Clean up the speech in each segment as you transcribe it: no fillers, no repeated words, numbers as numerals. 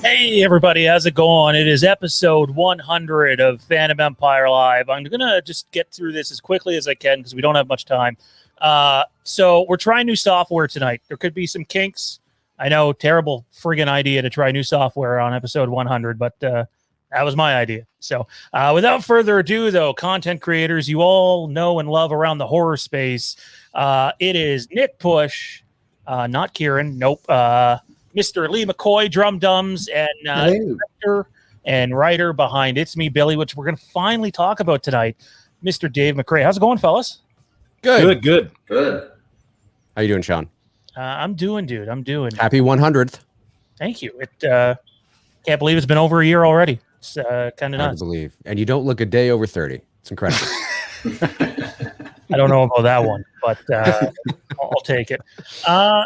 Hey everybody, how's it going? It is episode 100 of Fandom Empire Live. I'm gonna just get through this as quickly as I can because we don't have much time. So we're trying new software tonight. There could be some kinks. I know, terrible friggin' idea to try new software on episode 100, but that was my idea. So without further ado, though, content creators you all know and love around the horror space, it is Nick Pusch, not Kieron, nope, Mr. Lee McCoy, Drumdums, and director and writer behind It's Me, Billy, which we're going to finally talk about tonight, Mr. Dave McRae. How's it going, fellas? Good. How you doing, Sean? I'm doing, dude. I'm doing. Happy 100th. Thank you. It can't believe it's been over a year already. It's kind of nuts. I believe. And you don't look a day over 30. It's incredible. I don't know about that one, but I'll take it.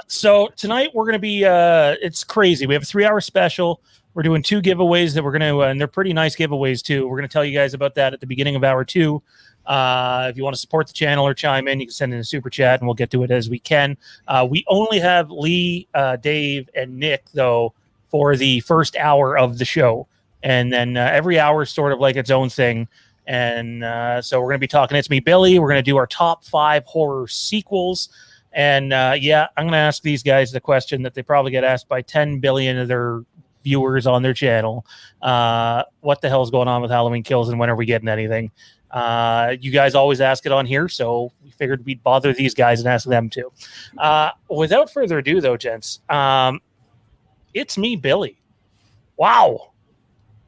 So tonight we're going to be, it's crazy. We have a 3-hour special. We're doing 2 giveaways that we're going to, and they're pretty nice giveaways too. We're going to tell you guys about that at the beginning of hour 2. If you want to support the channel or chime in, you can send in a super chat and we'll get to it as we can. We only have Lee, Dave, and Nick, though, for the first hour of the show. And then every hour is sort of like its own thing. And so we're going to be talking It's Me, Billy. We're going to do our top 5 horror sequels. And I'm going to ask these guys the question that they probably get asked by 10 billion of their viewers on their channel. What the hell is going on with Halloween Kills and when are we getting anything? You guys always ask it on here, so we figured we'd bother these guys and ask them too. Without further ado, though, gents, It's Me, Billy. Wow.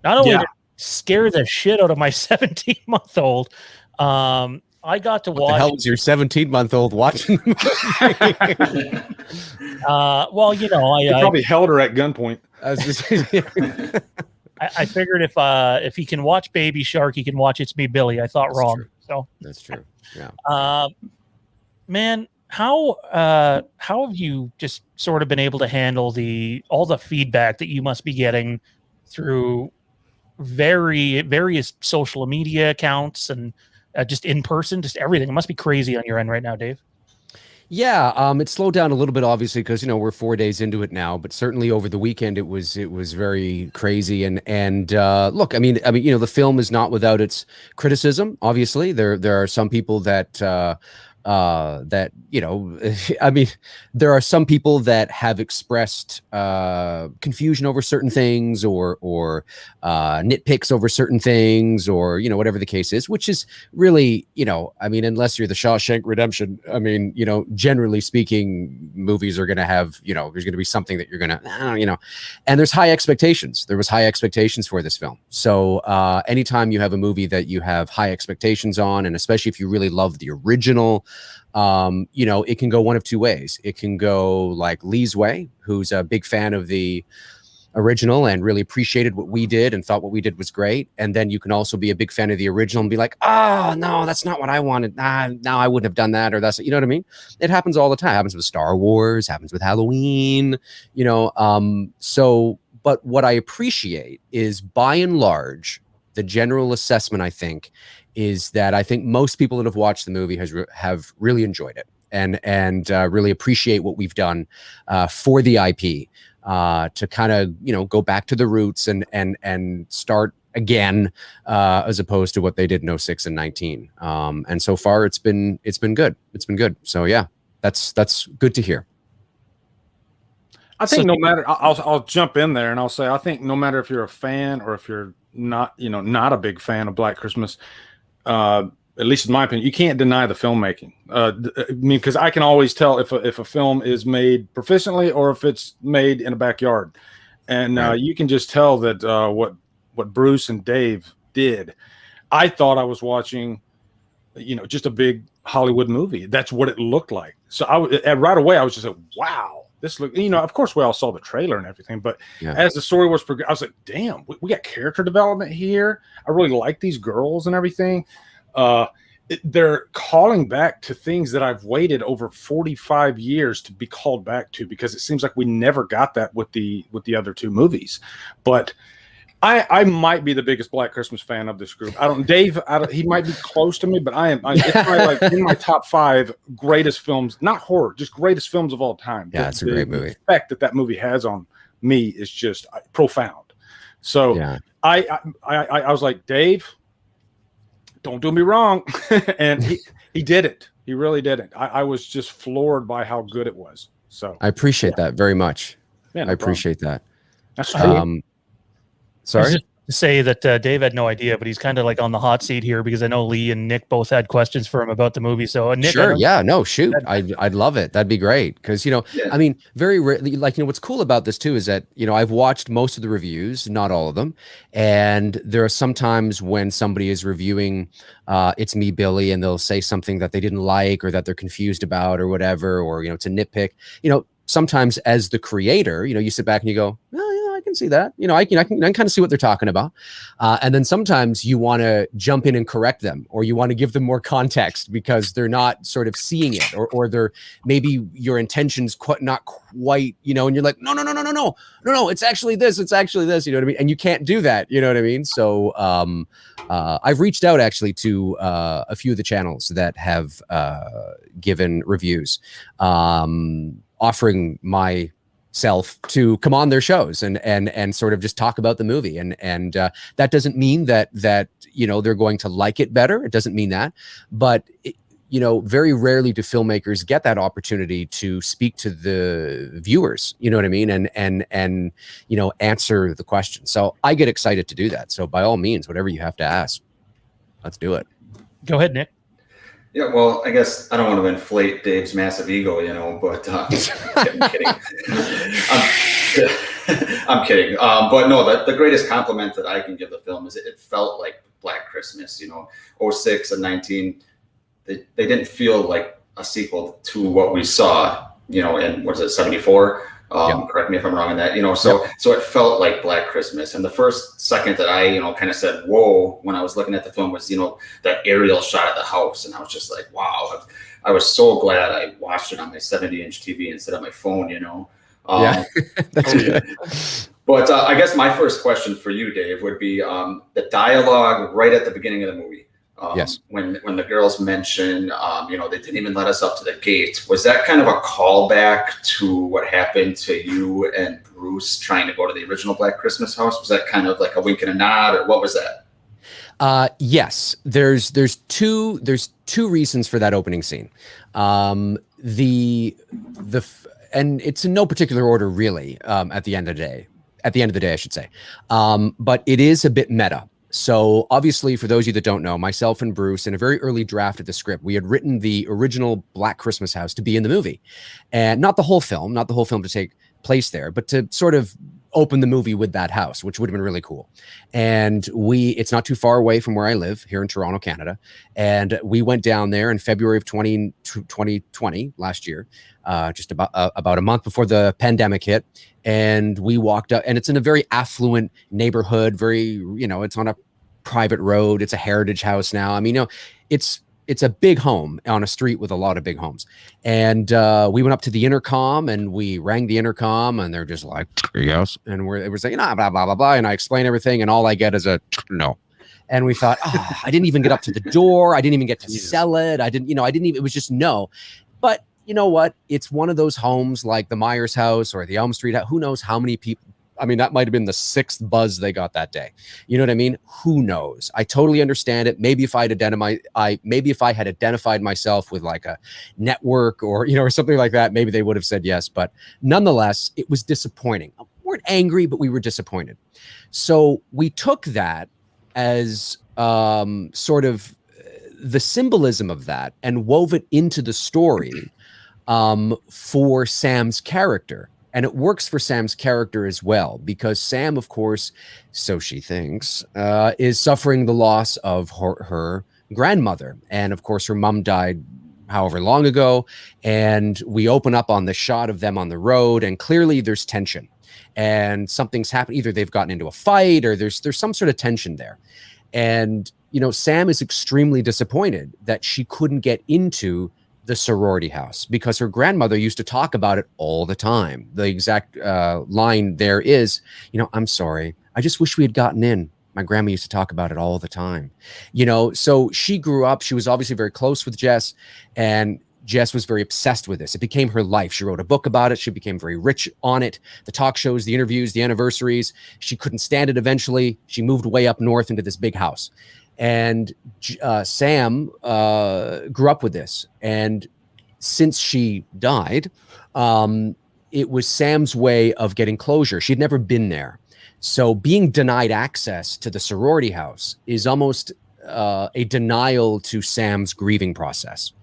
Not only did it scare the shit out of my 17-month-old, I got to watch. What the hell was your 17-month-old watching the movie? Well, you know, I probably held her at gunpoint. I figured if he can watch Baby Shark, he can watch It's Me, Billy. I thought wrong. True. So that's true. Yeah. Man, how have you just sort of been able to handle all the feedback that you must be getting through various social media accounts and just in person, just everything? It must be crazy on your end right now, Dave. Yeah, it slowed down a little bit, obviously, because you know we're 4 days into it now. But certainly over the weekend, it was very crazy. And look, I mean, you know, the film is not without its criticism. Obviously, there are some people that you know, I mean, there are some people that have expressed confusion over certain things or nitpicks over certain things, or, you know, whatever the case is, which is really, you know, I mean, unless you're the Shawshank Redemption, I mean, you know, generally speaking, movies are going to have, you know, there's going to be something that you're going to, you know, and there's high expectations. There was high expectations for this film. So anytime you have a movie that you have high expectations on, and especially if you really love the original, you know, it can go one of 2 ways. It can go like Lee's way, who's a big fan of the original and really appreciated what we did and thought what we did was great. And then you can also be a big fan of the original and be like, oh, no, that's not what I wanted. No, I wouldn't have done that. Or that's, you know what I mean? It happens all the time. It happens with Star Wars, happens with Halloween, you know. But what I appreciate is, by and large, the general assessment, I think, is that I think most people that have watched the movie have really enjoyed it and really appreciate what we've done for the IP to kind of, you know, go back to the roots and start again, as opposed to what they did in 06 and 19. And so far it's been good. It's been good. So yeah, that's good to hear. I think no matter, I'll jump in there and I'll say, I think no matter if you're a fan or if you're not, you know, not a big fan of Black Christmas, at least in my opinion, you can't deny the filmmaking. I mean, because I can always tell if a film is made proficiently or if it's made in a backyard, and you can just tell that what Bruce and Dave did. I thought I was watching, you know, just a big Hollywood movie. That's what it looked like. So right away I was just like, wow. This look, you know, of course we all saw the trailer and everything, but as the story was progressing, I was like, damn, we got character development here. I really like these girls and everything. They're calling back to things that I've waited over 45 years to be called back to, because it seems like we never got that with the other 2 movies. But I might be the biggest Black Christmas fan of this group. Dave, he might be close to me, but it's probably like in my top 5 greatest films, not horror, just greatest films of all time. Yeah, it's a great movie. The effect that movie has on me is just profound. So Yeah. I was like, Dave, don't do me wrong. And he did it. He really did it. I was just floored by how good it was. So I appreciate that very much. Yeah, no I appreciate that. That's true. Sorry. Just to say that Dave had no idea, but he's kind of like on the hot seat here because I know Lee and Nick both had questions for him about the movie. So Nick, sure, yeah, no, shoot, I'd love it. That'd be great because I mean, very rarely, like what's cool about this too is that I've watched most of the reviews, not all of them, and there are some times when somebody is reviewing It's Me, Billy, and they'll say something that they didn't like or that they're confused about or whatever, or it's a nitpick. Sometimes as the creator, you sit back and you go, oh, yeah, I can see that. I can kind of see what they're talking about. And then sometimes you want to jump in and correct them, or you want to give them more context because they're not sort of seeing it, or they're maybe your intentions not quite, and you're like, no, it's actually this, you know what I mean? And you can't do that, you know what I mean? So I've reached out actually to a few of the channels that have given reviews, offering myself to come on their shows and sort of just talk about the movie. And that doesn't mean that they're going to like it better. It doesn't mean that, but very rarely do filmmakers get that opportunity to speak to the viewers, you know what I mean? And answer the question. So I get excited to do that. So by all means, whatever you have to ask, let's do it. Go ahead, Nick. Yeah, well, I guess I don't want to inflate Dave's massive ego, but I'm kidding. I'm kidding. But no, the greatest compliment that I can give the film is it felt like Black Christmas, 06 and 19. They didn't feel like a sequel to what we saw, in, what is it, 74? Correct me if I'm wrong on that, so it felt like Black Christmas. And the first second that I, kind of said, whoa, when I was looking at the film was, that aerial shot of the house. And I was just like, wow, I was so glad I watched it on my 70-inch TV instead of my phone, That's good. But I guess my first question for you, Dave, would be the dialogue right at the beginning of the movie. Yes. When the girls mentioned, they didn't even let us up to the gate. Was that kind of a callback to what happened to you and Bruce trying to go to the original Black Christmas house? Was that kind of like a wink and a nod, or what was that? Yes. There's two reasons for that opening scene. And it's in no particular order really. At the end of the day, I should say. But it is a bit meta. So obviously, for those of you that don't know, myself and Bruce, in a very early draft of the script, we had written the original Black Christmas house to be in the movie, and not the whole film to take place there, but to sort of open the movie with that house, which would have been really cool. And it's not too far away from where I live here in Toronto, Canada. And we went down there in February of 2020, last year, just about a month before the pandemic hit. And we walked up, and it's in a very affluent neighborhood, it's on a private road. It's a heritage house now. I mean, it's a big home on a street with a lot of big homes. And we went up to the intercom and we rang the intercom, and they're just like, yes. And we're saying, blah, blah, blah, blah. And I explain everything, and all I get is a no. And we thought, I didn't even get up to the door. I didn't even get to sell it. I didn't even, it was just no. But you know what? It's one of those homes like the Myers house or the Elm Street house. Who knows how many people? I mean, that might have been the 6th buzz they got that day. You know what I mean? Who knows? I totally understand it. Maybe if I had identified myself with like a network or something like that, maybe they would have said yes. But nonetheless, it was disappointing. We weren't angry, but we were disappointed. So we took that as sort of the symbolism of that and wove it into the story for Sam's character. And it works for Sam's character as well, because Sam, of course, so she thinks, is suffering the loss of her grandmother. And of course, her mom died however long ago. And we open up on the shot of them on the road, and clearly there's tension and something's happened. Either they've gotten into a fight or there's some sort of tension there. And, Sam is extremely disappointed that she couldn't get into the sorority house because her grandmother used to talk about it all the time. The exact line there is, I'm sorry, I just wish we had gotten in. My grandma used to talk about it all the time. So she grew up, she was obviously very close with Jess, and Jess was very obsessed with this. It became her life. She wrote a book about it. She became very rich on it. The talk shows, the interviews, the anniversaries. She couldn't stand it eventually. She moved way up north into this big house. And Sam grew up with this. And since she died, it was Sam's way of getting closure. She'd never been there. So being denied access to the sorority house is almost a denial to Sam's grieving process.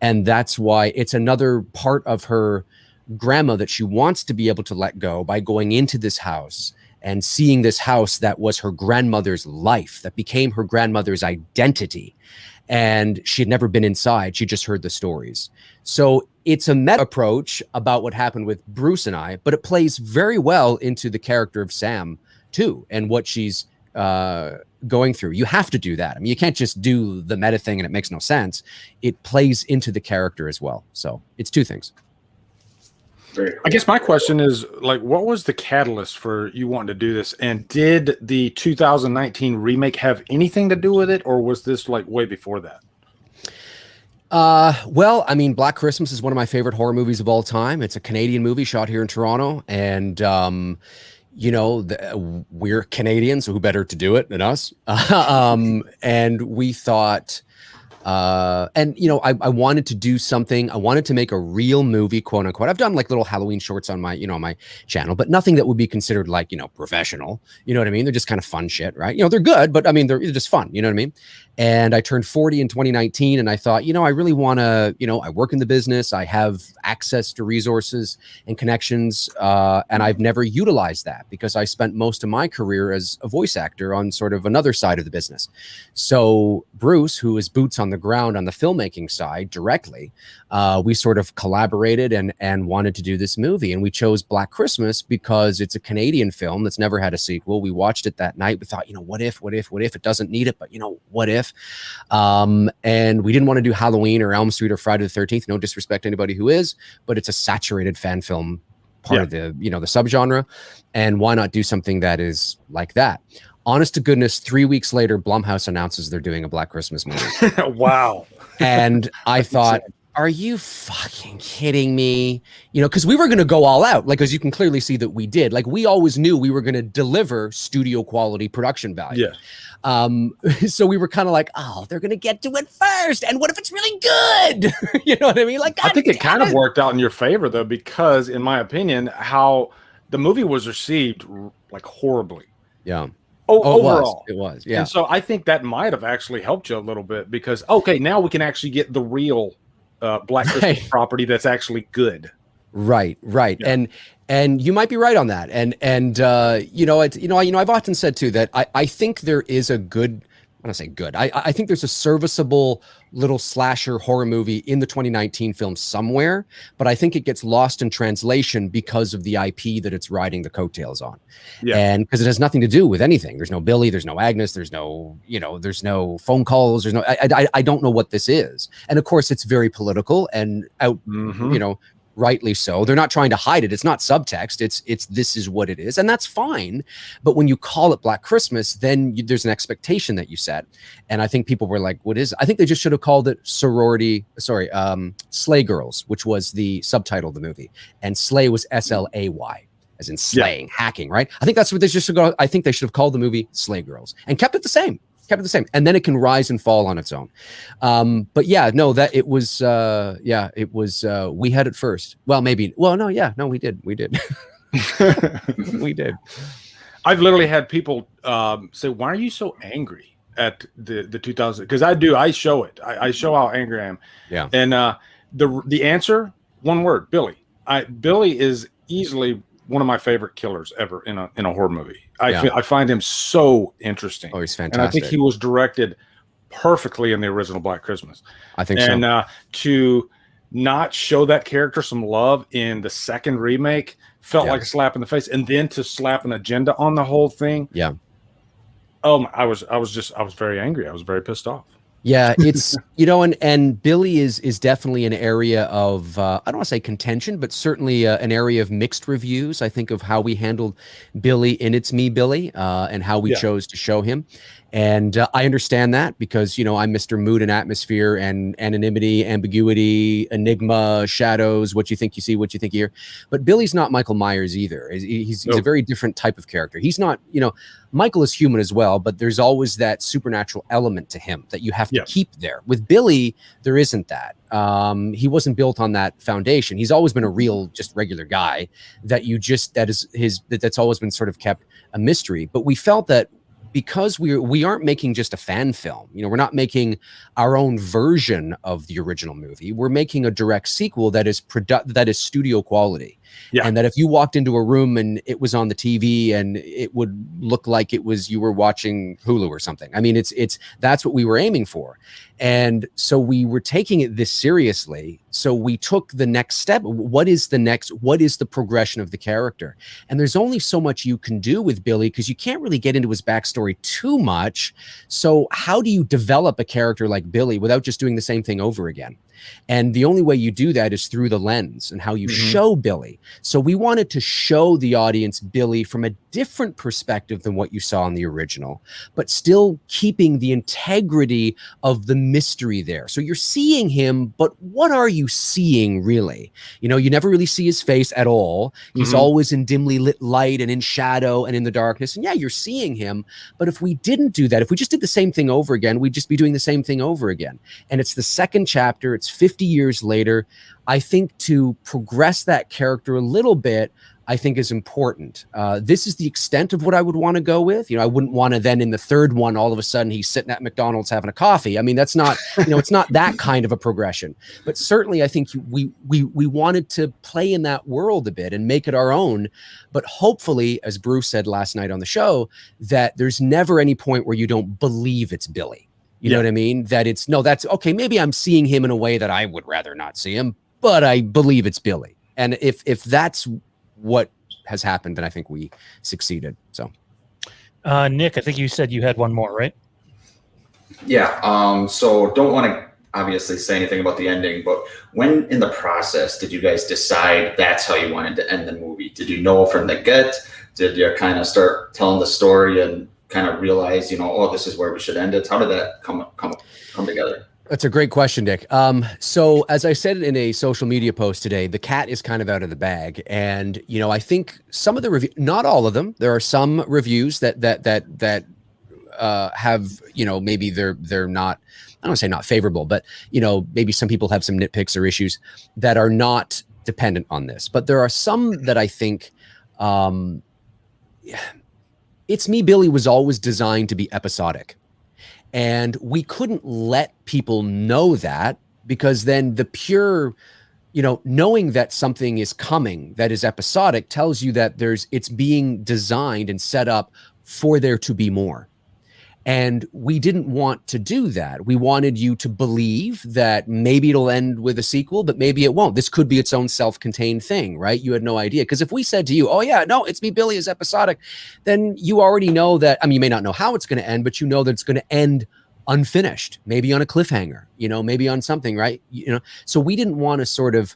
And that's why it's another part of her grandma that she wants to be able to let go by going into this house and seeing this house that was her grandmother's life, that became her grandmother's identity. And she had never been inside. She just heard the stories. So it's a meta approach about what happened with Bruce and I, but it plays very well into the character of Sam too, and what she's going through. You have to do that. I mean, you can't just do the meta thing and it makes no sense. It plays into the character as well. So it's two things. I guess my question is, like, what was the catalyst for you wanting to do this? And did the 2019 remake have anything to do with it, or was this like way before that? Well, I mean, Black Christmas is one of my favorite horror movies of all time. It's a Canadian movie shot here in Toronto, and you know, we're Canadians, so who better to do it than us? And we thought, and you know, I wanted to do something. I wanted to make a real movie, quote unquote. I've done like little Halloween shorts on my, my channel, but nothing that would be considered like, professional. You know what I mean? They're just kind of fun shit, right? They're good, but I mean, they're just fun. You know what I mean? And I turned 40 in 2019, and I thought, I really want to, I work in the business. I have access to resources and connections, and I've never utilized that because I spent most of my career as a voice actor on sort of another side of the business. So Bruce, who is boots on the ground on the filmmaking side directly, we sort of collaborated and wanted to do this movie. And we chose Black Christmas because it's a Canadian film that's never had a sequel. We watched it that night. We thought, what if it doesn't need it, but what if? And we didn't want to do Halloween or Elm Street or Friday the 13th. No disrespect to anybody who is, but it's a saturated fan film part of the, the subgenre. And why not do something that is like that? Honest to goodness, 3 weeks later, Blumhouse announces they're doing a Black Christmas movie. Wow. And I thought, are you fucking kidding me? Because we were going to go all out, like, as you can clearly see that we did. Like, we always knew we were going to deliver studio quality production value. Yeah. So we were kind of like, oh, they're going to get to it first. And what if it's really good? You know what I mean? Like, God, I think it kind of worked out in your favor, though, because in my opinion, how the movie was received like horribly. Yeah. Overall. It was. Yeah. And so I think that might have actually helped you a little bit because, okay, now we can actually get the real Black Christmas property that's actually good. Right. Yeah. And you might be right on that. And I've often said too that I think there is a good, when I say good, I think there's a serviceable little slasher horror movie in the 2019 film somewhere, but I think it gets lost in translation because of the IP that it's riding the coattails on. Yeah. And because it has nothing to do with anything. There's no Billy, there's no Agnes, there's no, there's no phone calls, there's no, I don't know what this is. And of course it's very political and out, rightly so. They're not trying to hide it. It's not subtext. It's this is what it is, and that's fine. But when you call it Black Christmas, then there's an expectation that you set. And I think people were like, "What is it?" I think they just should have called it Slay Girls, which was the subtitle of the movie, and Slay was SLAY, as in slaying, hacking. Right? I think that's what they should go. I think they should have called the movie Slay Girls and kept it the same. And then it can rise and fall on its own. But yeah, no, that it was, we had it first. Well, maybe, we did. We did. I've literally had people say, why are you so angry at the 2000? Because I show it. I show how angry I am. Yeah. And the answer, one word, Billy. Billy is easily one of my favorite killers ever in a horror movie. I find him so interesting. Oh, he's fantastic. And I think he was directed perfectly in the original Black Christmas. I think so. And to not show that character some love in the second remake felt like a slap in the face. And then to slap an agenda on the whole thing. Yeah. I was very angry. I was very pissed off. Yeah, it's and Billy is definitely an area of I don't want to say contention, but certainly an area of mixed reviews. I think of how we handled Billy in It's Me, Billy, and how we chose to show him. And I understand that because I'm Mr. Mood and Atmosphere and anonymity, ambiguity, enigma, shadows, what you think you see, what you think you hear. But Billy's not Michael Myers either. He's a very different type of character. He's not, Michael is human as well, but there's always that supernatural element to him that you have to keep there. With Billy, there isn't that. He wasn't built on that foundation. He's always been a real, just regular guy that's always been sort of kept a mystery. But we felt that because we aren't making just a fan film, we're not making our own version of the original movie. We're making a direct sequel that is studio quality. Yeah. And that if you walked into a room and it was on the TV and it would look like you were watching Hulu or something. I mean, that's what we were aiming for. And so we were taking it this seriously. So we took the next step. What is the progression of the character? And there's only so much you can do with Billy because you can't really get into his backstory too much. So how do you develop a character like Billy without just doing the same thing over again? And the only way you do that is through the lens and how you show Billy. So we wanted to show the audience Billy from a different perspective than what you saw in the original, but still keeping the integrity of the mystery there. So you're seeing him, but what are you seeing really? You never really see his face at all. He's always in dimly lit light and in shadow and in the darkness. And yeah, you're seeing him. But if we didn't do that, if we just did the same thing over again, we'd just be doing the same thing over again. And it's the second chapter. It's 50 years later. I think to progress that character a little bit, I think is important. This is the extent of what I would want to go with. I wouldn't want to then in the third one, all of a sudden he's sitting at McDonald's having a coffee. I mean, that's not, it's not that kind of a progression, but certainly I think we wanted to play in that world a bit and make it our own. But hopefully, as Bruce said last night on the show, that there's never any point where you don't believe it's Billy. You know what I mean? That that's okay. Maybe I'm seeing him in a way that I would rather not see him, but I believe it's Billy. And if that's what has happened, then I think we succeeded. So, Nick, I think you said you had one more, right? Yeah. So don't want to obviously say anything about the ending, but when in the process did you guys decide that's how you wanted to end the movie? Did you know from the get? Did you kind of start telling the story and kind of realize, this is where we should end it? How did that come together? That's a great question, Dick. So as I said in a social media post today, the cat is kind of out of the bag. And, I think some of the reviews, not all of them, there are some reviews that have, maybe they're not, I don't want to say not favorable, but, maybe some people have some nitpicks or issues that are not dependent on this. But there are some that I think, It's Me, Billy was always designed to be episodic. And we couldn't let people know that because then the pure, knowing that something is coming that is episodic tells you that it's being designed and set up for there to be more. And we didn't want to do that. We wanted you to believe that maybe it'll end with a sequel, but maybe it won't. This could be its own self-contained thing, right? You had no idea. Because if we said to you, oh yeah, no, It's Me, Billy is episodic, then you already know that, you may not know how it's going to end, but you know that it's going to end unfinished, maybe on a cliffhanger, maybe on something, right? So we didn't want to sort of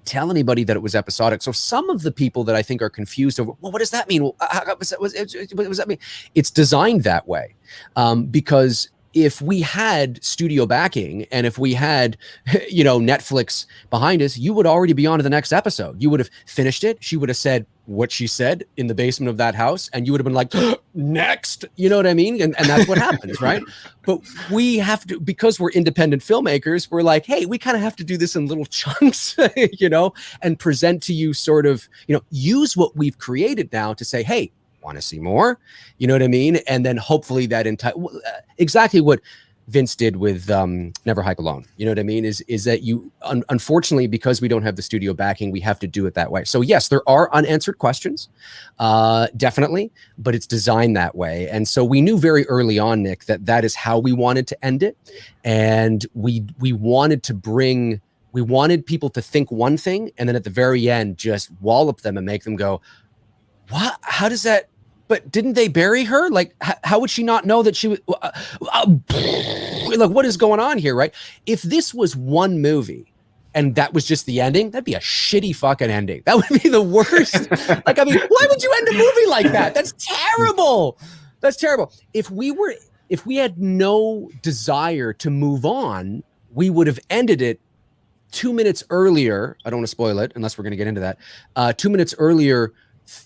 tell anybody that it was episodic. So some of the people that I think are confused over, well, what does that mean? Well, what does that mean? It's designed that way because if we had studio backing and if we had, Netflix behind us, you would already be on to the next episode. You would have finished it. She would have said what she said in the basement of that house, and you would have been like, next, you know what I mean? And that's what happens, right? But we have to, because we're independent filmmakers, we're like, hey, we kind of have to do this in little chunks, and present to you sort of, use what we've created now to say, hey, want to see more? You know what I mean? And then hopefully that exactly what Vince did with Never Hike Alone. You know what I mean? Is that you, unfortunately, because we don't have the studio backing, we have to do it that way. So yes, there are unanswered questions, definitely, but it's designed that way. And so we knew very early on, Nick, that is how we wanted to end it. And we wanted people to think one thing, and then at the very end, just wallop them and make them go, what? How does that but didn't they bury her? Like, how would she not know that she was? Like, what is going on here, right? If this was one movie and that was just the ending, that'd be a shitty fucking ending. That would be the worst. Like, I mean, why would you end a movie like that? That's terrible. That's terrible. If we had no desire to move on, we would have ended it 2 minutes earlier. I don't want to spoil it unless we're going to get into that. 2 minutes earlier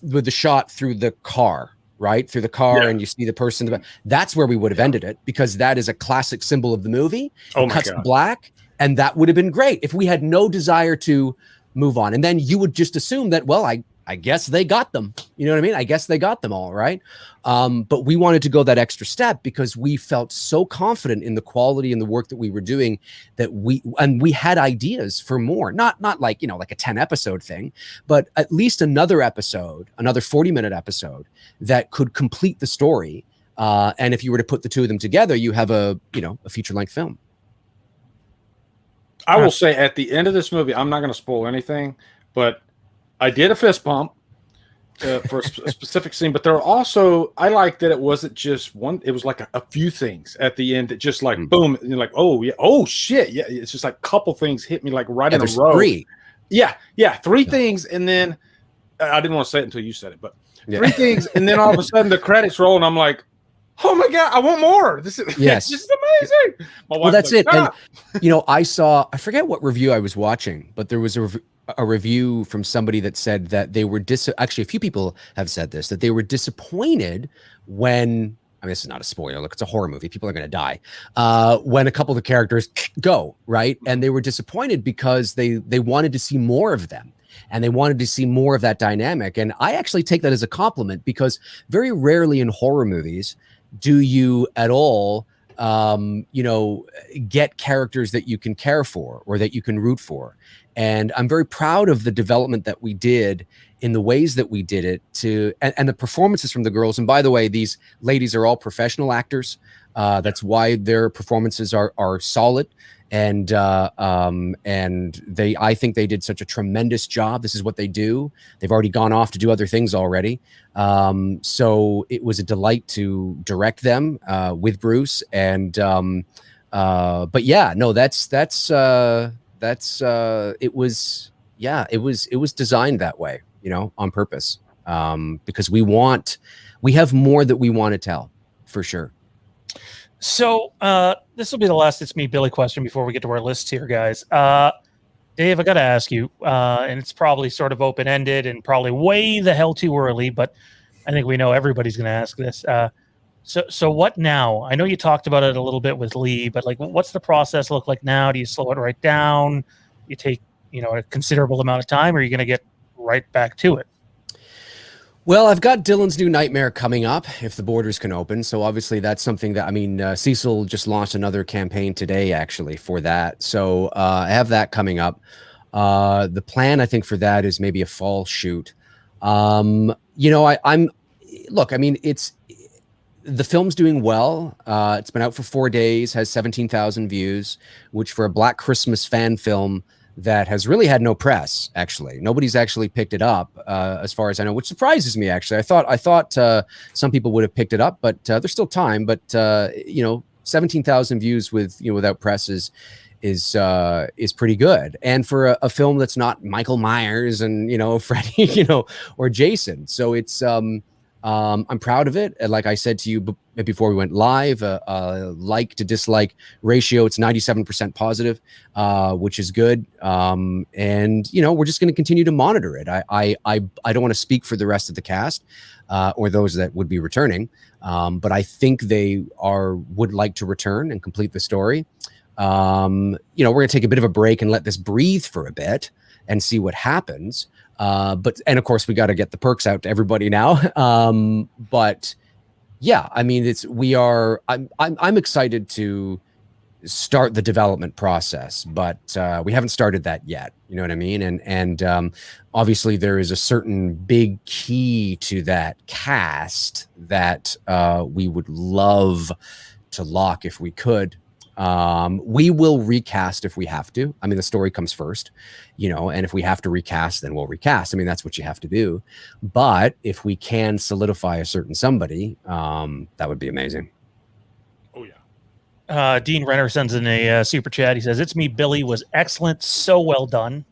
with the shot through the car, right? Through the car, and you see the person. That's where we would have ended it, because that is a classic symbol of the movie. Oh my cuts God. to black, and that would have been great if we had no desire to move on. And then you would just assume that, well, I guess they got them. You know what I mean? I guess they got them all, right? But we wanted to go that extra step because we felt so confident in the quality and the work that we were doing that we had ideas for more. Not like, like a 10 episode thing, but at least another episode, another 40-minute episode that could complete the story. And if you were to put the two of them together, you have a feature-length film. I will say at the end of this movie, I'm not going to spoil anything, but I did a fist pump for a specific scene, but there are also, I like that it wasn't just one, it was like a few things at the end that just like, boom, and you're like, oh, yeah, oh, shit. Yeah, it's just like a couple things hit me like right in a row. Three. Yeah, three things. And then, I didn't want to say it until you said it, but three things. And then all of a sudden the credits roll and I'm like, oh my God, I want more. This is amazing. My wife, well, that's like, it. And, I forget what review I was watching, but there was a review from somebody that said that they were actually a few people have said this, that they were disappointed when, I mean, this is not a spoiler, look, it's a horror movie, people are going to die, when a couple of the characters go, right? And they were disappointed because they wanted to see more of them. And they wanted to see more of that dynamic. And I actually take that as a compliment, because very rarely in horror movies do you at all get characters that you can care for or that you can root for. And I'm very proud of the development that we did in the ways that we did it and the performances from the girls. And by the way, these ladies are all professional actors. That's why their performances are solid. And I think they did such a tremendous job. This is what they do. They've already gone off to do other things already. So it was a delight to direct them with Bruce. And but yeah, no, it was designed that way, on purpose, because we have more that we want to tell, for sure. So this will be the last It's Me, Billy question before we get to our lists here, guys. Dave, I got to ask you, and it's probably sort of open-ended and probably way the hell too early, but I think we know everybody's going to ask this. So what now? I know you talked about it a little bit with Lee, but like, what's the process look like now? Do you slow it right down? You take, a considerable amount of time, or are you going to get right back to it? Well, I've got Dylan's New Nightmare coming up if the borders can open. So obviously that's something that, Cecil just launched another campaign today, actually, for that. So I have that coming up. The plan, I think, for that is maybe a fall shoot. The film's doing well. It's been out for 4 days, has 17,000 views, which for a Black Christmas fan film that has really had no press, actually. Nobody's actually picked it up, as far as I know, which surprises me, actually. I thought some people would have picked it up, but there's still time. But 17,000 views without press is pretty good. And for a film that's not Michael Myers and Freddy, or Jason. So it's I'm proud of it. Like I said to you before we went live, like to dislike ratio, it's 97% positive, which is good. And we're just going to continue to monitor it. I don't want to speak for the rest of the cast or those that would be returning, but I think they would like to return and complete the story. We're going to take a bit of a break and let this breathe for a bit and see what happens. And of course we got to get the perks out to everybody now. But yeah, I mean, I'm excited to start the development process, but we haven't started that yet. You know what I mean? And obviously there is a certain big key to that cast that we would love to lock if we could. We will recast if we have to. I mean, the story comes first, and if we have to recast, then we'll recast. I mean, that's what you have to do. But if we can solidify a certain somebody, that would be amazing. Oh, yeah. Dean Renner sends in a super chat. He says, "It's me, Billy. Was excellent. So well done."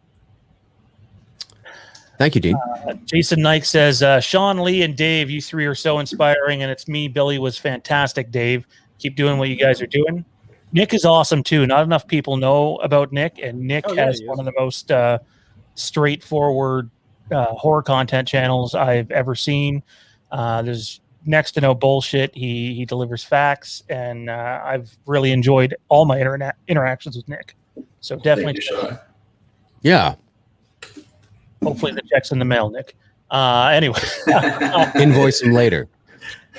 Thank you, Dean. Jason Knight says, "Sean, Lee, and Dave, you three are so inspiring. And it's me, Billy. Was fantastic, Dave. Keep doing what you guys are doing." Nick is awesome too. Not enough people know about Nick, and Nick has one of the most straightforward horror content channels I've ever seen. There's next to no bullshit. He delivers facts, and I've really enjoyed all my interactions with Nick. So definitely, yeah. Hopefully the check's in the mail, Nick. Anyway, invoice him later.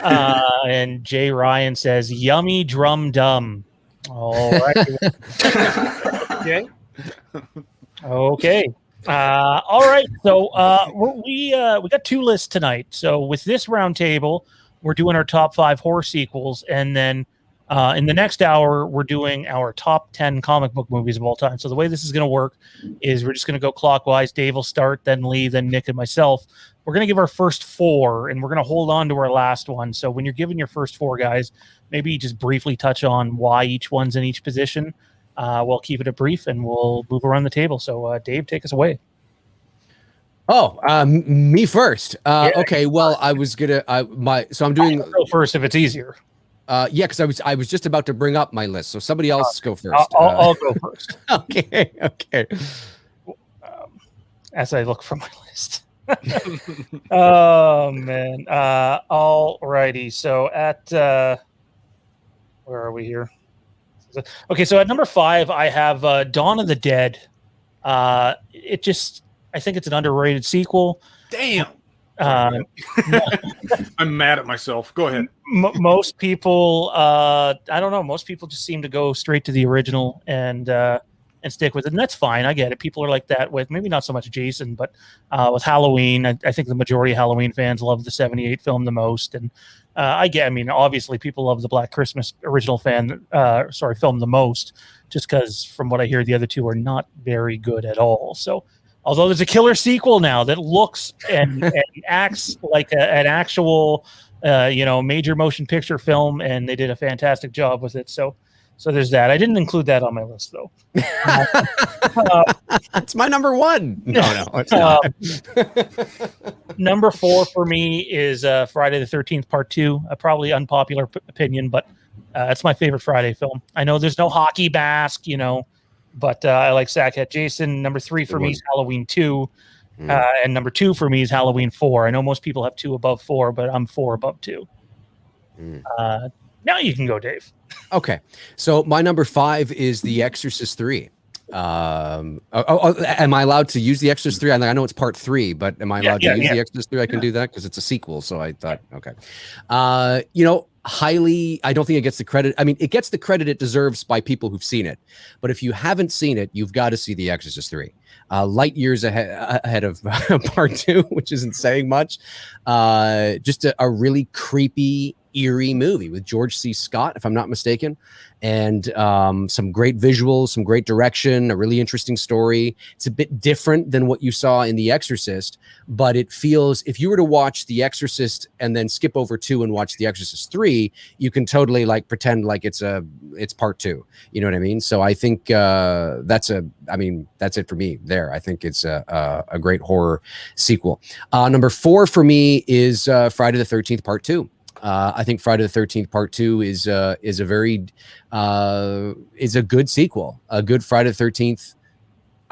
And Jay Ryan says, "Yummy Drumdum." All right. Okay. All right. So we got two lists tonight. So with this round table, we're doing our top 5 horror sequels, and then in the next hour, we're doing our top 10 comic book movies of all time. So the way this is going to work is we're just going to go clockwise. Dave will start, then Lee, then Nick, and myself. We're going to give our first 4, and we're going to hold on to our last one. So when you're giving your first 4, guys, maybe just briefly touch on why each one's in each position. We'll keep it a brief, and we'll move around the table. So, Dave, take us away. Oh, me first. Okay. Well, I was gonna. So I'm doing. I'll go first if it's easier. Yeah, because I was just about to bring up my list. So somebody else go first. I'll go first. Okay. As I look for my list. Oh man. All righty. So at where are we here? Okay, so at number 5, I have Dawn of the Dead. I think it's an underrated sequel. Damn. I'm mad at myself. Go ahead. Most people, I don't know. Most people just seem to go straight to the original and stick with it, and that's fine. I get it. People are like that with maybe not so much Jason, but with Halloween. I think the majority of Halloween fans love the '78 film the most, and I mean, obviously, people love the Black Christmas original film the most, just because from what I hear, the other two are not very good at all. So. Although there's a killer sequel now that looks and acts like an actual, major motion picture film, and they did a fantastic job with it. So there's that. I didn't include that on my list, though. It's my number 1. No, it's not. Number 4 for me is Friday the 13th Part 2. A probably unpopular opinion, but it's my favorite Friday film. I know there's no hockey mask, but I like Sackhead Jason. Number 3 for me is Halloween 2. And number 2 for me is Halloween 4. I know most people have 2 above 4, but I'm 4 above 2. Now you can go, Dave. Okay. So my number 5 is The Exorcist 3. Am I allowed to use The Exorcist 3? I know it's part 3, but am I allowed to use The Exorcist 3? I can do that because it's a sequel. So I thought, okay. Highly, I don't think it gets the credit. I mean, it gets the credit it deserves by people who've seen it. But if you haven't seen it, you've got to see The Exorcist 3. Light years ahead of part 2, which isn't saying much. Just a really creepy, eerie movie with George C. Scott, if I'm not mistaken, and some great visuals, some great direction, a really interesting story. It's a bit different than what you saw in The Exorcist, but it feels, if you were to watch The Exorcist and then skip over 2 and watch The Exorcist 3, you can totally pretend like it's part 2. You know what I mean? So I think that's it for me there. I think it's a great horror sequel. Number 4 for me is Friday the 13th Part 2. I think Friday the 13th Part 2 is a good sequel, a good Friday the 13th.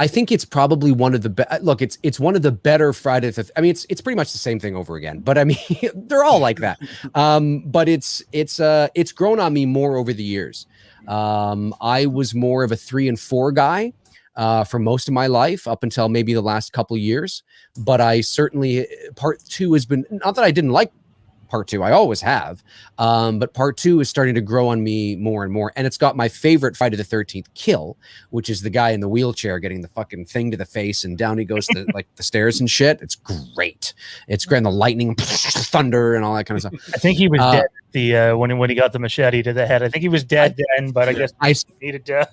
I think it's probably one of the it's one of the better Friday the. I mean, it's pretty much the same thing over again, but I mean, they're all like that. But it's grown on me more over the years. I was more of a 3 and 4 guy for most of my life up until maybe the last couple of years. But I certainly, Part 2 has been, not that I didn't like Part 2, I always have, but Part 2 is starting to grow on me more and more, and it's got my favorite Friday the 13th kill, which is the guy in the wheelchair getting the fucking thing to the face, and down he goes to the stairs and shit. It's great. It's great, and the lightning, thunder, and all that kind of stuff. I think he was dead The when he got the machete to the head. I think he was dead then, but I guess he needed to.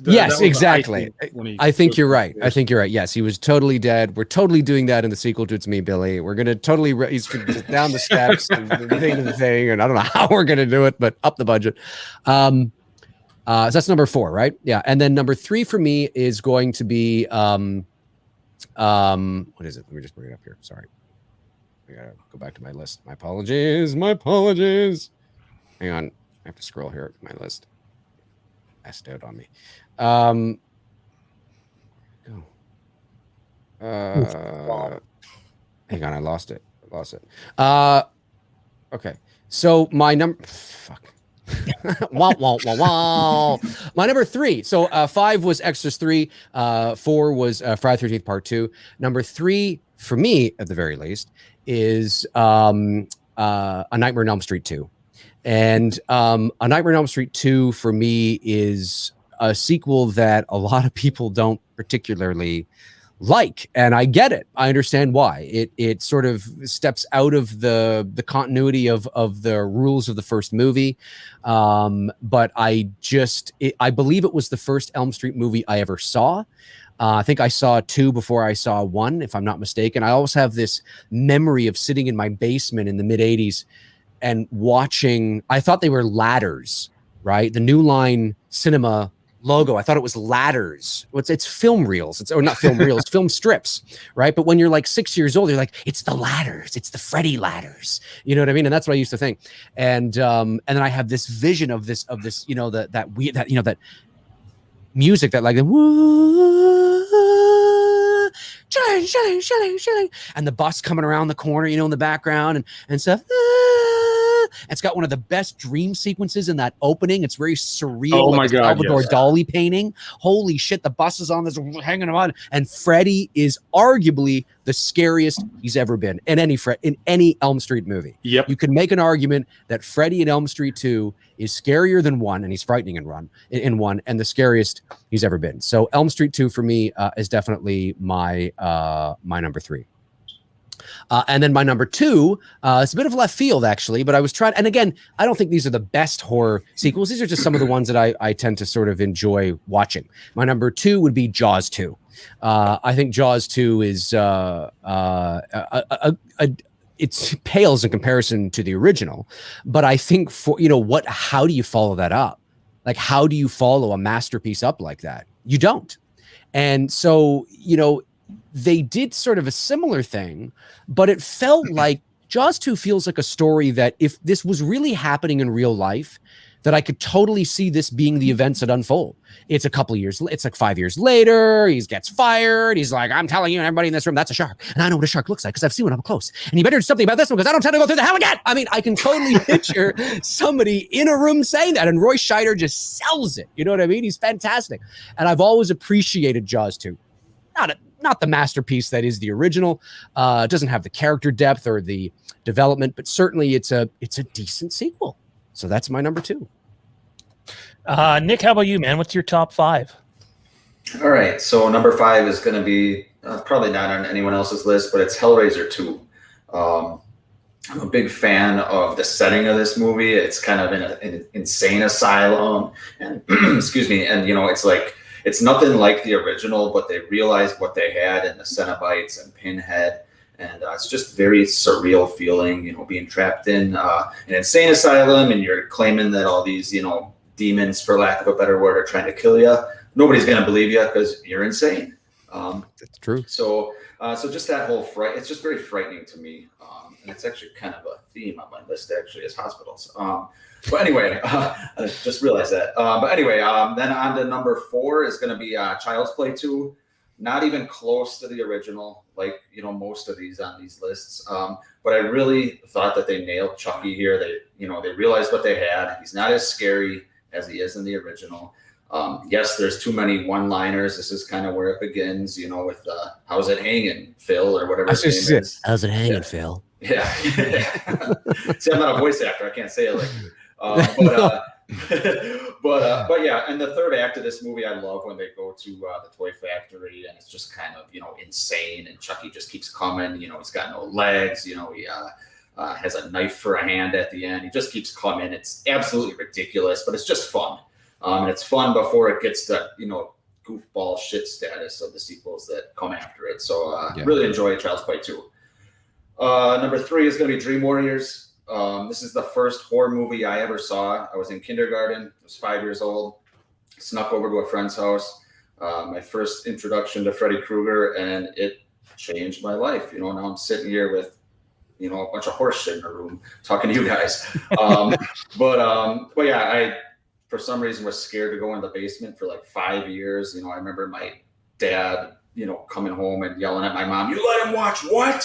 Yes, exactly. I think you're right. I think you're right. Yes, he was totally dead. We're totally doing that in the sequel to It's Me, Billy. We're gonna totally he's down the steps and the thing, and I don't know how we're gonna do it, but up the budget. So that's number 4, right? Yeah, and then number 3 for me is going to be what is it? Let me just bring it up here. Sorry, I gotta go back to my list. My apologies. My apologies. Hang on, I have to scroll here at my list. Passed out on me. Hang on, I lost it. Okay. So my number wah, wah, wah, wah. My number 3. So 5 was Extras 3. 4 was Friday 13th Part 2. Number 3 for me, at the very least, is A Nightmare on Elm Street 2. And A Nightmare on Elm Street 2 for me is a sequel that a lot of people don't particularly like, and I get it. I understand why. It sort of steps out of the continuity of the rules of the first movie. But I believe it was the first Elm Street movie I ever saw. I think I saw 2 before I saw 1, if I'm not mistaken. I always have this memory of sitting in my basement in the mid 80s and watching, I thought they were ladders, right? The New Line Cinema logo, I thought it was ladders. It's film reels. Or not film reels, film strips, right? But when you're like 6 years old, you're like, it's the ladders. It's the Freddy ladders. You know what I mean? And that's what I used to think. And then I have this vision of this, you know, that music that like, shilling, and the bus coming around the corner, you know, in the background and stuff. It's got one of the best dream sequences in that opening. It's very surreal. Oh my God, Salvador Dali painting. Holy shit, the bus is on this hanging on, and Freddy is arguably the scariest he's ever been in any Elm Street movie. Yep. You can make an argument that Freddy in Elm Street 2 is scarier than 1, and he's frightening in 1, and the scariest he's ever been. So Elm Street 2 for me is definitely my number 3. And then my number 2, it's a bit of left field actually, but I was trying, and again, I don't think these are the best horror sequels. These are just some of the ones that I tend to sort of enjoy watching. My number 2 would be Jaws 2. I think Jaws 2 is it pales in comparison to the original, but I think how do you follow that up? Like, how do you follow a masterpiece up like that? You don't. And so, they did sort of a similar thing, but it felt like Jaws 2 feels like a story that if this was really happening in real life, that I could totally see this being the events that unfold. It's a couple of years, it's like 5 years later, he gets fired. He's like, I'm telling you and everybody in this room, that's a shark. And I know what a shark looks like because I've seen one up close. And you better do something about this one because I don't tend to go through the hell again. I mean, I can totally picture somebody in a room saying that. And Roy Scheider just sells it. You know what I mean? He's fantastic. And I've always appreciated Jaws 2. Not the masterpiece that is the original. It doesn't have the character depth or the development, but certainly it's a decent sequel. So that's my number 2. Nick, how about you, man? What's your top 5? All right. So number 5 is going to be probably not on anyone else's list, but it's Hellraiser 2. I'm a big fan of the setting of this movie. It's kind of in an insane asylum, and excuse me, and it's like, it's nothing like the original, but they realized what they had in the Cenobites and Pinhead. And it's just very surreal feeling, being trapped in an insane asylum, and you're claiming that all these, demons, for lack of a better word, are trying to kill you. Nobody's going to believe you because you're insane. That's true. So just that whole fright, it's just very frightening to me. And it's actually kind of a theme on my list, actually, is hospitals. But anyway, I just realized that. But anyway, then on to number 4 is going to be Child's Play 2. Not even close to the original, like, most of these on these lists. But I really thought that they nailed Chucky here. They realized what they had. He's not as scary as he is in the original. Yes, there's too many one-liners. This is kind of where it begins, with how's it hanging, Phil, or whatever his name is. How's it hanging, Phil? Yeah. See, I'm not a voice actor. I can't say it like you. But yeah, and the third act of this movie, I love when they go to the toy factory, and it's just kind of insane, and Chucky just keeps coming. He's got no legs. He has a knife for a hand at the end. He just keeps coming. It's absolutely ridiculous, but it's just fun. And it's fun before it gets to, goofball shit status of the sequels that come after it. So really enjoy Child's Play 2. Number 3 is going to be Dream Warriors. This is the first horror movie I ever saw. I was in kindergarten. I was 5 years old. Snuck over to a friend's house. My first introduction to Freddy Krueger, and it changed my life. Now I'm sitting here with a bunch of horse shit in a room talking to you guys. But yeah, I for some reason was scared to go in the basement for like 5 years. I remember my dad, coming home and yelling at my mom, "You let him watch what?"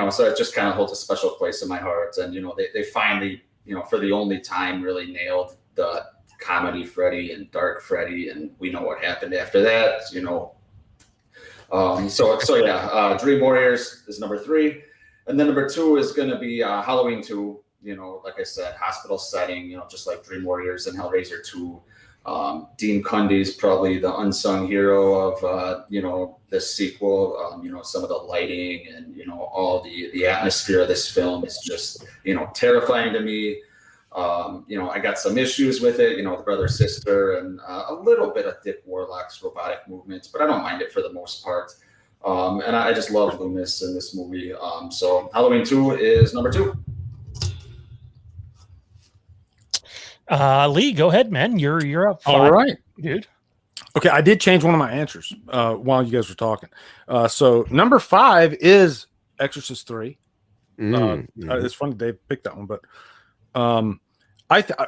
So it just kind of holds a special place in my heart. And they finally, for the only time, really nailed the comedy Freddy and dark Freddy, and we know what happened after that. Dream Warriors is number 3, and then number 2 is going to be Halloween 2. Like I said, hospital setting. Just like Dream Warriors and Hellraiser 2. Dean Cundy's probably the unsung hero of this sequel. Some of the lighting and all the atmosphere of this film is just terrifying to me. I got some issues with it, the brother sister and a little bit of Dick Warlock's robotic movements, but I don't mind it for the most part. And I just love Loomis in this movie. So Halloween 2 is number 2. Lee, go ahead, man. You're up. All right, dude. Okay, I did change one of my answers while you guys were talking. So number 5 is Exorcist 3. It's funny Dave picked that one, but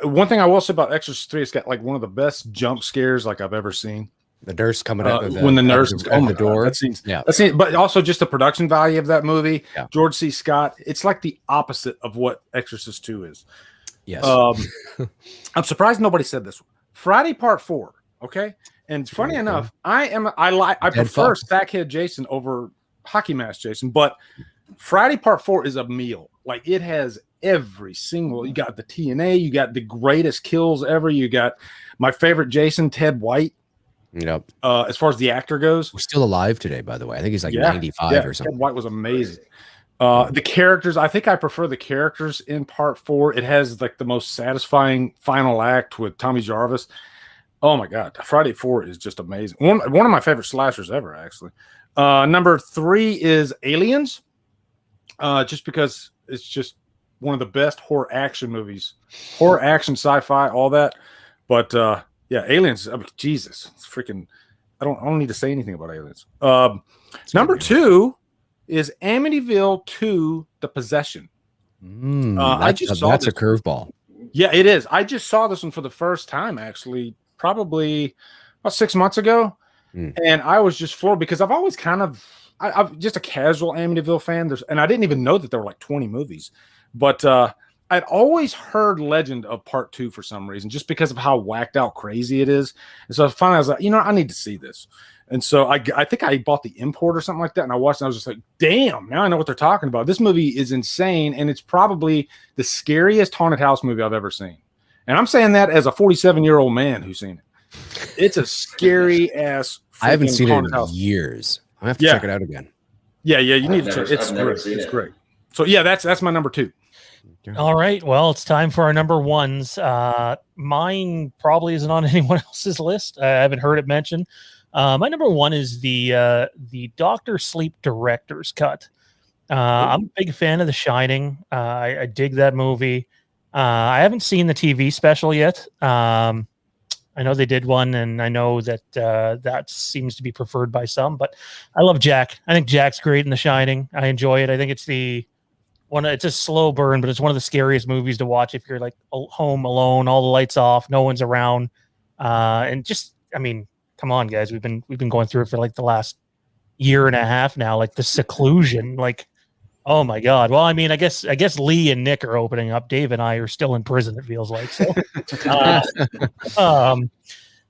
one thing I will say about Exorcist 3, it's got like one of the best jump scares like I've ever seen. The nurse coming out when the nurse is on the door. That scene's, but also just the production value of that movie. Yeah. George C. Scott. It's like the opposite of what Exorcist 2 is. Yes. I'm surprised nobody said this one. Friday Part 4. Okay. And funny enough, I prefer Stackhead Jason over Hockey Mask Jason, but Friday Part 4 is a meal. Like it has every single. You got the TNA. You got the greatest kills ever. You got my favorite Jason, Ted White. Yep. As far as the actor goes, we're still alive today. By the way, I think he's like 95 or something. Ted White was amazing. The characters, I think I prefer the characters in Part 4. It has like the most satisfying final act with Tommy Jarvis. Oh my God, Friday 4 is just amazing. One of my favorite slashers ever, actually. Number 3 is Aliens, just because it's just one of the best horror action movies, horror action, sci-fi, all that. But Aliens. I mean, Jesus, it's freaking. I don't need to say anything about Aliens. Number 2 is Amityville 2: The Possession. That's a curveball. Yeah, it is. I just saw this one for the first time, actually, probably about 6 months ago. And I was just floored because I've always I'm just a casual Amityville fan. And I didn't even know that there were like 20 movies. But I'd always heard legend of Part 2 for some reason, just because of how whacked out crazy it is. And so finally I was like, I need to see this. And so I think I bought the import or something like that, and I watched it, and I was just like, damn, now I know what they're talking about. This movie is insane, and it's probably the scariest haunted house movie I've ever seen. And I'm saying that as a 47-year-old man who's seen it. It's a scary-ass I haven't seen it in years. I have to check it out again. Yeah, you need to check it. It's great. It's great. So, yeah, that's my number 2. All right. Well, it's time for our number 1s. Mine probably isn't on anyone else's list. I haven't heard it mentioned. My number 1 is the Dr. Sleep director's cut. I'm a big fan of The Shining. I dig that movie. I haven't seen the TV special yet. I know they did one, and I know that that seems to be preferred by some. But I love Jack. I think Jack's great in The Shining. I enjoy it. I think it's it's a slow burn, but it's one of the scariest movies to watch if you're like home alone, all the lights off, no one's around, and just, I mean, come on, guys. We've been going through it for like the last year and a half now, like the seclusion, like, oh my God. Well, I mean, I guess Lee and Nick are opening up. Dave and I are still in prison, it feels like. So,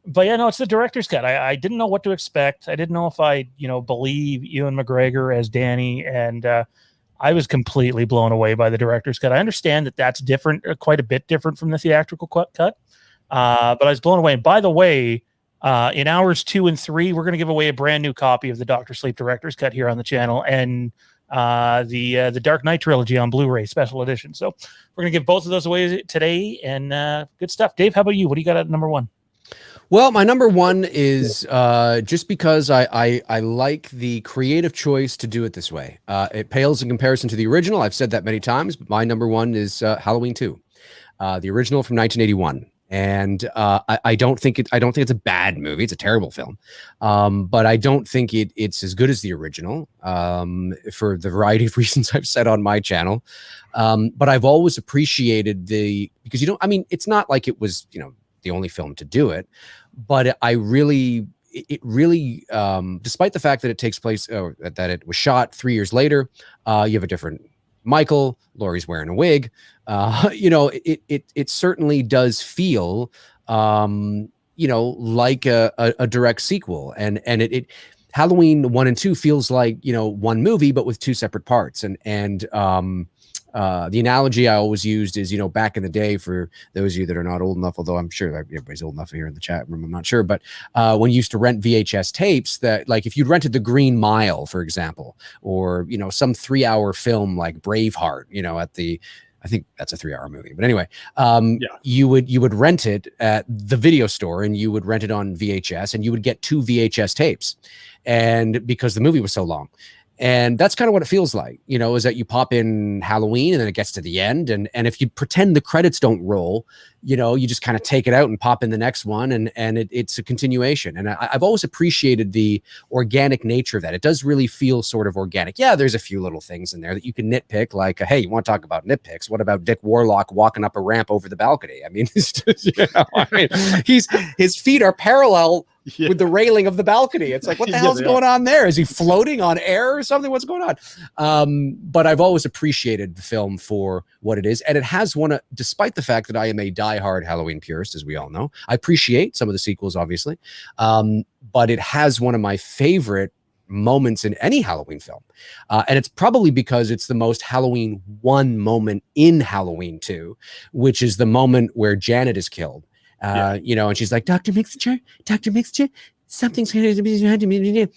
but yeah, no, it's the director's cut. I didn't know what to expect. I didn't know if I, believe Ewan McGregor as Danny, and I was completely blown away by the director's cut. I understand that that's different, quite a bit different from the theatrical cut, but I was blown away. And by the way, in hours 2 and 3, we're going to give away a brand new copy of the Dr. Sleep director's cut here on the channel. And the Dark Knight trilogy on Blu-ray special edition. So we're gonna give both of those away today, and good stuff. Dave, how about you? What do you got at number one? Well, my number one is just because I like the creative choice to do it this way. It pales in comparison to the original. I've said that many times, but my number one is Halloween 2, the original from 1981. And I don't think it's a bad movie. It's a terrible film, but I don't think it's as good as the original for the variety of reasons I've said on my channel. But I've always appreciated because it's not like it was the only film to do it, but it really, despite the fact that it takes place, that it was shot 3 years later, you have a different Michael. Laurie's wearing a wig. It certainly does feel, like a direct sequel, and it Halloween 1 and 2 feels like one movie, but with two separate parts, and the analogy I always used is, back in the day, for those of you that are not old enough, although I'm sure everybody's old enough here in the chat room, I'm not sure, but when you used to rent VHS tapes, that like if you'd rented The Green Mile, for example, or, some 3-hour film like Braveheart, I think that's a 3-hour movie, but anyway, you would rent it at the video store, and you would rent it on VHS, and you would get 2 VHS tapes, and because the movie was so long. And that's kind of what it feels like, is that you pop in Halloween and then it gets to the end. And if you pretend the credits don't roll, you just kind of take it out and pop in the next one. And it's a continuation. And I've always appreciated the organic nature of that. It does really feel sort of organic. Yeah, there's a few little things in there that you can nitpick, like, hey, you want to talk about nitpicks? What about Dick Warlock walking up a ramp over the balcony? I mean, it's just, his feet are parallel with the railing of the balcony. It's like, what the hell's going on there? Is he floating on air or something? What's going on? But I've always appreciated the film for what it is. And it has despite the fact that I am a diehard Halloween purist, as we all know, I appreciate some of the sequels, obviously. But it has one of my favorite moments in any Halloween film. And it's probably because it's the most Halloween 1 moment in Halloween 2, which is the moment where Janet is killed. And she's like, Dr. Mixture, something's going to be.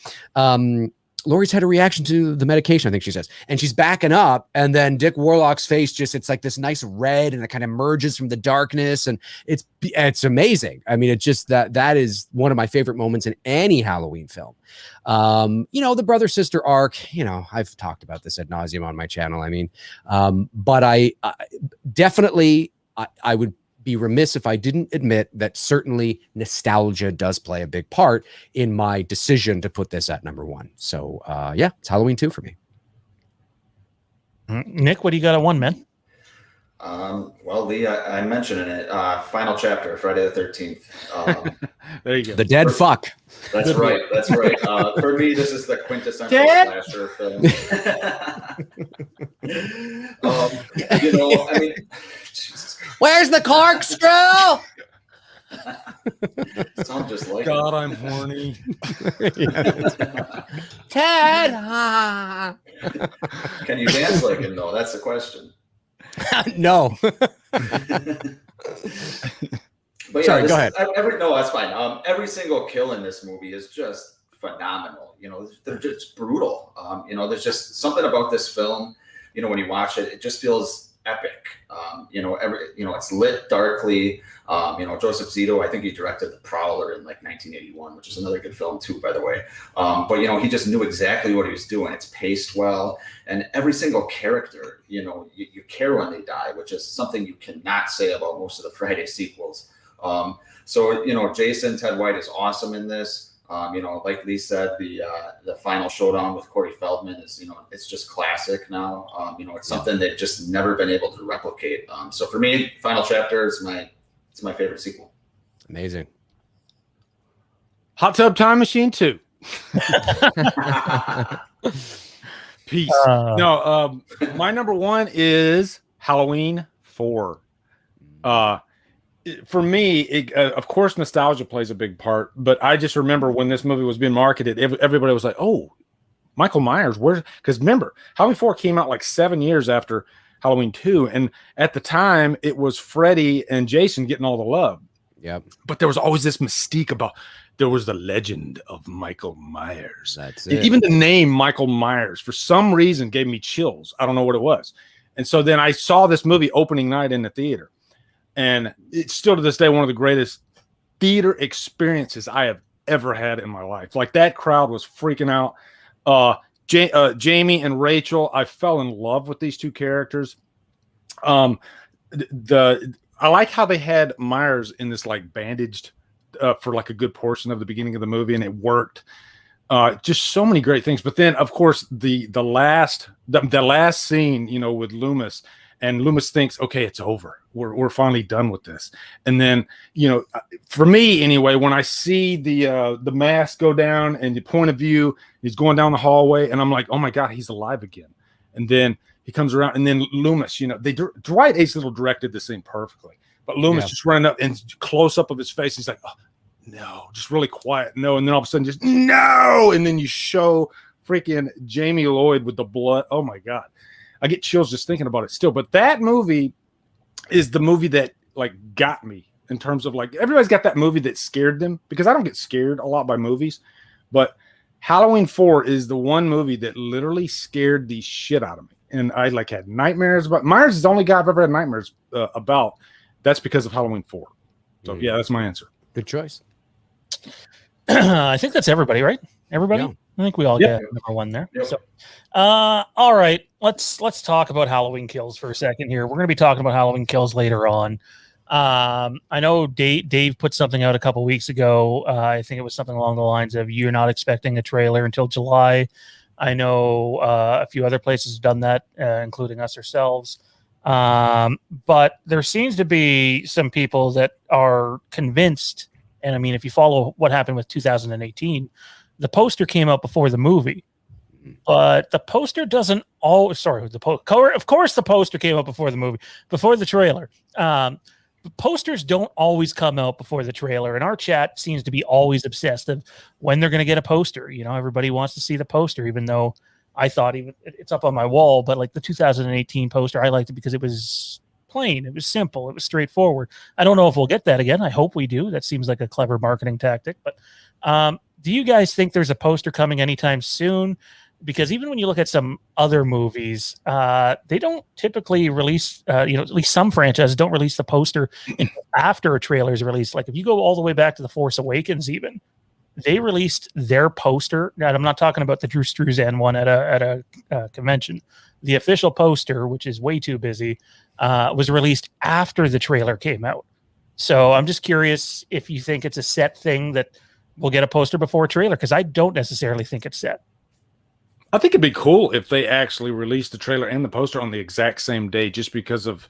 Laurie's had a reaction to the medication, I think she says, and she's backing up, and then Dick Warlock's face it's like this nice red, and it kind of emerges from the darkness, and it's amazing. I mean, it's just that is one of my favorite moments in any Halloween film. The brother-sister arc, I've talked about this ad nauseum on my channel. I mean, but I definitely would be remiss if I didn't admit that certainly nostalgia does play a big part in my decision to put this at number 1. So it's Halloween 2 for me. Nick, what do you got at 1, man? Well, Lee, I mentioned in it, final chapter, Friday the 13th. There you go. The dead fuck. That's right. That's right. For me, this is the quintessential slasher film. I mean, where's the corkscrew? Sounds just like God, I'm horny. Ted. Can you dance like him, though? That's the question. No. But sorry, go ahead. No, that's fine. Every single kill in this movie is just phenomenal. They're just brutal. There's just something about this film. When you watch it, it just feels epic. It's lit darkly. Joseph Zito, I think he directed The Prowler in like 1981, which is another good film too, by the way. But he just knew exactly what he was doing. It's paced well, and every single character, you care when they die, which is something you cannot say about most of the Friday sequels. So Jason Ted White is awesome in this. Like Lee said, the final showdown with Corey Feldman is, it's just classic now. It's something they've just never been able to replicate. So for me, final chapter is my favorite sequel. Amazing. Hot Tub Time Machine 2. Peace. No, my number 1 is Halloween 4. For me, of course, nostalgia plays a big part, but I just remember when this movie was being marketed, everybody was like, oh, Michael Myers, where? Because remember, Halloween 4 came out like 7 years after, Halloween 2. And at the time, it was Freddy and Jason getting all the love. Yep. But there was always this mystique about there was the legend of Michael Myers. That's it. Even the name Michael Myers, for some reason, gave me chills. I don't know what it was. And so then I saw this movie opening night in the theater. And it's still to this day one of the greatest theater experiences I have ever had in my life. Like, that crowd was freaking out. Jamie and Rachel, I fell in love with these two characters. I like how they had Myers in this like bandaged for like a good portion of the beginning of the movie, and it worked. Just so many great things. But then, of course, the last scene, you know, with Loomis, and Loomis thinks, okay, it's over. We're finally done with this. And then, you know, for me anyway, when I see the mask go down and the point of view, he's going down the hallway, and I'm like, oh my God, he's alive again. And then he comes around, and then Loomis, you know, Dwight Ace Little directed this scene perfectly, but Loomis just running up and close up of his face. He's like, oh, no, just really quiet. No. And then all of a sudden just no. And then you show freaking Jamie Lloyd with the blood. Oh my God. I get chills just thinking about it still. But that movie is the movie that like got me in terms of like, everybody's got that movie that scared them, because I don't get scared a lot by movies, but Halloween 4 is the one movie that literally scared the shit out of me. And I like had nightmares about. Myers is the only guy I've ever had nightmares about. That's because of Halloween 4. So yeah, that's my answer. Good choice. I think that's everybody, right? Everybody? Yeah. I think we all get number one there. Yep. So, all right, let's talk about Halloween Kills for a second here. We're going to be talking about Halloween Kills later on. I know Dave put something out a couple weeks ago. I think it was something along the lines of you're not expecting a trailer until July. I know a few other places have done that, including us ourselves. But there seems to be some people that are convinced. And I mean, if you follow what happened with 2018, the poster came out before the movie, but the poster doesn't always, of course the poster came out before the movie, before the trailer. Posters don't always come out before the trailer, and our chat seems to be always obsessed of when they're going to get a poster. You know, everybody wants to see the poster, even though I thought it's up on my wall, but like the 2018 poster, I liked it because it was plain, it was simple, it was straightforward. I don't know if we'll get that again. I hope we do. That seems like a clever marketing tactic. But do you guys think there's a poster coming anytime soon? Because even when you look at some other movies, they don't typically release, at least some franchises don't release the poster until after a trailer is released. Like if you go all the way back to The Force Awakens, even they released their poster. Now, I'm not talking about the Drew Struzan one at a convention. The official poster, which is way too busy, was released after the trailer came out. So I'm just curious if you think it's a set thing that we'll get a poster before a trailer, because I don't necessarily think it's set. I think it'd be cool if they actually released the trailer and the poster on the exact same day, just because of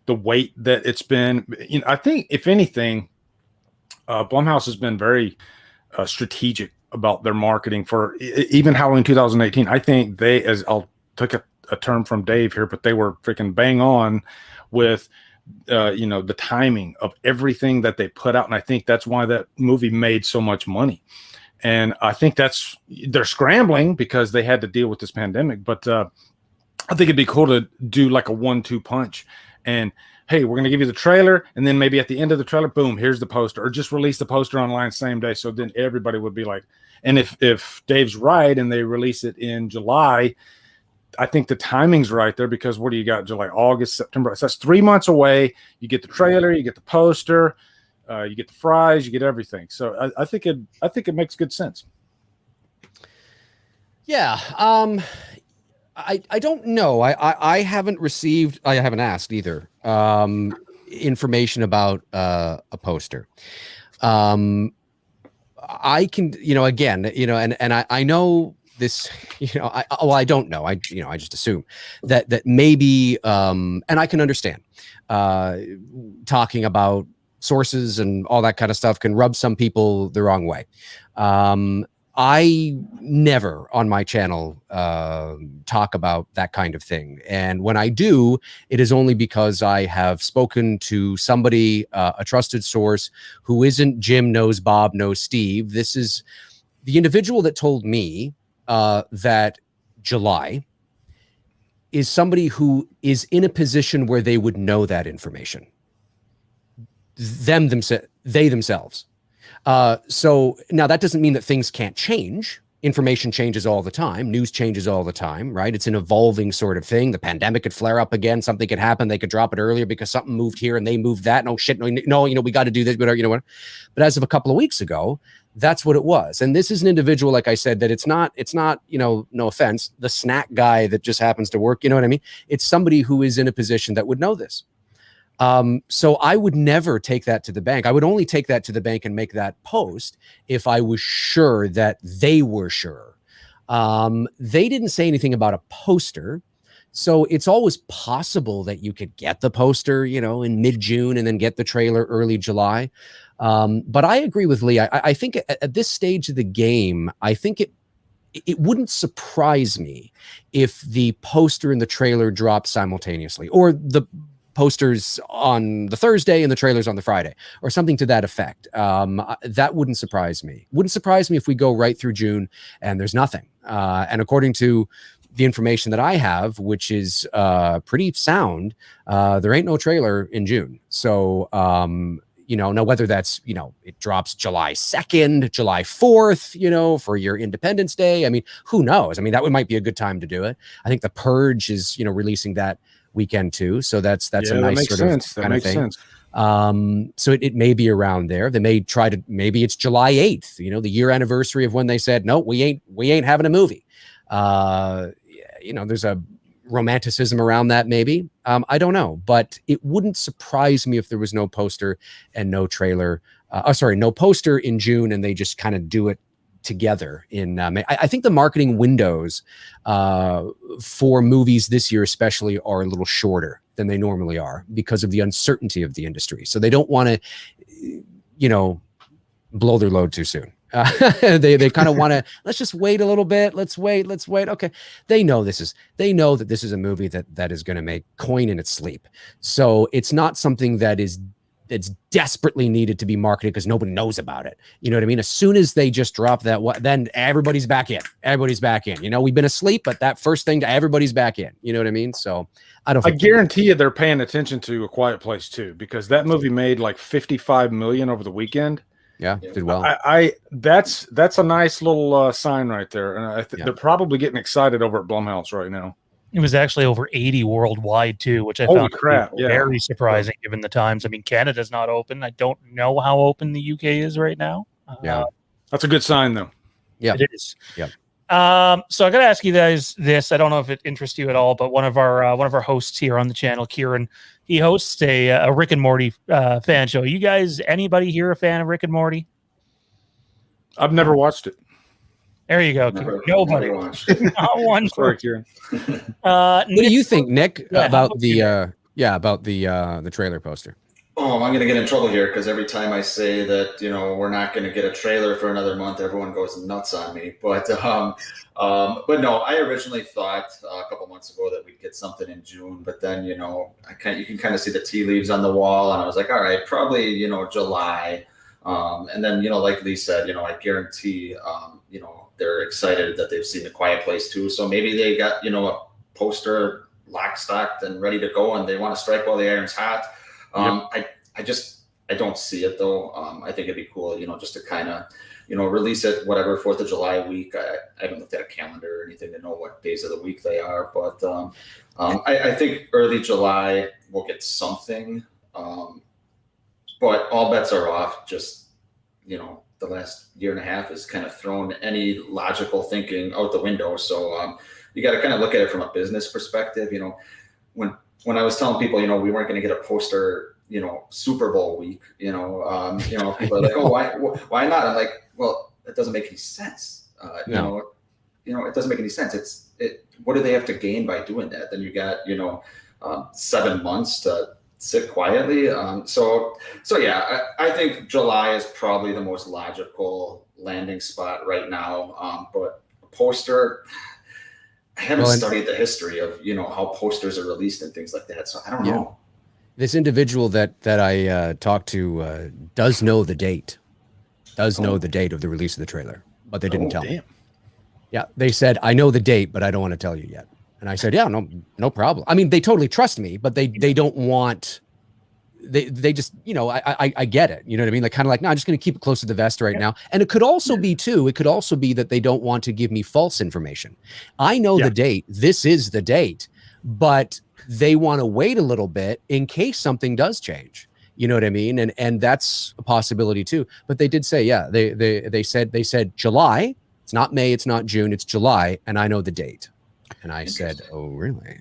the wait that it's been. You know, I think if anything, Blumhouse has been very strategic about their marketing for even Halloween 2018. I think they, as I'll take a term from Dave here, but they were freaking bang on with the timing of everything that they put out, and I think that's why that movie made so much money. And I think they're scrambling because they had to deal with this pandemic. But I think it'd be cool to do like a 1-2 punch. And hey, we're going to give you the trailer, and then maybe at the end of the trailer, boom, here's the poster. Or just release the poster online same day. So then everybody would be like, and if Dave's right and they release it in July, I think the timing's right there, because what do you got? July, August, September. So that's 3 months away. You get the trailer, you get the poster. You get the fries, you get everything. So I think it makes good sense. Yeah. I don't know. I haven't asked either information about a poster. I can, again, and I know this, I don't know. I just assume that maybe, and I can understand talking about sources and all that kind of stuff can rub some people the wrong way. I never on my channel talk about that kind of thing. And when I do, it is only because I have spoken to somebody, a trusted source, who isn't Jim knows Bob knows Steve. This is the individual that told me that July is somebody who is in a position where they would know that information. they themselves. So now that doesn't mean that things can't change. Information changes all the time. News changes all the time, right? It's an evolving sort of thing. The pandemic could flare up again. Something could happen. They could drop it earlier because something moved here and they moved that. No shit. No, we got to do this. But But as of a couple of weeks ago, that's what it was. And this is an individual, like I said, that it's not, no offense, the snack guy that just happens to work. You know what I mean? It's somebody who is in a position that would know this. So I would never take that to the bank. I would only take that to the bank and make that post if I was sure that they were sure. They didn't say anything about a poster. So it's always possible that you could get the poster, in mid-June and then get the trailer early July. But I agree with Lee. I think at this stage of the game, I think it wouldn't surprise me if the poster and the trailer drop simultaneously, or the posters on the Thursday and the trailers on the Friday, or something to that effect. That wouldn't surprise me. Wouldn't surprise me if we go right through June and there's nothing. And according to the information that I have, which is pretty sound, there ain't no trailer in June. So, now whether that's, it drops July 2nd, July 4th, for your Independence Day. I mean, who knows? I mean, that might be a good time to do it. I think The Purge is, releasing that weekend too. So that's a nice sort of kind of thing. So it may be around there. They may try to, maybe it's July 8th, the year anniversary of when they said, no, we ain't having a movie. There's a romanticism around that, maybe. I don't know, but it wouldn't surprise me if there was no poster and no trailer. No poster in June, and they just kind of do it together in May. I think the marketing windows for movies this year especially are a little shorter than they normally are because of the uncertainty of the industry. So they don't want to, blow their load too soon. They kind of want to, let's just wait a little bit. Let's wait. Okay. They know that this is a movie that is going to make coin in its sleep. So it's not something it's desperately needed to be marketed because nobody knows about it. You know what I mean? As soon as they just drop that, then everybody's back in. We've been asleep, but that first thing, everybody's back in. You know what I mean? So I guarantee you they're paying attention to A Quiet Place too, because that movie made like $55 million over the weekend. Yeah, did well. That's a nice little sign right there, and they're probably getting excited over at Blumhouse right now. It was actually over 80 worldwide too, which I found very surprising given the times. I mean, Canada's not open. I don't know how open the UK is right now. That's a good sign, though. Yeah, it is. Yeah. So I got to ask you guys this. I don't know if it interests you at all, but one of our hosts here on the channel, Kieron, he hosts a Rick and Morty fan show. You guys, anybody here a fan of Rick and Morty? I've never watched it. There you go. Nobody. Not one. Sorry, Kieron. What do you think, Nick, about the trailer poster? Oh, I'm going to get in trouble here because every time I say that, we're not going to get a trailer for another month, everyone goes nuts on me. But no, I originally thought a couple months ago that we'd get something in June. But then, you can kind of see the tea leaves on the wall. And I was like, all right, probably, July. And then, like Lee said, I guarantee, they're excited that they've seen A Quiet Place too. So maybe they got, a poster lock, stocked and ready to go and they want to strike while the iron's hot. I don't see it though. I think it'd be cool, just to kind of, release it, whatever, 4th of July week. I haven't looked at a calendar or anything to know what days of the week they are, but I think early July we'll get something. But all bets are off. Just, the last year and a half has kind of thrown any logical thinking out the window. So you got to kind of look at it from a business perspective. When I was telling people, we weren't going to get a poster, Super Bowl week, people are like, oh, why not? I'm like, well, it doesn't make any sense. It doesn't make any sense. What do they have to gain by doing that? Then you got, 7 months to sit quietly. So yeah, I think July is probably the most logical landing spot right now. But a poster, I haven't studied the history of, how posters are released and things like that. So I don't know. This individual that I talked to does know the date. Know the date of the release of the trailer, but they didn't tell me. Yeah, they said, I know the date, but I don't want to tell you yet. And I said, yeah, no problem. I mean, they totally trust me, but they don't want they just, you know, I get it. You know what I mean? Like, kind of like, no, I'm just going to keep it close to the vest right now. And it could also be that they don't want to give me false information. I know the date. This is the date, but they want to wait a little bit in case something does change. You know what I mean? And that's a possibility too. But they did say, they said July. It's not May. It's not June. It's July. And I know the date. And I said, oh, really?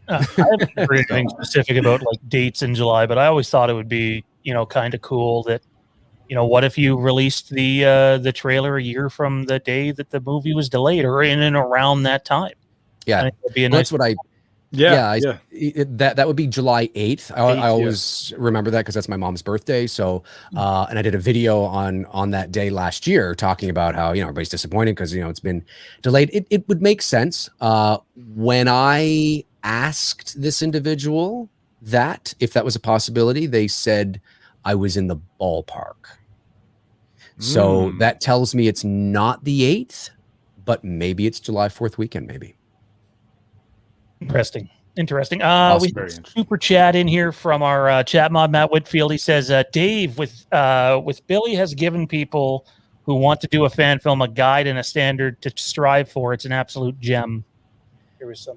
I haven't heard anything specific about like dates in July, but I always thought it would be, you know, kind of cool that, you know, what if you released the trailer a year from the day that the movie was delayed, or in and around that time? Yeah, it'd be a nice. That's what I. That would be July 8th. I always remember that because that's my mom's birthday. So, and I did a video on that day last year talking about how, you know, everybody's disappointed because, you know, it's been delayed. It would make sense. When I asked this individual that if that was a possibility, they said I was in the ballpark. So that tells me it's not the 8th, but maybe it's July 4th weekend, maybe. Interesting. We Very super chat in here from our chat mod Matt Whitfield. He says, Dave, with Billy has given people who want to do a fan film a guide and a standard to strive for. It's an absolute gem.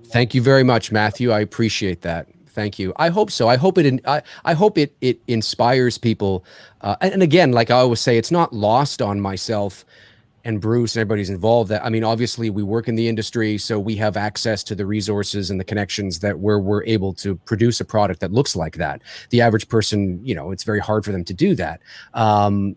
Thank you very much, Matthew. I appreciate that. Thank you. I hope so. I hope it inspires people. And again, like I always say, it's not lost on myself and Bruce and everybody's involved. That, I mean, obviously we work in the industry, so we have access to the resources and the connections that we're able to produce a product that looks like that. The average person, you know, it's very hard for them to do that.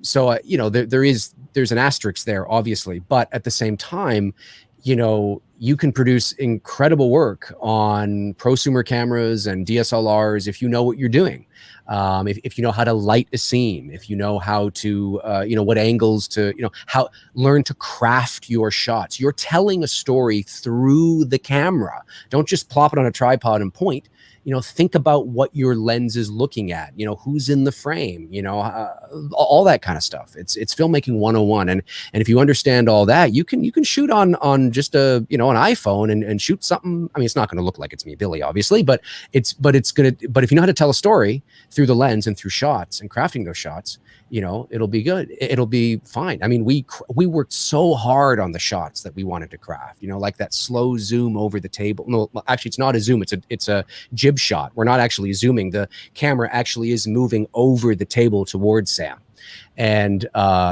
So you know, there's an asterisk there, obviously, but at the same time, you know, you can produce incredible work on prosumer cameras and DSLRs if you know what you're doing. If you know how to light a scene, if you know how to, you know, what angles to, you know, learn to craft your shots. You're telling a story through the camera. Don't just plop it on a tripod and point. You know, think about what your lens is looking at, you know, who's in the frame, you know, all that kind of stuff. It's filmmaking 101. And if you understand all that, you can shoot on just an iPhone and shoot something. I mean, it's not going to look like it's me, Billy, obviously, but if you know how to tell a story through the lens and through shots and crafting those shots, you know, it'll be good. It'll be fine. I mean, we worked so hard on the shots that we wanted to craft, you know, like that slow zoom over the table. No, actually it's not a zoom. It's a jib shot. We're not actually zooming. The camera actually is moving over the table towards Sam. And,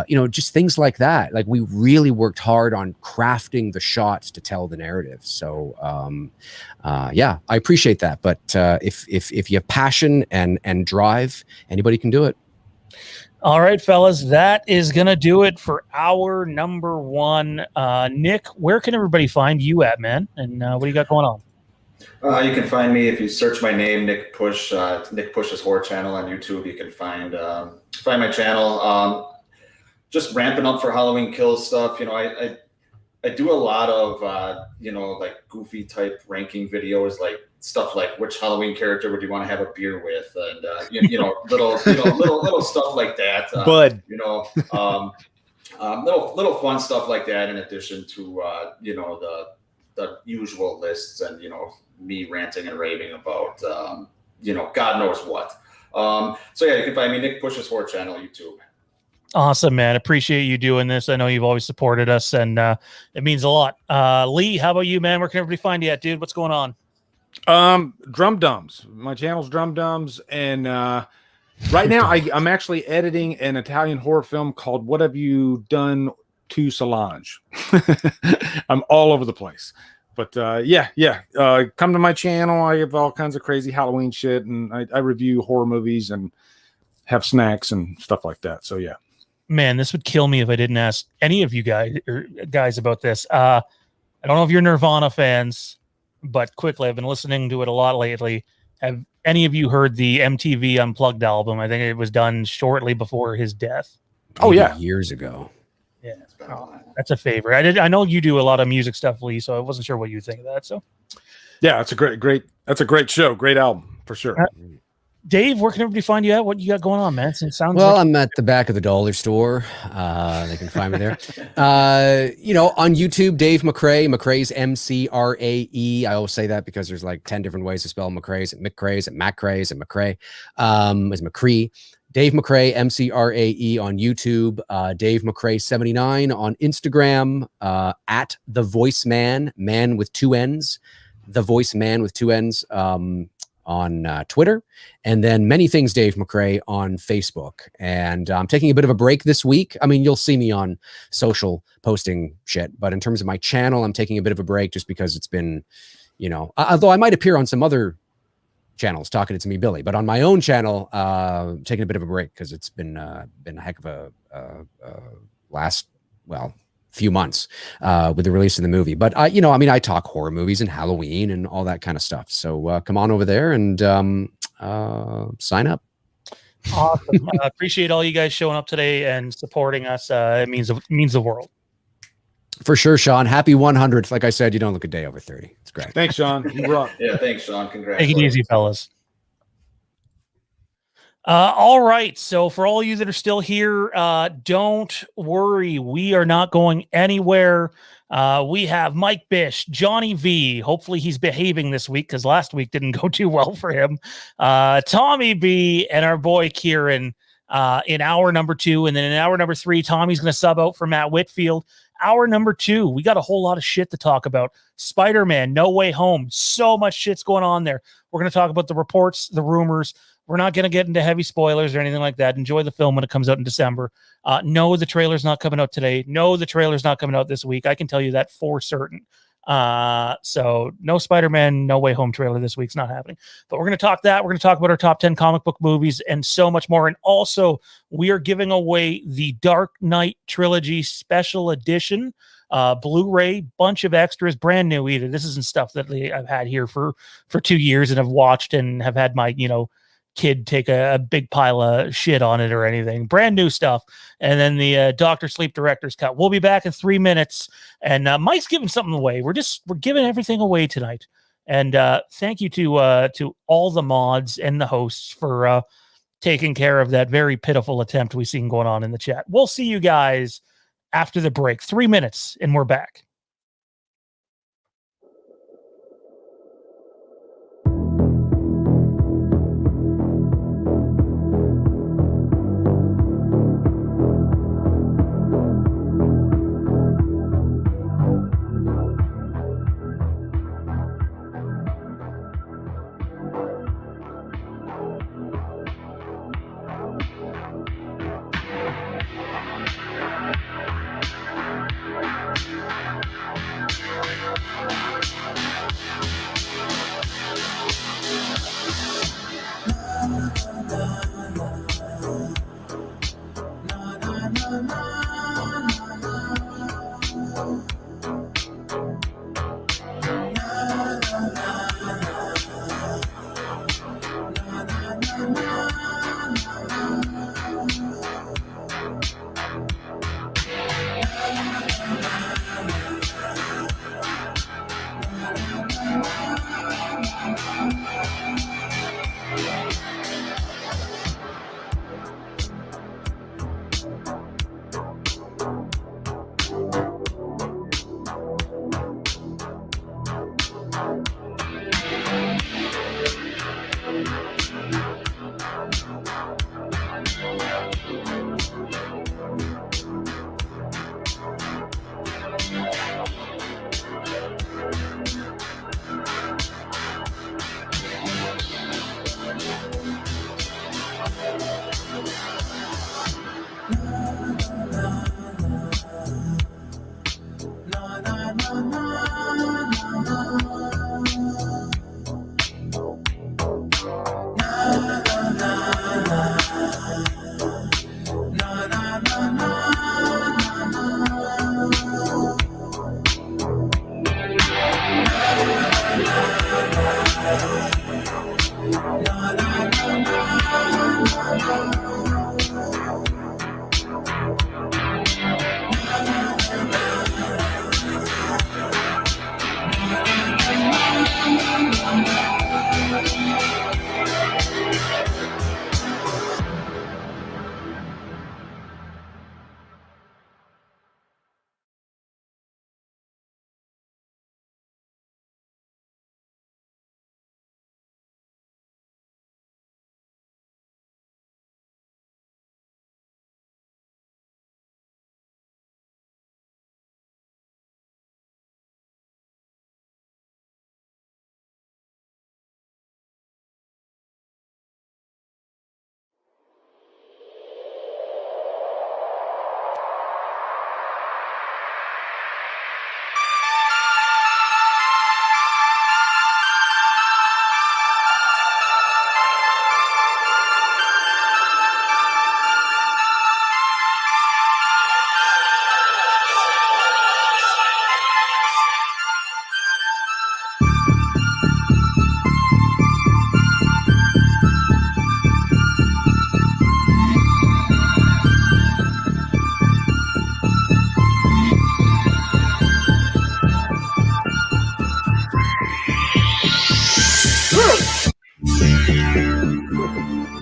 you know, just things like that. Like we really worked hard on crafting the shots to tell the narrative. So, yeah, I appreciate that. But if you have passion and drive, anybody can do it. All right, fellas, that is going to do it for our number one. Nick, where can everybody find you at, man? And what do you got going on? You can find me if you search my name, Nick Pusch, Nick Pusch's Horror Channel on YouTube. You can find my channel. Just ramping up for Halloween Kills stuff. You know, I do a lot of you know, like goofy type ranking videos, like stuff like which Halloween character would you want to have a beer with, and you know, little stuff like that. Bud, you know, little fun stuff like that. In addition to you know, the usual lists and, you know, me ranting and raving about you know, God knows what. So yeah, you can find me Nick Pusch's Horror Channel, YouTube. Awesome, man. Appreciate you doing this. I know you've always supported us, and it means a lot. Lee, how about you, man? Where can everybody find you at, dude? What's going on? Drumdums. My channel's Drumdums, and right now I'm actually editing an Italian horror film called What Have You Done to Solange? I'm all over the place. But come to my channel. I have all kinds of crazy Halloween shit, and I review horror movies and have snacks and stuff like that. So yeah. Man, this would kill me if I didn't ask any of you guys about this. I don't know if you're Nirvana fans, but quickly, I've been listening to it a lot lately. Have any of you heard the MTV Unplugged album? I think it was done shortly before his death. Oh yeah, years ago. Yeah, that's a favorite. I know you do a lot of music stuff, Lee, so I wasn't sure what you think of that. So, yeah, it's a great. That's a great show, great album for sure. Dave, where can everybody find you at? What you got going on, man? It sounds Well, like I'm at the back of the dollar store. They can find me there. On YouTube, Dave McRae. McRae's MCRAE. I always say that because there's like 10 different ways to spell McRae's, at McRae's, at McRae's, at McRae. As McCree. Dave McRae, MCRAE on YouTube. Dave McRae 79 on Instagram. At The Voice Man, man with 2 N's. The Voice Man with 2 N's. On Twitter, and then Many Things Dave McRae on Facebook. And I'm taking a bit of a break this week. I mean, you'll see me on social posting shit, but in terms of my channel, I'm taking a bit of a break just because it's been, although I might appear on some other channels talking to me, Billy, but on my own channel, taking a bit of a break because it's been a heck of a last, few months with the release of the movie. But I talk horror movies and Halloween and all that kind of stuff. So come on over there and sign up. awesome. I appreciate all you guys showing up today and supporting us. It means the world. For sure, Sean. Happy 100th. Like I said, you don't look a day over 30. It's great. Thanks, Sean. You rock. Yeah, thanks, Sean. Congrats. Take it easy, fellas. All right. So for all of you that are still here, don't worry. We are not going anywhere. We have Mike Bish, Johnny V. Hopefully he's behaving this week because last week didn't go too well for him. Tommy B and our boy Kieron in hour number 2. And then in hour number 3, Tommy's going to sub out for Matt Whitfield. Hour number 2, we got a whole lot of shit to talk about. Spider-Man, No Way Home. So much shit's going on there. We're going to talk about the reports, the rumors. We're not going to get into heavy spoilers or anything like that. Enjoy the film when it comes out in December. No, the trailer's not coming out today. No, the trailer's not coming out this week. I can tell you that for certain. So no Spider-Man, No Way Home trailer this week's not happening. But we're going to talk that. We're going to talk about our top 10 comic book movies and so much more. And also, we are giving away the Dark Knight Trilogy Special Edition. Blu-ray, bunch of extras, brand new either. This isn't stuff that I've had here for 2 years and have watched and have had my, kid take a big pile of shit on it or anything. Brand new stuff. And then the Dr. Sleep Director's Cut. We'll be back in 3 minutes. And Mike's giving something away. We're giving everything away tonight. And thank you to all the mods and the hosts for taking care of that very pitiful attempt we've seen going on in the chat. We'll see you guys after the break. 3 minutes and we're back.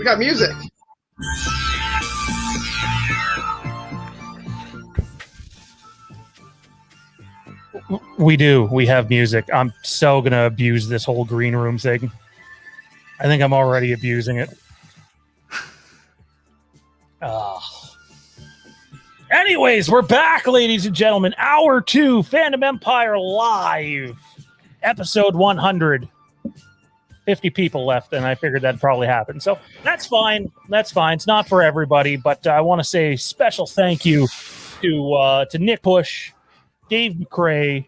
We got music. We do. We have music. I'm so going to abuse this whole green room thing. I think I'm already abusing it. Anyways, we're back, ladies and gentlemen. Hour 2, Fandom Empire Live, episode 100. 50 people left, and I figured that'd probably happen. So that's fine. That's fine. It's not for everybody, but I want to say special thank you to Nick Pusch, Dave McRae,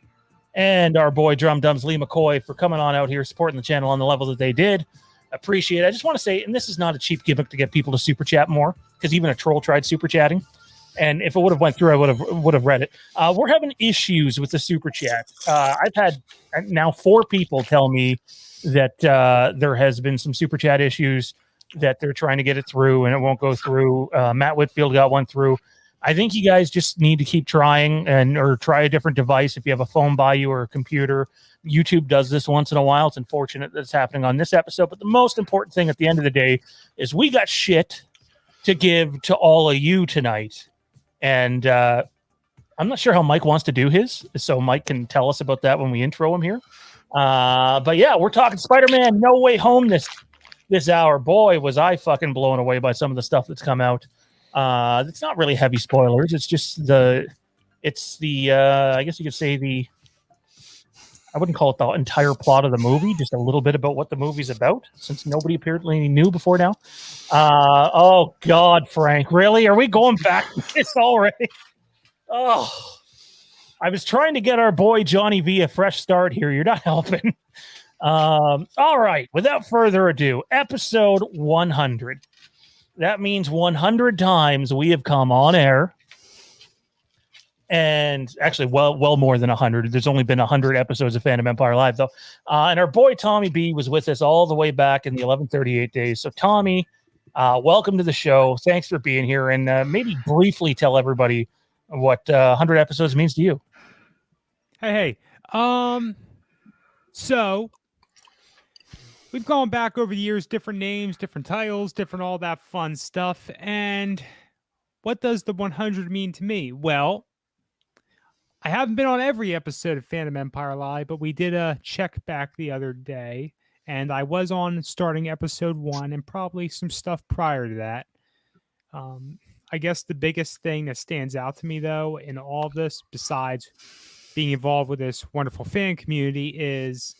and our boy Drumdums Lee McCoy for coming on out here, supporting the channel on the level that they did. Appreciate it. I just want to say, and this is not a cheap gimmick to get people to super chat more, because even a troll tried super chatting. And if it would have went through, I would have read it. We're having issues with the super chat. I've had now 4 people tell me that there has been some super chat issues, that they're trying to get it through and it won't go through. Matt Whitfield got one through. I think you guys just need to keep trying or try a different device if you have a phone by you or a computer. YouTube does this once in a while. It's unfortunate that it's happening on this episode, but the most important thing at the end of the day is we got shit to give to all of you tonight. And I'm not sure how Mike wants to do his, so Mike can tell us about that when we intro him here. But yeah, we're talking Spider-Man No Way Home this hour. Boy, was I fucking blown away by some of the stuff that's come out. It's not really heavy spoilers. It's just I guess you could say I wouldn't call it the entire plot of the movie, just a little bit about what the movie's about, since nobody apparently knew before now. Oh, God, Frank. Really? Are we going back to this already? Oh, I was trying to get our boy Johnny V a fresh start here. You're not helping. All right. Without further ado, episode 100. That means 100 times we have come on air. And actually, well more than 100. There's only been 100 episodes of Fandom Empire Live, though. And our boy Tommy B was with us all the way back in the 1138 days. So, Tommy, welcome to the show. Thanks for being here. And maybe briefly tell everybody what 100 episodes means to you. Hey. So, we've gone back over the years, different names, different titles, different all that fun stuff. And what does the 100 mean to me? Well, I haven't been on every episode of Fandom Empire Live, but we did a check back the other day, and I was on starting episode 1 and probably some stuff prior to that. I guess the biggest thing that stands out to me, though, in all of this, besides being involved with this wonderful fan community, is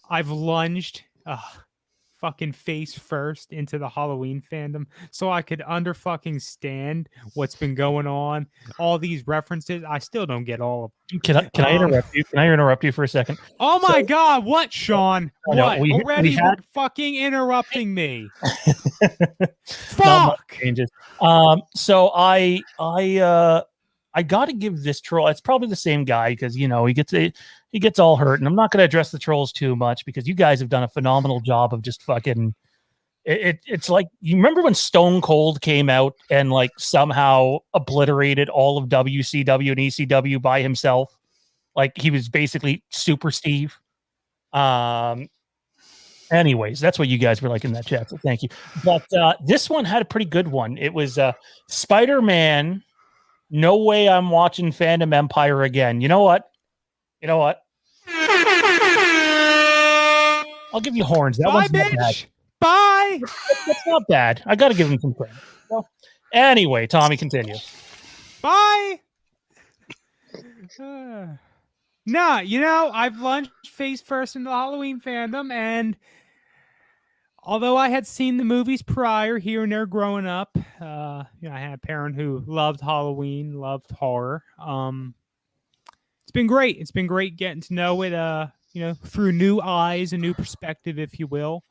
I've lunged fucking face first into the Halloween fandom so I could stand what's been going on, all these references. I still don't get all of them. Can I interrupt you? Can I interrupt you for a second? Oh my God, what, Sean? What? Already had fucking interrupting me. Fuck. Fuck. Changes. So I got to give this troll. It's probably the same guy because he gets all hurt, and I'm not going to address the trolls too much because you guys have done a phenomenal job of just fucking. It's like, you remember when Stone Cold came out and like somehow obliterated all of WCW and ECW by himself, like he was basically Super Steve. Anyways, that's what you guys were like in that chat. So thank you. But this one had a pretty good one. It was Spider-Man. No way I'm watching Fandom Empire again. You know what? I'll give you horns. That one's not bad. Bye. That's not bad. I got to give him some credit. So, anyway, Tommy, continue. Bye. I've lunged face first into the Halloween fandom, and although I had seen the movies prior here and there growing up, I had a parent who loved Halloween, loved horror. It's been great. It's been great getting to know it, through new eyes, a new perspective, if you will.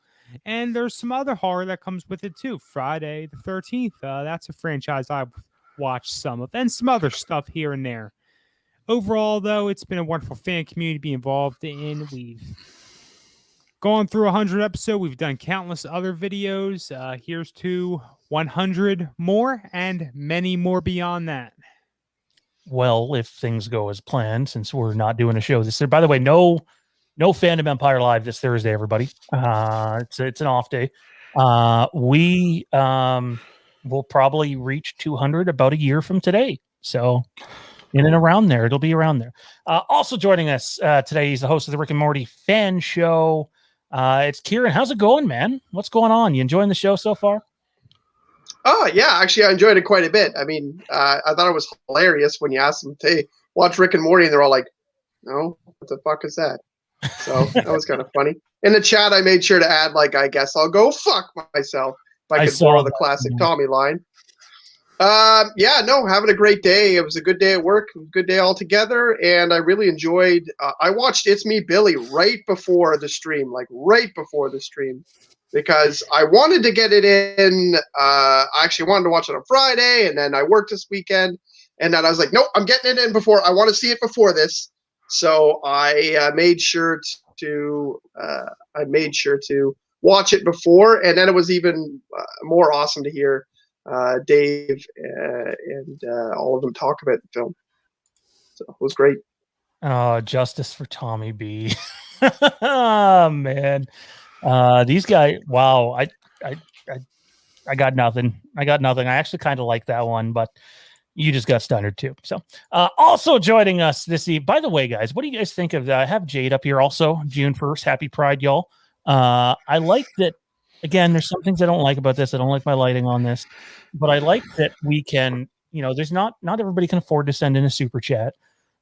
And there's some other horror that comes with it too. Friday the 13th. That's a franchise I've watched some of, and some other stuff here and there. Overall, though, it's been a wonderful fan community to be involved in. We've gone through 100 episodes. We've done countless other videos. Here's to 100 more and many more beyond that. Well, if things go as planned, since we're not doing a show this year. By the way, no Fandom Empire Live this Thursday, everybody. It's an off day. We will probably reach 200 about a year from today. So in and around there, it'll be around there. Also joining us today, he's the host of the Rick and Morty fan show. It's Kieron. How's it going, man? What's going on? You enjoying the show so far? Oh, yeah. Actually, I enjoyed it quite a bit. I mean, I thought it was hilarious when you asked them, hey, watch Rick and Morty, and they're all like, no, what the fuck is that? So that was kind of funny. In the chat, I made sure to add, like, I guess I'll go fuck myself if I could borrow the classic Tommi line. Having a great day. It was a good day at work, a good day altogether, and I really enjoyed. I watched It's Me, Billy right before the stream, because I wanted to get it in. I actually wanted to watch it on Friday, and then I worked this weekend, and then I was like, nope, I'm getting it in before. I want to see it before this, so I made sure to watch it before, and then it was even more awesome to hear Dave and all of them talk about the film. So it was great. Oh, justice for Tommi B. Oh, man. These guys, wow. I got nothing. I actually kind of like that one, but you just got stunned too. So also joining us this evening, by the way, guys, what do you guys think of that? I have Jade up here also, June 1st. Happy Pride, y'all. I like that. Again, there's some things I don't like about this. I don't like my lighting on this, but I like that we can, there's not everybody can afford to send in a super chat,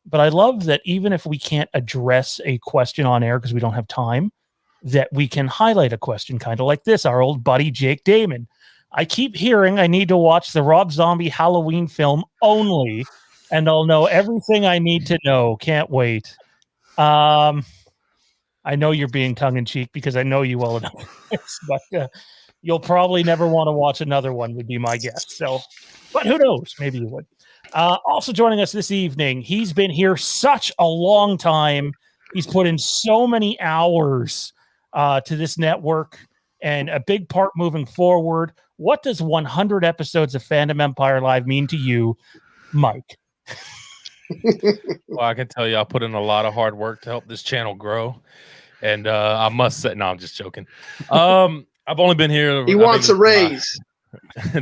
but I love that even if we can't address a question on air because we don't have time, that we can highlight a question kind of like this. Our old buddy, Jake Damon. I keep hearing I need to watch the Rob Zombie Halloween film only, and I'll know everything I need to know. Can't wait. I know you're being tongue-in-cheek because I know you well enough, but you'll probably never want to watch another one would be my guess. So, but who knows? Maybe you would. Also joining us this evening, he's been here such a long time. He's put in so many hours to this network and a big part moving forward. What does 100 episodes of Fandom Empire Live mean to you, Mike? Well, I can tell you I put in a lot of hard work to help this channel grow. And I must say, no, I'm just joking. I've only been here. He wants a raise.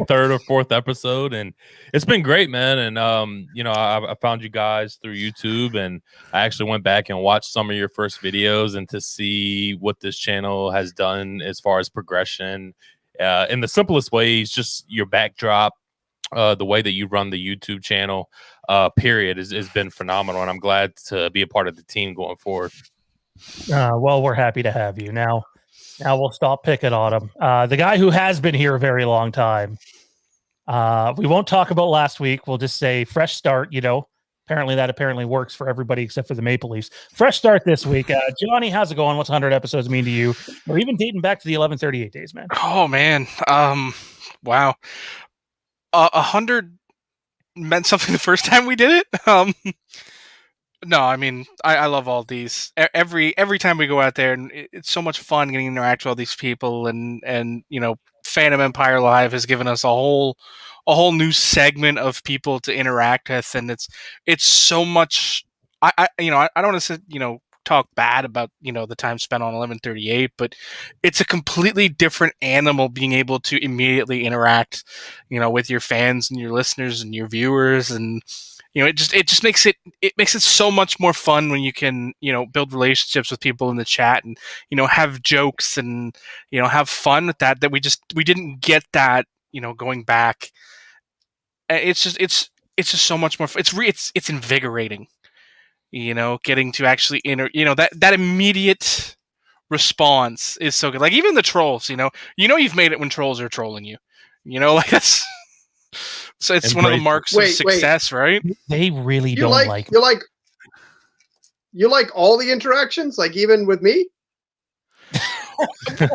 Third or fourth episode, and it's been great, man. And I found you guys through YouTube, and I actually went back and watched some of your first videos, and to see what this channel has done as far as progression, in the simplest ways, just your backdrop, the way that you run the YouTube channel, period, has been phenomenal, and I'm glad to be a part of the team going forward. Well, we're happy to have you. Now we'll stop picking on him. The guy who has been here a very long time. We won't talk about last week. We'll just say fresh start. Apparently works for everybody except for the Maple Leafs. Fresh start this week. Johnny, how's it going? What's 100 episodes mean to you? Or even dating back to the 1138 days, man. Oh man, wow. 100 meant something the first time we did it. No, I mean, I love all these. Every time we go out there, and it's so much fun getting to interact with all these people, and Fandom Empire Live has given us a whole new segment of people to interact with, and it's so much. I don't want to talk bad about the time spent on 1138, but it's a completely different animal being able to immediately interact, with your fans and your listeners and your viewers, and it just makes it so much more fun when you can build relationships with people in the chat and have jokes and have fun with that we didn't get that going back. It's just so much more. It's invigorating. Getting to actually that immediate response is so good. Like even the trolls, you've made it when trolls are trolling you. Like that's. So it's one of the marks of success, right? They really don't like. You like all the interactions, like even with me.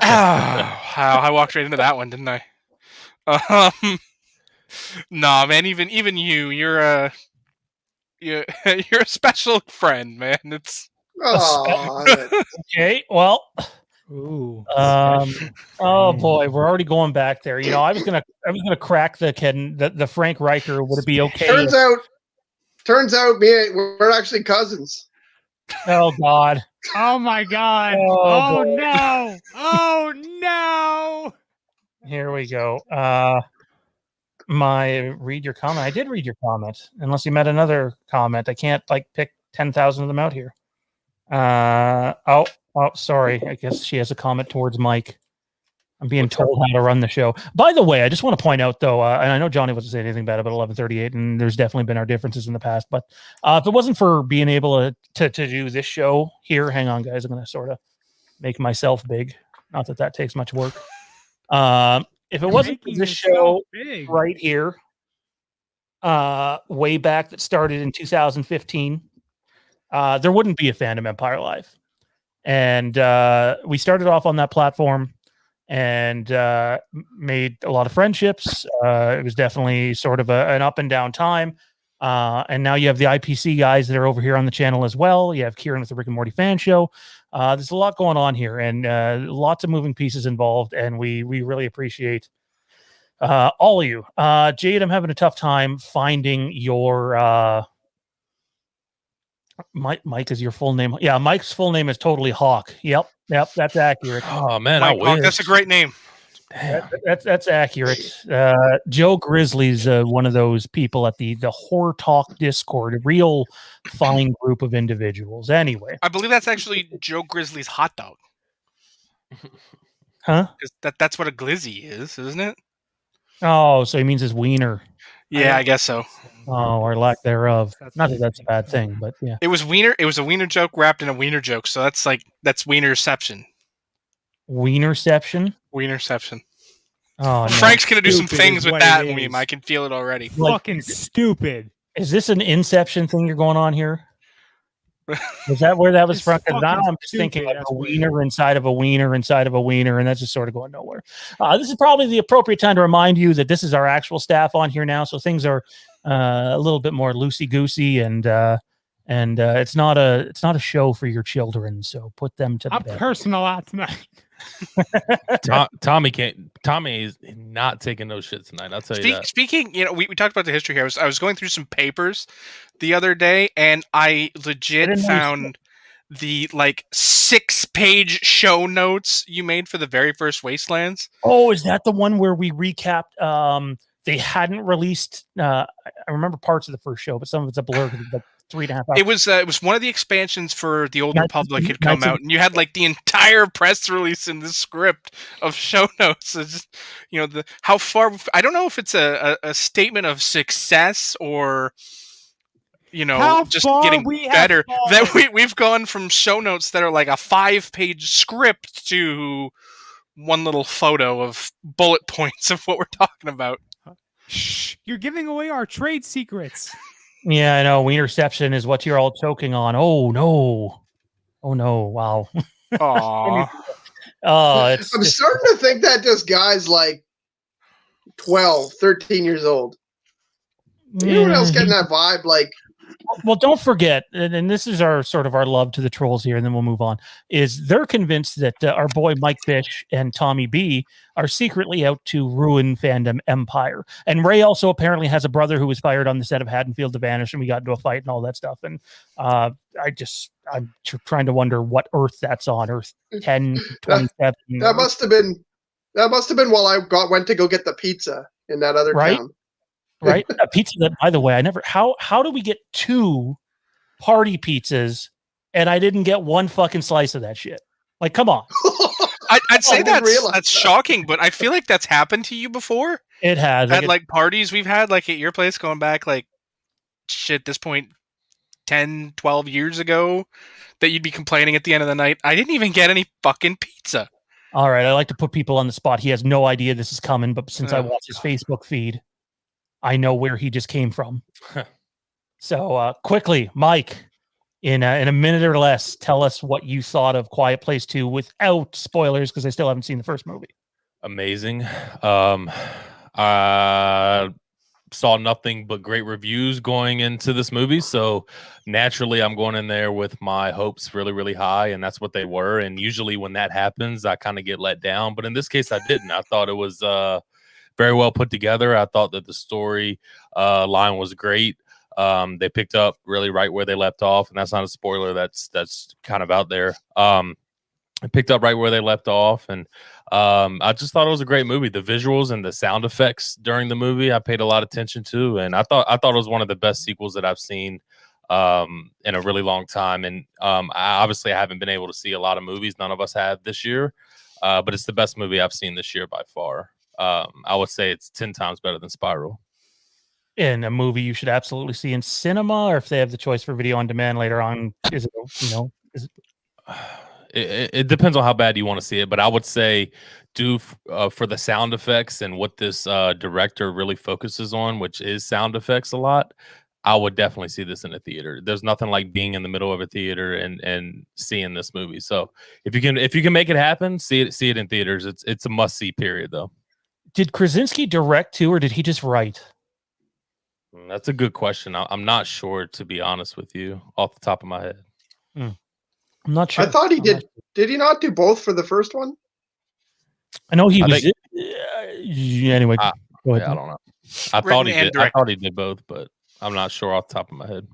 I walked right into that one, didn't I? No, man. Even you're a special friend, man. It's okay. Well. Ooh. Oh boy, we're already going back there. I was gonna crack the Frank Riker. Would it be okay? Turns out, we're actually cousins. Oh God. Oh my God. Oh no. Oh no. Here we go. Read your comment. I did read your comment. Unless you met another comment, I can't pick 10,000 of them out here. Oh, sorry. I guess she has a comment towards Mike. I'm being told how to run the show. By the way, I just want to point out, though, and I know Johnny wasn't saying anything bad about 1138, and there's definitely been our differences in the past. But if it wasn't for being able to do this show here, hang on, guys, I'm going to sort of make myself big. Not that that takes much work. If it wasn't for this show right here, way back that started in 2015, there wouldn't be a Fandom Empire Live. And we started off on that platform and made a lot of friendships. It was definitely sort of an up and down time. And now you have the IPC guys that are over here on the channel as well. You have Kieron with the Rick and Morty fan show. There's a lot going on here and lots of moving pieces involved. And we really appreciate all of you. Jade, I'm having a tough time finding your Mike is your full name. Yeah, Mike's full name is totally Hawk. Yep, that's accurate. Oh man, Mike Hawk, that's a great name. That's accurate. Joe Grizzly's one of those people at the Horror Talk Discord, a real fine group of individuals. Anyway, I believe that's actually Joe Grizzly's hot dog. Huh? That's what a glizzy is, isn't it? Oh, so he means his wiener. Yeah, I guess so. Oh, or lack thereof. Not that that's a bad thing, but yeah. It was wiener. It was a wiener joke wrapped in a wiener joke. So that's wienerception. Wienerception? Wienerception. Oh, no. Frank's gonna do some Stupid things is with what that it meme. is. I can feel it already. Fucking stupid. Is this an Inception thing you're going on here? Is that where that was It's from? Because now fucking I'm just thinking stupid, of that's a what it wiener inside of a wiener inside of a wiener, and that's just sort of going nowhere. This is probably the appropriate time to remind you that this is our actual staff on here now, so things are a little bit more loosey goosey, and it's not a show for your children. So put them to I'm bed. cursing a lot tonight. Tommy is not taking no shit tonight. I'll tell you that. Speaking, we talked about the history here. I was going through some papers the other day, and I legit found the 6-page show notes you made for the very first Wastelands. Oh, is that the one where we recapped? They hadn't released. I remember parts of the first show, but some of it's a blur. 3.5 hours. It was one of the expansions for the Old Republic had come out, and you had the entire press release in the script of show notes. It's just, how far. I don't know if it's a statement of success or just getting better. That we've gone from show notes that are like a 5-page script to one little photo of bullet points of what we're talking about. Shh, you're giving away our trade secrets. Yeah, I know. Wienerception is what you're all choking on. Oh no! Wow. Aww. I'm starting to think that just guys 12, 13 years old. Anyone else getting that vibe? Well, don't forget, and this is our sort of our love to the trolls here, and then we'll move on. Is they're convinced that our boy Mike Fish and Tommy B are secretly out to ruin Fandom Empire, and Ray also apparently has a brother who was fired on the set of Haddonfield to Vanish, and we got into a fight and all that stuff. And I'm trying to wonder what Earth that's on. Earth 1027. That must have been while I went to go get the pizza in that other town. Right, a pizza that, by the way, I never. How do we get 2 party pizzas and I didn't get one fucking slice of that shit? Come on. I'd say that's shocking, but I feel like that's happened to you before. It has at parties we've had at your place going back at this point 10, 12 years ago that you'd be complaining at the end of the night. I didn't even get any fucking pizza. All right, I like to put people on the spot. He has no idea this is coming, but since I watch his Facebook feed, I know where he just came from. So quickly, Mike, in a minute or less, tell us what you thought of Quiet Place 2 without spoilers, because I still haven't seen the first movie. Amazing. I saw nothing but great reviews going into this movie, so naturally I'm going in there with my hopes really, really high, and that's what they were. And usually when that happens, I kind of get let down, but in this case I didn't. I thought it was very well put together. I thought that the story line was great. They picked up really right where they left off, and that's not a spoiler. That's kind of out there. I picked up right where they left off, and I just thought it was a great movie. The visuals and the sound effects during the movie, I paid a lot of attention to, and I thought it was one of the best sequels that I've seen in a really long time. And I haven't been able to see a lot of movies. None of us have this year, but it's the best movie I've seen this year by far. I would say it's 10 times better than Spiral. In a movie you should absolutely see in cinema, or if they have the choice for video on demand later on, is it, it depends on how bad you want to see it, but I would say for the sound effects and what this director really focuses on, which is sound effects a lot. I would definitely see this in a theater. There's nothing like being in the middle of a theater and seeing this movie. So if you can make it happen, see it in theaters. It's a must see period though. Did Krasinski direct too, or did he just write? That's a good question. I'm not sure, to be honest with you, off the top of my head. I'm not sure. I thought he did. Did he not do both for the first one? I know he was. Anyway, go ahead. I don't know. I thought he did. I thought he did both, but I'm not sure off the top of my head.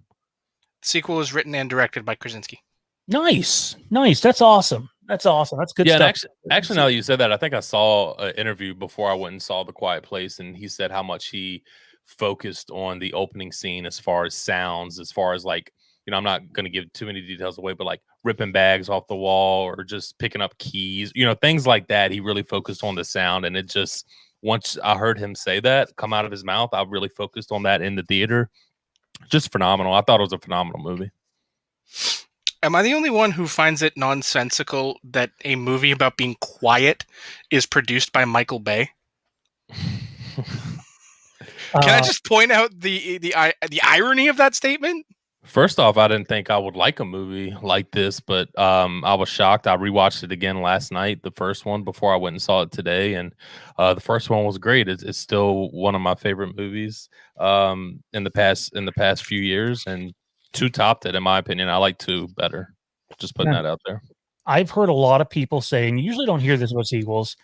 The sequel was written and directed by Krasinski. Nice. That's awesome. That's good stuff. Actually, now that you said that, I think I saw an interview before I went and saw The Quiet Place, and he said how much he focused on the opening scene as far as sounds, as far as like, I'm not going to give too many details away, but like ripping bags off the wall or just picking up keys, things like that. He really focused on the sound, and it just, once I heard him say that come out of his mouth, I really focused on that in the theater. Just phenomenal. I thought it was a phenomenal movie. Am I the only one who finds it nonsensical that a movie about being quiet is produced by Michael Bay? Can I just point out the irony of that statement? First off, I didn't think I would like a movie like this, but I was shocked. I rewatched it again last night, the first one, before I went and saw it today, and the first one was great. It's still one of my favorite movies in the past few years, and 2 topped it in my opinion. I like 2 better. Just putting that out there. I've heard a lot of people say, and you usually don't hear this with sequels.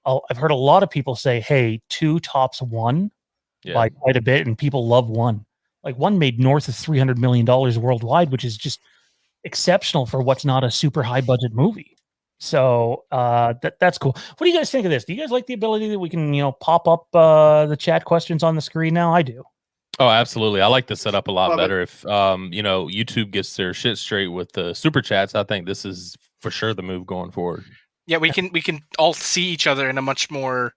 I've heard a lot of people say, "Hey, 2 tops 1." By quite a bit, and people love 1. Like 1 made north of $300 million worldwide, which is just exceptional for what's not a super high budget movie. So that's cool. What do you guys think of this? Do you guys like the ability that we can pop up the chat questions on the screen now? I do. Oh, absolutely. I like the setup a lot better. If YouTube gets their shit straight with the super chats, I think this is for sure the move going forward. Yeah, we can all see each other in a much more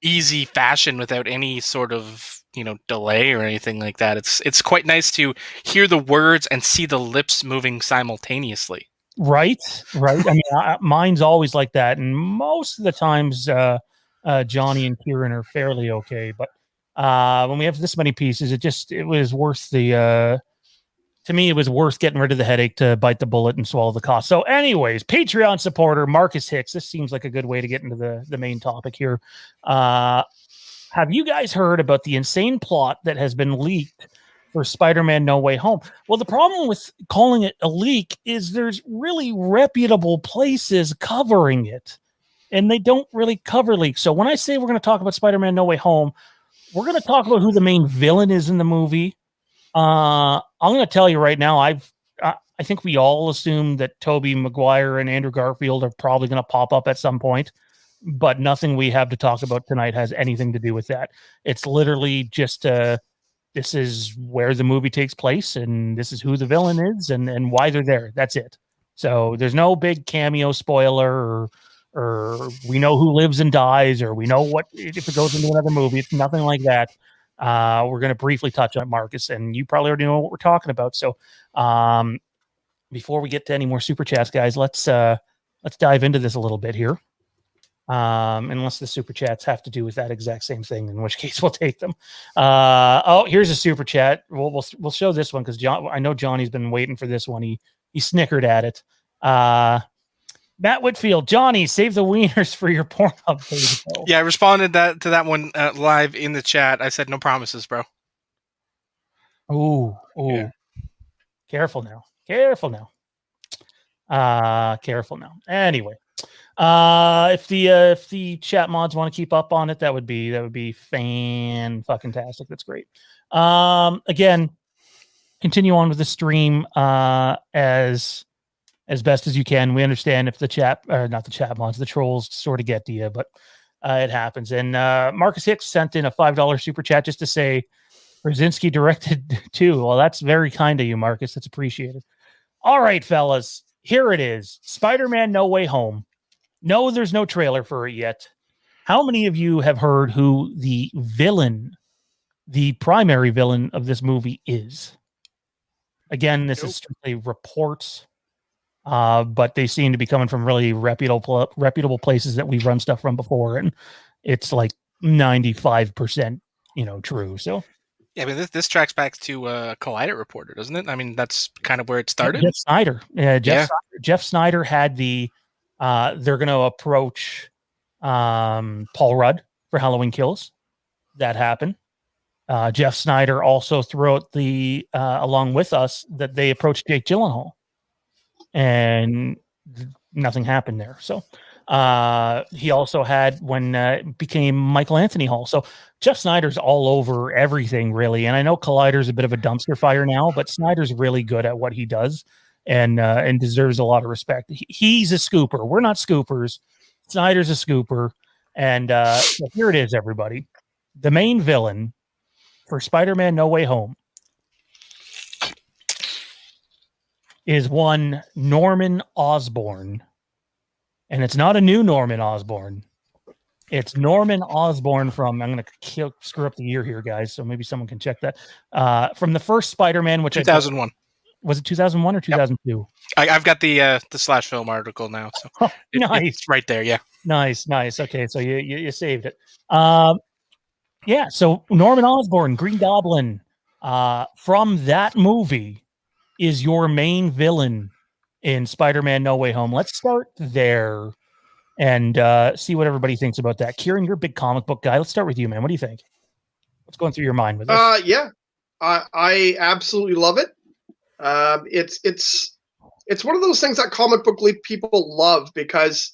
easy fashion without any sort of delay or anything like that. It's quite nice to hear the words and see the lips moving simultaneously. Right. I mean, mine's always like that, and most of the times Johnny and Kieron are fairly okay. But when we have this many pieces, it was worth the. To me, it was worth getting rid of the headache to bite the bullet and swallow the cost. So anyways, Patreon supporter Marcus Hicks. This seems like a good way to get into the main topic here. Have you guys heard about the insane plot that has been leaked for Spider-Man No Way Home? Well, the problem with calling it a leak is there's really reputable places covering it, and they don't really cover leaks. So when I say we're going to talk about Spider-Man No Way Home, we're going to talk about who the main villain is in the movie. I'm going to tell you right now, I think we all assume that Tobey Maguire and Andrew Garfield are probably going to pop up at some point, but nothing we have to talk about tonight has anything to do with that. It's literally just this is where the movie takes place, and this is who the villain is and why they're there. That's it. So there's no big cameo spoiler or we know who lives and dies, or we know what if it goes into another movie. It's nothing like that. We're going to briefly touch on Marcus, and you probably already know what we're talking about. So before we get to any more super chats, guys, let's dive into this a little bit here. Unless the super chats have to do with that exact same thing, in which case we'll take them. Here's a super chat. We'll show this one because I know Johnny's been waiting for this one. He snickered at it. Matt Whitfield, Johnny, save the wieners for your Pornhub page. Yeah, I responded to that one live in the chat. I said no promises, bro. Ooh. Yeah. Careful now. Careful now. Anyway, if the chat mods want to keep up on it, that would be fan-fucking-tastic. That's great. Again, continue on with the stream as as best as you can. We understand if the the trolls sort of get to you, but it happens. And Marcus Hicks sent in a $5 super chat just to say Brzezinski directed too. Well, that's very kind of you, Marcus. That's appreciated. All right, fellas, here it is. Spider-Man No Way Home. No, there's no trailer for it yet. How many of you have heard who the primary villain of this movie is? Again, this is strictly reports, but they seem to be coming from really reputable places that we've run stuff from before, and it's like 95%, true. So, yeah, I mean, this tracks back to Collider Reporter, doesn't it? I mean, that's kind of where it started. Jeff Snyder, Jeff Snyder had the. They're going to approach Paul Rudd for Halloween Kills. That happened. Jeff Snyder also threw out along with us that they approached Jake Gyllenhaal, and nothing happened there. So he also had when it became Michael Anthony Hall. So Jeff Snyder's all over everything, really. And I know Collider's a bit of a dumpster fire now, but Snyder's really good at what he does and deserves a lot of respect. He's a scooper. We're not scoopers. Snyder's a scooper. And so here it is, everybody. The main villain for Spider-Man No Way Home is one Norman Osborn. And it's not a new Norman Osborn. It's Norman Osborn from, I'm going to screw up the year here, guys, so maybe someone can check that. From the first Spider-Man, which 2001. Was it 2001 or 2002? Yep. I've got the Slash Film article now. So oh, nice. It's right there, yeah. Nice. Okay, so you saved it. Yeah, so Norman Osborn, Green Goblin, from that movie is your main villain in Spider-Man No Way Home. Let's start there and see what everybody thinks about that. Kieron, you're a big comic book guy. Let's start with you, man. What do you think? What's going through your mind with this? Yeah, I absolutely love it. It's one of those things that comic book people love because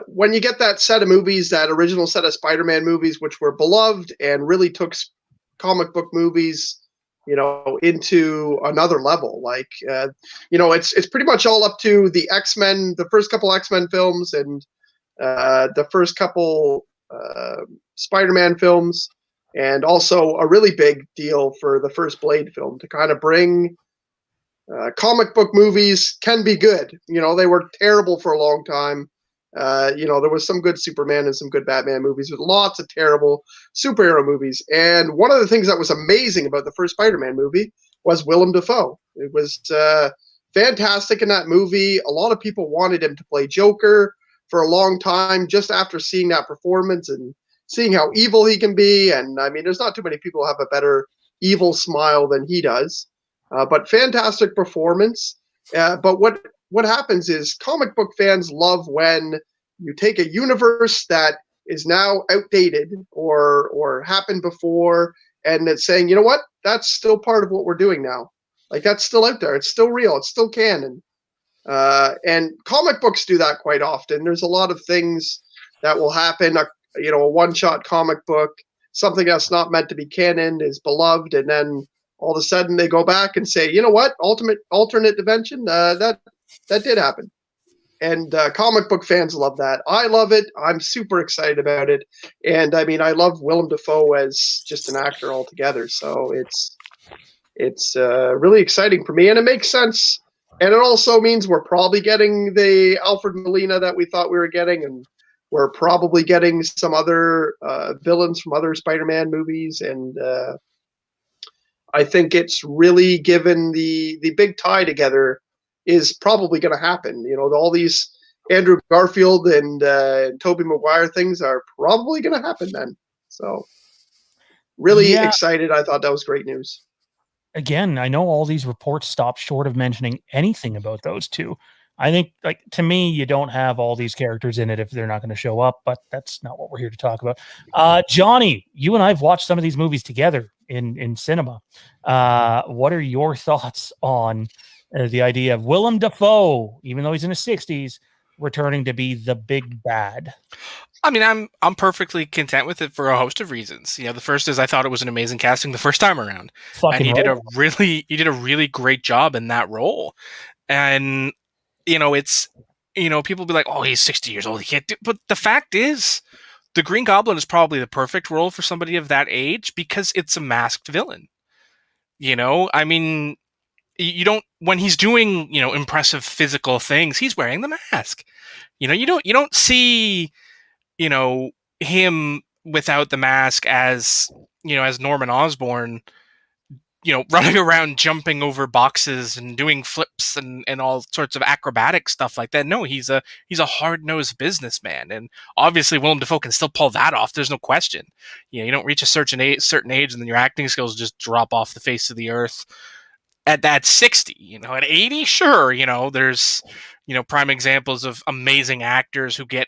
when you get that set of movies, that original set of Spider-Man movies, which were beloved and really took comic book movies, into another level. Like, it's pretty much all up to the X-Men, the first couple X-Men films and the first couple Spider-Man films, and also a really big deal for the first Blade film to kind of bring comic book movies can be good. They were terrible for a long time. There was some good Superman and some good Batman movies, with lots of terrible superhero movies. And one of the things that was amazing about the first Spider-Man movie was Willem Dafoe. It was fantastic in that movie. A lot of people wanted him to play Joker for a long time just after seeing that performance and seeing how evil he can be. And I mean, there's not too many people who have a better evil smile than he does. But fantastic performance. But what happens is comic book fans love when you take a universe that is now outdated or happened before, and it's saying, you know what, that's still part of what we're doing now. Like, that's still out there. It's still real. It's still canon. And comic books do that quite often. There's a lot of things that will happen. A one-shot comic book, something that's not meant to be canon is beloved, and then all of a sudden they go back and say, you know what, alternate dimension, that did happen. And comic book fans love that. I love it. I'm super excited about it. And I mean, I love Willem Dafoe as just an actor altogether. So it's really exciting for me, and it makes sense. And it also means we're probably getting the Alfred Molina that we thought we were getting, and we're probably getting some other villains from other Spider-Man movies. And I think it's really given the big tie together is probably going to happen. All these Andrew Garfield and Tobey Maguire things are probably going to happen then. So really excited. I thought that was great news. Again, I know all these reports stop short of mentioning anything about those two. I think, to me, you don't have all these characters in it if they're not going to show up, but that's not what we're here to talk about. Johnny, you and I have watched some of these movies together in cinema. What are your thoughts on the idea of Willem Dafoe, even though he's in his 60s, returning to be the big bad? I mean, I'm perfectly content with it for a host of reasons. The first is I thought it was an amazing casting the first time around, and he did a really great job in that role. And it's, people be like, oh, he's 60 years old, he can't do. But the fact is, the Green Goblin is probably the perfect role for somebody of that age because it's a masked villain. I mean, you don't, when he's doing, impressive physical things, he's wearing the mask. You don't see, him without the mask as Norman Osborn, running around jumping over boxes and doing flips and all sorts of acrobatic stuff like that. No, he's a hard-nosed businessman, and obviously Willem Dafoe can still pull that off. There's no question. You don't reach a certain age and then your acting skills just drop off the face of the earth. At that 60, at 80, sure, there's prime examples of amazing actors who get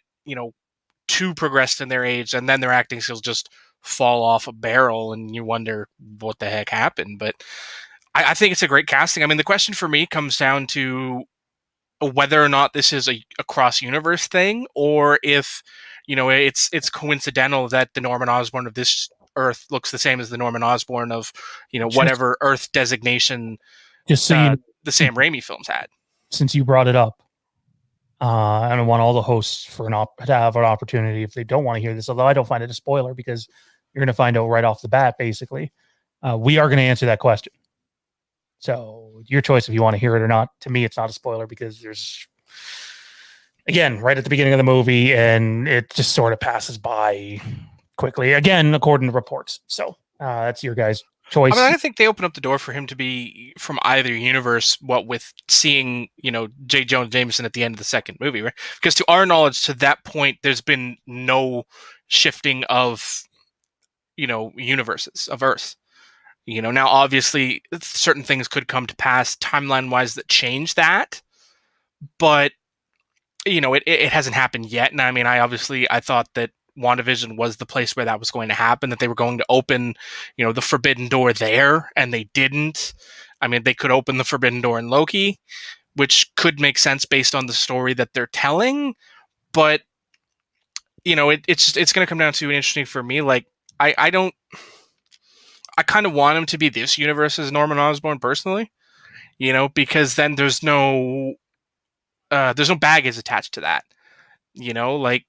too progressed in their age, and then their acting skills just fall off a barrel and you wonder what the heck happened. But I think it's a great casting. I mean, the question for me comes down to whether or not this is a cross universe thing, or if it's coincidental that the Norman Osborn of this Earth looks the same as the Norman Osborn of whatever Earth designation Just so the Sam Raimi films had. Since you brought it up, and I want all the hosts to have an opportunity if they don't want to hear this, although I don't find it a spoiler because you're going to find out right off the bat, basically. We are going to answer that question. So your choice if you want to hear it or not. To me, it's not a spoiler because there's, again, right at the beginning of the movie, and it just sort of passes by quickly, again, according to reports. So that's your guys' choice. I mean, I think they open up the door for him to be from either universe, what with seeing, J. Jonah Jameson at the end of the second movie, right? Because to our knowledge, to that point, there's been no shifting of, universes of Earth. Now, obviously, certain things could come to pass timeline-wise that change that, but, it hasn't happened yet. And I mean, I thought that WandaVision was the place where that was going to happen, that they were going to open, the forbidden door there, and they didn't. I mean, they could open the forbidden door in Loki, which could make sense based on the story that they're telling, but, it's going to come down to interesting for me. Like, I kind of want him to be this universe as Norman Osborn personally, because then there's no baggage attached to that, like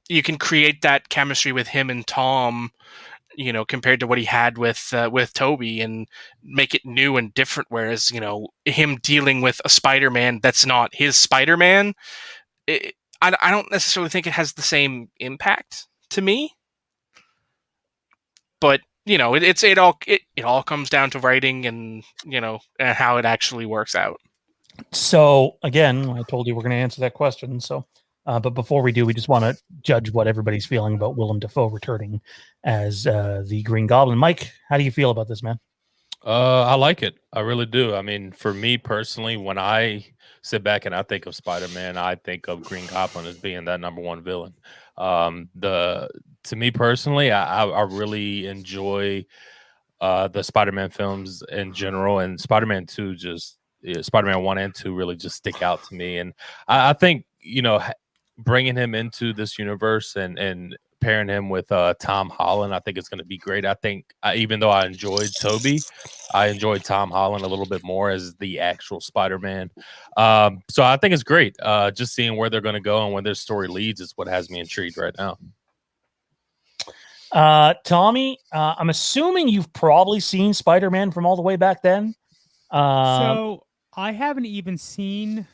you can create that chemistry with him and Tom, compared to what he had with Toby, and make it new and different. Whereas, him dealing with a Spider-Man that's not his Spider-Man, I don't necessarily think it has the same impact to me. But it all comes down to writing and and how it actually works out. So again, I told you we're going to answer that question. So, but before we do, we just want to judge what everybody's feeling about Willem Dafoe returning as the Green Goblin. Mike, how do you feel about this, man? I like it. I really do. I mean, for me personally, when I sit back and I think of Spider-Man, I think of Green Goblin as being that number one villain. To me personally, I really enjoy the Spider-Man films in general, and Spider-Man 2 Spider-Man 1 and 2 really just stick out to me. And I think, bringing him into this universe and pairing him with Tom Holland, I think it's going to be great. I think even though I enjoyed Toby, I enjoyed Tom Holland a little bit more as the actual Spider-Man. So I think it's great. Just seeing where they're going to go and where their story leads is what has me intrigued right now. Tommy, I'm assuming you've probably seen Spider-Man from all the way back then. So I haven't even seen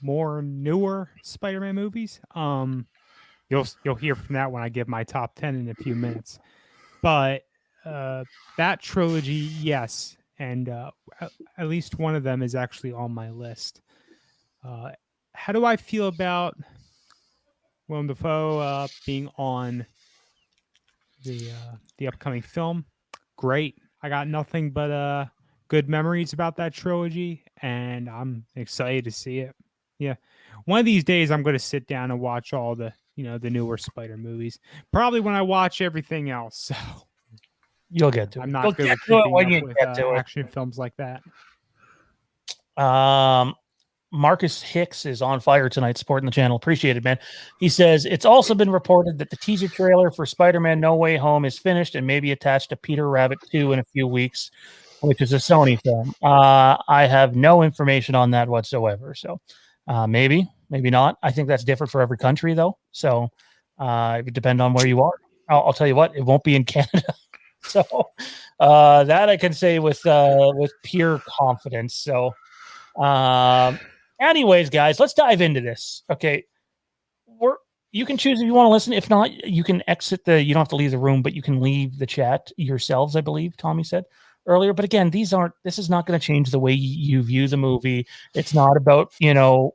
more newer Spider-Man movies. You'll hear from that when I give my top 10 in a few minutes. But that trilogy, yes, and at least one of them is actually on my list. How do I feel about Willem Dafoe being on the upcoming film? Great. I got nothing but good memories about that trilogy, and I'm excited to see it. Yeah, one of these days I'm going to sit down and watch all the the newer Spider movies. Probably when I watch everything else. So you'll get to it. I'm not You'll good get with to it keeping when up you with get to it. action films like that. Marcus Hicks is on fire tonight, supporting the channel. Appreciate it, man. He says, it's also been reported that the teaser trailer for Spider-Man No Way Home is finished and maybe attached to Peter Rabbit 2 in a few weeks. which is a Sony film. I have no information on that whatsoever. So maybe not. I think that's different for every country, though. So it would depend on where you are. I'll tell you what, it won't be in Canada. So that I can say with pure confidence. So anyways, guys, let's dive into this. Okay. You can choose if you want to listen. If not, you can exit you don't have to leave the room, but you can leave the chat yourselves, I believe Tommy said earlier. But again, this is not going to change the way you view the movie. It's not about,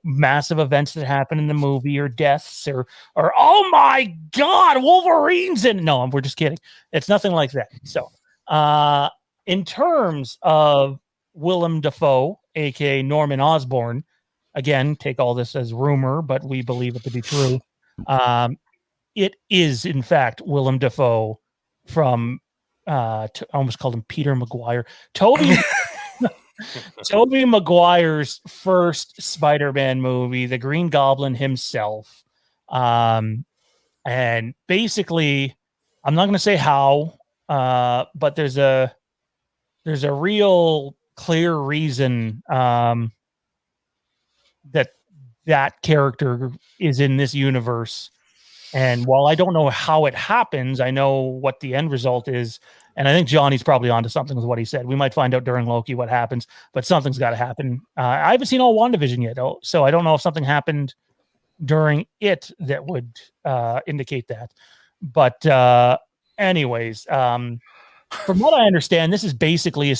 massive events that happen in the movie or deaths or oh my God, Wolverine's in. No, we're just kidding. It's nothing like that. So in terms of Willem Dafoe, aka Norman Osborn, again, take all this as rumor, but we believe it to be true. It is in fact Willem Dafoe from I almost called him Peter Maguire. Tobey Maguire's first Spider-Man movie, the Green Goblin himself. And basically, I'm not going to say how, but there's a real clear reason that character is in this universe. And while I don't know how it happens, I know what the end result is. And I think Johnny's probably onto something with what he said. We might find out during Loki what happens, but something's got to happen. I haven't seen all WandaVision yet, so I don't know if something happened during it that would indicate that. But anyways, from what I understand, this is basically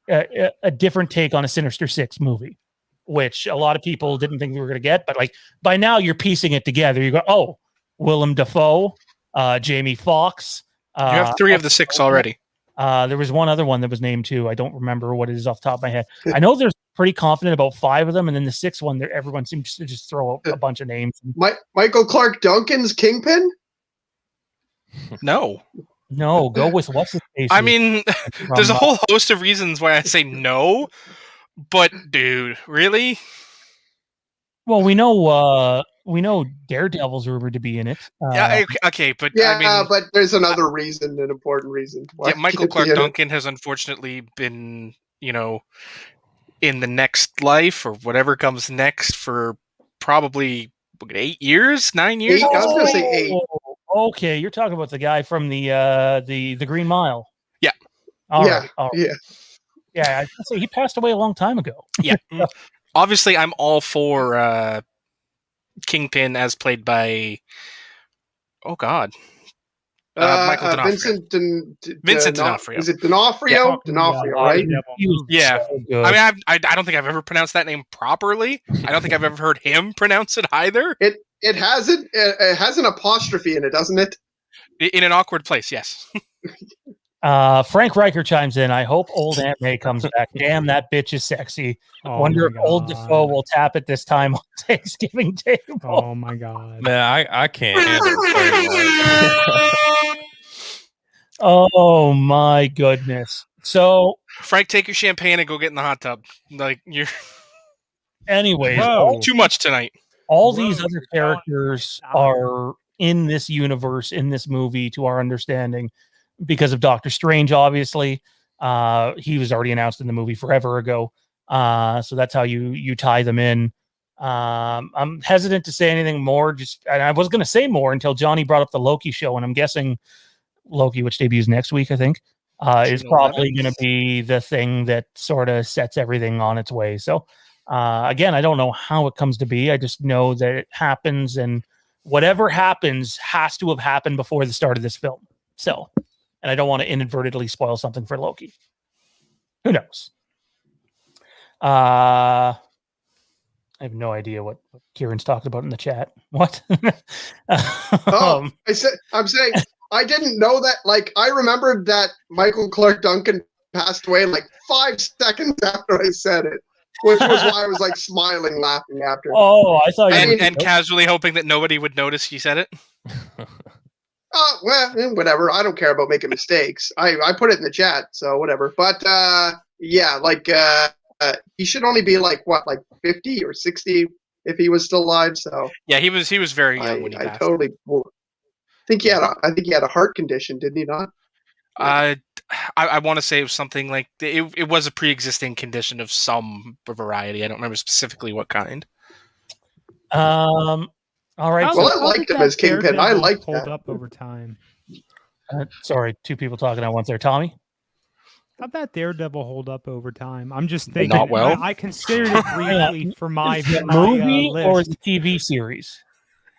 a different take on a Sinister Six movie, which a lot of people didn't think we were going to get. But like by now, you're piecing it together. You go, oh, Willem Dafoe, Jamie Foxx. You have 3 of the 6 already. There was one other one that was named too. I don't remember what it is off the top of my head. I know there's pretty confident about 5 of them, and then the 6th one, everyone seems to just throw a bunch of names. Michael Clark Duncan's Kingpin? No, go with what's his face. I mean, there's a whole host of reasons why I say no, but dude, really? Well, we know Daredevil's rumored to be in it. Yeah, okay, but yeah, I mean, but there's another reason, an important reason. Yeah, Michael Clark Duncan has unfortunately been, in the next life or whatever comes next for probably 8 years, 9 years. I was gonna say 8. Okay, you're talking about the guy from the Green Mile. Yeah. All right. Yeah. Yeah, I say he passed away a long time ago. Yeah. Obviously, I'm all for Kingpin as played by, oh God, Michael D'Onofrio. Vincent D'Onofrio. Is it D'Onofrio? Yeah. D'Onofrio, right? Yeah. So I mean, I don't think I've ever pronounced that name properly. I don't think I've ever heard him pronounce it either. It has an apostrophe in it, doesn't it? In an awkward place, yes. Frank Riker chimes in. I hope old Aunt May comes back. Damn, that bitch is sexy. Wonder if old Defoe will tap it this time on Thanksgiving table. Oh my God, man, I can't handle it. Oh my goodness. So Frank, take your champagne and go get in the hot tub. Like you're. Anyways, too much tonight. All these other characters are in this universe, in this movie, to our understanding, because of Doctor Strange, obviously. He was already announced in the movie forever ago. So that's how you tie them in. I'm hesitant to say anything more, and I was going to say more until Johnny brought up the Loki show, and I'm guessing Loki, which debuts next week, I think, is probably going to be the thing that sort of sets everything on its way. So again, I don't know how it comes to be. I just know that it happens, and whatever happens has to have happened before the start of this film. So, and I don't want to inadvertently spoil something for Loki. Who knows? I have no idea what Kieran's talking about in the chat. What? I'm saying I didn't know that. Like, I remembered that Michael Clark Duncan passed away like 5 seconds after I said it, which was why I was like smiling, laughing after. Oh, I thought you and casually hoping that nobody would notice you said it. Well, whatever. I don't care about making mistakes. I put it in the chat, so whatever. But yeah, like he should only be like 50 or 60 if he was still alive. So yeah, he was very young when he passed. I totally think he had a heart condition, didn't he not? I I want to say it was something like it was a pre-existing condition of some variety. I don't remember specifically what kind. All right. Well, I liked him as Kingpin. I liked hold that. up over time. Sorry, two people talking at once there. Tommy? How'd that Daredevil hold up over time? I'm just thinking. Not well. I considered it briefly for my movie list. or the TV series?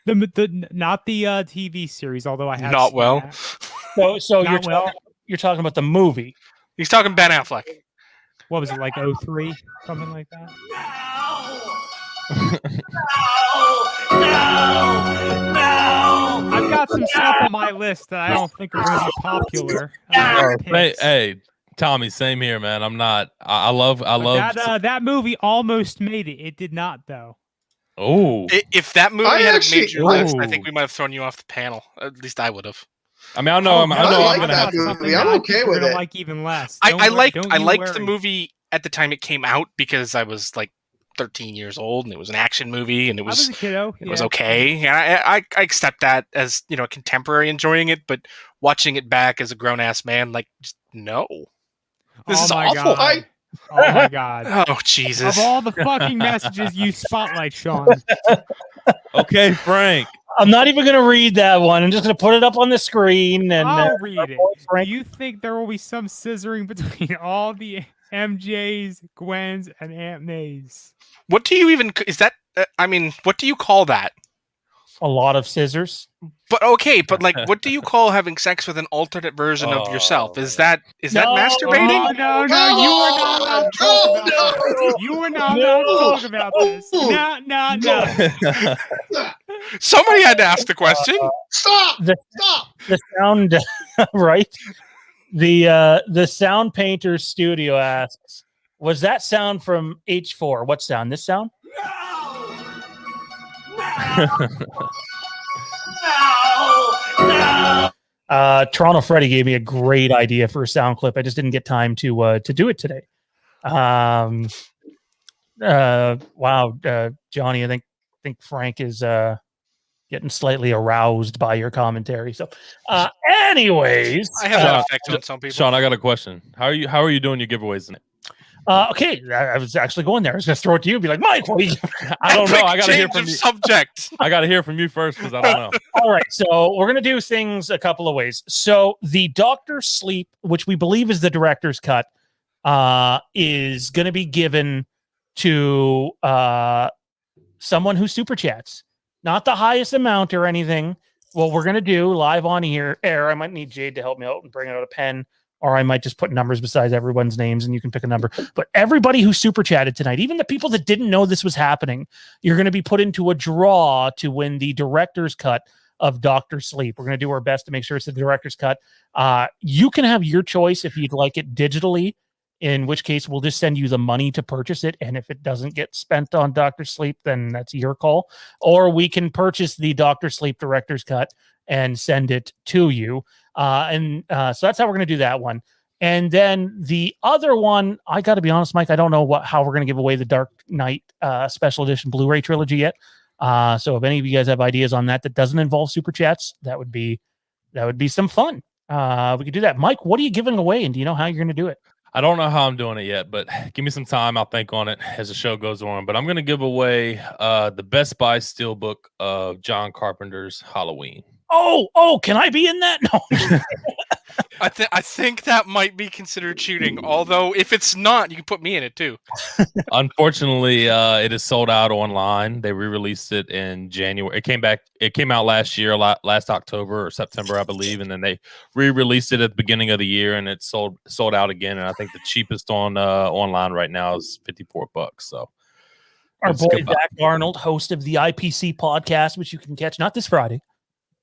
The not the TV series, although I have Not seen well. that. So Not you're talking about the movie. He's talking Ben Affleck. What was it, like 03? Something like that? I've got some stuff on my list that I don't think are going to be popular. Hey, Tommy, same here, man. I'm not. I love. That movie almost made it. It did not, though. Oh, If that movie I had actually- made your list, I think we might have thrown you off the panel. At least I would have. I mean, I know. I'm like gonna that have. movie. Something I'm that I okay think we're with gonna it. like even less. I liked worry. the movie at the time it came out because I was like 13 years old and it was an action movie and it I was was a kiddo. it was okay. And I accept that as, you know, a contemporary enjoying it, but watching it back as a grown ass man, like, just, no. This is my awful. God. Oh my God. Oh Jesus. Of all the fucking messages you spotlight, Sean. Okay, Frank. I'm not even going to read that one. I'm just going to put it up on the screen. And I'll read it. Frank, Do you think there will be some scissoring between all the MJs, Gwens, and Aunt Mays? What do you even is that? I mean, what do you call that? a lot of scissors. But okay, but like, what do you call having sex with an alternate version of yourself? Is that masturbating? No, you are not allowed to talk about this. You are not allowed to talk about this. No. Somebody had to ask the question. Stop! The sound, right? The sound painter studio asks, was that sound from H4? What sound? This sound? Toronto Freddy gave me a great idea for a sound clip. I just didn't get time to do it today. Wow, Johnny, I think Frank is getting slightly aroused by your commentary. So, anyways, I have that effect on some people. Sean, I got a question. How are you doing your giveaways in it? Okay, I was actually going there. I was going to throw it to you and be like, Mike, what are you? I don't know. I got to hear from you. Subject. I got to hear from you first because I don't know. All right, so we're going to do things a couple of ways. So the Dr. Sleep, which we believe is the director's cut, is going to be given to someone who super chats. Not the highest amount or anything. What we're going to do live on air, I might need Jade to help me out and bring out a pen. Or I might just put numbers beside everyone's names and you can pick a number. But everybody who super chatted tonight, even the people that didn't know this was happening, you're going to be put into a draw to win the director's cut of Dr. Sleep. We're going to do our best to make sure it's the director's cut. You can have your choice if you'd like it digitally, in which case we'll just send you the money to purchase it. And if it doesn't get spent on Dr. Sleep, then that's your call. Or we can purchase the Dr. Sleep director's cut and send it to you. So that's how we're going to do that one. And then the other one, I got to be honest, Mike, I don't know how we're going to give away the Dark Knight special edition Blu-ray trilogy yet. So if any of you guys have ideas on that doesn't involve super chats, that would be some fun. We could do that. Mike, what are you giving away? And do you know how you're going to do it? I don't know how I'm doing it yet, but give me some time. I'll think on it as the show goes on. But I'm going to give away the Best Buy Steelbook of John Carpenter's Halloween. Oh, can I be in that? No. I think that might be considered cheating. Although if it's not, you can put me in it too. Unfortunately, it is sold out online. They re-released it in January. It came out last year, last October or September, I believe, and then they re-released it at the beginning of the year, and it sold out again. And I think the cheapest on online right now is $54. So our boy Zach Arnold, host of the IPC podcast, which you can catch not this Friday,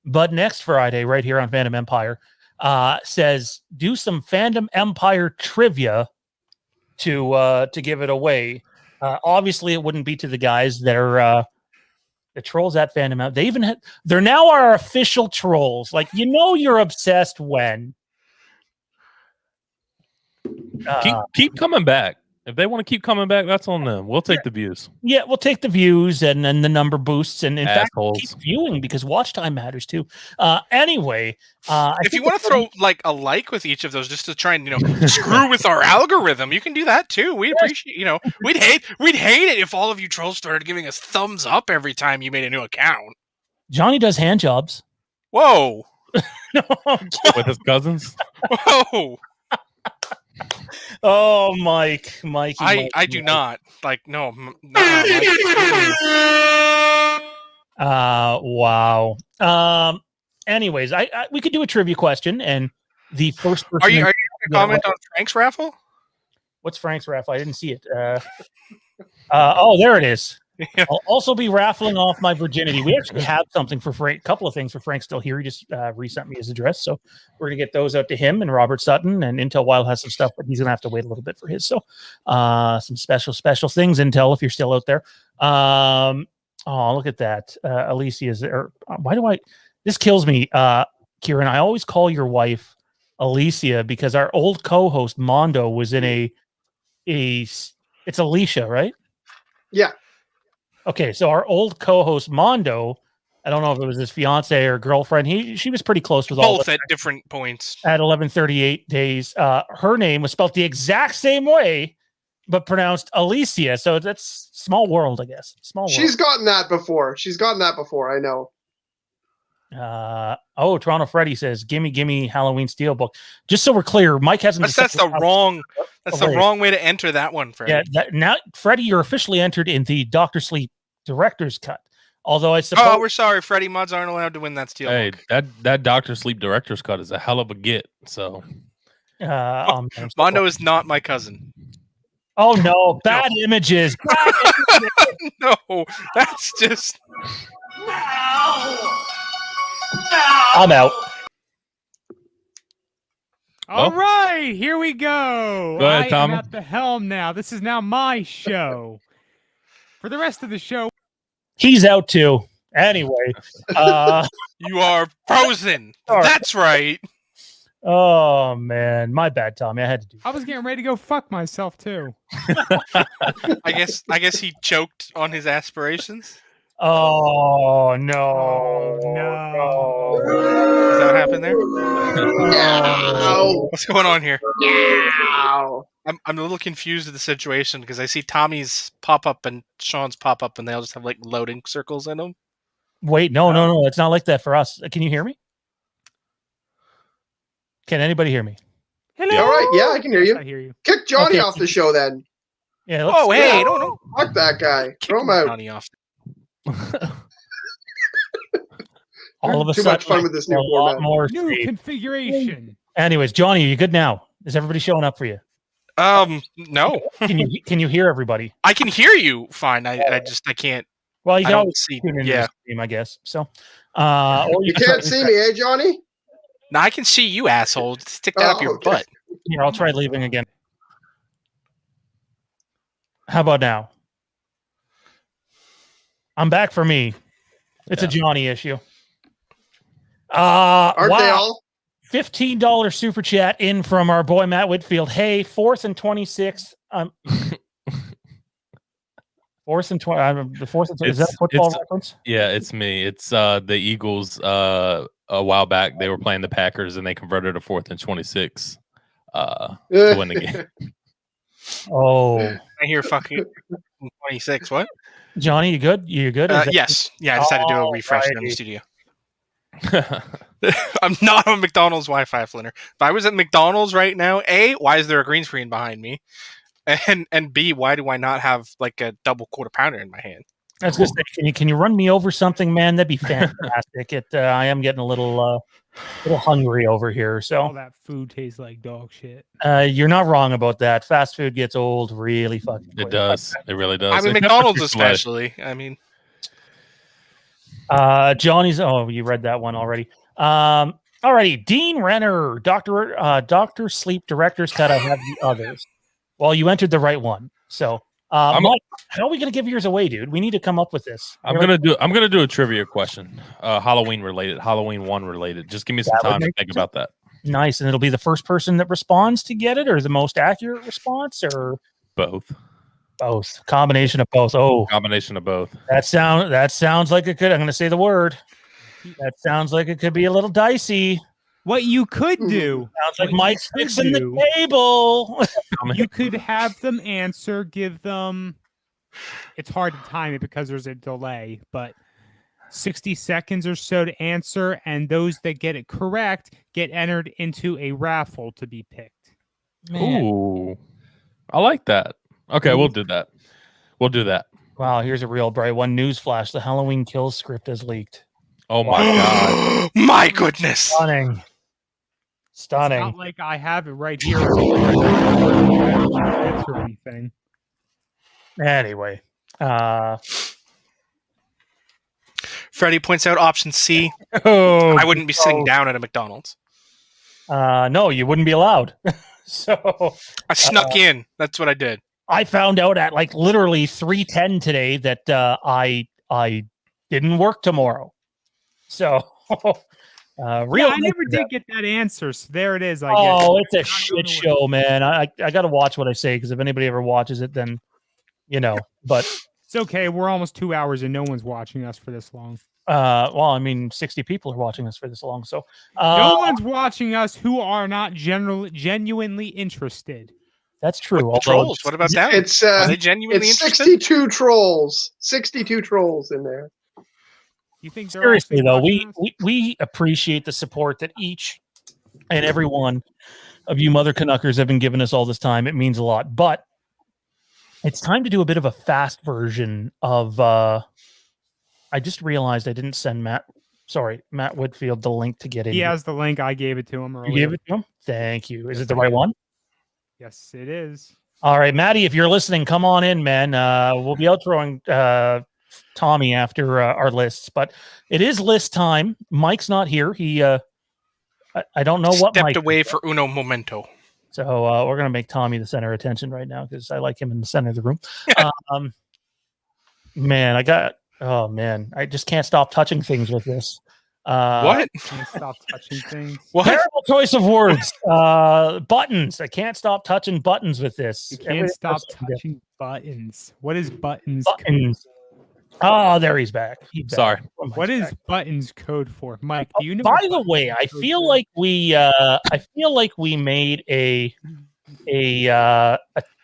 but next Friday, right here on Fandom Empire, says do some Fandom Empire trivia to give it away. Obviously, it wouldn't be to the guys that are the trolls at Fandom. They're now our official trolls. Like, you're obsessed when keep coming back. If they want to keep coming back, that's on them. We'll take the views. Yeah, we'll take the views and then the number boosts. And in fact, Assholes. keep viewing because watch time matters too. Anyway, If you want to throw like a like with each of those just to try and screw with our algorithm, you can do that too. We appreciate we'd hate it if all of you trolls started giving us thumbs up every time you made a new account. Johnny does hand jobs. Whoa. No. With his cousins. Whoa. Oh, Mike. I do not like no. Wow. Anyways, I we could do a trivia question, and the first person. Are you going to comment on Frank's raffle? What's Frank's raffle? I didn't see it. Oh, there it is. Yeah. I'll also be raffling off my virginity. We actually have something for Frank. A couple of things for Frank still here. He just resent me his address, so we're gonna get those out to him and Robert Sutton. And Intel Wild has some stuff, but he's gonna have to wait a little bit for his. So, some special things. Intel, if you're still out there. Oh, look at that. Alicia's. Why do I? This kills me, Kieron. I always call your wife Alicia because our old co-host Mondo was in a. It's Alicia, right? Yeah. Okay, so our old co-host Mondo, I don't know if it was his fiance or girlfriend. She was pretty close with all both at different points. At 11:38 days, her name was spelled the exact same way, but pronounced Alicia. So that's small world, I guess. Small world. She's gotten that before. I know. Toronto Freddy says, "Gimme Halloween Steelbook." Just so we're clear, Mike hasn't. That's the wrong way to enter that one, Freddy. Yeah, now Freddy, you're officially entered in the Dr. Sleep director's cut. Although I suppose. Oh, we're sorry, Freddy. Mods aren't allowed to win that Steelbook. Hey, that Dr. Sleep director's cut is a hell of a get. So, Mondo is not my cousin. Oh no, bad images. No, that's just. I'm out. All right, here we go. Go ahead, I Tommy. am at the helm now. This is now my show. For the rest of the show, he's out too. Anyway, you are frozen. All right. That's right. Oh man, my bad, Tommy. I had to do. I was getting ready to go fuck myself too. I guess he choked on his aspirations. Oh no! No. Is that what happened there? No. What's going on here? No. I'm a little confused with the situation because I see Tommy's pop up and Sean's pop up, and they all just have like loading circles in them. Wait, no. It's not like that for us. Can you hear me? Can anybody hear me? Hello. All right. Yeah, I can hear you. I hear you. Kick Johnny Okay. off the show then. Yeah. Oh, hey, no. Fuck that guy. Throw him out. Johnny off. All of a Too sudden, much fun with this new a lot format. more New speed. configuration. Anyways, Johnny, are you good now? Is everybody showing up for you? No. Can you hear everybody? I can hear you fine. I can't. Well, you I can don't always see. tune in Yeah. the stream, I guess. So, or You can can't try- see me, eh, Johnny? No, I can see you, asshole. Stick that up your okay. butt. Here, I'll try leaving again. How about now? I'm back for me. It's a Johnny issue. Aren't they all? $15 super chat in from our boy Matt Whitfield. Hey, 4th and 26. 4th and 20. The 4th and 20. Is that a football reference? Yeah, it's me. It's the Eagles. A while back, they were playing the Packers, and they converted a 4th and 26 to win the game. Oh, I hear fucking 26. What? Johnny, you good? You good? Is that- Yes. Yeah, I just had to do a refresh in the studio. I'm not on McDonald's Wi-Fi, Flinner. If I was at McDonald's right now, A, why is there a green screen behind me? And B, why do I not have like a double quarter pounder in my hand? I was gonna say, can you run me over something, man? That'd be fantastic. I am getting a little hungry over here. All So that food tastes like dog shit. you're not wrong about that. Fast food gets old really fucking quick. It does. It really does. I mean, Except for McDonald's Chick-fil-A. especially. I mean, Johnny's. Oh, you read that one already. Alrighty, Dean Renner, Doctor Sleep Director's Cut. I have the others. Well, you entered the right one. So, Mike, how are we gonna give yours away, dude? We need to come up with this. I'm gonna do a trivia question, Halloween related, Halloween 1 related. Just give me some That would time to make think about that. Nice, and it'll be the first person that responds to get it, or the most accurate response, or Both. Both. Combination of both. Oh, Combination of both. that sounds like it could. I'm going to say the word. That sounds like it could be a little dicey. What you could do. Sounds like Mike's fixing the table. You could have them answer, give them. It's hard to time it because there's a delay, but 60 seconds or so to answer, and those that get it correct get entered into a raffle to be picked. Man. Ooh, I like that. Okay, we'll do that. We'll do that. Wow, here's a real bright one. Newsflash: the Halloween Kills script is leaked. Oh my god! My goodness! Stunning. It's not like I have it right here. Or anything. Anyway, Freddie points out option C. oh, I wouldn't be sitting down at a McDonald's. no, you wouldn't be allowed. So I snuck in. That's what I did. I found out at like literally 3:10 today that I didn't work tomorrow. So real. I never did get that answer. So there it is. I guess. It's a shit show, man. I got to watch what I say because if anybody ever watches it, then But it's okay. We're almost 2 hours and no one's watching us for this long. Well, I mean, 60 people are watching us for this long, so no one's watching us who are not genuinely interested. That's true. Trolls. What about that? Are they genuinely interested? 62 trolls. 62 trolls in there. You think seriously though, we appreciate the support that each and every one of you mother Canuckers have been giving us all this time. It means a lot, but it's time to do a bit of a fast version of. I just realized I didn't send Matt Whitfield the link to get in. He has the link. I gave it to him earlier. You gave it to him? Thank you. Is it the right one? Yes, it is. All right, Maddie, if you're listening, come on in, man. We'll be outroing Tommy after our lists, but it is list time. Mike's not here. He, I don't know what stepped Mike away for uno momento. So we're gonna make Tommy the center of attention right now because I like him in the center of the room. Man, I just can't stop touching things with this. What? Can't stop touching things. What? Terrible choice of words. Buttons. I can't stop touching buttons with this. You can't stop touching buttons. What is buttons? Buttons. Oh, there he's back. Sorry. What is buttons code for, Mike? Do you know? By the way, I feel like we made a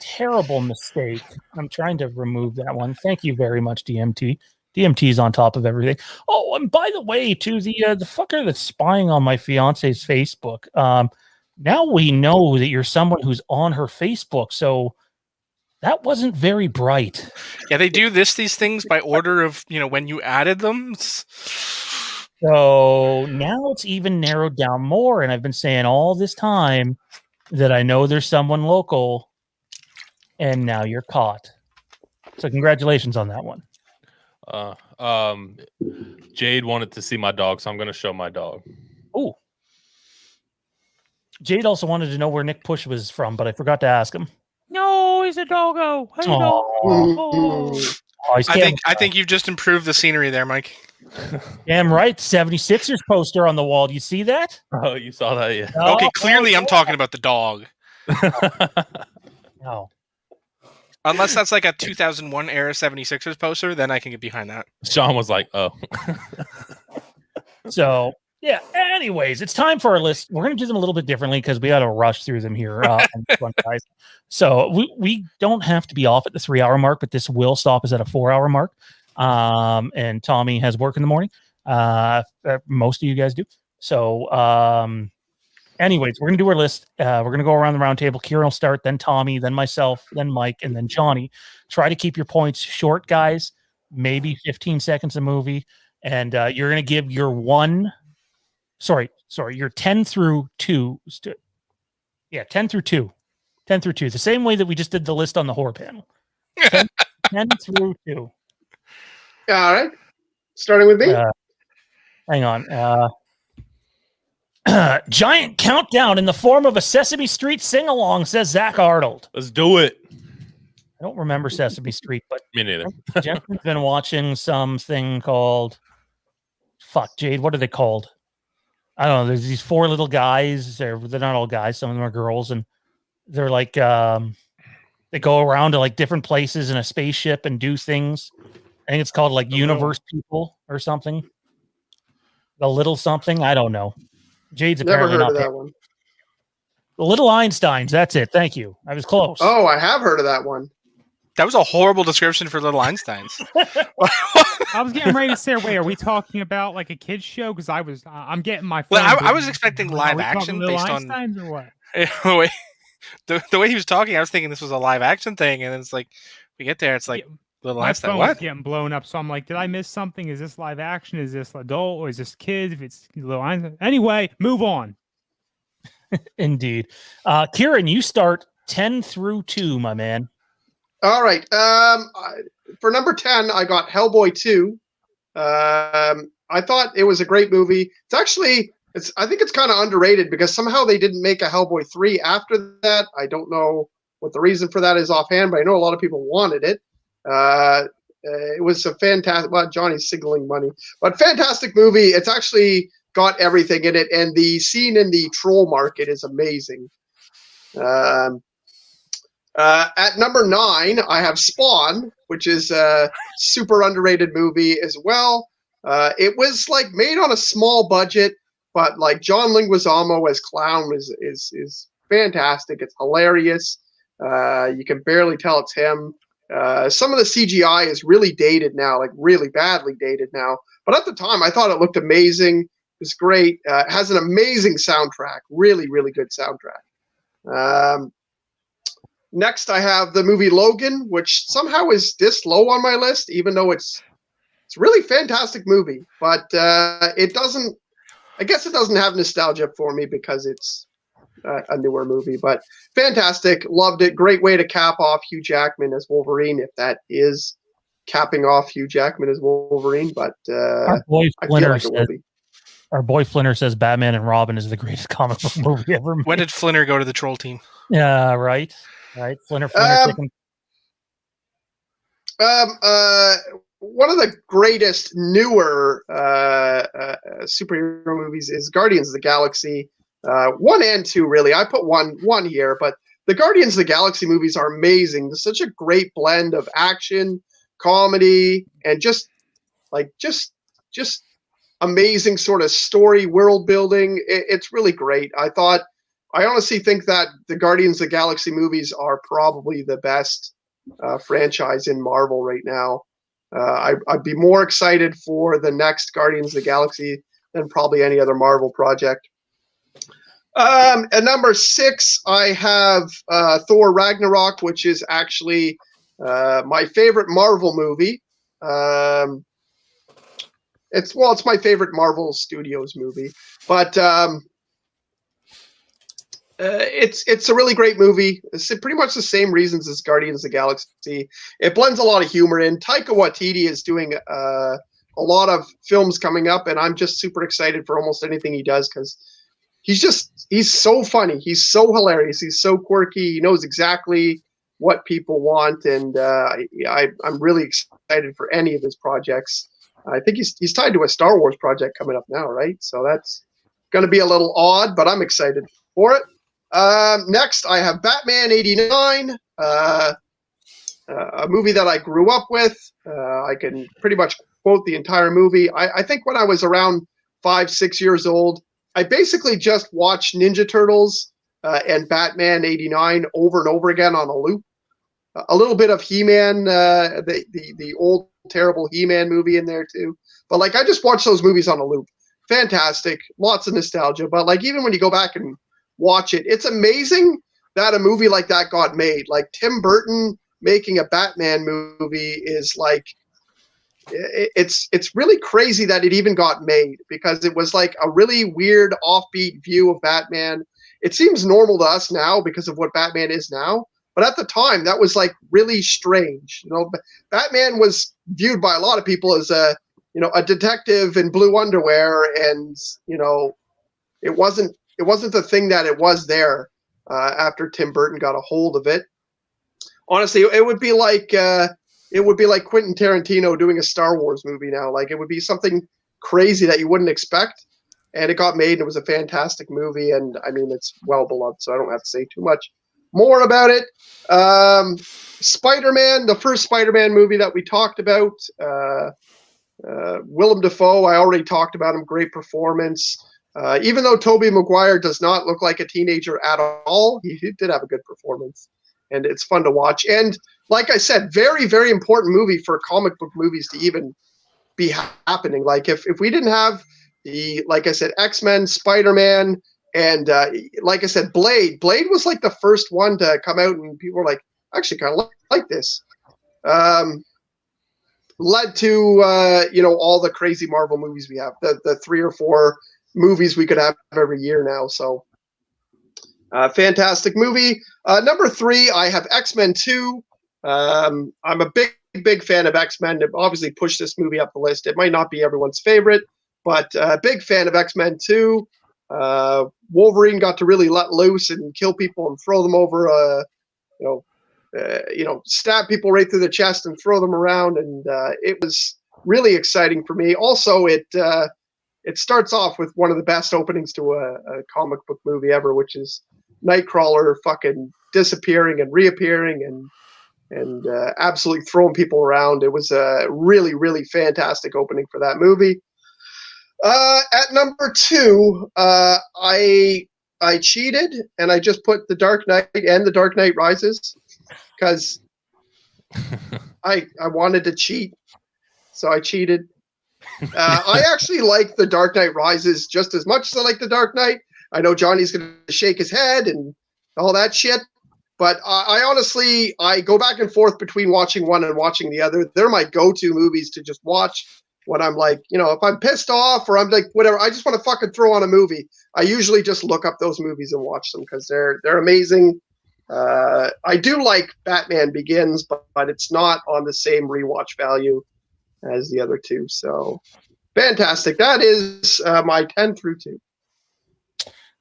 terrible mistake. I'm trying to remove that one. Thank you very much, DMT. DMT's on top of everything. Oh, and by the way, to the fucker that's spying on my fiance's Facebook. Now we know that you're someone who's on her Facebook, so that wasn't very bright. Yeah, they do these things by order of when you added them. So now it's even narrowed down more, and I've been saying all this time that I know there's someone local, and now you're caught. So congratulations on that one. Jade wanted to see my dog, so I'm going to show my dog. Oh, Jade also wanted to know where Nick Pusch was from, but I forgot to ask him. No, he's a doggo. Hey, I think you've just improved the scenery there, Mike. Damn right. 76ers poster on the wall. Do you see that? Oh, you saw that, yeah. Okay, clearly I'm talking about the dog. No. Unless that's like a 2001 era 76ers poster, then I can get behind that. Sean was like, oh. So, yeah. Anyways, it's time for our list. We're going to do them a little bit differently because we got to rush through them here. On this one, guys. So we don't have to be off at the 3-hour mark, but this will stop us at a 4-hour mark. And Tommy has work in the morning. Most of you guys do. So, anyways, we're going to do our list. We're going to go around the round table. Kieron will start, then Tommy, then myself, then Mike, and then Johnny. Try to keep your points short, guys. Maybe 15 seconds a movie. And you're going to give your your 10 through 2. 10 through 2. 10 through 2. The same way that we just did the list on the horror panel. 10 through 2. All right. Starting with me. Hang on. Giant countdown in the form of a Sesame Street sing-along, says Zach Arnold. Let's do it. I don't remember Sesame Street, but me neither. Jensen's been watching something called Jade. What are they called? I don't know. There's these 4 little guys. They're not all guys. Some of them are girls, and they're like They go around to like different places in a spaceship and do things. I think it's called like Universe People or something. The Little Something. I don't know. Jade's Never apparently heard not of there. that one. The Little Einsteins. That's it. Thank you. I was close. Oh, I have heard of that one. That was a horrible description for Little Einsteins. I was getting ready to say, wait, are we talking about like a kids show? Because I'm getting my. Well, phone I was busy. expecting Are live we talking action Little based on Einsteins or what? the way he was talking. I was thinking this was a live action thing, and then it's like we get there, it's like Little My Einstein. phone was What? getting blown up, so I'm like, did I miss something? Is this live action? Is this adult or is this kids? If it's Little Einstein, anyway, move on. Indeed. Kieron, you start 10 through 2, my man. All right. For number 10, I got Hellboy 2. I thought it was a great movie. I think it's kind of underrated because somehow they didn't make a Hellboy 3 after that. I don't know what the reason for that is offhand, but I know a lot of people wanted it. It was a fantastic, well, Johnny's signaling money, but fantastic movie. It's actually got everything in it, and the scene in the troll market is amazing. At number 9, I have Spawn, which is a super underrated movie as well. It was like made on a small budget, but like John Leguizamo as Clown is fantastic. It's hilarious. You can barely tell it's him. Some of the CGI is really dated now, like really badly dated now. But at the time, I thought it looked amazing. It's great. It has an amazing soundtrack. Really, really good soundtrack. Next, I have the movie Logan, which somehow is this low on my list, even though it's a really fantastic movie. But it doesn't. I guess it doesn't have nostalgia for me because it's a newer movie. But fantastic, loved it. Great way to cap off Hugh Jackman as Wolverine, if that is capping off Hugh Jackman as Wolverine. But Our boy I feel Flinner like it will be. Our boy Flinner says Batman and Robin is the greatest comic book movie ever made. When did Flinner go to the troll team? Yeah, right. Right. Flinner taking... One of the greatest newer superhero movies is Guardians of the Galaxy. 1 and 2, really. I put one here, but the Guardians of the Galaxy movies are amazing. There's such a great blend of action, comedy, and just amazing sort of story, world building. It's really great. I honestly think that the Guardians of the Galaxy movies are probably the best franchise in Marvel right now. I'd be more excited for the next Guardians of the Galaxy than probably any other Marvel project. At number 6, I have Thor Ragnarok, which is actually my favorite Marvel movie. It's my favorite Marvel Studios movie, but it's a really great movie. It's pretty much the same reasons as Guardians of the Galaxy. It blends a lot of humor in. Taika Waititi is doing a lot of films coming up, and I'm just super excited for almost anything he does because he's so funny. He's so hilarious. He's so quirky. He knows exactly what people want, and I'm really excited for any of his projects. I think he's tied to a Star Wars project coming up now, right? So that's going to be a little odd, but I'm excited for it. Next, I have Batman '89, a movie that I grew up with. I can pretty much quote the entire movie. I think when I was around 5-6 years old, I basically just watched Ninja Turtles and Batman '89 over and over again on a loop. A little bit of He-Man, the old terrible He-Man movie in there too. But like I just watched those movies on a loop. Fantastic, lots of nostalgia. But like even when you go back and watch it, it's amazing that a movie like that got made. Like Tim Burton making a Batman movie is like it's really crazy that it even got made because it was like a really weird offbeat view of Batman. It seems normal to us now because of what Batman is now. But at the time, that was like really strange. You know, Batman was viewed by a lot of people as a detective in blue underwear, and it wasn't the thing that it was there after Tim Burton got a hold of it. Honestly, it would be like Quentin Tarantino doing a Star Wars movie now. Like it would be something crazy that you wouldn't expect, and it got made, and it was a fantastic movie. And I mean, it's well beloved, so I don't have to say too much more about it. Spider-Man, the first Spider-Man movie that we talked about. Willem Dafoe, I already talked about him. Great performance. Even though Tobey Maguire does not look like a teenager at all, he did have a good performance. And it's fun to watch. And like I said, very, very important movie for comic book movies to even be happening. Like if we didn't have like I said, X-Men, Spider-Man, and like I said, Blade was like the first one to come out and people were like, actually kind of like this. Led to all the crazy Marvel movies we have, the 3 or 4 movies we could have every year now. So fantastic movie. Number 3, I have X-Men 2. I'm a big fan of X-Men. It obviously pushed this movie up the list. It might not be everyone's favorite, but big fan of X-Men 2. Wolverine got to really let loose and kill people and throw them over stab people right through the chest and throw them around. And it was really exciting for me. Also, it starts off with one of the best openings to a comic book movie ever, which is Nightcrawler fucking disappearing and reappearing and absolutely throwing people around. It was a really, really fantastic opening for that movie. At number 2, I cheated and I just put The Dark Knight and The Dark Knight Rises because I wanted to cheat, so I cheated. I actually like The Dark Knight Rises just as much as I like The Dark Knight. I know Johnny's going to shake his head and all that shit, but I honestly go back and forth between watching one and watching the other. They're my go-to movies to just watch when I'm like, if I'm pissed off or I'm like, whatever, I just want to fucking throw on a movie. I usually just look up those movies and watch them because they're amazing. I do like Batman Begins, but it's not on the same rewatch value as the other two. So fantastic. That is my 10 through 2.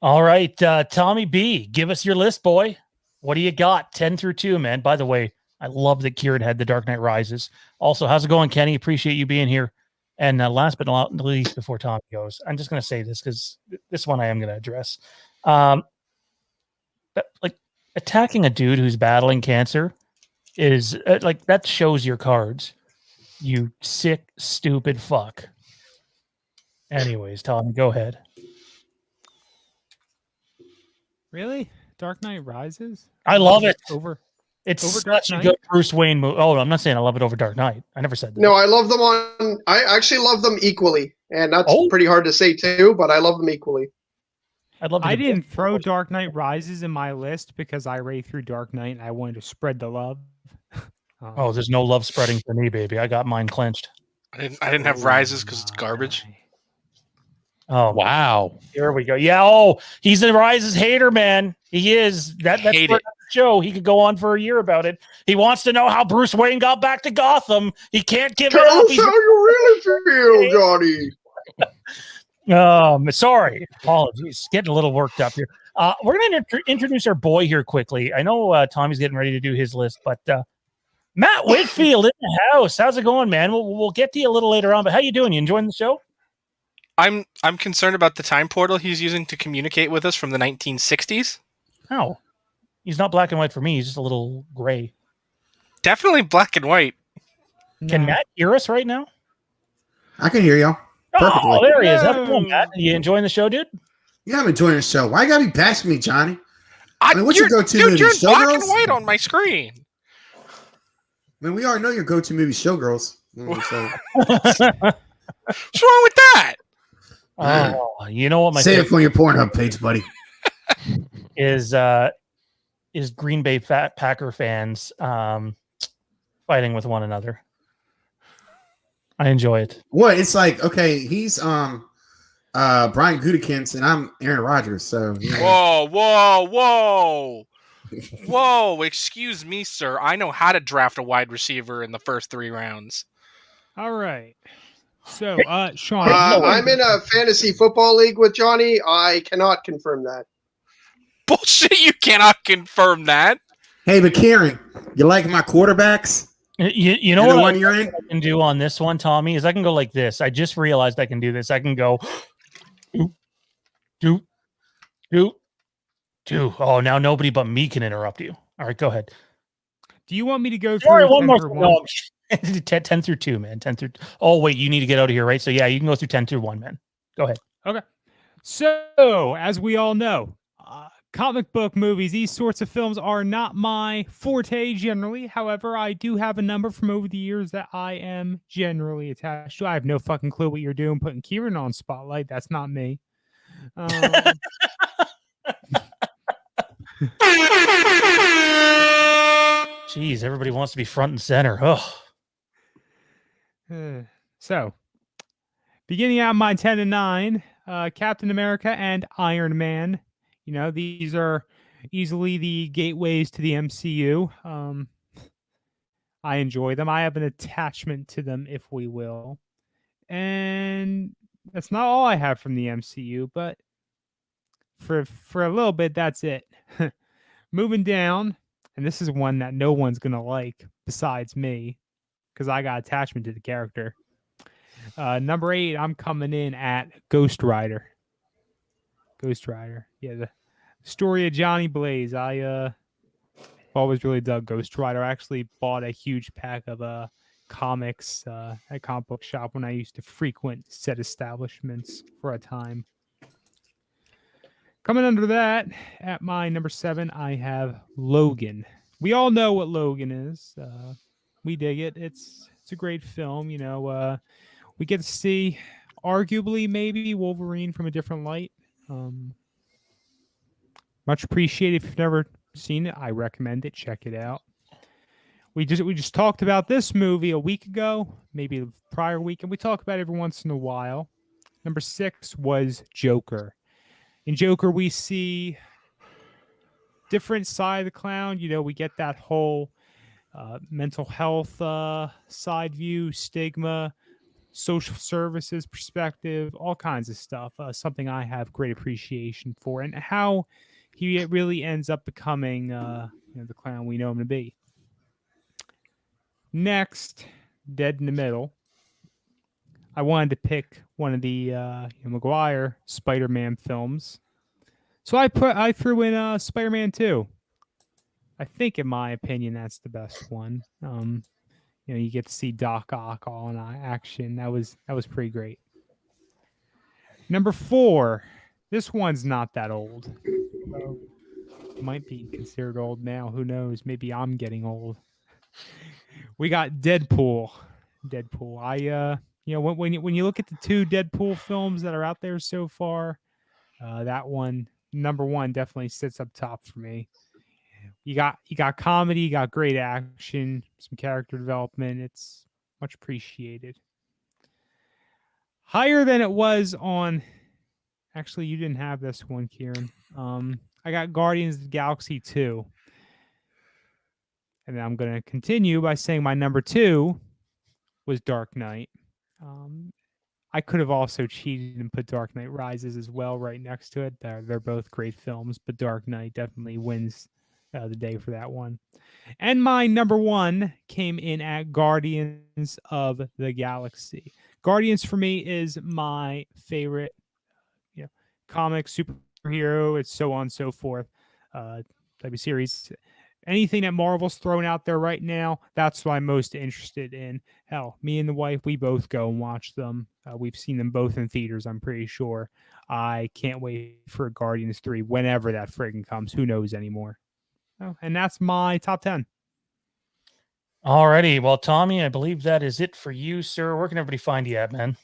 All right. Tommy B, give us your list, boy. What do you got? 10 through 2, man. By the way, I love that Kieron had The Dark Knight Rises. Also, how's it going, Kenny? Appreciate you being here. And last but not least, before Tommy goes, I'm just going to say this because this one I am going to address. But like attacking a dude who's battling cancer is like that shows your cards. You sick, stupid fuck. Anyways, Tommy, go ahead. Really? Dark Knight Rises? I love it. It's over such a good Bruce Wayne movie. Oh, I'm not saying I love it over Dark Knight. I never said that. No, I love them I actually love them equally. And that's pretty hard to say too, but I love them equally. I didn't throw Dark Knight Rises in my list because I ran through Dark Knight and I wanted to spread the love. There's no love spreading for me, baby. I got mine clenched. I didn't have Rises because it's garbage. Oh wow! Here we go. Yeah. He's a Rises hater, man. He is. That's for another show. He could go on for a year about it. He wants to know how Bruce Wayne got back to Gotham. He can't give it up. Tell us how you really feel, Johnny. Sorry. Apologies. Getting a little worked up here. We're going to introduce our boy here quickly. I know Tommy's getting ready to do his list, but Matt Whitfield in the house. How's it going, man? We'll get to you a little later on, but how you doing? You enjoying the show? I'm concerned about the time portal he's using to communicate with us from the 1960s. How? He's not black and white for me. He's just a little gray. Definitely black and white. Can Matt hear us right now? I can hear y'all perfectly. Oh, there he is. How's it going, Matt? You enjoying the show, dude? Yeah, I'm enjoying the show. Why you gotta be bashing me, Johnny? I mean, what's your go-to movie? movie? You're Showgirls? black and white on my screen. I mean, we already know your go-to movie, Showgirls. What's wrong with that? Oh, you know what? Say it on your Pornhub page, buddy. Is Green Bay Packer fans fighting with one another? I enjoy it. What? It's like, okay, he's Brian Gutekunst and I'm Aaron Rodgers. So Whoa! Excuse me, sir. I know how to draft a wide receiver in the first 3 rounds. All right. So, Sean, I'm in a fantasy football league with Johnny. I cannot confirm that. Bullshit! You cannot confirm that. Hey, but Kieron, you like my quarterbacks? You know what I can do on this one, Tommy, is I can go like this. I just realized I can do this. I can go doop, doop, doop, Dude, oh, now nobody but me can interrupt you. All right, go ahead. Do you want me to go through Sorry, one 10 more. through 1? No, 10 through 2, man. 10 through. Oh, wait, you need to get out of here, right? So yeah, you can go through 10 through 1, man. Go ahead. Okay. So, as we all know, comic book movies, these sorts of films are not my forte generally. However, I do have a number from over the years that I am generally attached to. I have no fucking clue what you're doing putting Kieron on spotlight. That's not me. Jeez, everybody wants to be front and center. Oh. So, beginning out my 10 and 9, Captain America and Iron Man. You know, these are easily the gateways to the MCU. I enjoy them. I have an attachment to them, if we will. And that's not all I have from the MCU, but for a little bit, that's it. Moving down, and this is one that no one's going to like besides me, because I got attachment to the character. Number 8, I'm coming in at Ghost Rider. Ghost Rider. Yeah, the story of Johnny Blaze. I always really dug Ghost Rider. I actually bought a huge pack of comics at a comic book shop when I used to frequent said establishments for a time. Coming under that, at my number 7, I have Logan. We all know what Logan is. We dig it. It's a great film. You know, we get to see, arguably, maybe Wolverine from a different light. Much appreciated. If you've never seen it, I recommend it. Check it out. We just talked about this movie a week ago, maybe the prior week, and we talk about it every once in a while. Number 6 was Joker. In Joker, we see different side of the clown. You know, we get that whole mental health side view, stigma, social services perspective, all kinds of stuff. Something I have great appreciation for, and how he really ends up becoming the clown we know him to be. Next, Dead in the Middle. I wanted to pick one of the Maguire Spider-Man films, so I threw in Spider-Man 2. I think, in my opinion, that's the best one. You get to see Doc Ock all in action. That was pretty great. Number 4. This one's not that old. Might be considered old now. Who knows? Maybe I'm getting old. We got Deadpool. When you look at the 2 Deadpool films that are out there so far, that one, number 1, definitely sits up top for me. You got comedy, you got great action, some character development. It's much appreciated. Higher than it was on. Actually, you didn't have this one, Kieron. I got Guardians of the Galaxy 2. And then I'm going to continue by saying my number 2 was Dark Knight. I could have also cheated and put Dark Knight Rises as well right next to it. They're both great films, but Dark Knight definitely wins the day for that one. And my number 1 came in at Guardians of the Galaxy. Guardians for me is my favorite comic, superhero, it's so on and so forth type of series. Anything that Marvel's thrown out there right now, that's what I'm most interested in. Hell, me and the wife, we both go and watch them. We've seen them both in theaters, I'm pretty sure. I can't wait for Guardians 3 whenever that friggin' comes. Who knows anymore? Oh, and that's my top 10. Alrighty. Well, Tommy, I believe that is it for you, sir. Where can everybody find you at, man?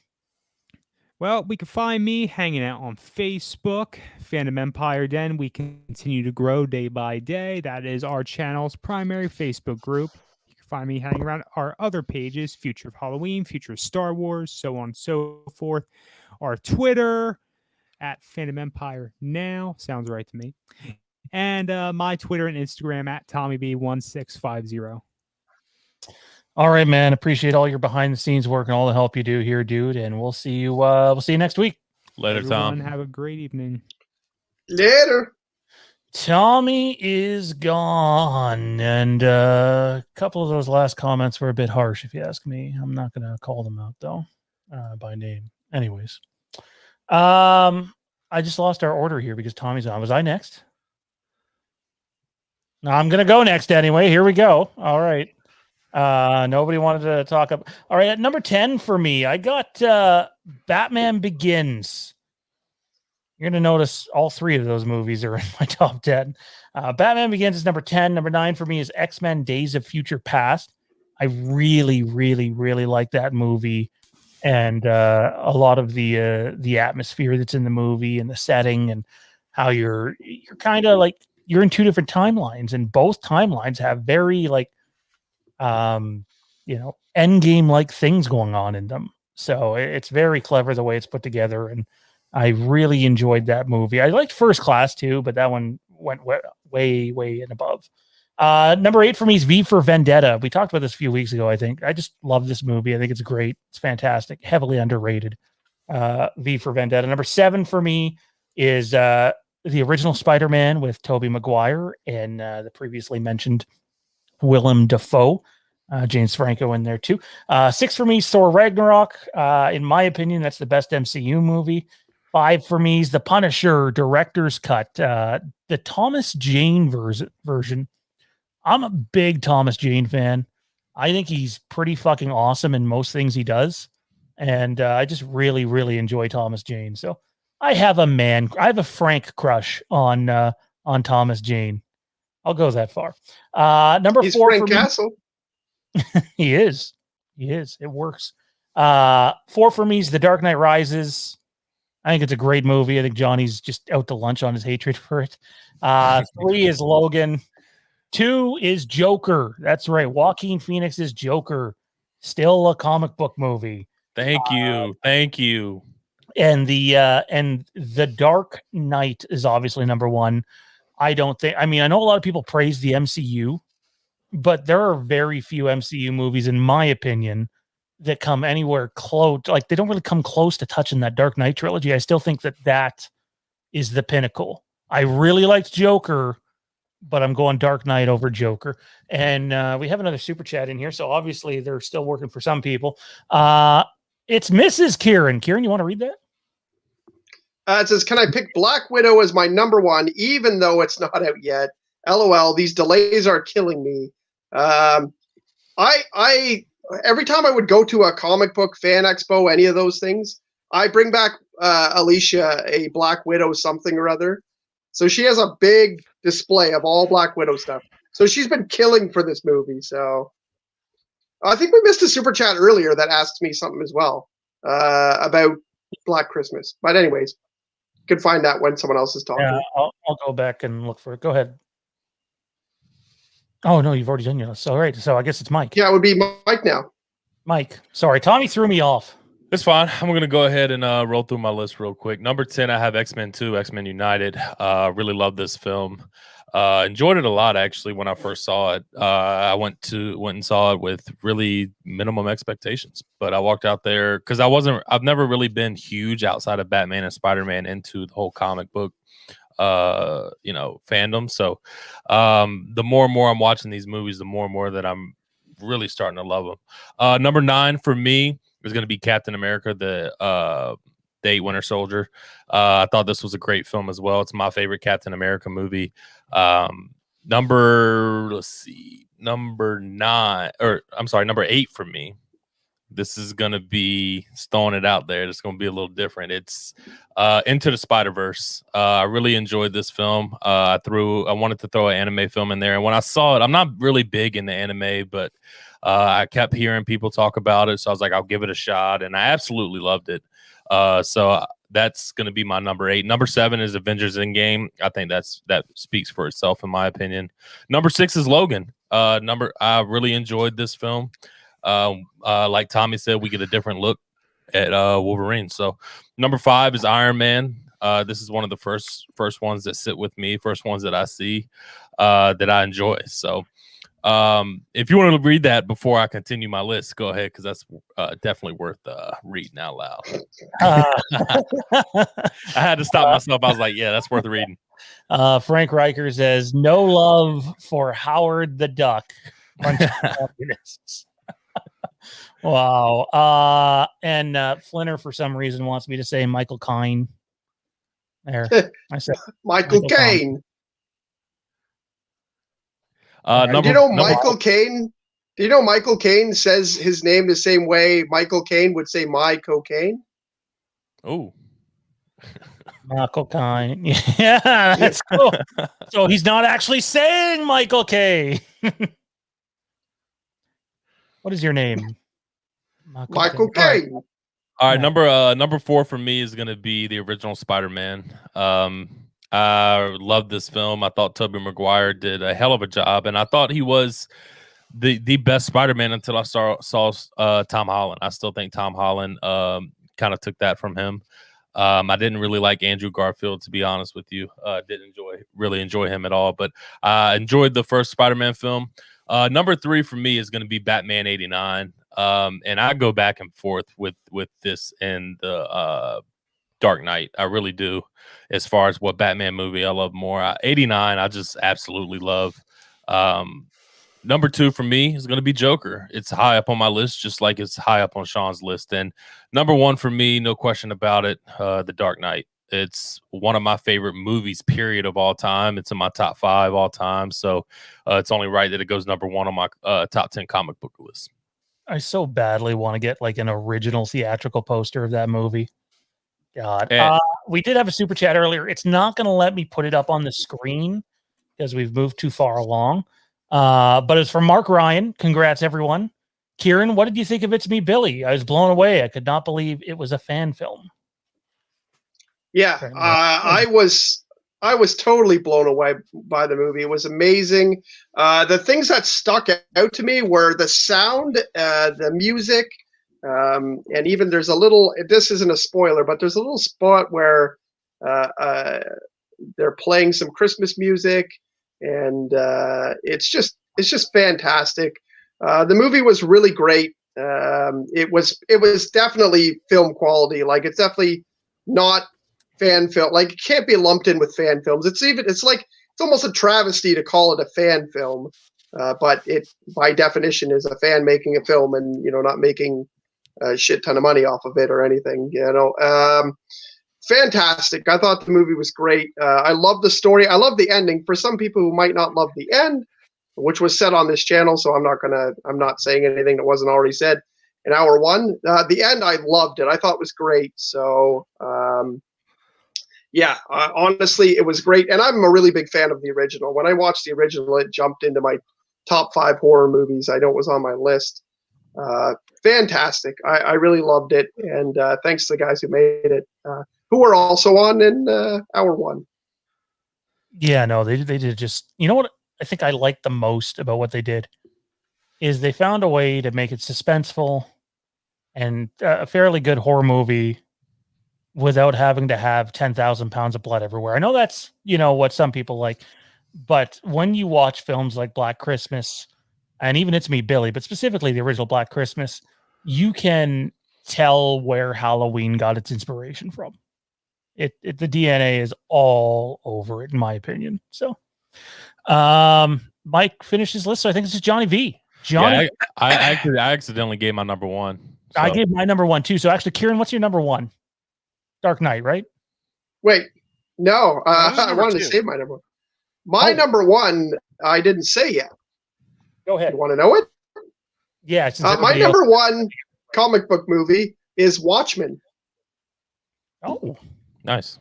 Well, we can find me hanging out on Facebook, Fandom Empire Den. We continue to grow day by day. That is our channel's primary Facebook group. You can find me hanging around our other pages, Future of Halloween, Future of Star Wars, so on and so forth. Our Twitter, at FandomEmpireNow. Sounds right to me. And my Twitter and Instagram, at TommyB1650. All right, man. Appreciate all your behind the scenes work and all the help you do here, dude. And we'll see you. We'll see you next week. Later, Everyone, Tom. have a great evening. Later. Tommy is gone, and a couple of those last comments were a bit harsh, if you ask me. I'm not going to call them out though, by name. Anyways, I just lost our order here because Tommy's on. Was I next? I'm going to go next anyway. Here we go. All right. Nobody wanted to talk up. All right. At number 10 for me, I got Batman Begins. You're going to notice all three of those movies are in my top 10. Batman Begins is number 10. Number 9 for me is X-Men Days of Future Past. I really, really, really like that movie. And a lot of the atmosphere that's in the movie and the setting and how you're kind of like, you're in two different timelines, and both timelines have very like, end game like things going on in them. So it's very clever the way it's put together, and I really enjoyed that movie. I liked First Class too, but that one went way and above. Number 8 for me is V for Vendetta. We talked about this a few weeks ago. I think I just love this movie. I think it's great. It's fantastic. Heavily underrated. V for Vendetta. Number 7 for me is the original Spider-Man with Tobey Maguire and the previously mentioned Willem Dafoe. James Franco in there too. 6 for me is Thor Ragnarok. In my opinion, that's the best MCU movie. 5 for me is The Punisher director's cut. The Thomas Jane version. I'm a big Thomas Jane fan. I think he's pretty fucking awesome in most things he does. And I just really, really enjoy Thomas Jane. So I have a Frank crush on Thomas Jane. I'll go that far. Number He's 4 Frank for me, Castle. He is. It works. 4 for me is The Dark Knight Rises. I think it's a great movie. I think Johnny's just out to lunch on his hatred for it. 3 is Logan. 2 is Joker. That's right. Joaquin Phoenix's Joker. Still a comic book movie. Thank you. And the Dark Knight is obviously number 1. I know a lot of people praise the MCU, but there are very few MCU movies, in my opinion, that come anywhere close. Like, they don't really come close to touching that Dark Knight trilogy. I still think that is the pinnacle. I really liked Joker, but I'm going Dark Knight over Joker. And we have another super chat in here, so obviously they're still working for some people. It's Mrs. Kieron. Kieron, you want to read that? It says, can I pick Black Widow as my number 1, even though it's not out yet? LOL, these delays are killing me. I every time I would go to a comic book fan expo, any of those things, I bring back Alicia a Black Widow something or other. So she has a big display of all Black Widow stuff. So she's been killing for this movie. So I think we missed a super chat earlier that asked me something as well about Black Christmas. But anyways, you can find that when someone else is talking. Yeah, I'll go back and look for it. Go ahead. Oh, no, you've already done yours. All right. So I guess it's Mike. Yeah, it would be Mike now. Mike. Sorry, Tommy threw me off. It's fine. I'm going to go ahead and roll through my list real quick. Number 10, I have X-Men 2, X-Men United. Really love this film. Enjoyed it a lot, actually, when I first saw it. I went and saw it with really minimum expectations. But I walked out there because I've never really been huge outside of Batman and Spider-Man into the whole comic book fandom. So the more and more I'm watching these movies, the more and more that I'm really starting to love them. Number 9 for me is going to be Captain America, the Winter Soldier. I thought this was a great film as well. It's my favorite Captain America movie. Number 8 for me. This is going to be throwing it out there. It's going to be a little different. It's Into the Spider-Verse. I really enjoyed this film. I wanted to throw an anime film in there. And when I saw it, I'm not really big into anime, but I kept hearing people talk about it. So I was like, I'll give it a shot. And I absolutely loved it. So that's going to be my number 8. Number 7 is Avengers Endgame. I think that speaks for itself, in my opinion. Number 6 is Logan. I really enjoyed this film. Like Tommy said, we get a different look at Wolverine. So number 5 is Iron Man. This is one of the first ones that sit with me, first ones that I see that I enjoy. So if you want to read that before I continue my list, go ahead, because that's definitely worth reading out loud. I had to stop myself. I was like, yeah, that's worth reading. Frank Riker says, no love for Howard the Duck. Bunch of communists. Wow. And Flinner, for some reason, wants me to say Michael Caine. There. I said Michael Caine. Do you know Michael Caine? Do you know Michael Caine says his name the same way Michael Caine would say my cocaine? Oh, Michael Caine. Yeah, that's cool. So he's not actually saying Michael K. What is your name? Michael Caine. All right, number 4 for me is going to be the original Spider-Man. I love this film. I thought Tobey Maguire did a hell of a job, and I thought he was the best Spider-Man until I saw Tom Holland. I still think Tom Holland kind of took that from him. I didn't really like Andrew Garfield, to be honest with you. Didn't really enjoy him at all, but I enjoyed the first Spider-Man film. Number 3 for me is going to be Batman '89. And I go back and forth with this and the Dark Knight. I really do. As far as what Batman movie I love more, '89 I just absolutely love. Number 2 for me is going to be Joker. It's high up on my list, just like it's high up on Sean's list. And number 1 for me, no question about it, The Dark Knight. It's one of my favorite movies, period, of all time. It's in my top 5 all time. So it's only right that it goes number 1 on my top 10 comic book list. I so badly want to get like an original theatrical poster of that movie. God. We did have a super chat earlier. It's not going to let me put it up on the screen because we've moved too far along. But it's from Mark Ryan. Congrats, everyone. Kieron, what did you think of It's Me, Billy? I was blown away. I could not believe it was a fan film. Yeah, I was totally blown away by the movie. It was amazing. The things that stuck out to me were the sound, the music, and even there's a little, this isn't a spoiler, but there's a little spot where they're playing some Christmas music, and it's just fantastic. The movie was really great. It was definitely film quality. Like, it's definitely not fan film. Like, it can't be lumped in with fan films. It's almost a travesty to call it a fan film, but it by definition is a fan making a film and not making a shit ton of money off of it or anything. Fantastic. I thought the movie was great. I love the story. I love the ending. For some people who might not love the end, which was said on this channel, so I'm not saying anything that wasn't already said in hour 1. The end, I loved it. I thought it was great. So yeah, honestly, it was great. And I'm a really big fan of the original. When I watched the original, it jumped into my top 5 horror movies. I know it was on my list. Fantastic. I really loved it. And thanks to the guys who made it, who were also on in hour 1. Yeah, no, they did just, you know what I think I liked the most about what they did is they found a way to make it suspenseful and a fairly good horror movie without having to have 10,000 pounds of blood everywhere. I know that's, what some people like, but when you watch films like Black Christmas and even It's Me, Billy, but specifically the original Black Christmas, you can tell where Halloween got its inspiration from. The DNA is all over it, in my opinion. So, Mike finished his list, so I think this is Johnny V. Johnny, yeah, I accidentally gave my number 1. So. I gave my number 1 too. So actually, Kieron, what's your number 1? Dark Knight, right? Wait, no. I wanted to say my number 1. My number 1, I didn't say yet. Go ahead. You want to know it? Yeah. My number 1 comic book movie is Watchmen. Oh, nice.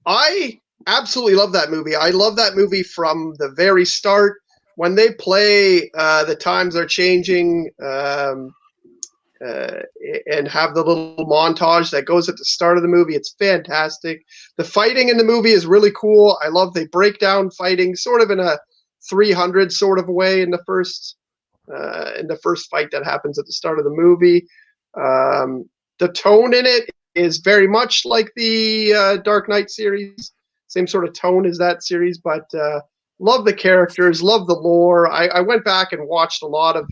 I absolutely love that movie. I love that movie from the very start. When they play The Times Are Changing and have the little montage that goes at the start of the movie, it's fantastic. The fighting in the movie is really cool. I love they break down fighting sort of in a 300 sort of way in the first fight that happens at the start of the movie. The tone in it is very much like the Dark Knight series, same sort of tone as that series, but love the characters, love the lore. I went back and watched a lot of,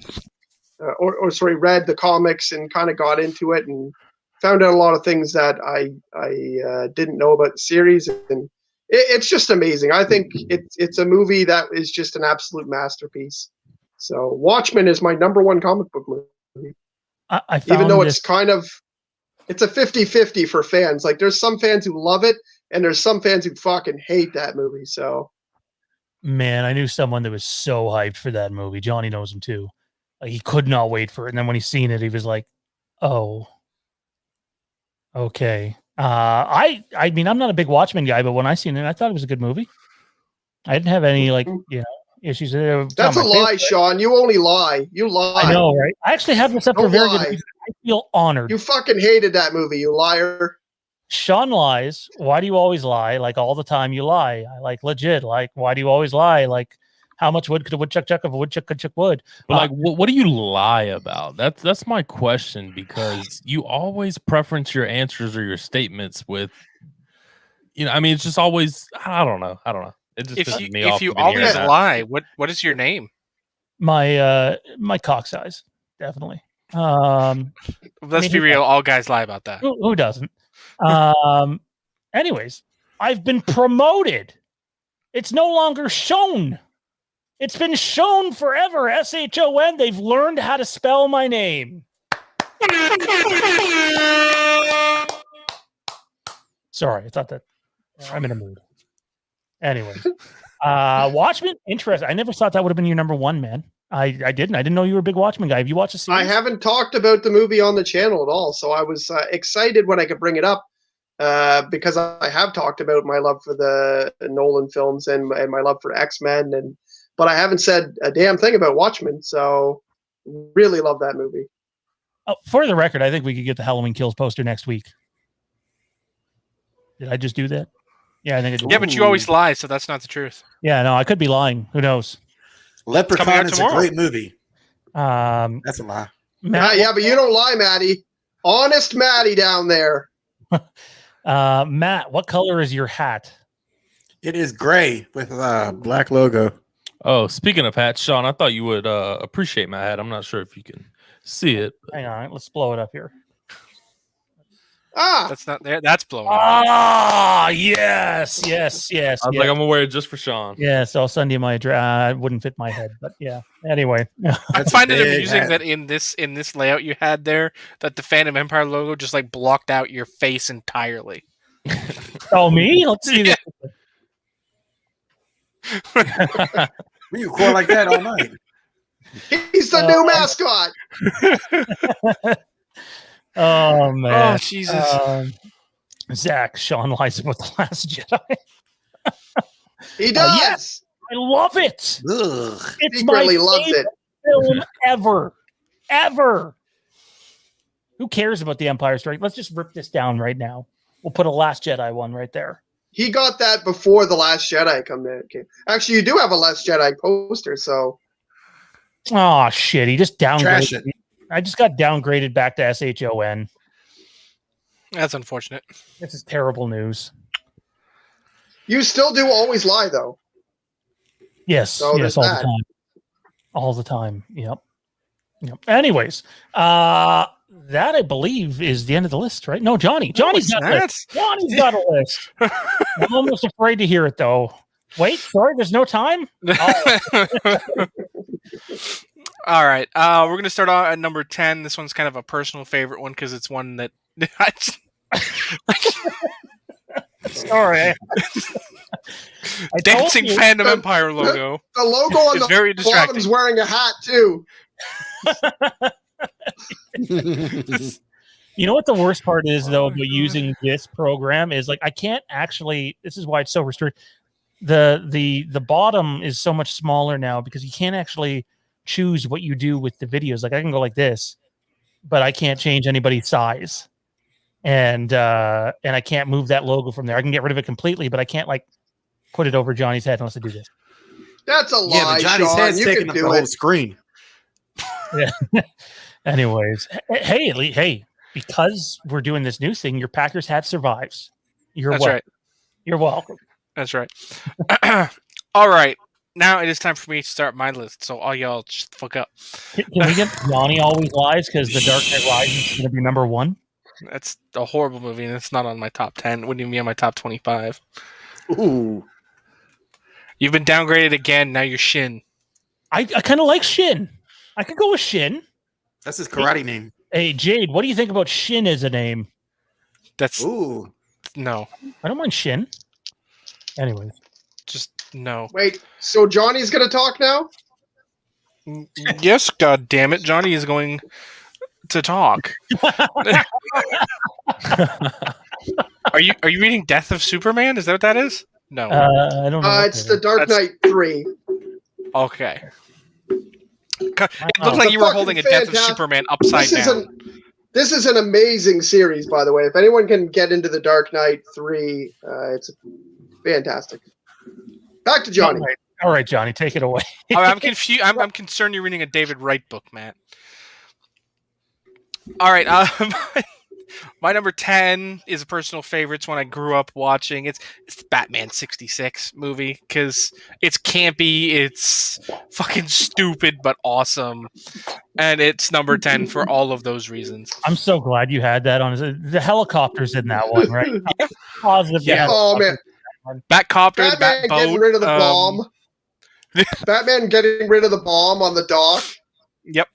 read the comics and kind of got into it and found out a lot of things that I didn't know about the series, and it's just amazing. I think it's a movie that is just an absolute masterpiece. So Watchmen is my number 1 comic book movie. I found even though it's kind of, it's a 50-50 for fans. Like, there's some fans who love it and there's some fans who fucking hate that movie. So Man, I knew someone that was so hyped for that movie. Johnny knows him too. Like, he could not wait for it. And then when he seen it, he was like, "Oh, okay." I mean, I'm not a big Watchmen guy, but when I seen it, I thought it was a good movie. I didn't have any issues. That's a lie, Sean. You only lie. You lie. I know, right? I actually have this up for Don't very lie. good reason. I feel honored. You fucking hated that movie, you liar. Sean lies. Why do you always lie? Like, all the time you lie. I like legit. Like, why do you always lie? Like, how much wood could a woodchuck chuck if a woodchuck could chuck wood? But like, what do you lie about? That's my question, because you always preference your answers or your statements with, I mean, it's just always, I don't know. It just pisses me off. If you always lie, what is your name? My cock size, definitely. Let's be real. All guys lie about that. Who doesn't? Anyways, I've been promoted. It's no longer shown. It's been shown forever. SHON. They've learned how to spell my name. Sorry, I thought that I'm in a mood. Anyways, Watchmen, interesting. I never thought that would have been your number one, man. I didn't know you were a big Watchmen guy. Have you watched the series? I haven't talked about the movie on the channel at all, so I was excited when I could bring it up because I have talked about my love for the Nolan films and my love for X-Men, but I haven't said a damn thing about Watchmen, so really love that movie. Oh, for the record, I think we could get the Halloween Kills poster next week. Did I just do that? Yeah, I think I did. Yeah, but you always lie, so that's not the truth. Yeah, no, I could be lying. Who knows? Leprechaun is a great movie. That's a lie. Yeah, but you don't lie, Maddie. Honest Maddie down there. Matt, what color is your hat? It is gray with a black logo. Oh, speaking of hats, Sean, I thought you would appreciate my hat. I'm not sure if you can see it. Hang on, let's blow it up here. That's not there. That's blowing. Yes. I was like, I'm gonna wear it just for Sean. Yeah, so I'll send you my address. It wouldn't fit my head, but yeah. Anyway, I find it amusing that in this layout you had there, that the Fandom Empire logo just like blocked out your face entirely. Oh, me? Let's see this. We can record like that all night. He's the new mascot. Oh man! Oh Jesus! Zach, Sean lies about The Last Jedi. He does. Yes, I love it. Ugh. It's He my really loves favorite film ever. Who cares about the Empire Strike? Let's just rip this down right now. We'll put a Last Jedi one right there. He got that before The Last Jedi came. Actually, you do have a Last Jedi poster, so. Oh shit! He just Trash downgraded. it. I just got downgraded back to SHON. That's unfortunate. This is terrible news. You still do always lie, though. Yes, So yes, there's all that. the time. All the time. Yep. Anyways, that I believe is the end of the list, right? No, Johnny's got a list. Johnny's got a list. I'm almost afraid to hear it, though. Wait, sorry, there's no time? All right. We're going to start off at number 10. This one's kind of a personal favorite one because it's one that Sorry. Dancing Fandom Empire logo. The logo on It's the very distracting. bottom's wearing a hat, too. You know what the worst part is, though, about using this program is, like, I can't actually, this is why it's so restricted. The bottom is so much smaller now because you can't actually choose what you do with the videos. Like, I can go like this, but I can't change anybody's size. And I can't move that logo from there. I can get rid of it completely, but I can't like put it over Johnny's head unless I do this. That's a lie, Yeah, but Johnny's Sean. head's You taking can up the do whole it. screen. Yeah. Anyways, hey, because we're doing this new thing, your Packers hat survives. That's welcome. right. You're welcome. That's right. All right. Now it is time for me to start my list. So all y'all just fuck up. Can we get Johnny always lies because The Dark Knight Rises is going to be number one? That's a horrible movie, and it's not on my top 10. It wouldn't even be on my top 25. Ooh. You've been downgraded again. Now you're Shin. I kind of like Shin. I could go with Shin. That's his karate name. Hey, Jade, what do you think about Shin as a name? That's Ooh. no. I don't mind Shin. Anyways. Just No. Wait, so Johnny's gonna talk now? Yes, God damn it, Johnny is going to talk. Are you reading Death of Superman? Is that what that is? No. I don't know. It's the Dark Knight 3. Okay. It looked like you were holding a Death of Superman upside down. This is an amazing series, by the way. If anyone can get into the Dark Knight 3, it's fantastic. Back to Johnny. All right, Johnny, take it away. I'm confused. I'm concerned you're reading a David Wright book, Matt. All right. My number 10 is a personal favorite. It's one I grew up watching. It's the Batman 66 movie because it's campy, it's fucking stupid, but awesome. And it's number 10 for all of those reasons. I'm so glad you had that on. The helicopter's in that one, right? Positive. Yeah. Oh, man. Batcopter, the Batman Batboat. getting rid of the bomb. Batman getting rid of the bomb on the dock. Yep.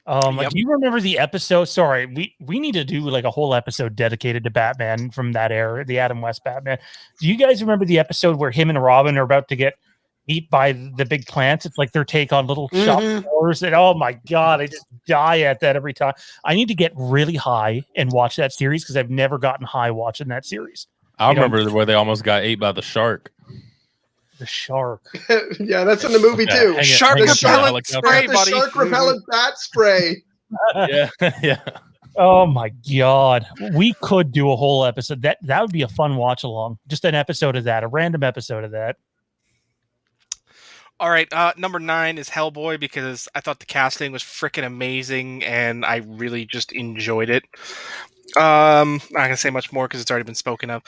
Do you remember the episode? Sorry, we need to do like a whole episode dedicated to Batman from that era, the Adam West Batman. Do you guys remember the episode where him and Robin are about to get eat by the big plants? It's like their take on little shop floors. And oh my God, I just die at that every time. I need to get really high and watch that series because I've never gotten high watching that series. I remember where they almost got ate by the shark. The shark. Yeah, that's in the movie too. Shark repellent spray, buddy. Shark repellent bat spray. Yeah, yeah. Oh my God, we could do a whole episode. That would be a fun watch along. Just an episode of that, a random episode of that. All right, number 9 is Hellboy because I thought the casting was freaking amazing and I really just enjoyed it. I'm not gonna say much more because it's already been spoken of.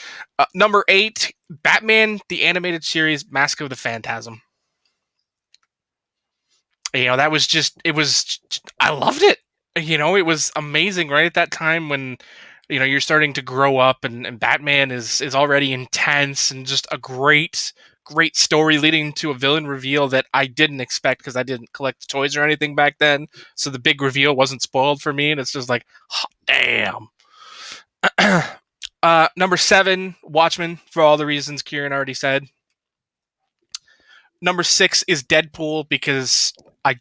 Number 8, Batman the Animated Series, Mask of the Phantasm. That was I loved it. It was amazing right at that time when you're starting to grow up and Batman is already intense and just a great story leading to a villain reveal that I didn't expect because I didn't collect the toys or anything back then. So the big reveal wasn't spoiled for me, and it's just like, oh, damn. Number 7, Watchmen, for all the reasons Kieron already said. Number 6 is Deadpool because I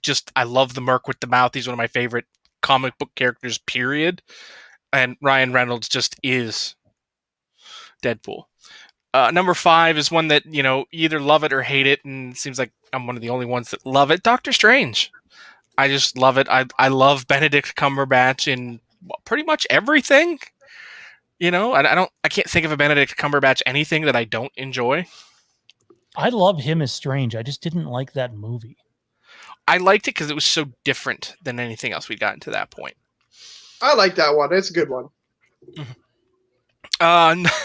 love the Merc with the mouth. He's one of my favorite comic book characters, period. And Ryan Reynolds just is Deadpool. Number 5 is one that, you either love it or hate it, and it seems like I'm one of the only ones that love it. Doctor Strange. I just love it. I love Benedict Cumberbatch in pretty much everything. I can't think of a Benedict Cumberbatch anything that I don't enjoy. I love him as Strange. I just didn't like that movie. I liked it because it was so different than anything else we'd gotten to that point. I like that one. It's a good one.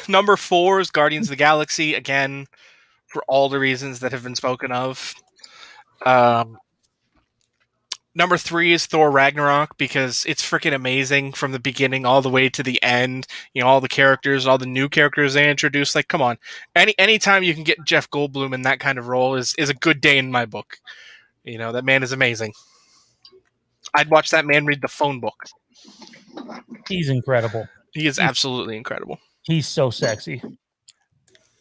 Number 4 is Guardians of the Galaxy, again, for all the reasons that have been spoken of. Number 3 is Thor Ragnarok because it's freaking amazing from the beginning all the way to the end. All the characters, all the new characters they introduced. Like, come on. Anytime you can get Jeff Goldblum in that kind of role is a good day in my book. That man is amazing. I'd watch that man read the phone book. He's incredible. He is absolutely incredible. He's so sexy.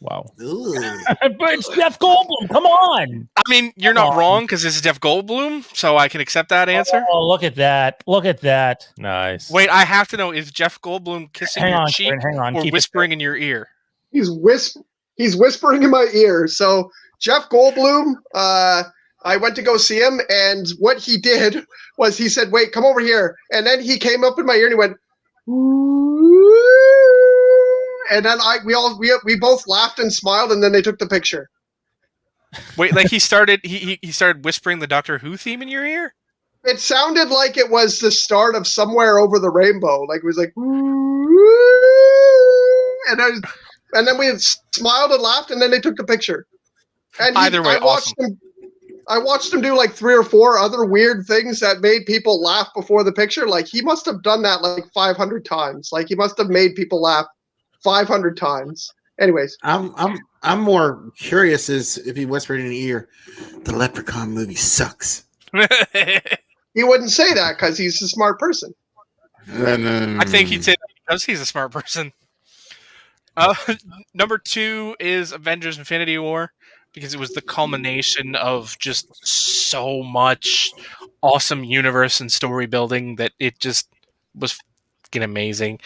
Wow. But it's Jeff Goldblum. Come on. I mean, you're not wrong because this is Jeff Goldblum, so I can accept that answer. Oh, look at that. Look at that. Nice. Wait, I have to know, is Jeff Goldblum kissing your cheek or whispering in your ear? He's whispering in my ear. So Jeff Goldblum, I went to go see him, and what he did was he said, "Wait, come over here." And then he came up in my ear and he went, "Ooh." And then we both laughed and smiled, and then they took the picture. Wait, like he started whispering the Doctor Who theme in your ear? It sounded like it was the start of Somewhere Over the Rainbow. Like it was like, and then we had smiled and laughed, and then they took the picture. And either way, I watched him do like 3 or 4 other weird things that made people laugh before the picture. Like he must have done that like 500 times. Like he must have made people laugh 500 times. Anyways, I'm more curious as if he whispered in the ear, "The Leprechaun movie sucks." He wouldn't say that because he's a smart person. I think he'd say that because he's a smart person. Number 2 is Avengers: Infinity War, because it was the culmination of just so much awesome universe and story building that it just was fucking amazing.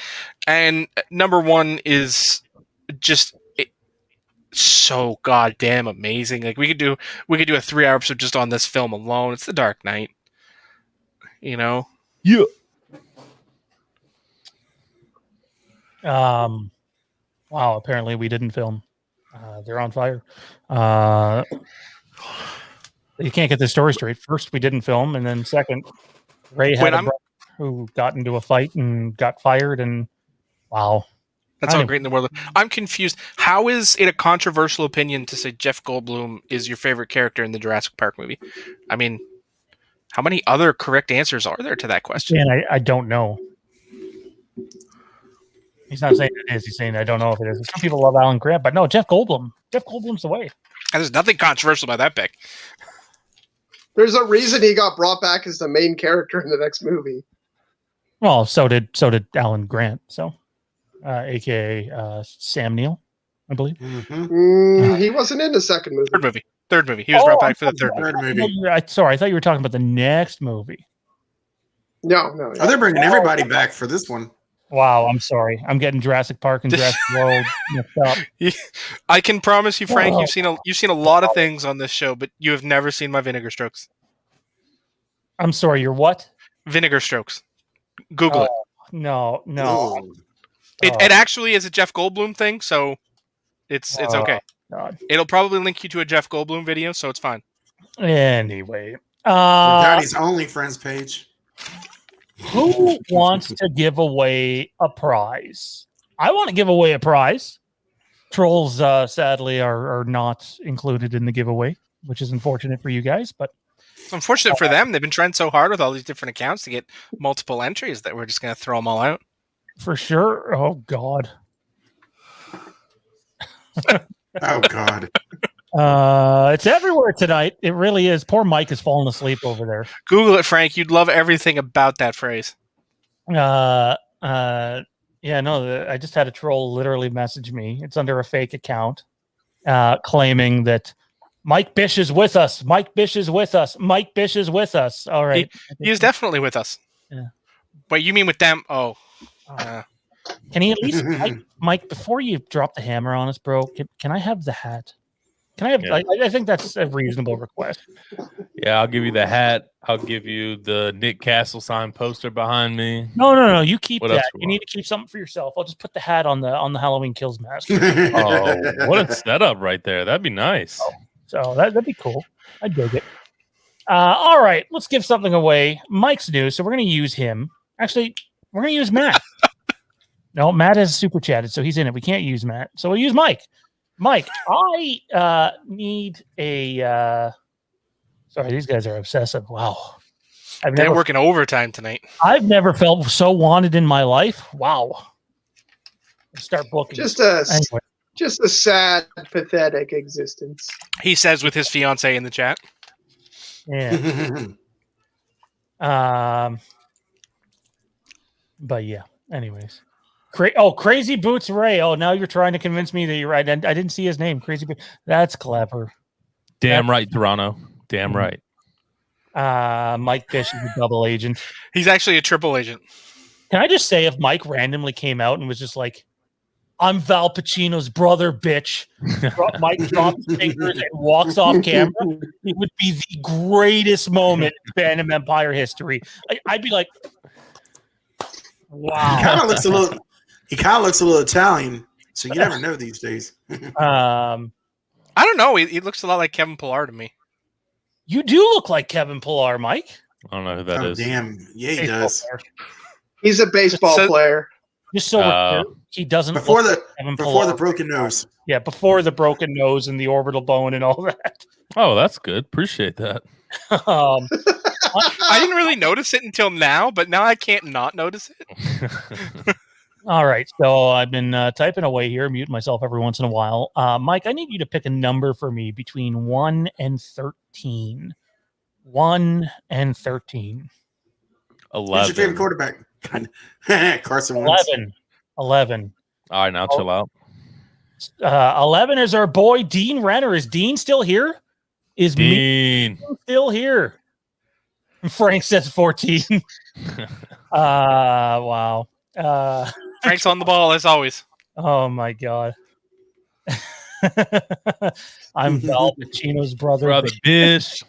And number 1 is just so goddamn amazing. Like we could do a 3-hour episode just on this film alone. It's The Dark Knight. You know? Yeah. Wow, apparently we didn't film. They're on fire. You can't get the story straight. First, we didn't film, and then second, Ray had a brother who got into a fight and got fired, and wow. That's all great in the world. I'm confused. How is it a controversial opinion to say Jeff Goldblum is your favorite character in the Jurassic Park movie? I mean, how many other correct answers are there to that question? And I don't know. He's not saying it is. He's saying I don't know if it is. Some people love Alan Grant, but no, Jeff Goldblum. Jeff Goldblum's the way. And there's nothing controversial about that pick. There's a reason he got brought back as the main character in the next movie. Well, so did Alan Grant. So, aka Sam Neill, I believe. Mm-hmm. He wasn't in the second movie. Third movie. He was brought back for the third movie. Sorry, I thought you were talking about the next movie. No. Oh, they're bringing everybody back for this one. Wow, I'm sorry. I'm getting Jurassic Park and Jurassic World mixed up. I can promise you, Frank, you've seen a lot of things on this show, but you have never seen my Vinegar Strokes. I'm sorry, you're what? Vinegar Strokes. Google it. No. Oh. It actually is a Jeff Goldblum thing, so it's okay. God. It'll probably link you to a Jeff Goldblum video, so it's fine. Anyway. Daddy's OnlyFriends page. Who wants to give away a prize? I want to give away a prize. Trolls, sadly, are not included in the giveaway, which is unfortunate for you guys. But it's unfortunate for them. They've been trying so hard with all these different accounts to get multiple entries that we're just going to throw them all out. For sure. Oh, God. Oh, God. It's everywhere tonight. It really is. Poor Mike is falling asleep over there. Google it, Frank. You'd love everything about that phrase. I just had a troll literally message me. It's under a fake account, claiming that Mike Bish is with us. Mike Bish is with us. Mike Bish is with us. All right. He is definitely with us. Yeah. Wait, you mean with them? Oh. Can he at least, Mike, before you drop the hammer on us, bro, can I have the hat? Can I have? Yeah. I think that's a reasonable request. Yeah, I'll give you the hat. I'll give you the Nick Castle signed poster behind me. No. You keep that. You need to keep something for yourself. I'll just put the hat on the Halloween Kills mask. Oh, what a setup right there. That'd be nice. So that'd be cool. I'd dig it. All right, let's give something away. Mike's new, so we're gonna use him. Actually, we're gonna use Matt. No, Matt has super chatted, so he's in it. We can't use Matt, so we'll use Mike. Mike, I need a. Sorry, these guys are obsessive. Wow, they're working overtime tonight. I've never felt so wanted in my life. Wow. Let's start booking. Just a sad, pathetic existence. He says with his fiance in the chat. Yeah. But yeah. Anyways. Crazy Boots Ray. Oh, now you're trying to convince me that you're right. I didn't see his name. Crazy Boots. That's clever. Damn right, Toronto. Damn right. Mike Fish is a double agent. He's actually a triple agent. Can I just say, if Mike randomly came out and was just like, I'm Val Pacino's brother, bitch. Mike drops fingers and walks off camera. It would be the greatest moment in Fandom Empire history. I'd be like, wow. He kind of looks a little Italian, so you never know these days. I don't know. He looks a lot like Kevin Pillar to me. You do look like Kevin Pillar, Mike. I don't know who that is. Damn. Yeah, he does. Player. He's a baseball player. Just so we're clear, he doesn't before the broken nose. Yeah, before the broken nose and the orbital bone and all that. Oh, that's good. Appreciate that. I didn't really notice it until now, but now I can't not notice it. All right, so I've been typing away here, muting myself every once in a while. Mike, I need you to pick a number for me between 1 and 13. 1 and 13. 11. Who's your favorite quarterback? Carson Wentz. 11. All right, now chill out. 11 is our boy Dean Renner. Is Dean still here? Is Dean still here? Frank says 14. Wow. Frank's on the ball as always. Oh my God. I'm Val Pacino's brother. Bish.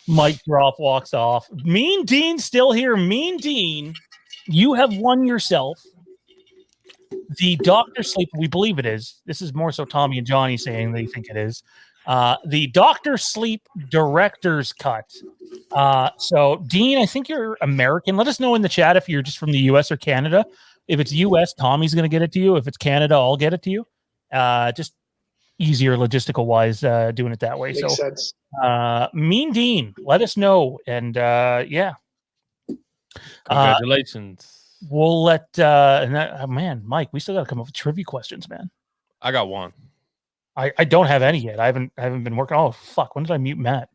Mike drop walks off. Mean Dean still here. Mean Dean, you have won yourself the Dr. Sleep. We believe it is. This is more so Tommy and Johnny saying they think it is. The Dr. Sleep director's cut. So Dean, I think you're American. Let us know in the chat if you're just from the US or Canada. If it's US, Tommy's going to get it to you. If it's Canada, I'll get it to you. Just easier logistical wise, doing it that way. Makes sense. Mean Dean, let us know. And yeah. Congratulations. We'll let man, Mike, we still got to come up with trivia questions, man. I got one. I don't have any yet. I haven't been working. Oh fuck! When did I mute Matt?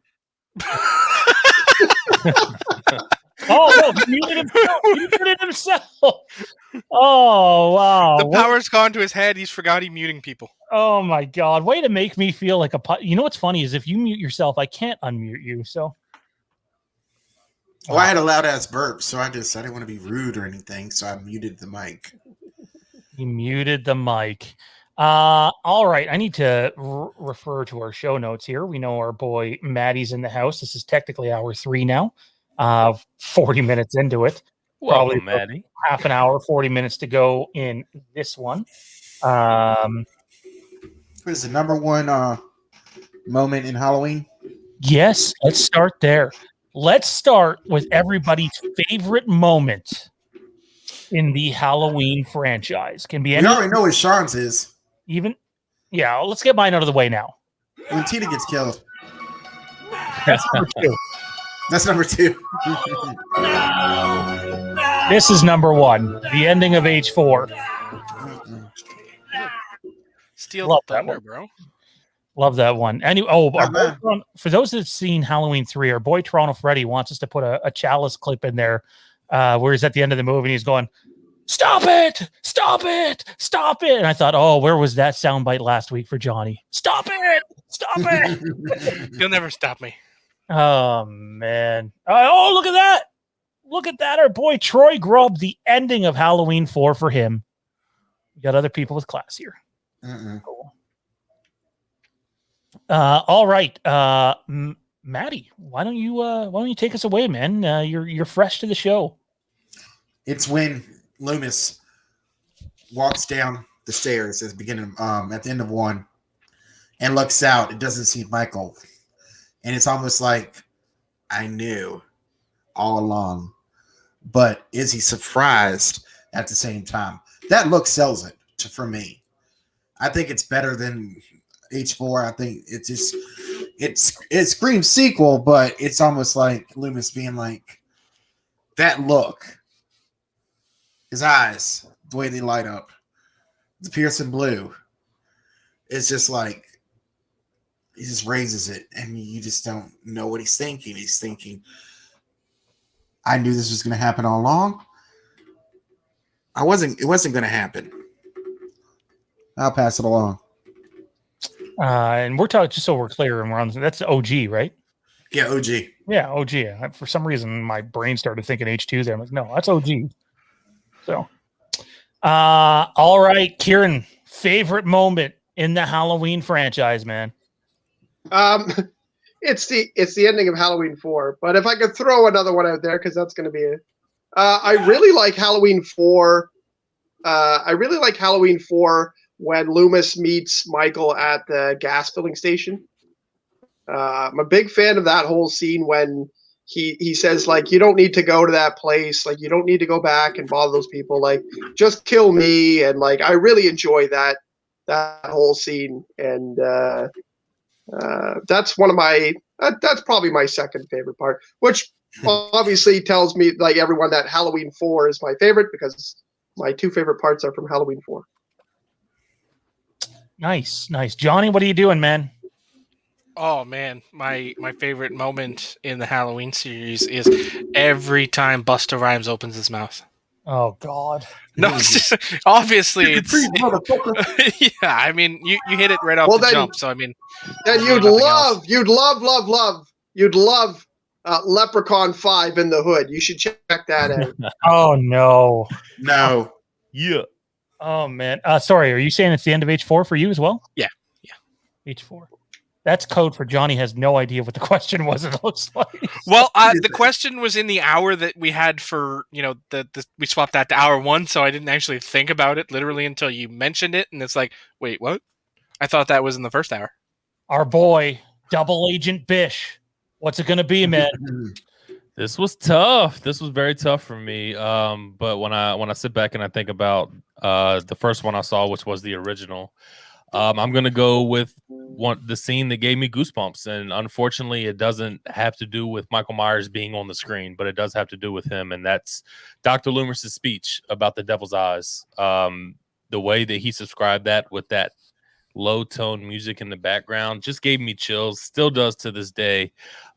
Oh no, he muted himself. He muted himself. Oh wow! The power's gone to his head. He's forgot he muting people. Oh my God! Way to make me feel like a. You know what's funny is if you mute yourself, I can't unmute you. So. Well, I had a loud ass burp, so I didn't want to be rude or anything, so I muted the mic. He muted the mic. All right. I need to refer to our show notes here. We know our boy Maddie's in the house. This is technically hour 3 now. 40 minutes into it. Probably Welcome, Maddie. half an hour, 40 minutes to go in this one. What is the number one moment in Halloween? Yes, let's start there. Let's start with everybody's favorite moment in the Halloween franchise. Can be any. We already know what Sean's is. Even, yeah. Let's get mine out of the way now. When Tina gets killed. That's number 2. That's number 2. This is number 1. The ending of H4. Steal Love the that thunder, one. bro. Love that one. Anyway, for those that have seen Halloween 3, our boy Toronto Freddy wants us to put a Chalice clip in there where he's at the end of the movie and he's going, "Stop it! Stop it! Stop it!" And I thought, oh, where was that soundbite last week for Johnny? Stop it! Stop it! You'll never stop me. Oh, man. Oh, look at that. Look at that. Our boy Troy Grubb, the ending of Halloween 4 for him. We got other people with class here. Cool. All right. Maddie, why don't you take us away, man? You're fresh to the show. It's when Loomis walks down the stairs at the beginning, at the end of 1, and looks out. It doesn't see Michael, and it's almost like I knew all along. But is he surprised at the same time? That look sells it for me. I think it's better than H4. I think it screams sequel, but it's almost like Loomis being like, that look, his eyes, the way they light up, the piercing blue. It's just like he just raises it, and you just don't know what he's thinking. He's thinking, I knew this was going to happen all along. It wasn't going to happen. I'll pass it along. And we're talking, just so we're clear, and we're on. That's OG, right? Yeah, OG. Yeah, OG. For some reason, my brain started thinking H2 there. I'm like, no, that's OG. So, all right, Kieron, favorite moment in the Halloween franchise, man. It's the ending of Halloween 4. But if I could throw another one out there, because that's going to be it. I really like Halloween 4. I really like Halloween 4 when Loomis meets Michael at the gas filling station. I'm a big fan of that whole scene when he says, like, you don't need to go to that place. Like, you don't need to go back and bother those people. Like, just kill me. And, like, I really enjoy that whole scene. And that's one of my that's probably my second favorite part, which obviously tells me, like, everyone, that Halloween 4 is my favorite because my 2 favorite parts are from Halloween 4. Nice. Johnny, what are you doing, man? Oh man, my favorite moment in the Halloween series is every time Busta Rhymes opens his mouth. Oh God. No, it's just obviously it's. Yeah, I mean, you hit it right off the jump. So I mean, then you'd love Leprechaun 5 in the Hood. You should check that out. Oh no. No. Yeah. Oh man. Sorry, are you saying it's the end of H4 for you as well? Yeah. H4. That's code for Johnny has no idea what the question was. It looks like. Well, the question was in the hour that we had for we swapped that to hour 1, so I didn't actually think about it literally until you mentioned it, and it's like, wait, what? I thought that was in the first hour. Our boy, Double Agent Bish. What's it gonna be, man? This was tough. This was very tough for me. But when I sit back and I think about the first one I saw, which was the original, I'm gonna go with the scene that gave me goosebumps. And unfortunately, it doesn't have to do with Michael Myers being on the screen, but it does have to do with him, and that's Dr. Loomis's speech about the devil's eyes. The way that he subscribed that with that low tone music in the background just gave me chills. Still does to this day.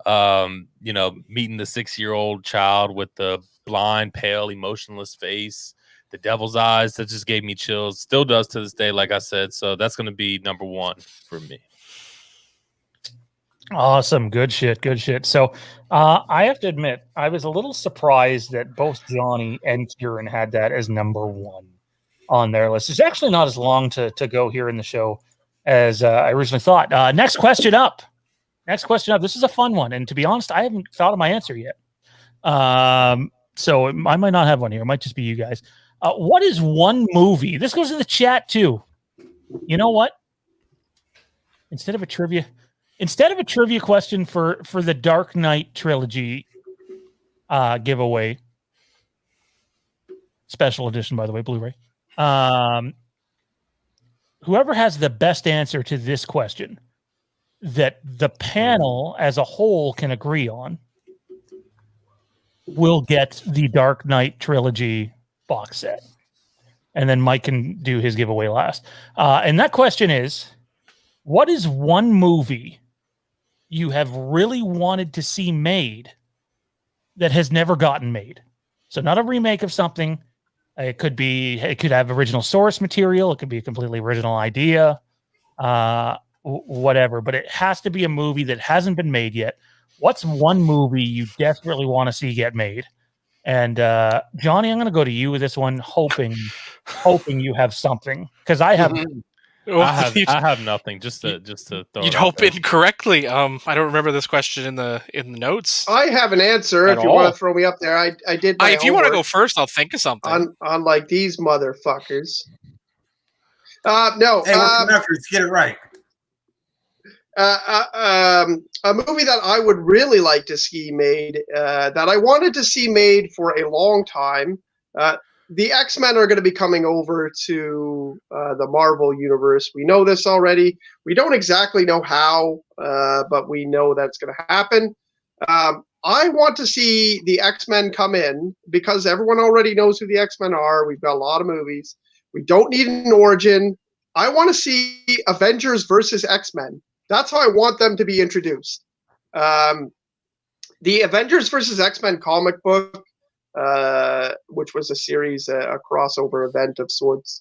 Meeting the 6-year-old child with the blind, pale, emotionless face, the devil's eyes, that just gave me chills. Still does to this day, like I said. So that's going to be number 1 for me. Awesome. Good shit. So I have to admit, I was a little surprised that both Johnny and Kieron had that as number 1 on their list. It's actually not as long to go here in the show as I originally thought. Next question up. This is a fun one. And to be honest, I haven't thought of my answer yet. So I might not have one here. It might just be you guys. What is one movie? This goes to the chat too. You know what? Instead of a trivia question for the Dark Knight trilogy giveaway, special edition, by the way, Blu-ray. Whoever has the best answer to this question that the panel as a whole can agree on will get the Dark Knight trilogy box set. And then Mike can do his giveaway last. And that question is, what is one movie you have really wanted to see made that has never gotten made? So not a remake of something. It could have original source material. It could be a completely original idea, whatever. But it has to be a movie that hasn't been made yet. What's one movie you desperately want to see get made? And Johnny, I'm going to go to you with this one, hoping you have something, because I have. I have nothing. Just to throw. You'd hope incorrectly. I don't remember this question in the notes. I have an answer if you want to throw me up there. I did. If you want to go first, I'll think of something. On like these motherfuckers. No. Hey, get it right. A movie that I would really like to see made, that I wanted to see made for a long time. The X-Men are going to be coming over to the Marvel universe. We know this already. We don't exactly know how, but we know that's going to happen. I want to see the X-Men come in because everyone already knows who the X-Men are. We've got a lot of movies. We don't need an origin. I want to see Avengers versus X-Men. That's how I want them to be introduced. The Avengers versus X-Men comic book, which was a series, a crossover event of sorts.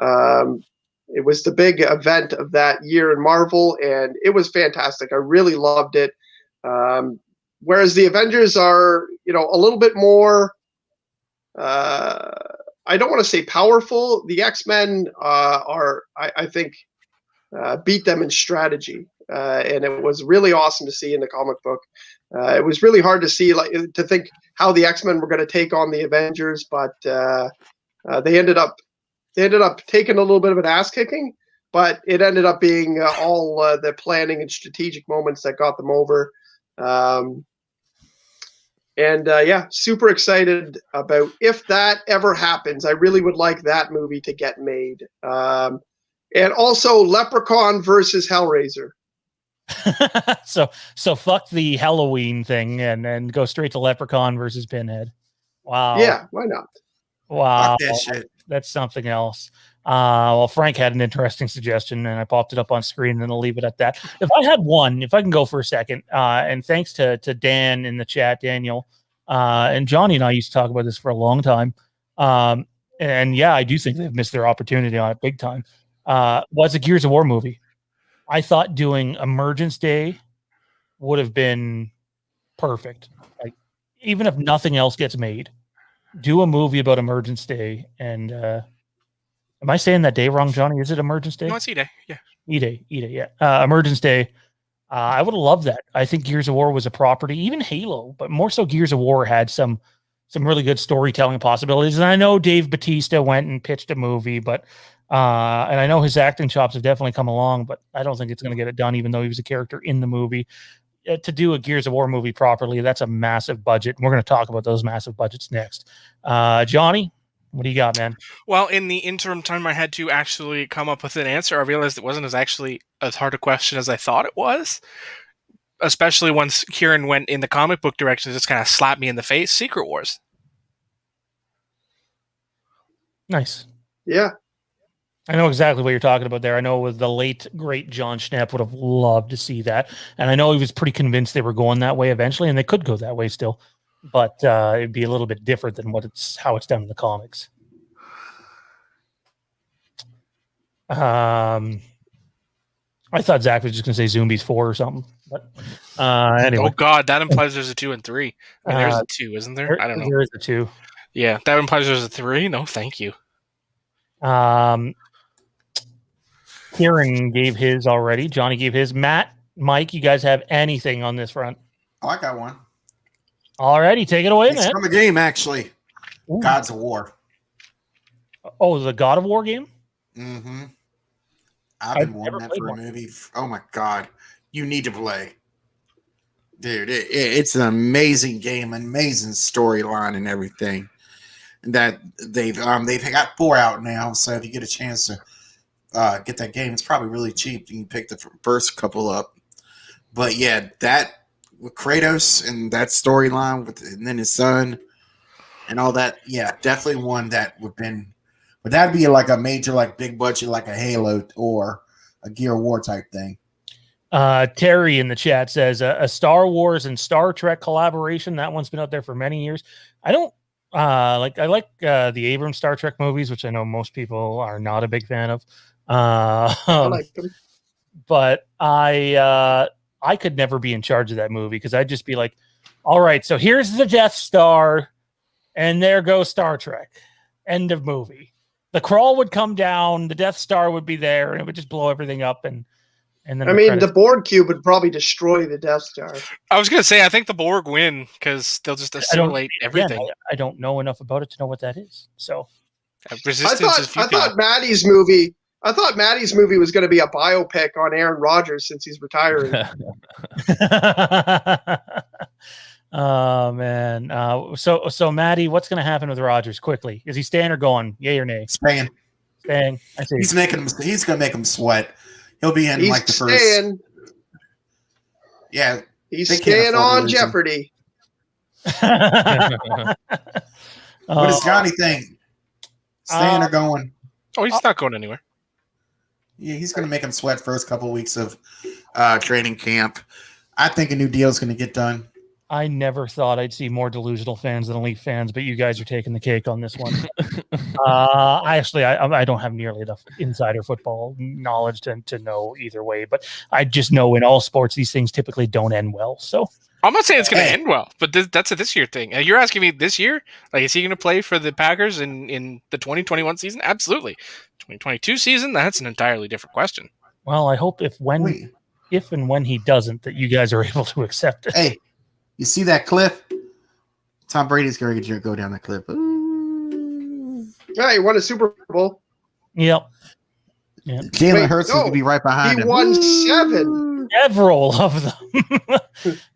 It was the big event of that year in Marvel, and it was fantastic. I really loved it. Whereas the Avengers are, a little bit more, I don't want to say powerful. The X-Men are, I think, beat them in strategy. And it was really awesome to see in the comic book. It was really hard to see, to think how the X-Men were going to take on the Avengers, but they ended up taking a little bit of an ass kicking, but it ended up being all the planning and strategic moments that got them over. Super excited about if that ever happens. I really would like that movie to get made. And also Leprechaun versus Hellraiser. So fuck the Halloween thing and go straight to Leprechaun versus Pinhead. Wow. Yeah, why not? Wow. Fuck that shit. That's something else. Well, Frank had an interesting suggestion, and I popped it up on screen, and I'll leave it at that. If I can go for a second, and thanks to Dan in the chat, Daniel, and Johnny and I used to talk about this for a long time. And yeah, I do think they've missed their opportunity on it big time. Was a Gears of War movie. I thought doing Emergence Day would have been perfect. Like, even if nothing else gets made, do a movie about Emergence Day. And am I saying that day wrong, Johnny? Is it Emergence Day? No, it's E-Day. Yeah. E-Day, yeah. Emergence Day. I would have loved that. I think Gears of War was a property, even Halo, but more so Gears of War had some really good storytelling possibilities. And I know Dave Bautista went and pitched a movie, but and I know his acting chops have definitely come along, but I don't think it's going to get it done, even though he was a character in the movie. To do a Gears of War movie properly, that's a massive budget. We're going to talk about those massive budgets next. Johnny, what do you got, man? Well, in the interim time I had to actually come up with an answer, I realized it wasn't as hard a question as I thought it was. Especially once Kieron went in the comic book direction, just kind of slapped me in the face. Secret Wars. Nice. Yeah. I know exactly what you're talking about there. I know with the late, great John Schnepp would have loved to see that. And I know he was pretty convinced they were going that way eventually, and they could go that way still. But it'd be a little bit different than how it's done in the comics. I thought Zach was just going to say Zombies 4 or something. But anyway. Oh, God, that implies there's a 2 and 3. I mean, there's a 2, isn't there? I don't know. There is a 2. Yeah, that implies there's a 3. No, thank you. Kieron gave his already. Johnny gave his. Matt, Mike, you guys have anything on this front? Oh, I got one. Alrighty, take it away, It's man. from a game, actually. Ooh. Gods of War. Oh, the God of War game? Mm-hmm. I've I've been never wanting that played for a one. movie. Oh, my God. You need to play. Dude, it's an amazing game, amazing storyline and everything. That they've got 4 out now, so if you get a chance to get that game, it's probably really cheap. You can pick the first couple up. But yeah, that with Kratos and that storyline and then his son and all that, yeah, definitely one that would that be like a major, like big budget, like a Halo or a Gear of War type thing. Terry in the chat says a Star Wars and Star Trek collaboration. That one's been out there for many years. I don't I like the Abrams Star Trek movies, which I know most people are not a big fan of. I like them. But I could never be in charge of that movie because I'd just be like, all right, so here's the Death Star, and there goes Star Trek. End of movie. The crawl would come down, the Death Star would be there, and it would just blow everything up. And then I mean, the Borg cube would probably destroy the Death Star. I was going to say, I think the Borg win because they'll just assimilate everything. I don't know enough about it to know what that is. So, Resistance I thought Maddie's movie was going to be a biopic on Aaron Rodgers since he's retiring. Oh man. So Maddie, what's going to happen with Rodgers quickly? Is he staying or going? Yay or nay? Staying. I see. He's going to make him sweat. He'll be in like the staying. first. Yeah. He's staying on Jeopardy. What does Johnny think? Staying or going? Oh, he's not going anywhere. Yeah, he's going to make him sweat first couple of weeks of training camp. I think a new deal is going to get done. I never thought I'd see more delusional fans than elite fans, but you guys are taking the cake on this one. I don't have nearly enough insider football knowledge to know either way, but I just know in all sports these things typically don't end well. So I'm not saying it's going to end well, but that's a this year thing. You're asking me this year? Like, is he going to play for the Packers in the 2021 season? Absolutely. 2022 season? That's an entirely different question. Well, I hope if and when he doesn't, that you guys are able to accept it. Hey, you see that cliff? Tom Brady's going to go down that cliff. Ooh. Yeah, he won a Super Bowl. Yep. Jalen Hurts is going to be right behind him. He won 7. Several of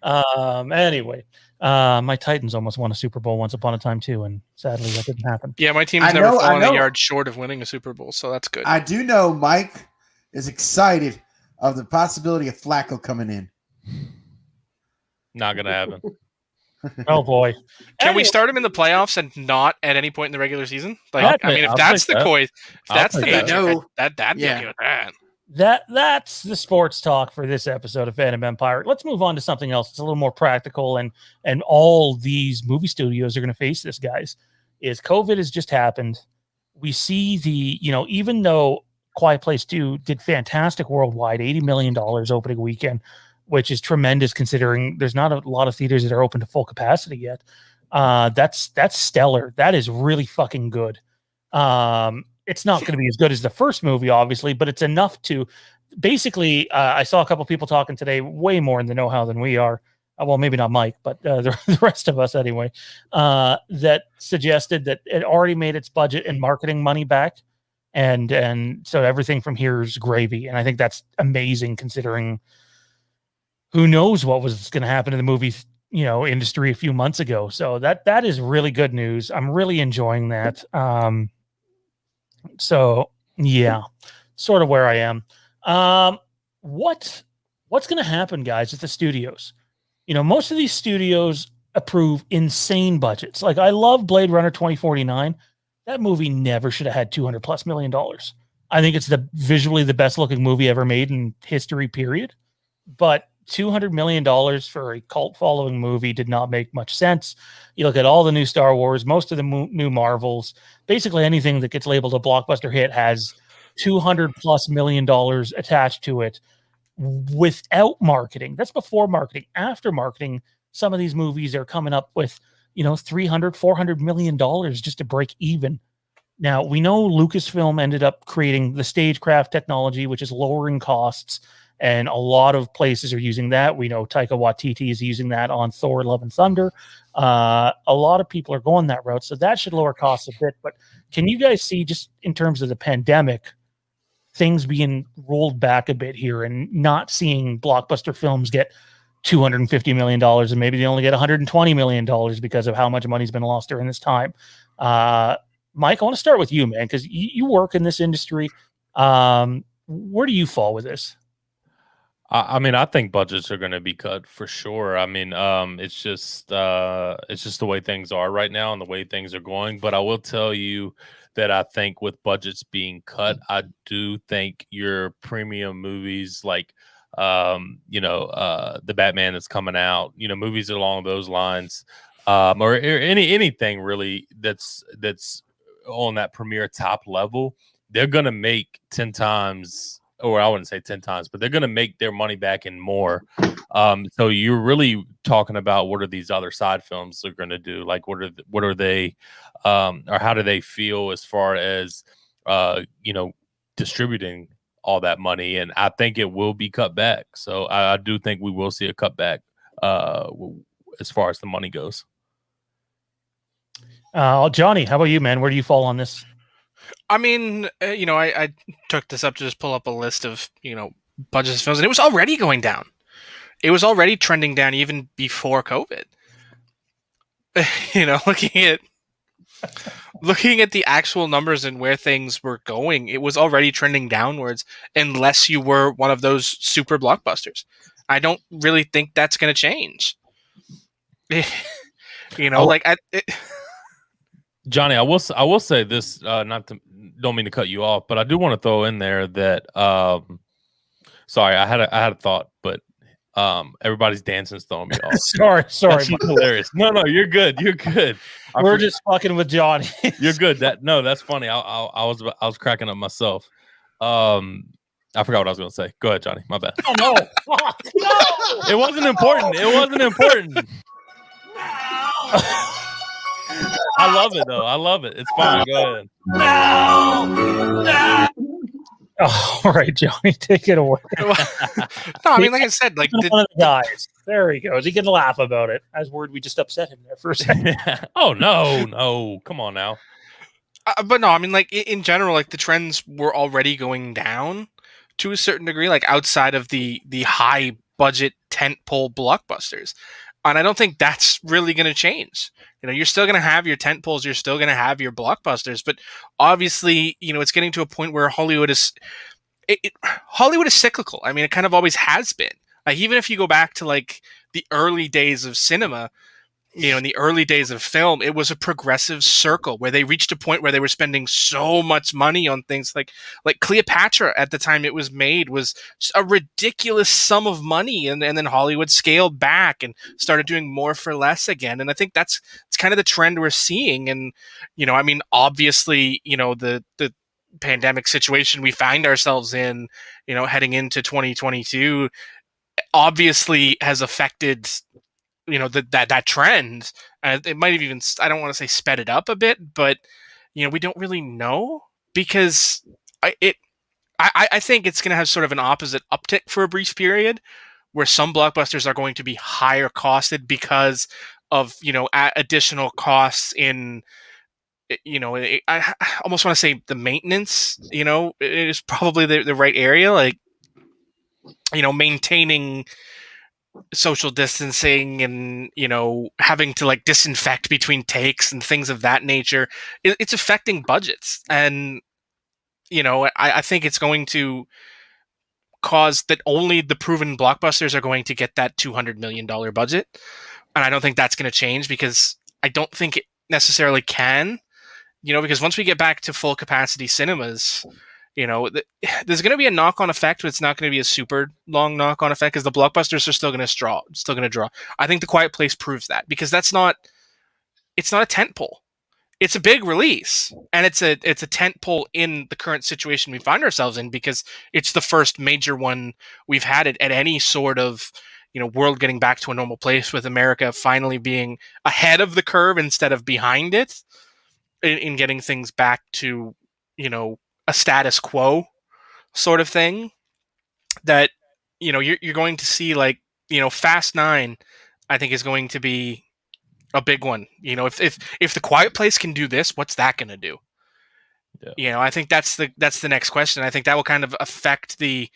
them. Anyway, my Titans almost won a Super Bowl once upon a time too, and sadly that didn't happen. Yeah, my team's never fallen a yard short of winning a Super Bowl, so that's good. I do know Mike is excited of the possibility of Flacco coming in. Not gonna happen. Oh boy! Can we start him in the playoffs and not at any point in the regular season? Like, if that's the magic, that'd be okay with that. That's the sports talk for this episode of Fandom Empire. Let's move on to something else. It's a little more practical, and all these movie studios are going to face this, guys. is COVID has just happened. We see even though Quiet Place 2 did fantastic worldwide, $80 million opening weekend, which is tremendous considering there's not a lot of theaters that are open to full capacity yet. That's stellar. That is really fucking good. It's not going to be as good as the first movie, obviously, but it's enough to basically, I saw a couple people talking today, way more in the know-how than we are. Well, maybe not Mike, but the rest of us anyway, that suggested that it already made its budget and marketing money back. And so everything from here is gravy. And I think that's amazing considering who knows what was going to happen in the movie, industry a few months ago. So that is really good news. I'm really enjoying that. So yeah, sort of where I am. What's going to happen, guys, at the studios? Most of these studios approve insane budgets. Like, I love Blade Runner 2049. That movie never should have had $200+ million. I think it's visually the best looking movie ever made in history, period. But $200 million for a cult following movie did not make much sense. You look at all the new Star Wars, most of the new Marvels, basically anything that gets labeled a blockbuster hit has $200+ million attached to it without marketing. That's before marketing. After marketing, some of these movies are coming up with, $300-400 million just to break even. Now, we know Lucasfilm ended up creating the stagecraft technology, which is lowering costs, and a lot of places are using that. We know Taika Waititi is using that on Thor: Love and Thunder. A lot of people are going that route, so that should lower costs a bit. But can you guys see, just in terms of the pandemic, things being rolled back a bit here and not seeing blockbuster films get $250 million and maybe they only get $120 million because of how much money's been lost during this time? Mike, I want to start with you, man, because you work in this industry. Where do you fall with this? I mean, I think budgets are going to be cut for sure. I mean, it's just the way things are right now and the way things are going. But I will tell you that I think with budgets being cut, I do think your premium movies like, the Batman that's coming out, movies along those lines, or anything really that's on that premier top level, they're going to make 10 times, or I wouldn't say 10 times, but they're going to make their money back and more. So you're really talking about what are these other side films they're going to do? Like, what are they, or how do they feel as far as, distributing all that money? And I think it will be cut back. So I do think we will see a cutback as far as the money goes. Johnny, how about you, man? Where do you fall on this? I mean, I took this up to just pull up a list of, budgets of films, and it was already going down. It was already trending down even before COVID. Looking at the actual numbers and where things were going, it was already trending downwards unless you were one of those super blockbusters. I don't really think that's going to change. Johnny, I will say this, don't mean to cut you off, but I do want to throw in there that sorry, I had a thought, but everybody's dancing's throwing me off. sorry. That's hilarious. No, you're good. We're just fucking with Johnny. You're good. That's funny. I was cracking up myself. I forgot what I was going to say. Go ahead, Johnny. My bad. Oh no. No. It wasn't important. I love it though. I love it. It's fine. Go ahead. No. Oh, all right, Johnny, take it away. No, I mean, like I said, like one of the guys. There he goes. He can laugh about it. I was worried we just upset him there for a second. Oh no, come on now. But no, I mean, like in general, like the trends were already going down to a certain degree, like outside of the high budget tentpole blockbusters, and I don't think that's really going to change. You're still going to have your tentpoles, you're still going to have your blockbusters, but obviously, it's getting to a point where Hollywood is cyclical. I mean, it kind of always has been. Like, even if you go back to like the early days of cinema, in the early days of film, it was a progressive circle where they reached a point where they were spending so much money on things like Cleopatra at the time it was made was a ridiculous sum of money. And then Hollywood scaled back and started doing more for less again. And I think that's it's kind of the trend we're seeing. And, you know, I mean, obviously, you know, the pandemic situation we find ourselves in, you know, heading into 2022 obviously has affected, you know, that trend. It might have even, I don't want to say sped it up a bit, but, you know, we don't really know, because I think it's going to have sort of an opposite uptick for a brief period, where some blockbusters are going to be higher costed because of, you know, additional costs in, you know, I almost want to say the maintenance, you know, is probably the right area. Like, you know, maintaining social distancing and, you know, having to like disinfect between takes and things of that nature, it's affecting budgets. And, you know, I think it's going to cause that only the proven blockbusters are going to get that $200 million budget. And I don't think that's going to change, because I don't think it necessarily can, you know, because once we get back to full capacity cinemas, you know, there's going to be a knock-on effect, but it's not going to be a super long knock-on effect, because the blockbusters are still going to draw. I think The Quiet Place proves that, because it's not a tentpole. It's a big release, and it's a tentpole in the current situation we find ourselves in, because it's the first major one we've had at any sort of, you know, world getting back to a normal place, with America finally being ahead of the curve instead of behind it in getting things back to, you know, a status quo sort of thing. That, you know, you're going to see, like, you know, Fast 9, I think, is going to be a big one. You know, if The Quiet Place can do this, what's that going to do? Yeah. You know, I think that's the next question. I think that will kind of affect the,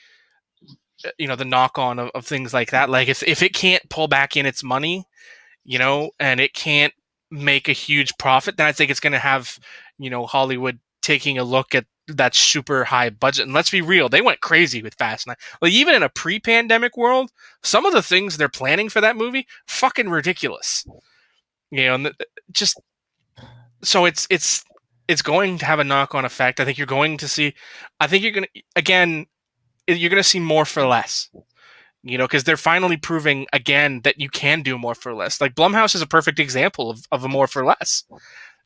you know, the knock-on of things like that. Like, if it can't pull back in its money, you know, and it can't make a huge profit, then I think it's going to have, you know, Hollywood taking a look at that super high budget. And let's be real, they went crazy with Fast 9. Like, even in a pre-pandemic world, some of the things they're planning for that movie, fucking ridiculous. You know, and just so it's going to have a knock-on effect. I think you're going to see more for less. You know, because they're finally proving again that you can do more for less. Like, Blumhouse is a perfect example of a more for less.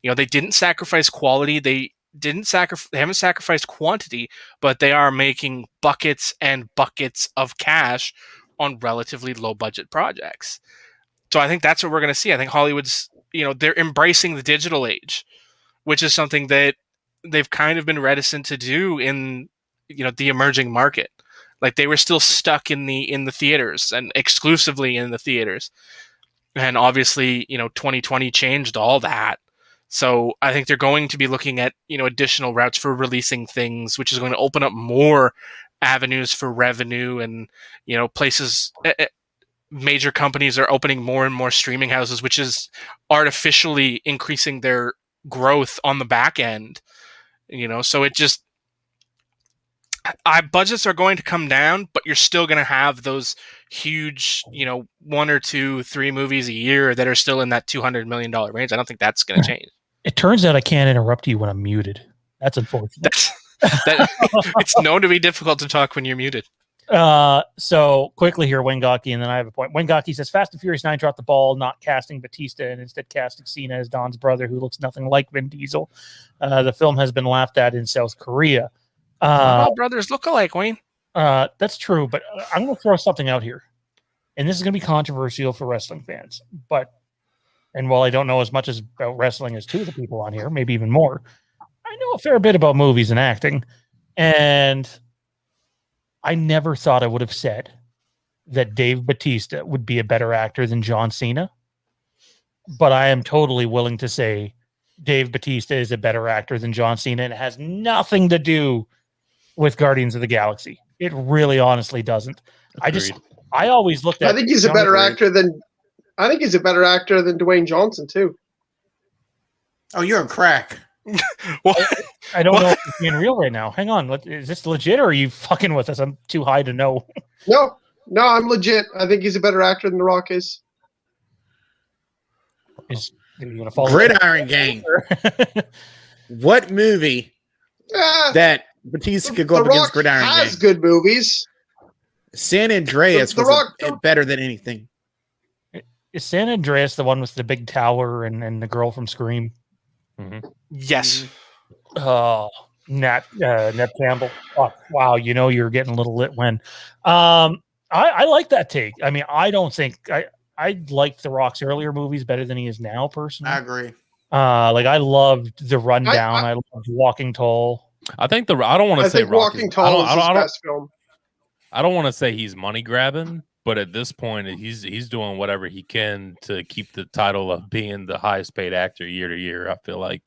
You know, they didn't sacrifice quality. They haven't sacrificed quantity, but they are making buckets and buckets of cash on relatively low budget projects. So I think that's what we're going to see. I think Hollywood's, you know, they're embracing the digital age, which is something that they've kind of been reticent to do in, you know, the emerging market. Like, they were still stuck in the theaters and exclusively in the theaters. And obviously, you know, 2020 changed all that. So I think they're going to be looking at, you know, additional routes for releasing things, which is going to open up more avenues for revenue. And, you know, major companies are opening more and more streaming houses, which is artificially increasing their growth on the back end. You know, so it just, budgets are going to come down, but you're still going to have those huge, you know, 1 or 2, 3 movies a year that are still in that $200 million range. I don't think that's going to change. It turns out I can't interrupt you when I'm muted. That's unfortunate. It's known to be difficult to talk when you're muted. So quickly here, Wayne Gawkey, and then I have a point. Wayne Gawkey says Fast and Furious 9 dropped the ball, not casting Batista and instead casting Cena as Don's brother, who looks nothing like Vin Diesel. The film has been laughed at in South Korea. All brothers look alike, Wayne. That's true, but I'm going to throw something out here, and this is going to be controversial for wrestling fans. And while I don't know as much about wrestling as two of the people on here, maybe even more, I know a fair bit about movies and acting, and I never thought I would have said that Dave Bautista would be a better actor than John Cena, but I am totally willing to say Dave Bautista is a better actor than John Cena, and it has nothing to do with Guardians of the Galaxy. It really honestly doesn't. Agreed. I always looked at I think he's a better actor than Dwayne Johnson too. Oh, you're a crack. I don't know if it's being real right now. Hang on. Is this legit or are you fucking with us? I'm too high to know. No, I'm legit. I think he's a better actor than The Rock is. Is you gonna follow Gridiron Gang. What movie that Batista could go up against Gridiron Gang? Has good movies. San Andreas was better than anything. Is San Andreas the one with the big tower and the girl from Scream? Yes. Oh, Nat Campbell. Oh, wow, you're getting a little lit when. I like that take. I mean, I don't think I liked The Rock's earlier movies better than he is now, personally. I agree. Like I loved The Rundown. I loved Walking Tall. I think I don't want to say think Walking Tall is his best film. I don't want to say he's money grabbing, but at this point, he's doing whatever he can to keep the title of being the highest paid actor year to year. I feel like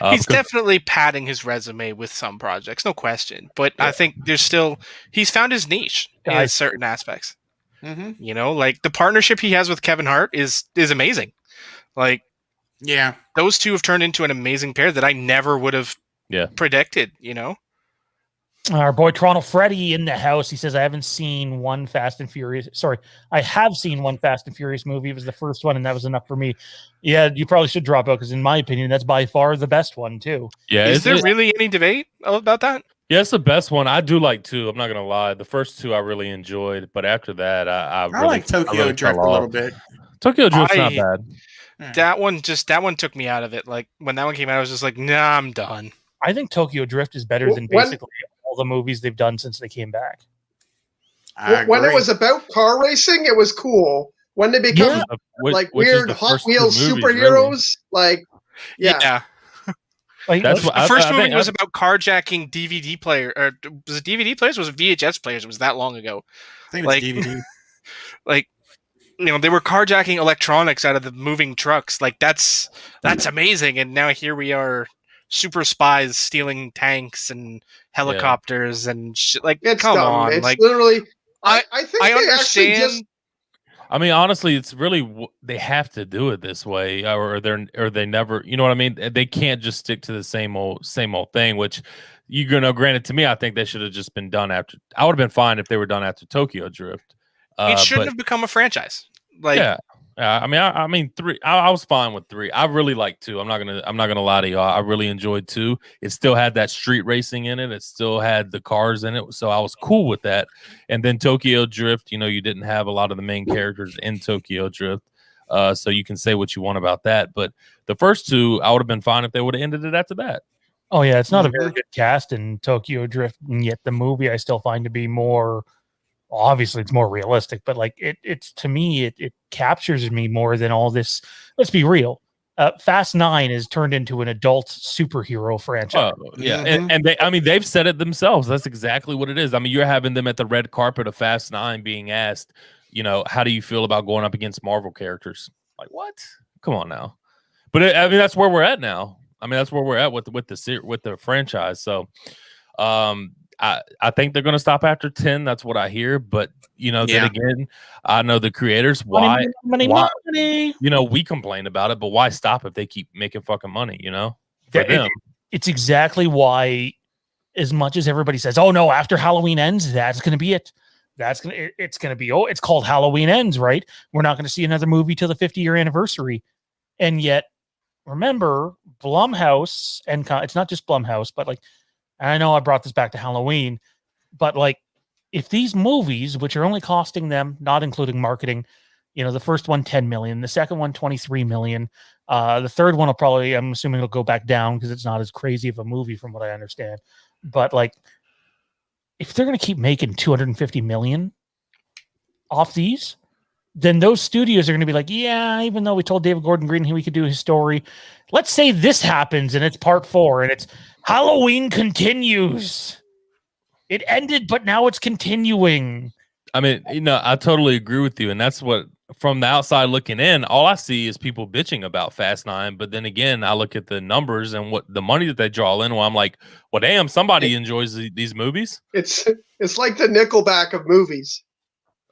he's definitely padding his resume with some projects, no question. But I think he's found his niche in certain aspects. Like the partnership he has with Kevin Hart is amazing. Like, yeah, those two have turned into an amazing pair that I never would have predicted. Our boy Toronto Freddy in the house. He says, I have seen one Fast and Furious movie. It was the first one, and that was enough for me. Yeah, you probably should drop out because, in my opinion, that's by far the best one, too. Yeah, is there really any debate about that? Yeah, it's the best one. I do like two. I'm not going to lie. The first two I really enjoyed, but after that, I really like Tokyo Drift a little bit. Tokyo Drift's not bad. That one took me out of it. Like, when that one came out, I was just like, nah, I'm done. I think Tokyo Drift is better than basically all the movies they've done since they came back. When it was about car racing, it was cool. When they become weird Hot Wheels superheroes, like the first movie was about carjacking DVD player, or was it DVD players? Or was it VHS players? It was that long ago. I think it was DVD. Like, they were carjacking electronics out of the moving trucks. Like that's amazing. And now here we are, super spies stealing tanks and helicopters and shit. Like, come on! It's like, literally. I think I they understand. actually just. I mean, honestly, it's really they have to do it this way, or they never. You know what I mean? They can't just stick to the same old thing. Which granted, to me, I think they should have just been done after. I would have been fine if they were done after Tokyo Drift. It shouldn't have become a franchise. Like, I mean, 3. I was fine with 3. I really liked 2. I'm not gonna lie to y'all. I really enjoyed 2. It still had that street racing in it. It still had the cars in it, so I was cool with that. And then Tokyo Drift, you didn't have a lot of the main characters in Tokyo Drift, so you can say what you want about that. But the first 2, I would have been fine if they would have ended it after that. Oh yeah, it's not a very good cast in Tokyo Drift, and yet the movie I still find to be more. Obviously it's more realistic, but like it's to me it captures me more than all this. Let's be real. Fast 9 is turned into an adult superhero franchise. And they've said it themselves. That's exactly what it is. I mean, you're having them at the red carpet of Fast 9 being asked, how do you feel about going up against Marvel characters? Like, what? Come on now. But that's where we're at now. I mean, that's where we're at with the franchise. So, I think they're going to stop after 10. That's what I hear. But, then again, I know the creators. Why? Money. We complain about it, but why stop if they keep making fucking money, for them? It's exactly why, as much as everybody says, oh, no, after Halloween ends, that's going to be it. It's going to be, it's called Halloween Ends, right? We're not going to see another movie till the 50-year anniversary. And yet, remember, Blumhouse, and it's not just Blumhouse, but like, I know I brought this back to Halloween, but like, if these movies, which are only costing them, not including marketing, the first one, 10 million, the second one, 23 million, the third one will probably, I'm assuming it'll go back down because it's not as crazy of a movie from what I understand. But like, if they're going to keep making 250 million off these, then those studios are going to be like, yeah, even though we told David Gordon Green we could do his story, let's say this happens and it's part 4 and it's Halloween continues. It ended, but now it's continuing. I mean, I totally agree with you. And that's what, from the outside looking in, all I see is people bitching about Fast 9. But then again, I look at the numbers and what the money that they draw in. Well, I'm like, well, damn, somebody enjoys these movies. It's like the Nickelback of movies.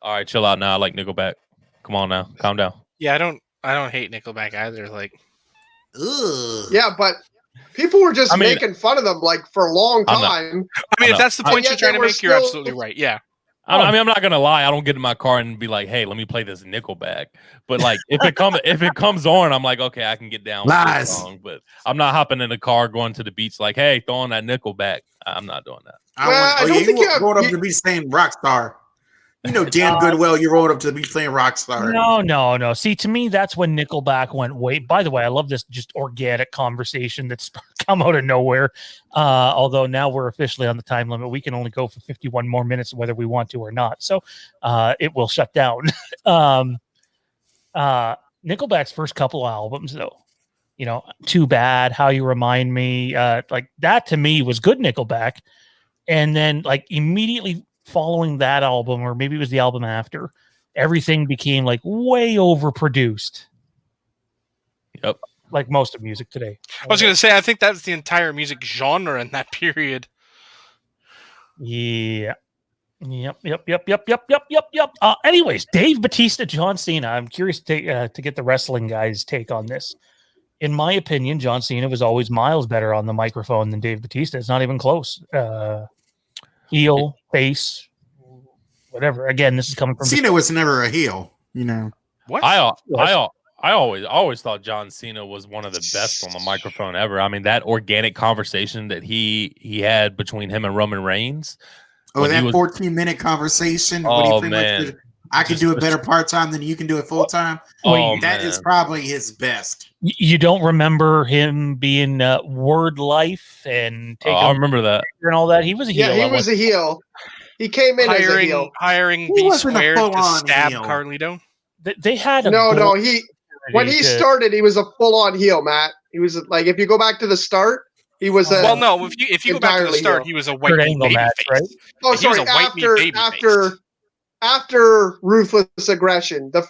All right, chill out now. I like Nickelback. Come on now, calm down. Yeah, I don't hate Nickelback either. Like, ugh. Yeah, but people were just making fun of them like for a long time. If that's the point you're trying to make, you're absolutely right. Yeah. I'm not gonna lie. I don't get in my car and be like, "Hey, let me play this Nickelback." But like, if it comes on, I'm like, "Okay, I can get down with this song." But I'm not hopping in the car going to the beach like, "Hey, throwing that Nickelback." I'm not doing that. I don't think you want them to be saying Rockstar. You know damn good well you rolled up to be playing Rockstar. No. See, to me, that's when Nickelback went way. By the way, I love this just organic conversation that's come out of nowhere. Although now we're officially on the time limit, we can only go for 51 more minutes, whether we want to or not. So it will shut down. Nickelback's first couple of albums, though, Too Bad, How You Remind Me, like that to me was good Nickelback, and then like immediately following that album, or maybe it was the album after, everything became like way overproduced. Yep. Like most of music today. I was going to say, I think that's the entire music genre in that period. Yeah. Yep. Anyways, Dave Bautista, John Cena. I'm curious to get the wrestling guys' take on this. In my opinion, John Cena was always miles better on the microphone than Dave Bautista. It's not even close. Heel, face, whatever. Again, this is coming from Cena was never a heel, What? I always thought John Cena was one of the best on the microphone ever. I mean, that organic conversation that he had between him and Roman Reigns. Oh, that 14-minute conversation. Oh, man. I can do it better part-time than you can do it full-time. That is probably his best. You don't remember him being Word Life and taking I remember that and all that. He was a heel. Yeah, he was a heel. He came in as a heel. Hiring B Squared to stab heel. Carlito. They had a No. When he started, he was a full-on heel, Matt. He was like, if you go back to the start, he was a. Well, no. If you go back to the start, heel. he was a white baby match, face. right? Oh, He was sorry. a white meat baby face. After Ruthless Aggression, the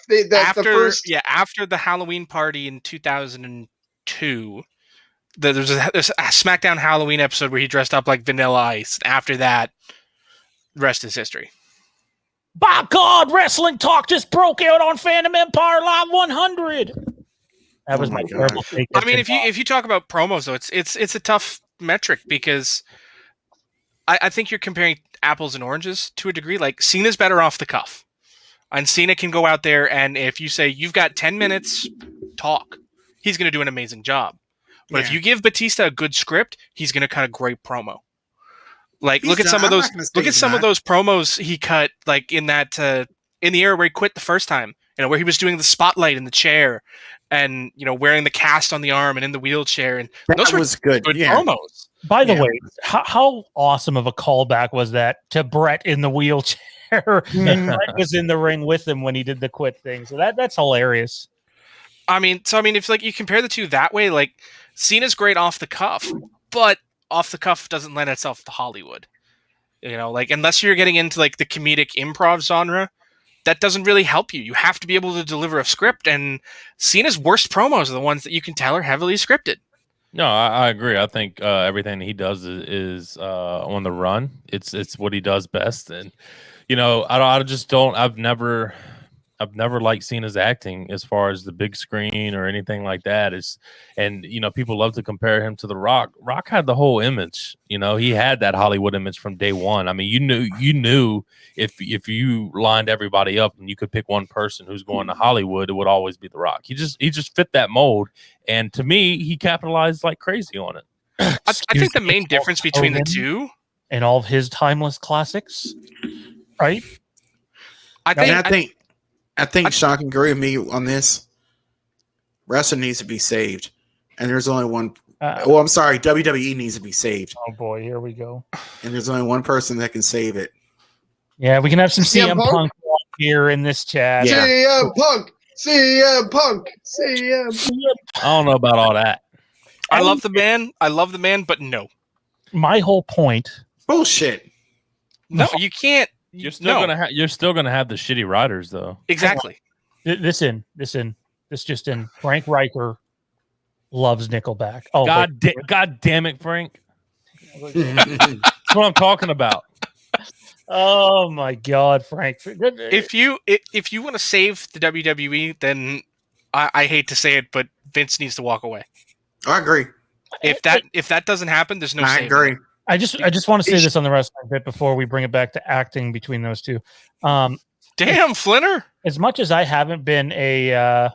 first. Yeah, after the Halloween party in 2002, there's a SmackDown Halloween episode where he dressed up like Vanilla Ice. After that, the rest is history. By God, wrestling talk just broke out on Fandom Empire Live 100. That was my terrible take. I mean, if you talk about promos, though, it's a tough metric because I think you're comparing apples and oranges to a degree. Like, Cena's better off the cuff. And Cena can go out there, and if you say, you've got 10 minutes, talk, he's going to do an amazing job. But if you give Batista a good script, he's going to cut a great promo. Like, look at some of those promos he cut, like in that in the era where he quit the first time, where he was doing the spotlight in the chair, and wearing the cast on the arm and in the wheelchair, and those were good promos. By the way, how awesome of a callback was that to Brett in the wheelchair? And Brett was in the ring with him when he did the quit thing. So that's hilarious. I mean, if like you compare the two that way, like Cena's great off the cuff, but off the cuff doesn't lend itself to Hollywood. Like unless you're getting into like the comedic improv genre, that doesn't really help you. You have to be able to deliver a script, and Cena's worst promos are the ones that you can tell are heavily scripted. No, I agree. I think everything he does is on the run. It's what he does best, and I just don't. I've never liked Cena's acting as far as the big screen or anything like that. And people love to compare him to The Rock. Rock had the whole image. He had that Hollywood image from day one. I mean, you knew if you lined everybody up and you could pick one person who's going to Hollywood, it would always be The Rock. He just fit that mold, and to me, he capitalized like crazy on it. I think the main difference between the two and all of his timeless classics, right? I think Sean can agree with me on this. Wrestling needs to be saved, and there's only one. I'm sorry, WWE needs to be saved. Oh boy, here we go. And there's only one person that can save it. Yeah, we can have some CM Punk here in this chat. Yeah. CM Punk. I don't know about all that. I love the man, but no. My whole point. Bullshit. No, you can't. You're still gonna have the shitty riders though. Exactly. This just in. Frank Riker loves Nickelback. Oh, God damn it, Frank. That's what I'm talking about. Oh my God, Frank! If you want to save the WWE, then I hate to say it, but Vince needs to walk away. I agree. If that doesn't happen, there's no. I agree. I just want to say this on the wrestling bit before we bring it back to acting between those two. Damn, Flinner! As much as I haven't been a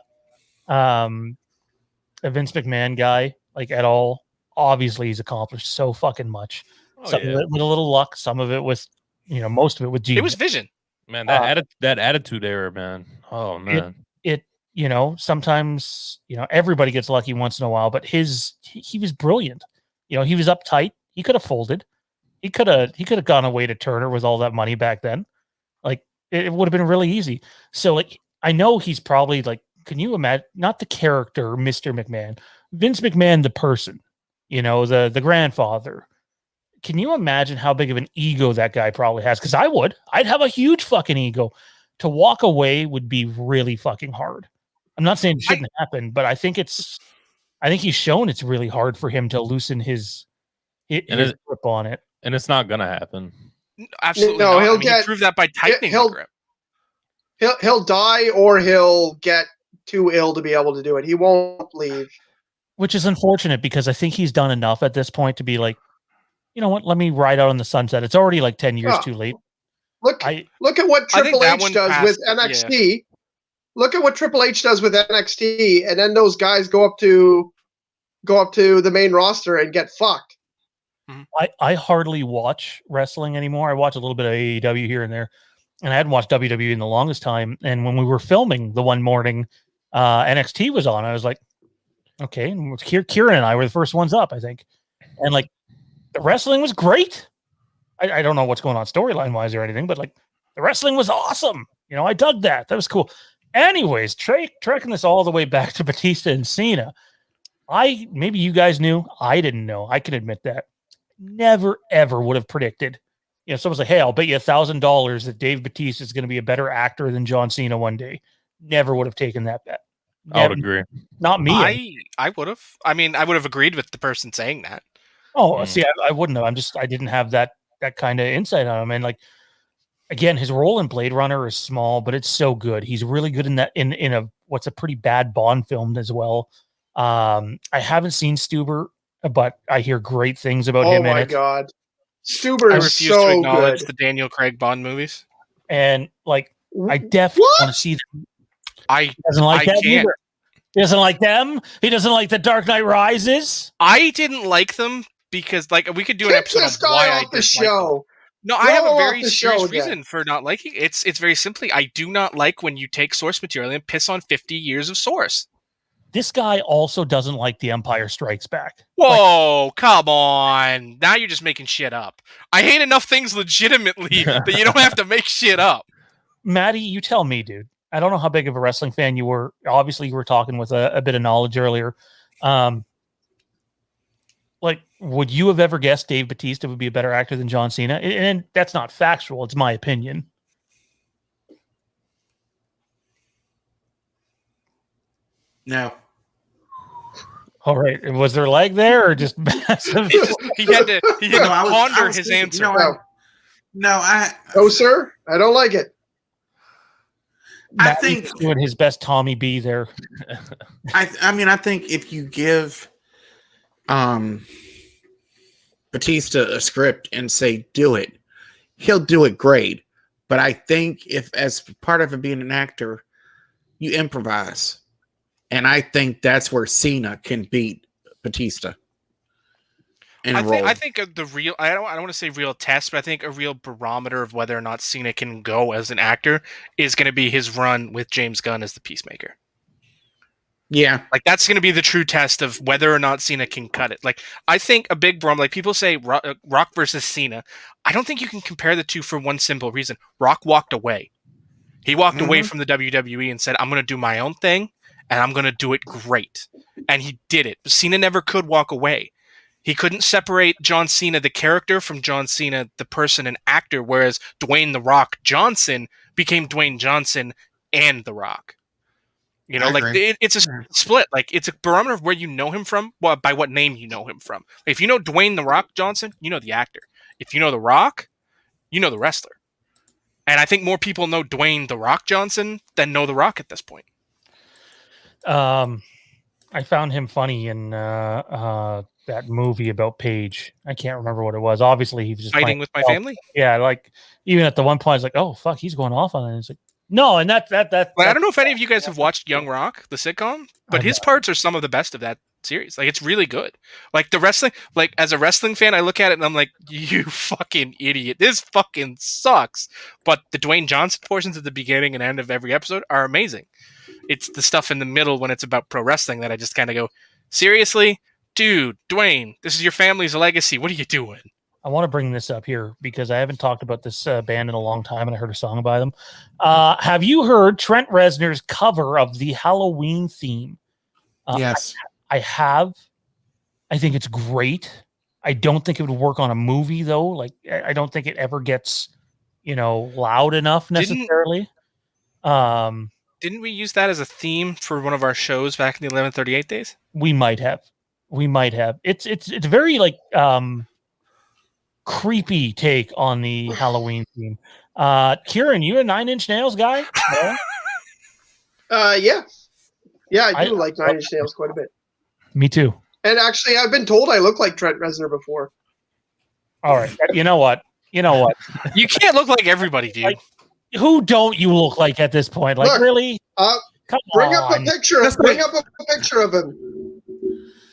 Vince McMahon guy like at all, obviously he's accomplished so fucking much. Some of it with a little luck, some of it with most of it with genius. It was vision. Man, that attitude error, man. Oh man. Sometimes, everybody gets lucky once in a while, but he was brilliant. He was uptight. He could have folded. He could have gone away to Turner with all that money back then. Like, it would have been really easy. So, like, I know he's probably like, can you imagine, not the character, Mr. McMahon, Vince McMahon, the person, the grandfather. Can you imagine how big of an ego that guy probably has? Because I'd have a huge fucking ego. To walk away would be really fucking hard. I'm not saying it shouldn't happen, but I think he's shown it's really hard for him to loosen his grip on it. And it's not gonna happen. Absolutely no. He'll get prove that by tightening the grip. He'll die, or he'll get too ill to be able to do it. He won't leave, which is unfortunate because I think he's done enough at this point to be like, you know what? Let me ride out on the sunset. It's already like 10 years too late. Look at what Triple H does with NXT. Yeah. Look at what Triple H does with NXT, and then those guys go up to the main roster and get fucked. I hardly watch wrestling anymore. I watch a little bit of AEW here and there, and I hadn't watched WWE in the longest time. And when we were filming the one morning, NXT was on. I was like, okay, and Kieron and I were the first ones up, I think, and like the wrestling was great. I don't know what's going on storyline wise or anything, but like the wrestling was awesome. I dug that. That was cool. Anyways, tracking this all the way back to Batista and Cena. Maybe you guys knew. I didn't know. I can admit that. Never, ever would have predicted. Someone's like, hey, I'll bet you $1,000 that Dave Batista is going to be a better actor than John Cena one day. Never would have taken that bet. I would agree. Not me. I would have. I mean, I would have agreed with the person saying that. Oh, see, I wouldn't have. I didn't have that kind of insight on him. And like, again, his role in Blade Runner is small, but it's so good. He's really good in that in what's a pretty bad Bond film as well. I haven't seen Stuber, but I hear great things about him in it. Oh my god. Stuber I is refuse so to acknowledge good. the Daniel Craig Bond movies. And like, I definitely want to see them. He doesn't like that either. He doesn't like them. He doesn't like The Dark Knight Rises. I didn't like them because, like, we could do an episode of why I dislike them. No, I have a very serious reason for not liking it. It's very simply, I do not like when you take source material and piss on 50 years of source. This guy also doesn't like The Empire Strikes Back. Whoa, come on. Now you're just making shit up. I hate enough things legitimately that you don't have to make shit up. Maddie, you tell me, dude. I don't know how big of a wrestling fan you were. Obviously, you were talking with a bit of knowledge earlier. Like, would you have ever guessed Dave Batista would be a better actor than John Cena? And that's not factual. It's my opinion. No. All right. Was there a leg there or just massive? he had to ponder his answer. No, sir. I don't like it. I think doing his best Tommy B there. I mean, I think if you give Batista a script and say do it, he'll do it great. But I think if, as part of it being an actor, you improvise, and I think that's where Cena can beat Batista. I think the real, I don't want to say real test, but I think a real barometer of whether or not Cena can go as an actor is going to be his run with James Gunn as the Peacemaker. Yeah. Like, that's going to be the true test of whether or not Cena can cut it. Like, I think a big barometer, like people say Rock versus Cena. I don't think you can compare the two for one simple reason. Rock walked away. He walked away from the WWE and said, I'm going to do my own thing and I'm going to do it great. And he did it. Cena never could walk away. He couldn't separate John Cena, the character, from John Cena, the person and actor, whereas Dwayne "The Rock" Johnson became Dwayne Johnson and The Rock. You know, like it's a split. Like, it's a barometer of where you know him from, well, by what name you know him from. If you know Dwayne "The Rock" Johnson, you know the actor. If you know The Rock, you know the wrestler. And I think more people know Dwayne "The Rock" Johnson than know The Rock at this point. I found him funny in that movie about Paige. I can't remember what it was. Obviously, he was just Fighting with My Family. Yeah, like even at the one point, I was like, "Oh fuck, he's going off on it." It's like, no, and that. Well, I don't know if any of you guys have watched Young Rock, the sitcom, but his parts are some of the best of that series. Like, it's really good. Like, the wrestling, like, as a wrestling fan, I look at it and I'm like, you fucking idiot. This fucking sucks. But the Dwayne Johnson portions at the beginning and end of every episode are amazing. It's the stuff in the middle when it's about pro wrestling that I just kind of go, seriously? Dude, Dwayne, this is your family's legacy. What are you doing? I want to bring this up here because I haven't talked about this band in a long time, and I heard a song by them. Have you heard Trent Reznor's cover of the Halloween theme? Yes. I have. I think it's great. I don't think it would work on a movie, though. Like, I don't think it ever gets, loud enough necessarily. Didn't we use that as a theme for one of our shows back in the 1138 days? We might have. It's very like creepy take on the Halloween theme. Kieron, you a Nine Inch Nails guy? No? Yeah, I do like Nine Inch Nails quite a bit. Me too. And actually, I've been told I look like Trent Reznor before. All right. You know what? You can't look like everybody, dude. Like, who don't you look like at this point? Like, look, really? Come bring on. up a picture. Bring up a picture of him.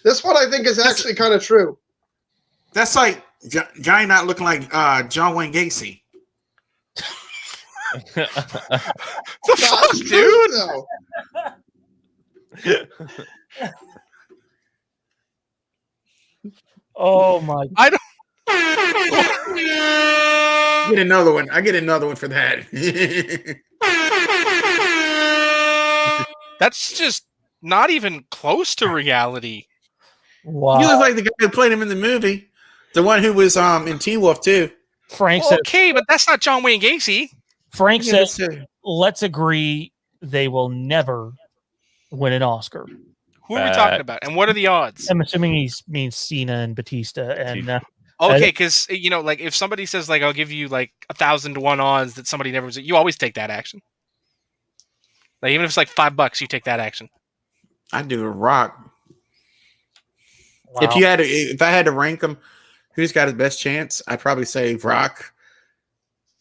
This one I think is actually kind of true. That's like guy not looking like John Wayne Gacy. The fuck, dude? Oh my! I get another one. I get another one for that. That's just not even close to reality. Wow! You look like the guy who played him in the movie, the one who was in Teen Wolf too. Frank Well, said. okay, but that's not John Wayne Gacy. Frank Yeah, says, "Let's agree they will never win an Oscar." Who are we talking about? And what are the odds? I'm assuming he means Cena and Batista. And Okay, because like if somebody says like I'll give you like 1,000 to 1 odds that somebody never was, you always take that action. Like even if it's like $5, you take that action. I'd do a Rock. wow. If I had to rank them, who's got the best chance? I'd probably say Rock,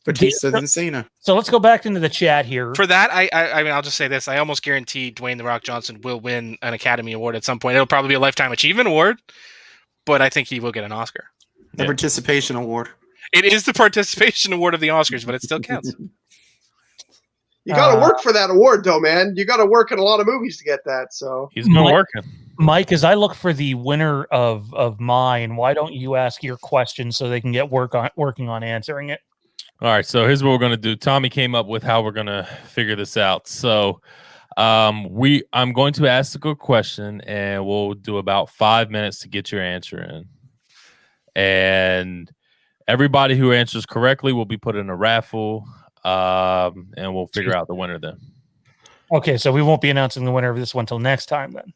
Batista, and Cena. So let's go back into the chat here. For that, I mean, I'll just say this: I almost guarantee Dwayne The Rock Johnson will win an Academy Award at some point. It'll probably be a Lifetime Achievement Award, but I think he will get an Oscar. The participation award. It is the participation award of the Oscars, but it still counts. You got to work for that award, though, man. You got to work in a lot of movies to get that. So He's been working. Mike, as I look for the winner of mine, why don't you ask your question so they can get working on answering it? All right, so here's what we're gonna do. Tommy came up with how we're gonna figure this out. So, I'm going to ask a good question, and we'll do about 5 minutes to get your answer in. And everybody who answers correctly will be put in a raffle, and we'll figure out the winner then. Okay, so we won't be announcing the winner of this one till next time then.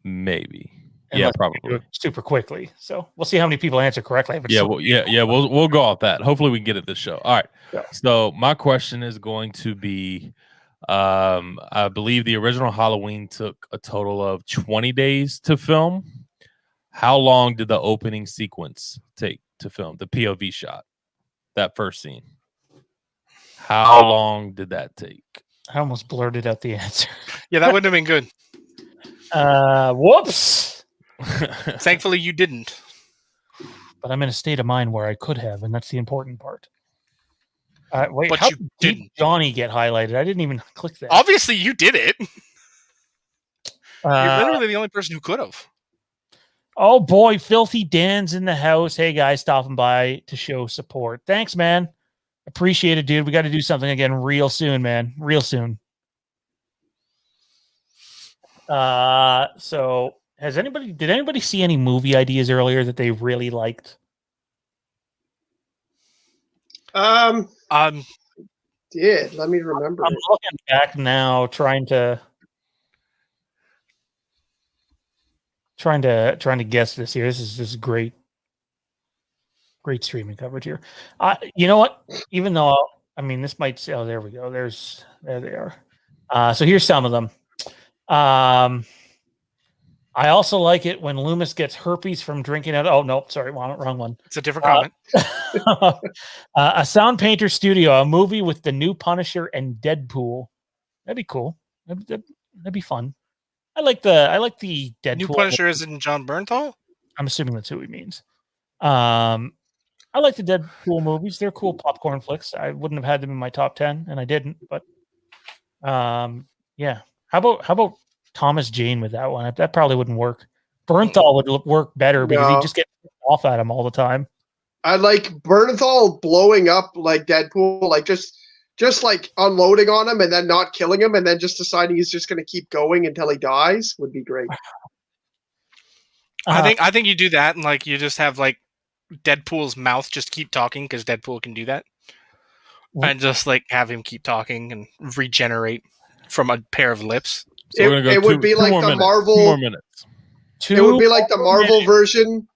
Maybe. Unless we probably. do it super quickly. So we'll see how many people answer correctly. We'll go off that. Hopefully we can get it this show. All right. Yeah. So my question is going to be, I believe the original Halloween took a total of 20 days to film. How long did the opening sequence take to film? The POV shot, that first scene. How long did that take? I almost blurted out the answer. Yeah, that wouldn't have been good. Whoops. Thankfully, you didn't. But I'm in a state of mind where I could have, and that's the important part. Wait, But how you did didn't. Johnny get highlighted? I didn't even click that. Obviously, you did it. You're Uh, literally the only person who could have. oh boy, Filthy Dan's in the house. Hey guys, stopping by to show support. Thanks, man. Appreciate it, dude. We got to do something again real soon, man. Real soon. So did anybody see any movie ideas earlier that they really liked? Did let me remember. I'm looking back now, trying to guess this here. This is great streaming coverage here. You know what? Even though this might say, oh, there we go. There they are. So here's some of them. I also like it when Loomis gets herpes from drinking out. Oh no, sorry, wrong one. It's a different comment. A Sound Painter Studio, a movie with the new Punisher and Deadpool. That'd be cool. That'd be fun. I like the Deadpool. New Punisher isn't John Bernthal? I'm assuming that's who he means. I like the Deadpool movies. They're cool popcorn flicks. I wouldn't have had them in my top 10, and I didn't. But yeah. How about Thomas Jane with that one? That probably wouldn't work. Bernthal would work better because he just get off at him all the time. I like Bernthal blowing up like Deadpool, like just like unloading on him and then not killing him and then just deciding he's just going to keep going until he dies would be great. I think you do that and like you just have like Deadpool's mouth just keep talking because Deadpool can do that, and just like have him keep talking and regenerate from a pair of lips. So it would be like the Marvel. 2 more minutes. It would be like the Marvel version.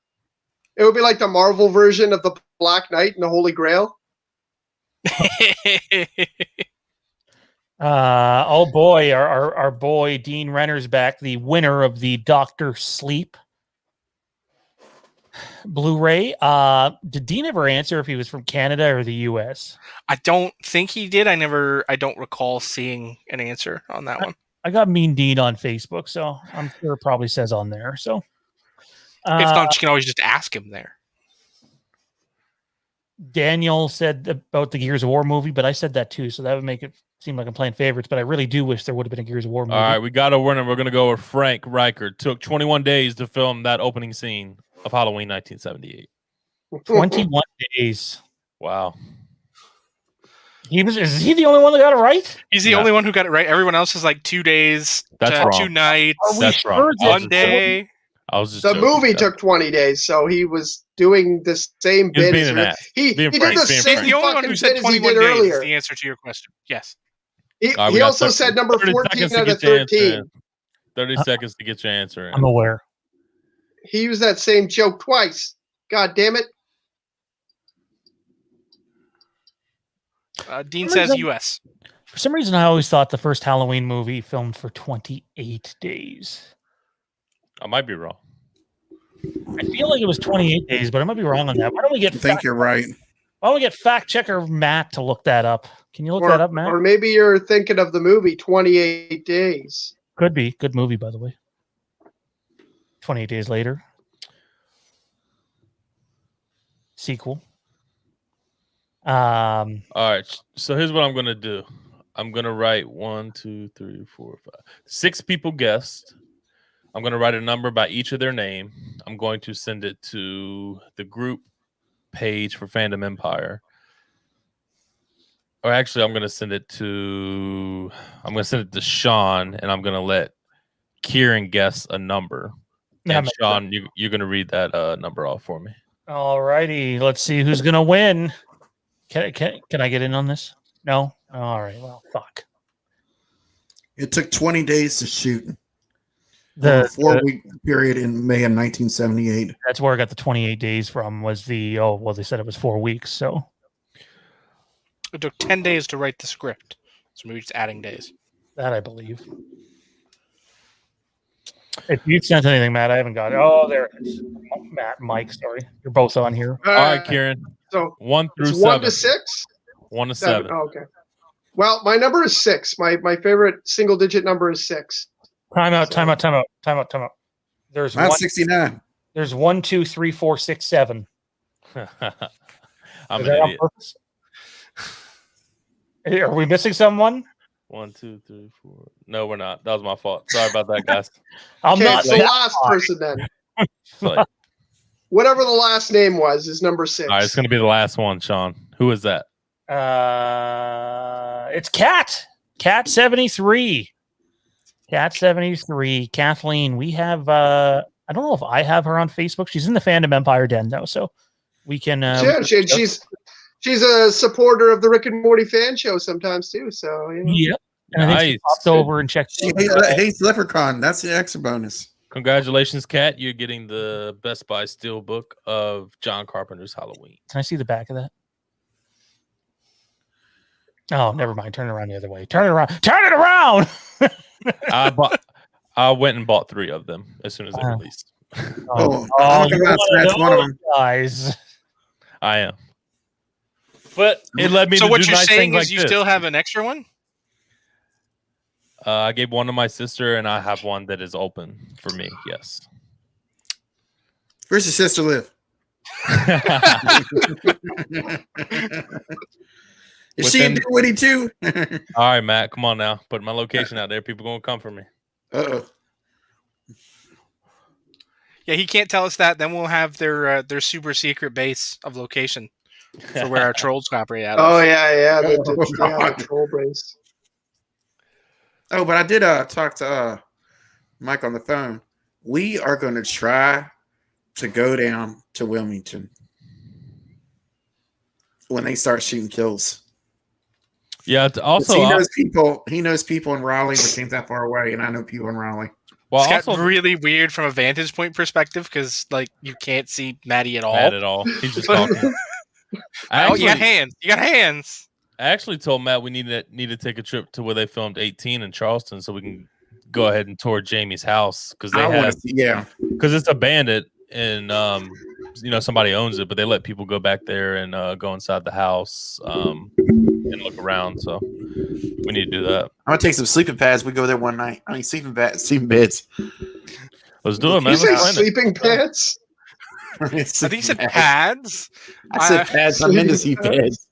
It would be like the Marvel version of the Black Knight and the Holy Grail. Oh boy, our boy Dean Renner's back, the winner of the Dr. Sleep Blu-ray. Did Dean ever answer if he was from Canada or the US? I don't think he did. I don't recall seeing an answer on that one. I got Mean Dean on Facebook, so I'm sure it probably says on there. So if not, you can always just ask him there. Daniel said about the Gears of War movie, but I said that too, so that would make it seem like I'm playing favorites, but I really do wish there would have been a Gears of War movie. All right, we got a winner. We're going to go with Frank Reichert. Took 21 days to film that opening scene of Halloween 1978. 21 days. Wow. Is he the only one that got it right? He's the only one who got it right. Everyone else is like 2 days, That's wrong. 2 nights, That's wrong. 1 day. I was just the joking. movie took 20 days, so he was doing the same He was bit being as an ass. he Being did frank, the being same frank. The only one fucking who bit said as he 21 did days is earlier. the answer to your question. Yes. He we got also 30 said number 30 14 seconds to out of get your answer 13. in. 30 seconds to get your answer in. I'm aware. He used that same joke twice. God damn it. Dean says U.S. For some reason, I always thought the first Halloween movie filmed for 28 days. I might be wrong. I feel like it was 28 days, but I might be wrong on that. Why don't we get I think you're right. Why don't we get fact checker Matt to look that up? Can you look that up, Matt? Or maybe you're thinking of the movie 28 Days. Could be. Good movie, by the way. 28 Days Later. Sequel. All right. So here's what I'm going to do. I'm going to write 1, 2, 3, 4, 5. 6 people guessed. I'm going to write a number by each of their name. I'm going to send it to the group page for Fandom Empire. Or actually, I'm going to send it to Sean, and I'm going to let Kieron guess a number. And Sean, you're going to read that number off for me. All righty. Let's see who's going to win. Can I get in on this? No? All right. Well, fuck. It took 20 days to shoot. The 4-week period in May of 1978. That's where I got the 28 days from. Was they said it was 4 weeks. So It took 10 days to write the script. So maybe just adding days. that I believe. If you've sent anything, Matt, I haven't got it. Oh, there it is. Matt, Mike, sorry, you're both on here. All right, Kieron. So 1 through it's 7. 1 to 6? 1 to 7. Oh, okay. Well, my number is 6. My favorite single digit number is 6. Time out. There's Not one, 69. There's 1, 2, 3, 4, 6, 7. I'm Is an that on idiot. purpose? Are we missing someone? 1, 2, 3, 4. No, we're not. That was my fault. Sorry about that, guys. I'm Okay, not it's the that last high. person then. Like, Whatever the last name was is number 6. all right, it's going to be the last one, Sean. Who is that? It's Cat 73. Cat 73. Kathleen, we have I don't know if I have her on Facebook. She's in the Fandom Empire Den though, so we can She's a supporter of the Rick and Morty fan show sometimes too. So Yep. And I think she Nice. popped over and checked. She hates Leprechaun. That's the extra bonus. Congratulations, Kat. You're getting the Best Buy Steelbook of John Carpenter's Halloween. Can I see the back of that? Oh, never mind. Turn it around the other way. Turn it around. Turn it around. I went and bought 3 of them as soon as they released. Oh, I'm you're gonna scratch one of them. guys. I am. But it led me So to what do you're nice saying things is like you this. still have an extra one? I gave one to my sister, and I have one that is open for me. Yes. Where's your sister live? Is she in Dinwiddie too? All right, Matt, come on now. Put my location out there. People gonna come for me. Uh-oh. Yeah, he can't tell us that. Then we'll have their super secret base of location for where our trolls operate out of. Oh yeah, the troll base. Oh, but I did talk to Mike on the phone. We are going to try to go down to Wilmington when they start shooting kills. Yeah. Also, he knows people in Raleigh, which ain't that far away, and I know people in Raleigh. Well, it's also really weird from a vantage point perspective because like you can't see Maddie at all. Matt at all. He's just talking. Oh, you got hands. You got hands. I actually told Matt we need to take a trip to where they filmed 18 in Charleston so we can go ahead and tour Jamie's house because because it's abandoned and somebody owns it, but they let people go back there and go inside the house and look around. So we need to do that. I'm gonna take some sleeping pads. We go there one night. I mean, sleeping beds. Let's do it, man. You say sleeping pads? I think you said pads. I said pads. I'm into sleep pads.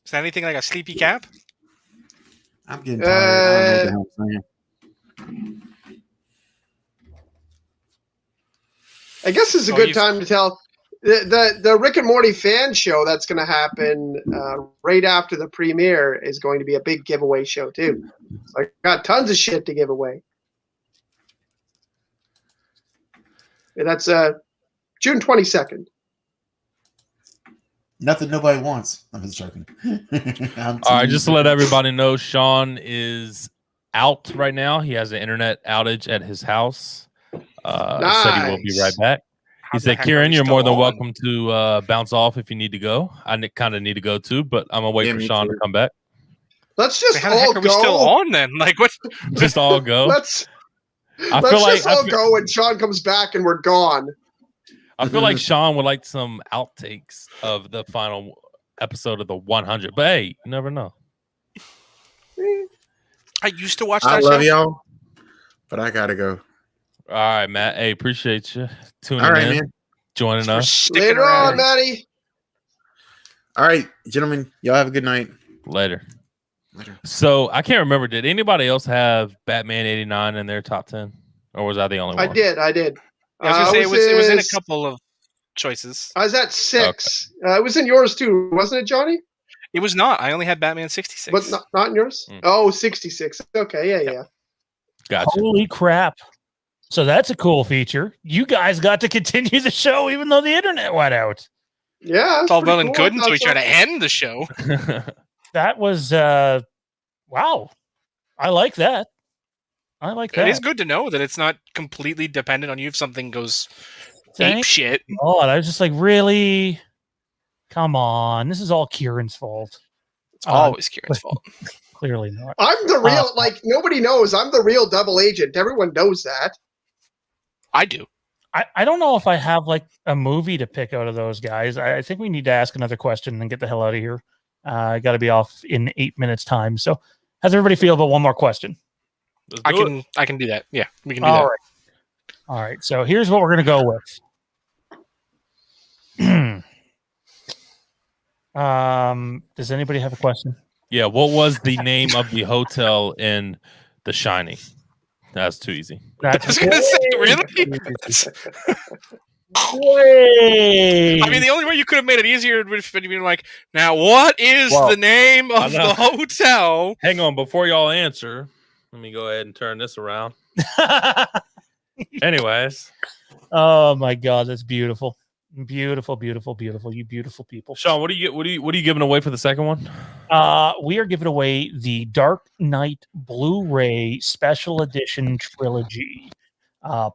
Is that anything like a sleepy cap? I'm getting tired. I don't know what the hell I'm saying. I guess it's a good time to tell the Rick and Morty fan show that's going to happen right after the premiere is going to be a big giveaway show too. So I got tons of shit to give away. And that's June 22nd. Nothing nobody wants. I'm just joking. All right, just to let everybody know, Sean is out right now. He has an internet outage at his house. Nice. Said he will be right back. He said, Kieron, you're more than welcome to bounce off if you need to go. I kind of need to go too, but I'm going to wait for Sean to come back. Let's just how the heck are we still on then? Like what? Just all go. Let's just all go and Sean comes back and we're gone. I feel like Sean would like some outtakes of the final episode of the 100. But hey, you never know. I used to watch that I show. love y'all, but I got to go. All right, Matt. Hey, appreciate you tuning All right, in, man. joining us. Later on, Maddie. All right, gentlemen. Y'all have a good night. Later. So I can't remember. Did anybody else have Batman 89 in their top 10? Or was I the only one? I did. I was gonna say it was in a couple of choices. I was at 6. Okay. It was in yours too, wasn't it, Johnny? It was not. I only had Batman 66. But not in yours? Oh, 66. Okay, yeah. Gotcha. Holy crap. So that's a cool feature. You guys got to continue the show even though the internet went out. Yeah. It's all well and good until we try to end the show. That was wow. I like that. It is good to know that it's not completely dependent on you if something goes ape shit. Oh, I was just like, really? Come on. This is all Kieran's fault. It's always Kieran's fault. Clearly not. I'm the real, nobody knows. I'm the real double agent. Everyone knows that. I do. I don't know if I have like a movie to pick out of those guys. I think we need to ask another question and get the hell out of here. I got to be off in 8 minutes time. So how's everybody feel about one more question? I can do that. Yeah, we can do that. All right. So here's what we're going to go with. Does anybody have a question? Yeah. What was the name of the hotel in The Shining? That's too easy. I was going to say, really? Wait. I mean, the only way you could have made it easier would have been like, now what is the name of the hotel? Hang on. Before y'all answer, let me go ahead and turn this around. Anyways. Oh my God, that's beautiful. Beautiful, beautiful, beautiful. You beautiful people. Sean, what are you giving away for the second one? We are giving away the Dark Knight Blu-ray Special Edition Trilogy.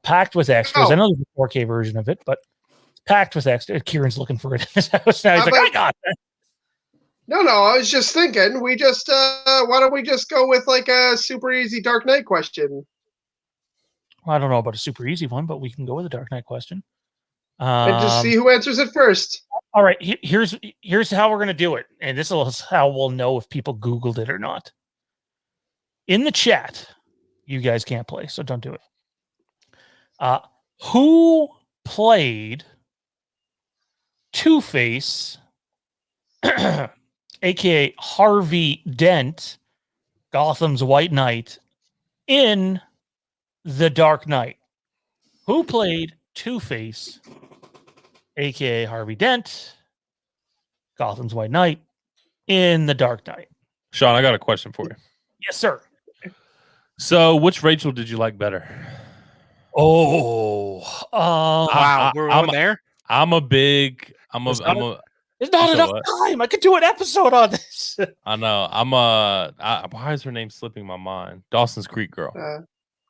Packed with extras. I know there's a 4K version of it, but it's packed with extras. Kieran's looking for it in his house now. He's like, I got that. No, I was just thinking, we just why don't we just go with like a super easy Dark Knight question? Well, I don't know about a super easy one, but we can go with a Dark Knight question. And just see who answers it first. All right, here's how we're gonna do it, and this is how we'll know if people Googled it or not. In the chat, you guys can't play, so don't do it. Who played Two-Face, aka Harvey Dent, Gotham's White Knight, in The Dark Knight? Who played Two-Face, aka Harvey Dent, Gotham's White Knight, in The Dark Knight? Sean, I got a question for you. Yes, sir. So, which Rachel did you like better? Oh, Wow, we're on there. there's not enough time. I could do an episode on this. I know. Why is her name slipping my mind? Dawson's Creek girl.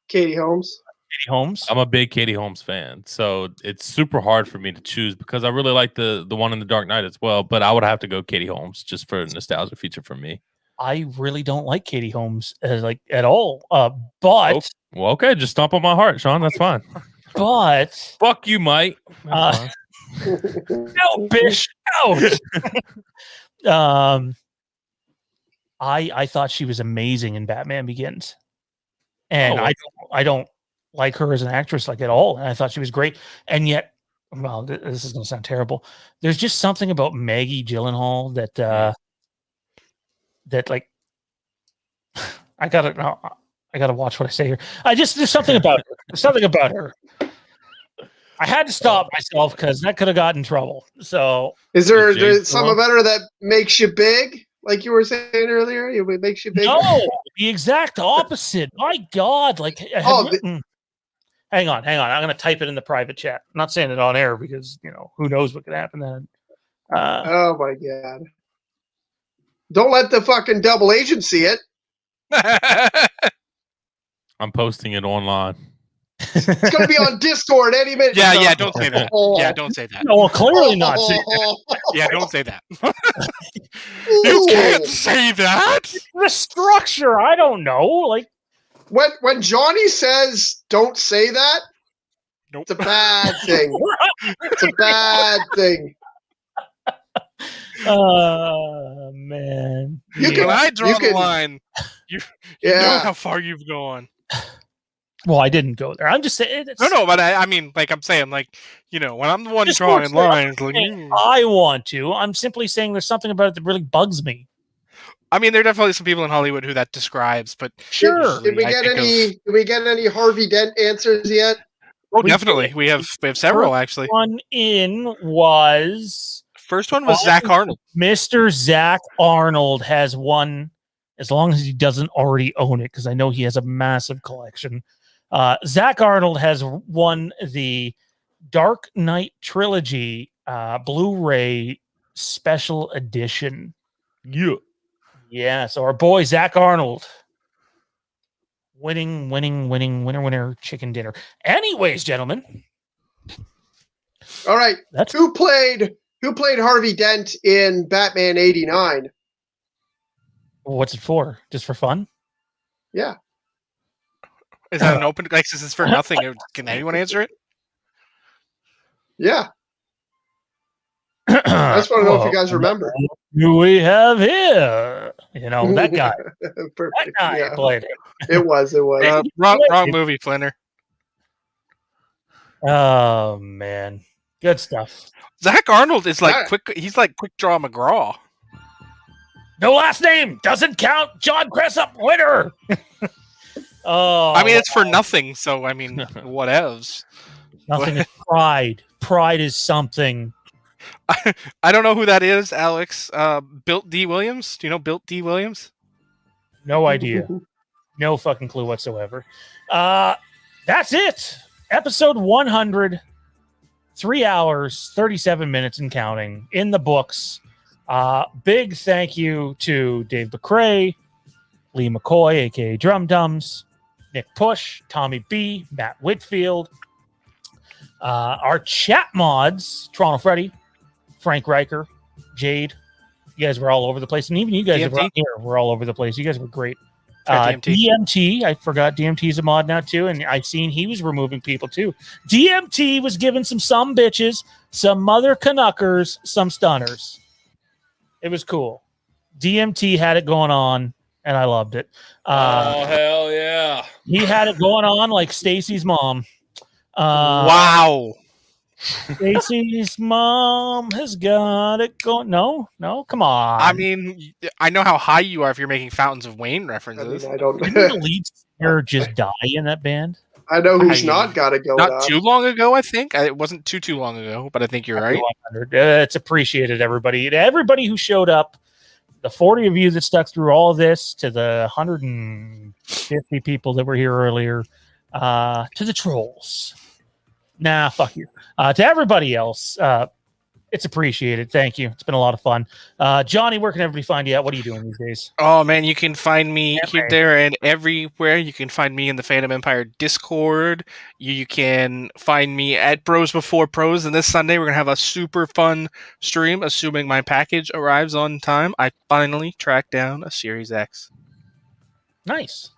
Katie Holmes. Katie Holmes. I'm a big Katie Holmes fan, so it's super hard for me to choose because I really like the one in The Dark Knight as well. But I would have to go Katie Holmes just for a nostalgia feature for me. I really don't like Katie Holmes at all. But well, okay, just stomp on my heart, Sean. That's fine. But fuck you, Mike. No, bitch, out. I thought she was amazing in Batman Begins, and I don't like her as an actress at all. And I thought she was great, and yet, well, this is going to sound terrible. There's just something about Maggie Gyllenhaal that I gotta watch what I say here. There's something about her. There's something about her. I had to stop myself because that could have gotten in trouble. So is there something about her that makes you big, like you were saying earlier? It makes you big. No, the exact opposite. My God, hang on. I'm gonna type it in the private chat. I'm not saying it on air because who knows what could happen then. Oh my God. Don't let the fucking double agent see it. I'm posting it online. It's going to be on Discord any minute. Yeah, don't say that. Yeah, don't say that. No, well, clearly not. Yeah, don't say that. You can't say that. The structure, I don't know. When Johnny says don't say that, it's a bad thing. It's a bad thing. Oh man! When I draw the line, you know how far you've gone. Well, I didn't go there. I'm just saying. No, but I mean, I'm saying, when I'm the one drawing lines, I want to. I'm simply saying there's something about it that really bugs me. I mean, there are definitely some people in Hollywood who that describes, but sure. Did we get any Harvey Dent answers yet? Oh, definitely. We have several actually. One in was. First one was Zach Arnold. Mr. Zach Arnold has one, as long as he doesn't already own it, because I know he has a massive collection. Zach Arnold has won the Dark Knight Trilogy Blu-ray Special Edition. Yeah. So our boy Zach Arnold winning, winner, chicken dinner. Anyways, gentlemen. All right. Who played Harvey Dent in Batman 89? What's it for? Just for fun? Yeah. Is that an open? This is for nothing. Can anyone answer it? Yeah. I just want to know if you guys remember. Who we have here? That guy. Perfect. That guy played it. It was. Wrong movie, Flinner. Oh man, good stuff. Zach Arnold is quick. He's like Quick Draw McGraw. No last name doesn't count. John Cressup, winner. Oh, I mean, it's for nothing. So I mean, what else? Nothing is pride. Pride is something. I don't know who that is, Alex. Bilt D. Williams. Do you know Bilt D. Williams? No idea. No fucking clue whatsoever. That's it. Episode 100. 3 hours, 37 minutes and counting in the books. Big thank you to Dave McRae, Lee McCoy, aka Drumdums, Nick Pusch, Tommy B, Matt Whitfield. Our chat mods, Toronto Freddy, Frank Riker, Jade. You guys were all over the place. And even you guys were here. We're all over the place. You guys were great. DMT, I forgot DMT's a mod now too, and I've seen he was removing people too. DMT was giving some bitches, some mother Canuckers, some stunners. It was cool. DMT had it going on, and I loved it. Oh, hell yeah. He had it going on like Stacy's mom. Wow. Stacy's mom has got it going. No, come on. I mean, I know how high you are if you're making Fountains of Wayne references. I don't. Didn't the lead singer just die in that band? I know who's not got it going Not on. too long ago, I think. It wasn't too long ago, but I think you're right. It's appreciated, everybody. Everybody who showed up, the 40 of you that stuck through all of this, to the 150 people that were here earlier, to the trolls. Nah, fuck you. To everybody else, it's appreciated. Thank you. It's been a lot of fun. Johnny, where can everybody find you at? What are you doing these days? Oh, man, you can find me here, there, and everywhere. You can find me in the Fandom Empire Discord. You can find me at Bros Before Pros. And this Sunday, we're going to have a super fun stream, assuming my package arrives on time. I finally tracked down a Series X. Nice.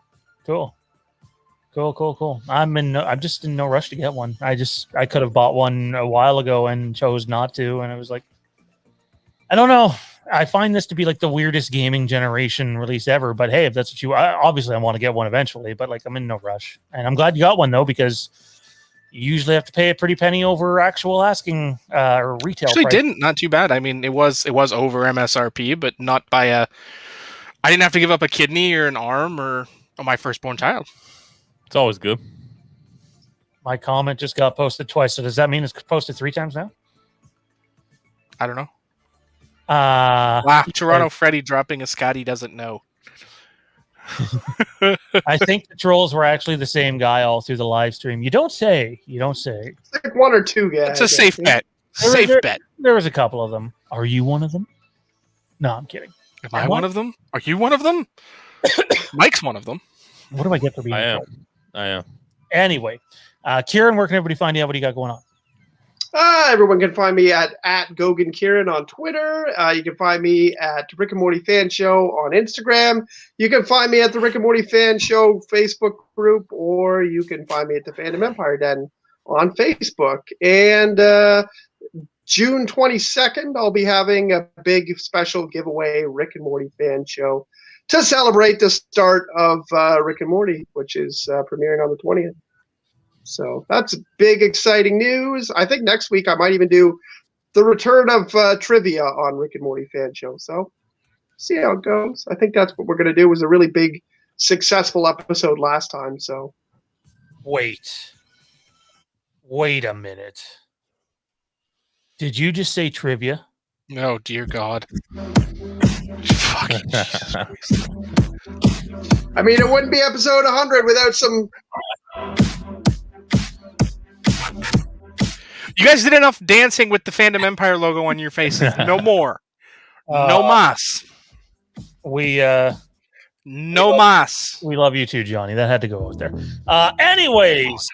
Cool. I'm just in no rush to get one. I could have bought one a while ago and chose not to, and I was like, I don't know. I find this to be like the weirdest gaming generation release ever. But hey, if that's what obviously I want to get one eventually. But like, I'm in no rush, and I'm glad you got one though, because you usually have to pay a pretty penny over actual asking or retail. Actually, price. not too bad. I mean, it was over MSRP, but not by a. I didn't have to give up a kidney or an arm or my firstborn child. It's always good. My comment just got posted twice. So does that mean it's posted 3 times now? I don't know. Wow, Toronto Freddy dropping a Scotty doesn't know. I think the trolls were actually the same guy all through the live stream. You don't say. It's like 1 or 2 guys. It's a safe bet. Bet. There was a couple of them. Are you one of them? No, I'm kidding. Am I one of them? Are you one of them? Mike's one of them. What do I get for being? I am. Anyway, Kieron, where can everybody find you? What do you got going on? Everyone can find me at Gogan Kieron on Twitter. You can find me at Rick and Morty Fan Show on Instagram. You can find me at the Rick and Morty Fan Show Facebook group, or you can find me at the Fandom Empire Den on Facebook. And June 22nd, I'll be having a big special giveaway Rick and Morty Fan Show to celebrate the start of Rick and Morty, which is premiering on the 20th. So that's big, exciting news. I think next week I might even do the return of trivia on Rick and Morty Fan Show. So see how it goes. I think that's what we're going to do. It was a really big, successful episode last time. So wait a minute. Did you just say trivia? No, dear God. I mean, it wouldn't be episode 100 without some. You guys did enough dancing with the Fandom Empire logo on your faces. No more. No mas. No mas. We love you too, Johnny. That had to go out there. Anyways,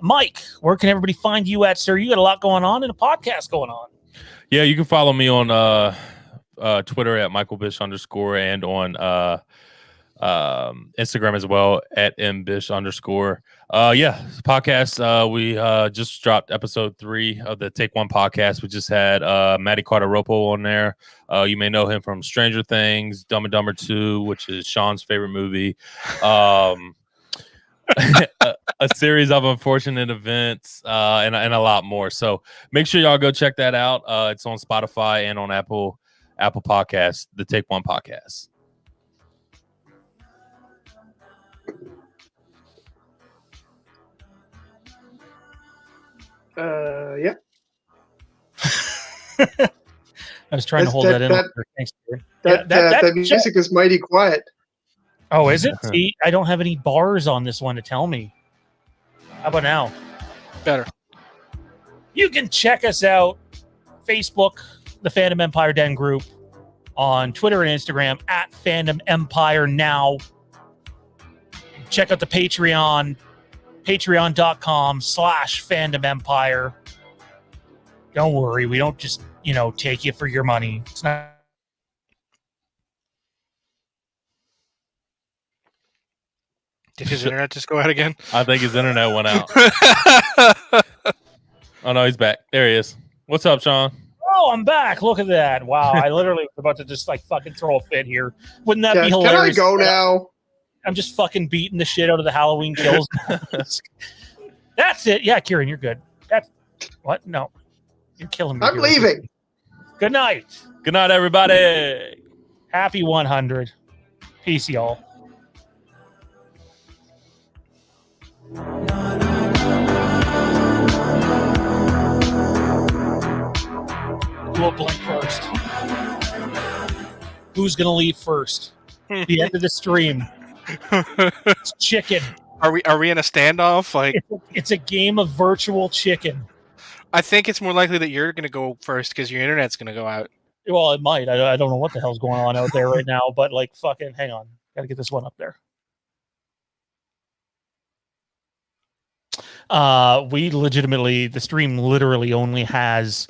Mike, where can everybody find you at, sir? You got a lot going on and a podcast going on. Yeah, you can follow me on Twitter at MichaelBish_ and on Instagram as well at MBish_. Podcast. We just dropped episode 3 of the Take One podcast. We just had Matty Carter-Ropo on there. You may know him from Stranger Things, Dumb and Dumber 2, which is Sean's favorite movie. A series of unfortunate events and a lot more. So make sure y'all go check that out. It's on Spotify and on Apple Podcasts, the Take One podcast. Yeah. I was trying to hold that in. Thanks, that music is mighty quiet. Oh, is it? See, I don't have any bars on this one to tell me. How about now? Better. You can check us out, Facebook, the Fandom Empire Den group, on Twitter and Instagram at FandomEmpireNow. Check out the Patreon, patreon.com/FandomEmpire. Don't worry, we don't just, take you for your money. It's not. Did his internet just go out again? I think his internet went out. Oh no, he's back. There he is. What's up, Sean? Oh, I'm back. Look at that. Wow. I literally was about to just like fucking throw a fit here. Wouldn't that be hilarious? Can I go now? I'm just fucking beating the shit out of the Halloween kills. That's it. Yeah, Kieron, you're good. That's what? No. You're killing me. I'm leaving. Good night. Good night, everybody. Happy 100. Peace, y'all. Who will blink first? Who's gonna leave first? The end of the stream. It's chicken. Are we in a standoff? Like It's a game of virtual chicken. I think it's more likely that you're going to go first because your internet's going to go out. Well, it might. I don't know what the hell's going on out there right now, but like fucking hang on. Gotta get this one up there. We legitimately, the stream literally only has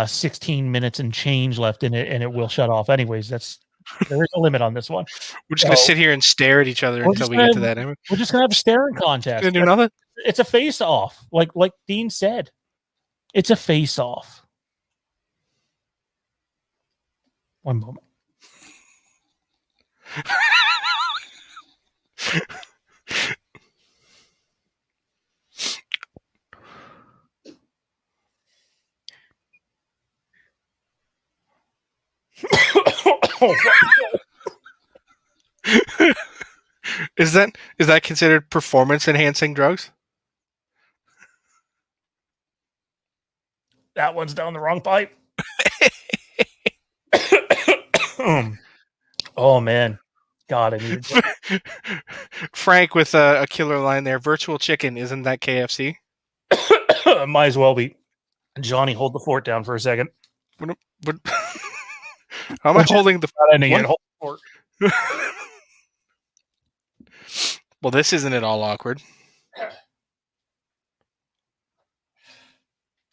16 minutes and change left in it, and it will shut off anyways. There is a limit on this one. We're just going to sit here and stare at each other until we get to that. We're just going to have a staring contest. Gonna do nothing? It's a face-off, like Dean said. It's a face-off. One moment. Is that considered performance enhancing drugs? That one's down the wrong pipe. Oh man, God, I need it. Frank with a killer line there. Virtual chicken, isn't that KFC? Might as well be. Johnny, hold the fort down for a second. What, how am I holding the fort? Well, this isn't at all awkward.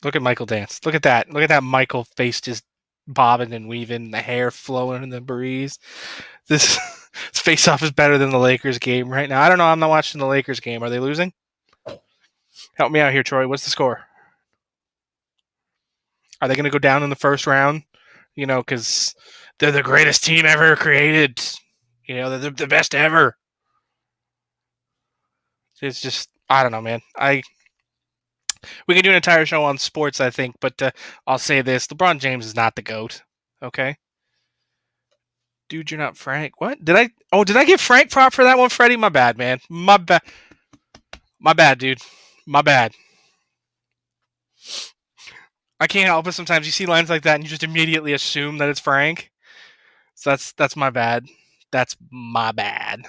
Look at Michael dance. Look at that. Look at that Michael face just bobbing and weaving, the hair flowing in the breeze. This face-off is better than the Lakers game right now. I don't know. I'm not watching the Lakers game. Are they losing? Help me out here, Troy. What's the score? Are they going to go down in the first round? You know, because they're the greatest team ever created. You know, they're the best ever. It's just, I don't know, man. We can do an entire show on sports, I think, but I'll say this. LeBron James is not the GOAT, okay? Dude, you're not Frank. What? Did I give Frank prop for that one, Freddie? My bad, man. My bad, dude. My bad. I can't help it. Sometimes you see lines like that and you just immediately assume that it's Frank. So that's my bad. That's my bad.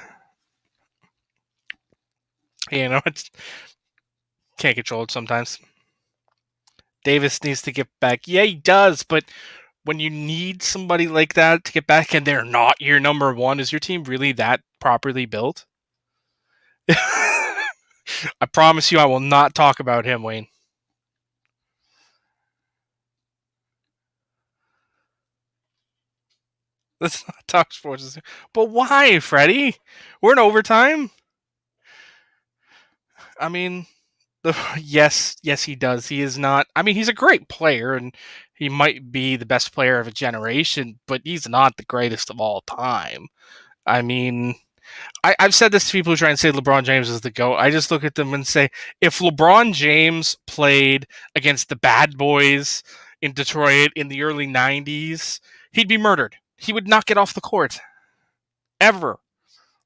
You know, it's can't control it sometimes. Davis needs to get back. Yeah, he does, but when you need somebody like that to get back and they're not your number one, is your team really that properly built? I promise you I will not talk about him, Wayne. Let's not talk sports. But why, Freddie? We're in overtime. I mean, yes, he does. He is not. I mean, he's a great player, and he might be the best player of a generation, but he's not the greatest of all time. I mean, I've said this to people who try and say LeBron James is the GOAT. I just look at them and say, if LeBron James played against the bad boys in Detroit in the early 90s, he'd be murdered. He would not get off the court. Ever.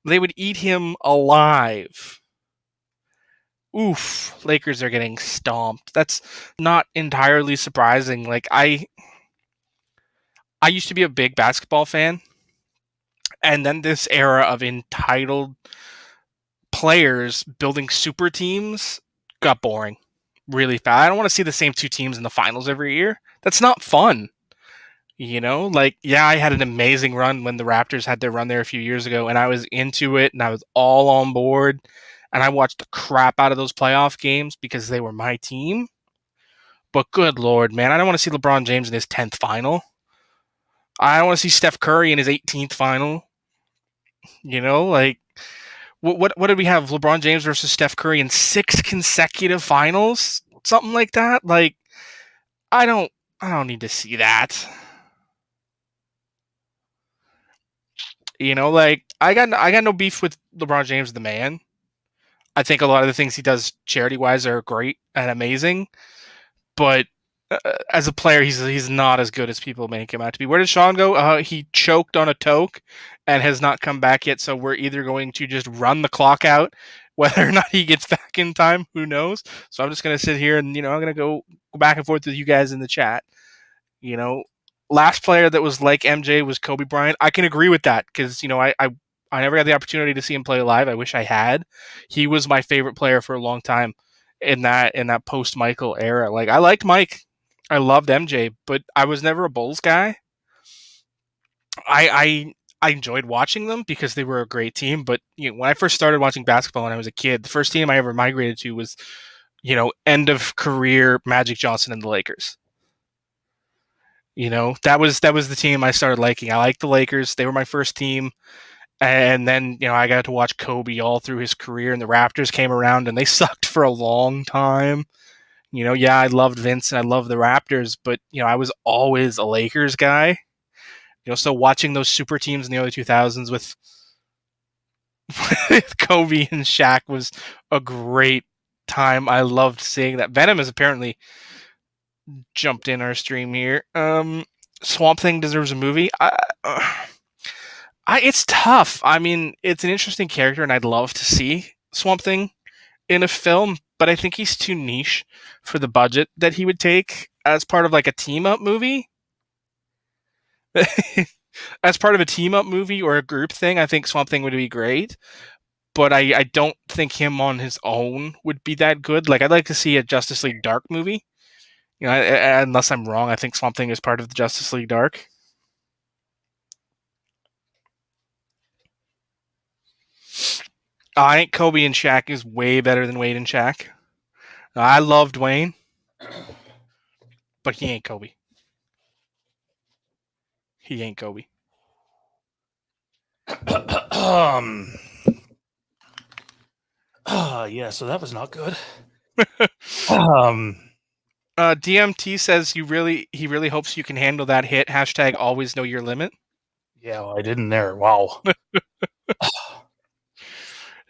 They would eat him alive. Oof. Lakers are getting stomped. That's not entirely surprising. Like, I used to be a big basketball fan. And then this era of entitled players building super teams got boring really fast. I don't want to see the same two teams in the finals every year. That's not fun. You know, like, yeah, I had an amazing run when the Raptors had their run there a few years ago, and I was into it, and I was all on board, and I watched the crap out of those playoff games because they were my team. But good Lord, man, I don't want to see LeBron James in his 10th final. I don't want to see Steph Curry in his 18th final. You know, like, what did we have? LeBron James versus Steph Curry in 6 consecutive finals, something like that. Like, I don't need to see that. Like I got no beef with LeBron James, the man. I think a lot of the things he does charity wise are great and amazing, but as a player, he's not as good as people make him out to be. Where did Sean go? He choked on a toke and has not come back yet. So we're either going to just run the clock out, whether or not he gets back in time, who knows? So I'm just going to sit here and I'm going to go back and forth with you guys in the chat. Last player that was like MJ was Kobe Bryant. I can agree with that because I never got the opportunity to see him play live. I wish I had. He was my favorite player for a long time in that post Michael era. Like I liked Mike. I loved MJ, but I was never a Bulls guy. I enjoyed watching them because they were a great team. But when I first started watching basketball when I was a kid, the first team I ever migrated to was, end of career Magic Johnson and the Lakers. That was the team I started liking. I liked the Lakers. They were my first team. And then, I got to watch Kobe all through his career, and the Raptors came around and they sucked for a long time. I loved Vince and I loved the Raptors, but, I was always a Lakers guy. So watching those super teams in the early 2000s with Kobe and Shaq was a great time. I loved seeing that. Venom has apparently jumped in our stream here. Swamp Thing deserves a movie. It's tough. I mean, it's an interesting character, and I'd love to see Swamp Thing in a film, but I think he's too niche for the budget that he would take as part of like a team-up movie. As part of a team-up movie or a group thing, I think Swamp Thing would be great, but I don't think him on his own would be that good. Like, I'd like to see a Justice League Dark movie. Unless I'm wrong, I think Swamp Thing is part of the Justice League Dark. I think Kobe and Shaq is way better than Wade and Shaq. I love Dwayne, but he ain't Kobe. He ain't Kobe. Yeah, so that was not good. DMT says he really hopes you can handle that hit. # always know your limit. Yeah, well, I didn't there. Wow.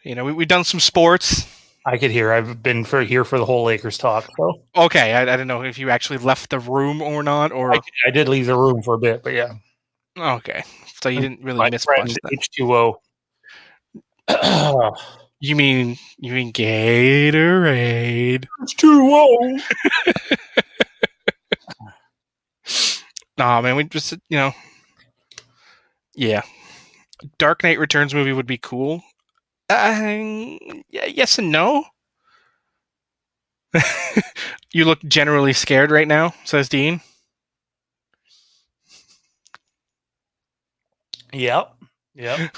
We've done some sports. I could hear. I've been here for the whole Lakers talk. So okay, I don't know if you actually left the room or not. Or I did leave the room for a bit, but yeah. Okay, so you didn't really miss much. H2O. You mean Gatorade? H2O. Nah, man, we just yeah. Dark Knight Returns movie would be cool. Yes and no. You look generally scared right now, says Dean. Yep. Yep.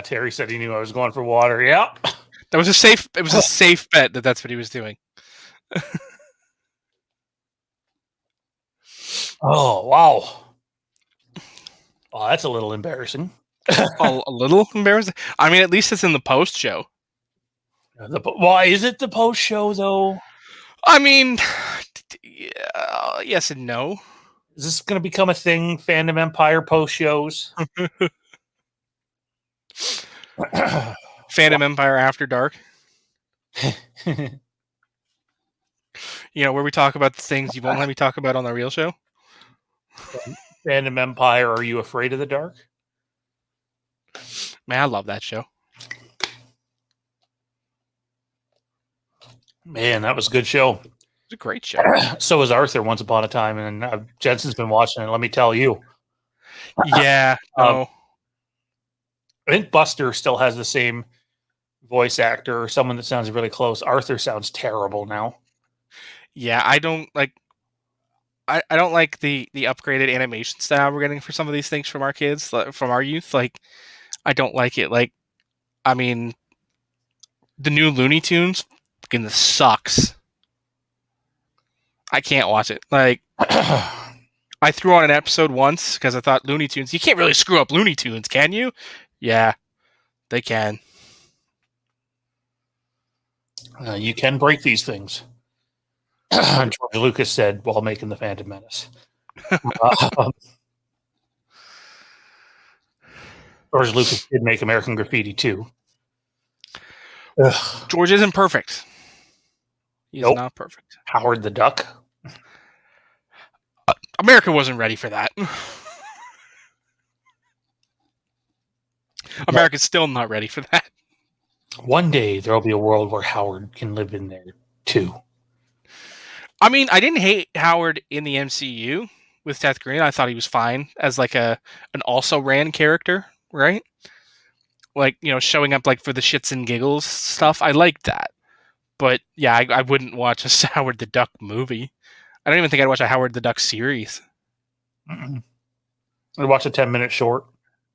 Terry said he knew I was going for water. Yep. That was a safe. It was a safe bet that that's what he was doing. Oh, wow. Oh, that's a little embarrassing. A little embarrassing? I mean, at least it's in the post show. Why is it the post show, though? I mean, yes and no. Is this going to become a thing, Fandom Empire post shows? Fandom Empire After Dark. Where we talk about the things you won't let me talk about on the real show. Fandom Empire, Are You Afraid of the Dark? Man, I love that show. Man, that was a good show. It's a great show. So was Arthur once upon a time, and Jensen's been watching it. Let me tell you. Yeah. No. I think Buster still has the same voice actor or someone that sounds really close. Arthur sounds terrible now. Yeah, I don't like. I don't like the upgraded animation style we're getting for some of these things from our kids, from our youth. Like, I don't like it. Like, I mean, the new Looney Tunes fucking sucks. I can't watch it. Like, I threw on an episode once because I thought Looney Tunes. You can't really screw up Looney Tunes, can you? Yeah, they can. You can break these things. George Lucas said while making the Phantom Menace. George Lucas did make American Graffiti too. Ugh. George isn't perfect. He's not perfect. Howard the Duck. America wasn't ready for that. America's still not ready for that. One day there'll be a world where Howard can live in there too. I mean, I didn't hate Howard in the MCU with Seth Green. I thought he was fine as like an also ran character, right? Like, you know, showing up like for the shits and giggles stuff. I liked that. But yeah, I wouldn't watch a Howard the Duck movie. I don't even think I'd watch a Howard the Duck series. I'd watch a 10-minute short.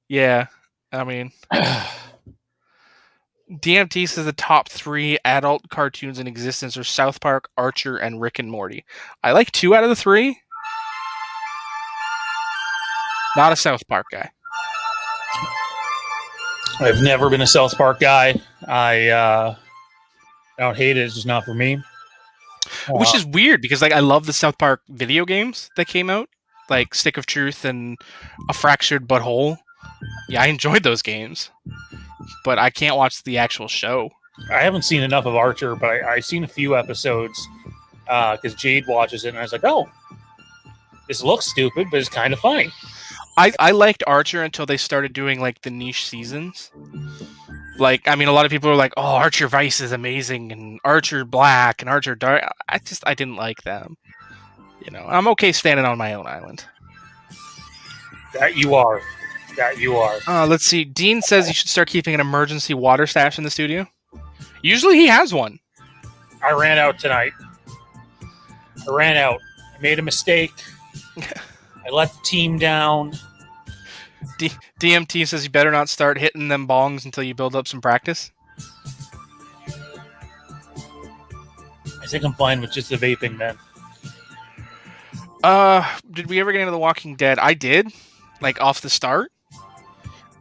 Yeah, I mean, DMT says the top 3 adult cartoons in existence are South Park, Archer, and Rick and Morty. I like 2 out of the 3. Not a South Park guy. I've never been a South Park guy. I don't hate it. It's just not for me. Which is weird because like I love the South Park video games that came out, like Stick of Truth and A Fractured But Whole. Yeah, I enjoyed those games, but I can't watch the actual show. I haven't seen enough of Archer, but I've seen a few episodes because Jade watches it, and I was like, oh, this looks stupid, but it's kind of funny. I liked Archer until they started doing like the niche seasons. Like, I mean, a lot of people are like, oh, Archer Vice is amazing, and Archer Black, and Archer Dark. I didn't like them. You know, I'm okay standing on my own island. That you are. Let's see. Dean says you should start keeping an emergency water stash in the studio. Usually he has one. I ran out tonight. I made a mistake. I let the team down. DMT says you better not start hitting them bongs until you build up some practice. I think I'm fine with just the vaping, man. Did we ever get into The Walking Dead? I did, like off the start,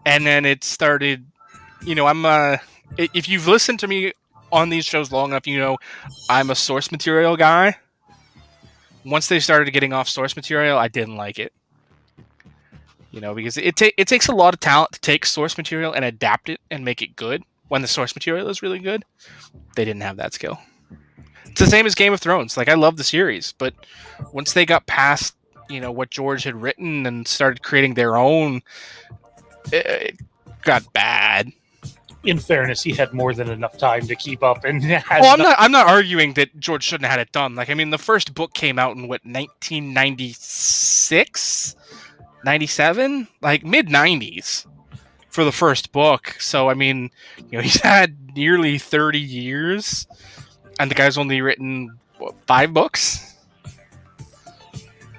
and then it started. You know, if you've listened to me on these shows long enough, you know I'm a source material guy. Once they started getting off source material, I didn't like it. You know, because it takes a lot of talent to take source material and adapt it and make it good when the source material is really good. They didn't have that skill. It's the same as Game of Thrones. Like, I love the series, but once they got past, you know, what George had written and started creating their own, it got bad. In fairness, he had more than enough time to keep up, and I'm not arguing that George shouldn't have had it done. Like, I mean, the first book came out in 1996, 97, like mid 90s for the first book. So I mean, you know, he's had nearly 30 years, and the guy's only written 5 books.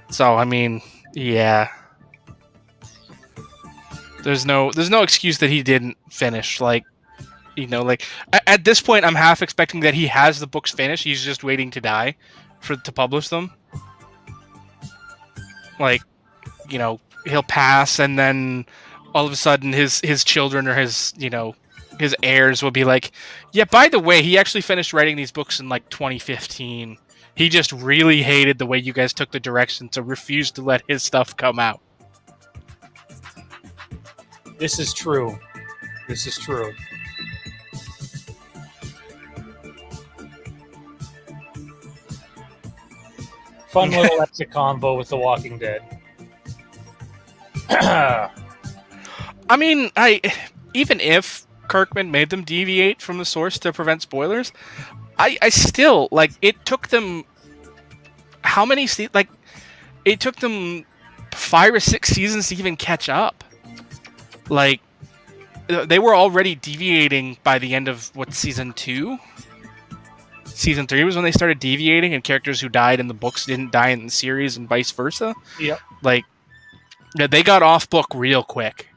So I mean, yeah. There's no excuse that he didn't finish. Like, you know, like at this point, I'm half expecting that he has the books finished. He's just waiting to die to publish them. Like, you know, he'll pass, and then all of a sudden, his children or his heirs will be like, yeah, by the way, he actually finished writing these books in like 2015. He just really hated the way you guys took the direction, so refused to let his stuff come out. This is true. Fun little exit combo with The Walking Dead. I mean, even if Kirkman made them deviate from the source to prevent spoilers, I still, like, it took them how many like it took them 5 or 6 seasons to even catch up. Like, they were already deviating by the end of season 2. Season 3 was when they started deviating, and characters who died in the books didn't die in the series, and vice versa. Yep. Like, yeah, they got off book real quick.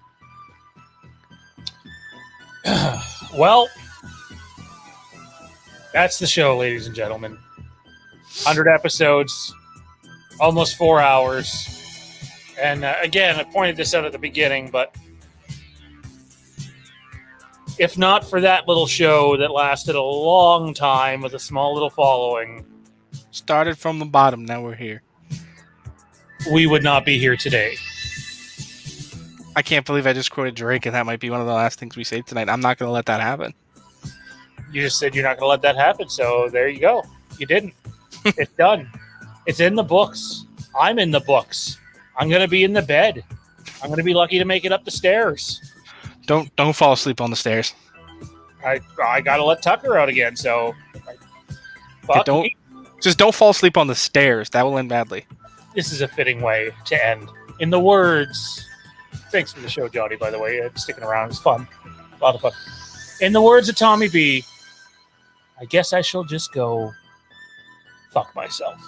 Well, that's the show, ladies and gentlemen. 100 episodes, almost 4 hours. And again, I pointed this out at the beginning, but if not for that little show that lasted a long time with a small little following, Started from the bottom, now we're here. we would not be here today. I can't believe I just quoted Drake, and that might be one of the last things we say tonight. I'm not going to let that happen. You just said you're not going to let that happen, so there you go. You didn't. It's done. It's in the books. I'm in the books. I'm going to be in the bed. I'm going to be lucky to make it up the stairs. Don't fall asleep on the stairs. I got to let Tucker out again, so... fuck Don't me. Just don't fall asleep on the stairs. That will end badly. This is a fitting way to end. In the words... Thanks for the show, Johnny, by the way. Sticking around. It's fun. A lot of fun. In the words of Tommy B, I guess I shall just go fuck myself.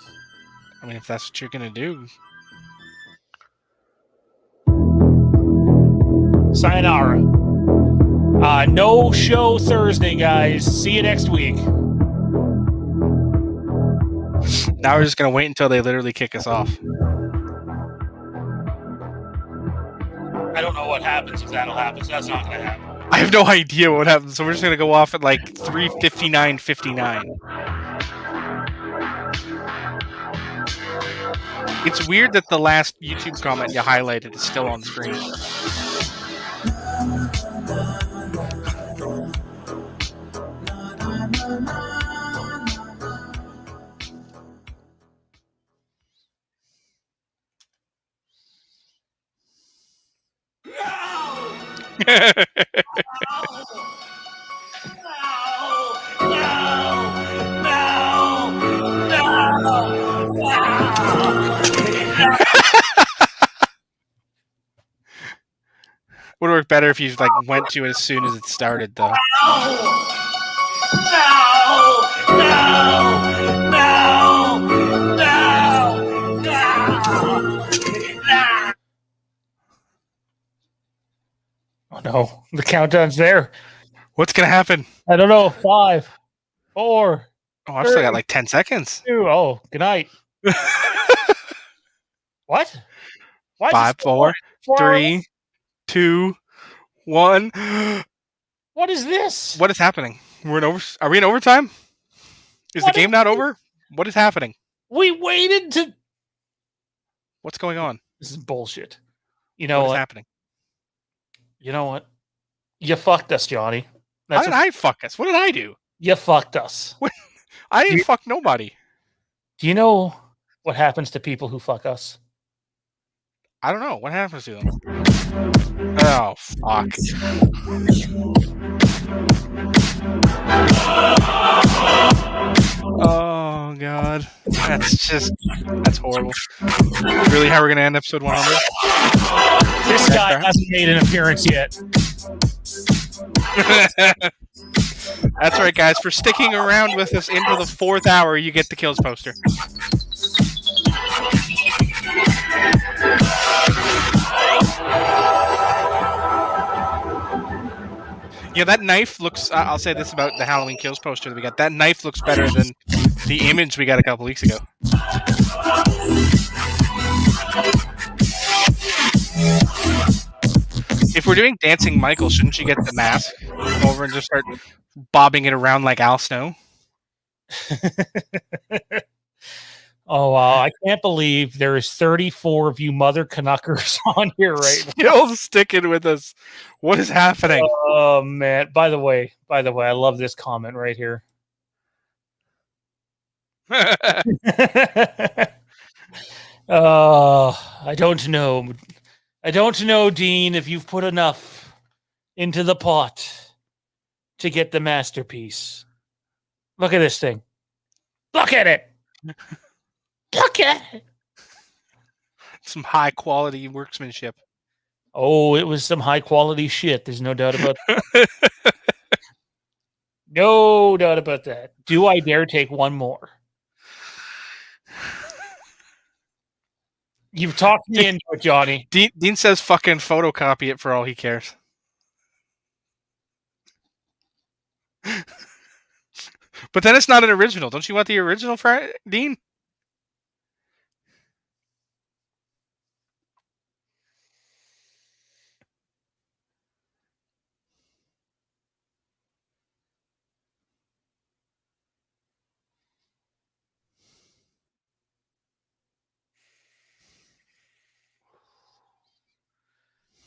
I mean, if that's what you're going to do. Sayonara. No show Thursday, guys. See you next week. Now we're just going to wait until they literally kick us off. I don't know what happens if that'll happen. So that's not going to happen. I have no idea what happens, so we're just going to go off at like 3:59:59. It's weird that the last YouTube comment you highlighted is still on screen. Would work better if you like went to it as soon as it started, though. Oh no, the countdown's there. What's gonna happen? I don't know. 5, 4, Oh, I've still got like 10 seconds. 2. Oh, good night. What? Why 5, 4, 3, 2, 1. What is this? What is happening? We're in over. Are we in overtime? Is What the game is not this? over? What is happening? We waited to. What's going on? This is bullshit. You know What is what? happening? You know what? You fucked us, Johnny. How That's did what- I fuck us? What did I do? You fucked us. I didn't fuck nobody. Do you know what happens to people who fuck us? I don't know. What happens to them? Oh, fuck. Oh, God. That's horrible. Really, how we're going to end episode 100? This guy hasn't made an appearance yet. That's right, guys. For sticking around with us into the 4th hour, you get the kills poster. Yeah, that knife looks... I'll say this about the Halloween kills poster that we got. That knife looks better than the image we got a couple weeks ago. If we're doing Dancing Michael, shouldn't you get the mask over and just start bobbing it around like Al Snow? Oh, wow. I can't believe there is 34 of you mother Canuckers on here right Still sticking with us. What is happening? now. Oh, man. By the way, I love this comment right here. I don't know. I don't know, Dean, if you've put enough into the pot to get the masterpiece. Look at this thing. Look at it. Look at it. Some high quality workmanship. Oh, it was some high quality shit. There's no doubt about that. No doubt about that. Do I dare take one more? You've talked me into it, Johnny. Dean says fucking photocopy it for all he cares. But then it's not an original. Don't you want the original, Dean?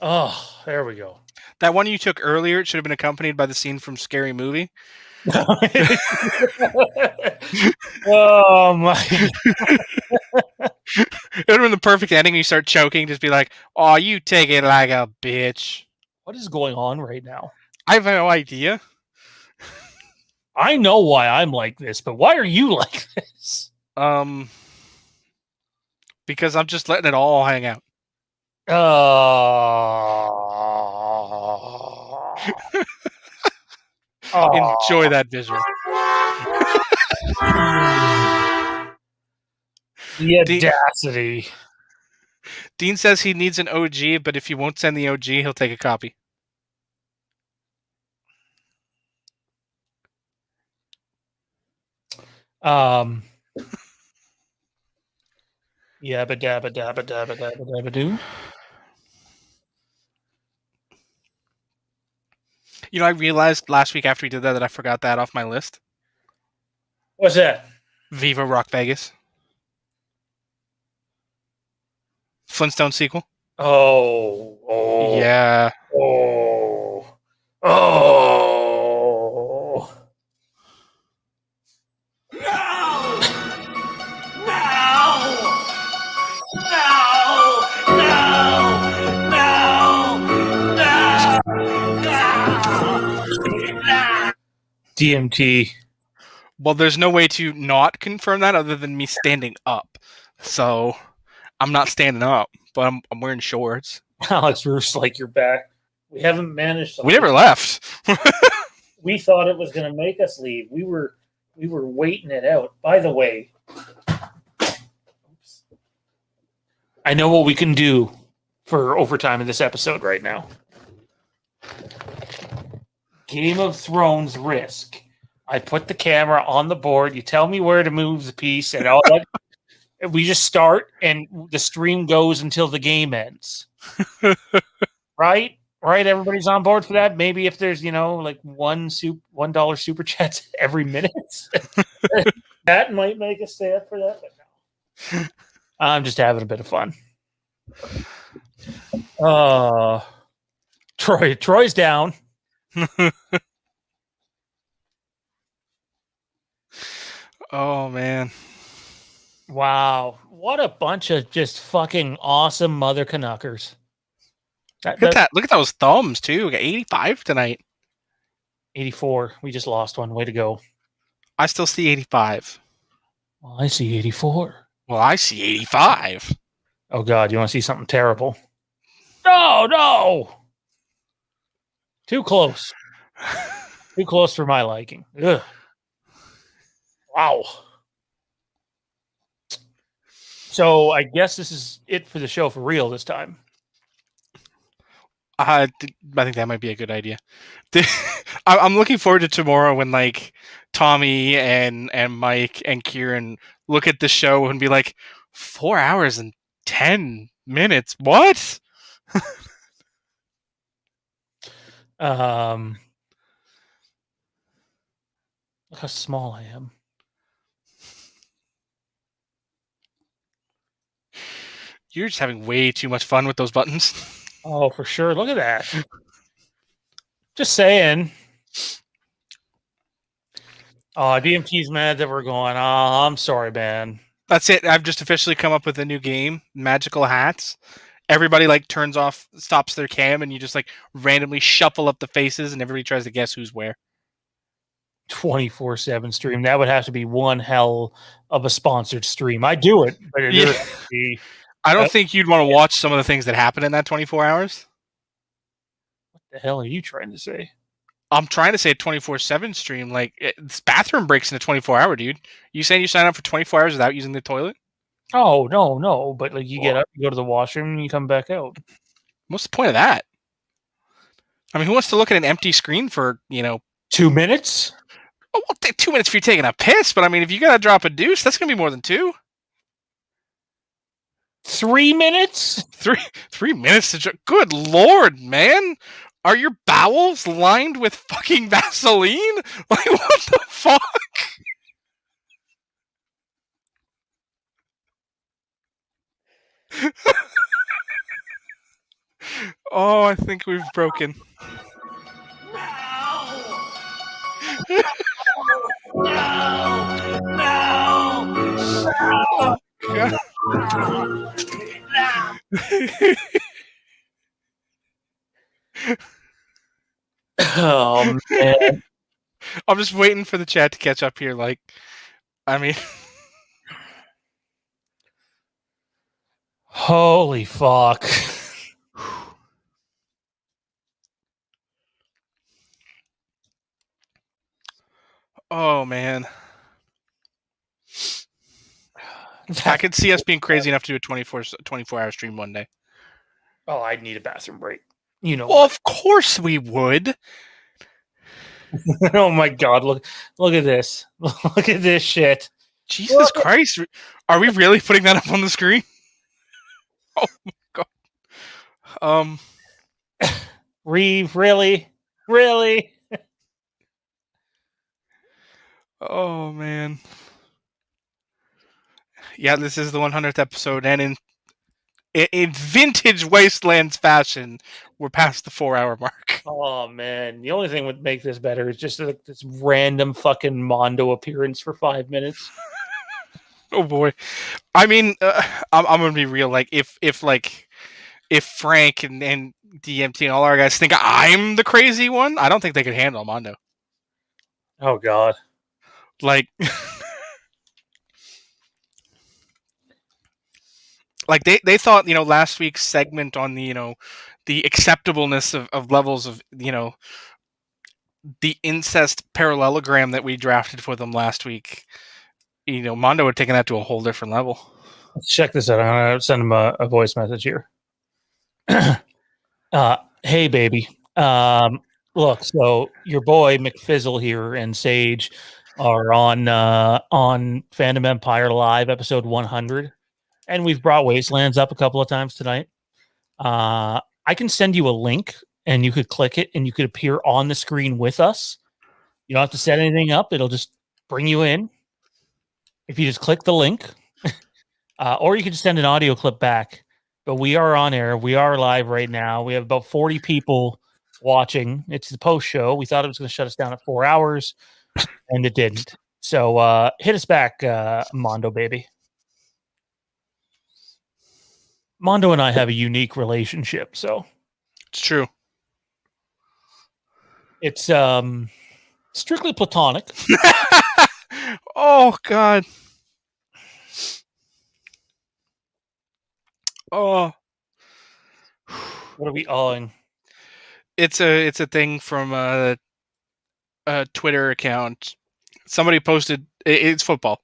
Oh, there we go. That one you took earlier, it should have been accompanied by the scene from Scary Movie. Oh my! It would have been the perfect ending. You start choking, just be like, "Oh, you take it like a bitch." What is going on right now? I have no idea. I know why I'm like this, but why are you like this? Because I'm just letting it all hang out. Enjoy that visual. The audacity. Dean says he needs an OG, but if you won't send the OG, he'll take a copy. Yabba dabba dabba dabba dabba dabba doo. You know, I realized last week after we did that I forgot that off my list. What's that? Viva Rock Vegas. Flintstone sequel. Oh. Yeah. Oh. DMT. Well, there's no way to not confirm that other than me standing up. So I'm not standing up, but I'm wearing shorts. Alex Roos, like you're back. We haven't managed to. We never left. We thought it was going to make us leave. We were waiting it out. By the way, I know what we can do for overtime in this episode right now. Game of Thrones Risk. I put the camera on the board. You tell me where to move the piece, and all that. We just start, and the stream goes until the game ends. Right? Everybody's on board for that. Maybe if there's like $1 super chats every minute, that might make us stay up for that. But no, I'm just having a bit of fun. Troy's down. Oh man. Wow. What a bunch of just fucking awesome mother canuckers. Look at that. Look at those thumbs too. We got 85 tonight. 84. We just lost one. Way to go. I still see 85. Well, I see 84. Well, I see 85. Oh God, you want to see something terrible? No. Too close. Too close for my liking. Ugh. Wow. So I guess this is it for the show for real this time. I think that might be a good idea. I'm looking forward to tomorrow when like Tommi and Mike and Kieron look at the show and be like, 4 hours and 10 minutes. What? Look how small I am. You're just having way too much fun with those buttons. Oh, for sure. Look at that. Just saying. Oh, DMT's mad that we're going. Oh, I'm sorry, man. That's it. I've just officially come up with a new game, Magical Hats. Everybody like turns off, stops their cam, and you just like randomly shuffle up the faces, and everybody tries to guess who's where. 24/7 stream. That would have to be one hell of a sponsored stream. I do it, but it would have to be. I don't think you'd want to watch some of the things that happen in that 24 hours. What the hell are you trying to say? I'm trying to say a 24/7 stream. Like, it's bathroom breaks in a 24-hour, dude. You saying you sign up for 24 hours without using the toilet? Oh, no. But like you get up, you go to the washroom, and you come back out. What's the point of that? I mean, who wants to look at an empty screen for, 2 minutes? Oh, we'll take 2 minutes if you're taking a piss, but I mean, if you gotta drop a deuce, that's gonna be more than 2. 3 minutes? 3 minutes to good lord, man. Are your bowels lined with fucking Vaseline? Like, what the fuck? Oh, I think we've broken. Oh man. I'm just waiting for the chat to catch up here. Like, I mean, holy fuck. oh man. I could see us being crazy enough to do a 24-hour stream one day. Oh, I'd need a bathroom break. You know. Well, of course we would. Oh my god, look at this. Look at this shit. Jesus Christ. Are we really putting that up on the screen? Oh my god. Reeve, really? Really? Oh man. Yeah, this is the 100th episode, and in vintage Wastelands fashion, we're past the 4-hour mark. Oh man, the only thing would make this better is just like this random fucking Mondo appearance for 5 minutes. Oh boy. I mean, I'm gonna be real. Like, if Frank and DMT and all our guys think I'm the crazy one, I don't think they could handle Mondo. Oh god. Like, like they thought, last week's segment on the, the acceptableness of levels of, the incest parallelogram that we drafted for them last week, Mondo had taken that to a whole different level. Let's check this out. I'm gonna send him a voice message here. Hey baby. Look, so your boy McFizzle here and Sage are on Fandom Empire Live episode 100. And we've brought Wastelands up a couple of times tonight. I can send you a link and you could click it and you could appear on the screen with us. You don't have to set anything up. It'll just bring you in. If you just click the link, or you can just send an audio clip back. But we are on air. We are live right now. We have about 40 people watching. It's the post show. We thought it was going to shut us down at 4 hours, and it didn't. So hit us back, Mondo baby. Mondo and I have a unique relationship, so it's true. It's strictly platonic. Oh god. Oh. What are we awing? It's a thing from a Twitter account. Somebody posted it's football.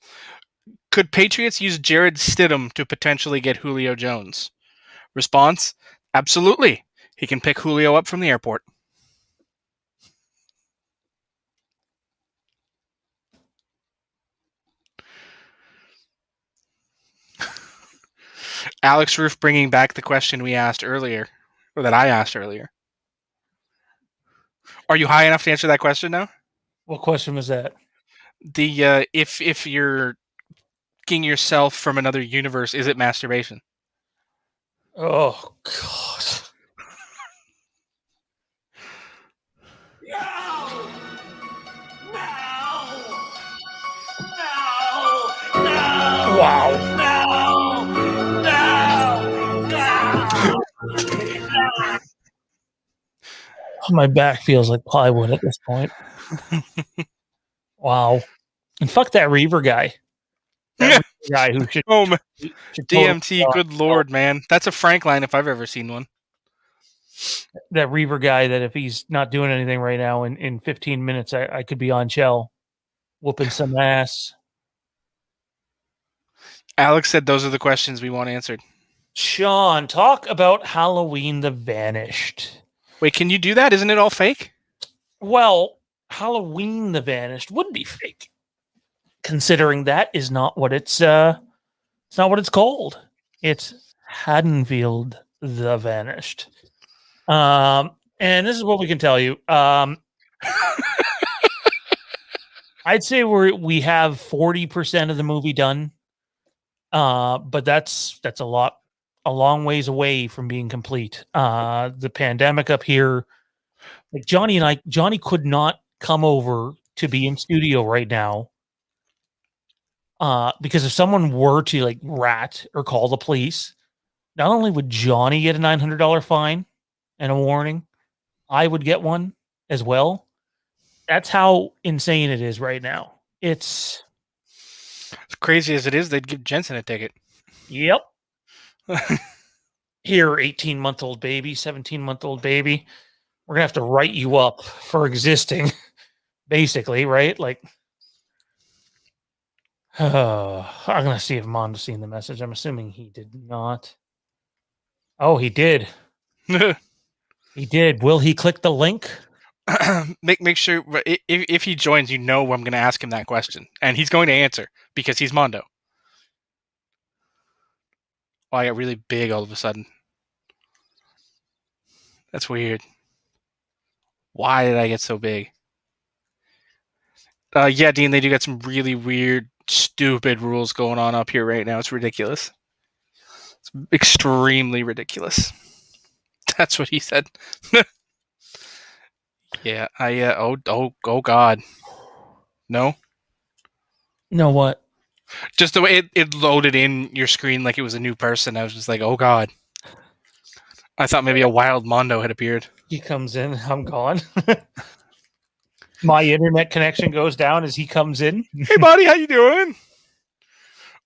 Could Patriots use Jared Stidham to potentially get Julio Jones? Response: absolutely. He can pick Julio up from the airport. Alex Roof bringing back the question we asked earlier, or that I asked earlier. Are you high enough to answer that question now? What question was that? The if you're king yourself from another universe, is it masturbation? Oh god. Wow. My back feels like plywood at this point. Wow. And fuck that Reaver guy. That Reaver guy who should. Oh, man. should DMT, totally good lord, man. That's a Frank line if I've ever seen one. That Reaver guy that if he's not doing anything right now in 15 minutes, I could be on Shell whooping some ass. Alex said those are the questions we want answered. Sean, talk about Halloween the Vanished. Wait, can you do that? Isn't it all fake? Well, Halloween the Vanished would be fake, considering that is not what it's not what it's called. It's Haddonfield the Vanished. And this is what we can tell you. I'd say we have 40% of the movie done. But that's a long ways away from being complete. The pandemic up here, like Johnny could not come over to be in studio right now. Because if someone were to like rat or call the police, not only would Johnny get a $900 fine and a warning, I would get one as well. That's how insane it is right now. It's As crazy as it is, they'd give Jensen a ticket. Yep. Here, 18-month-old baby, 17-month-old baby. We're going to have to write you up for existing, basically, right? Like, I'm going to see if Mondo's seen the message. I'm assuming he did not. Oh, he did. He did. Will he click the link? Make sure if he joins, I'm going to ask him that question, and he's going to answer because he's Mondo. Oh, I got really big all of a sudden. That's weird. Why did I get so big? Yeah, Dean, they do got some really weird, stupid rules going on up here right now. It's ridiculous. It's extremely ridiculous. That's what he said. Yeah, oh God. No? No, what? Just the way it loaded in your screen like it was a new person. I was just like, oh God. I thought maybe a wild Mondo had appeared. He comes in, I'm gone. My internet connection goes down as he comes in. Hey buddy, how you doing?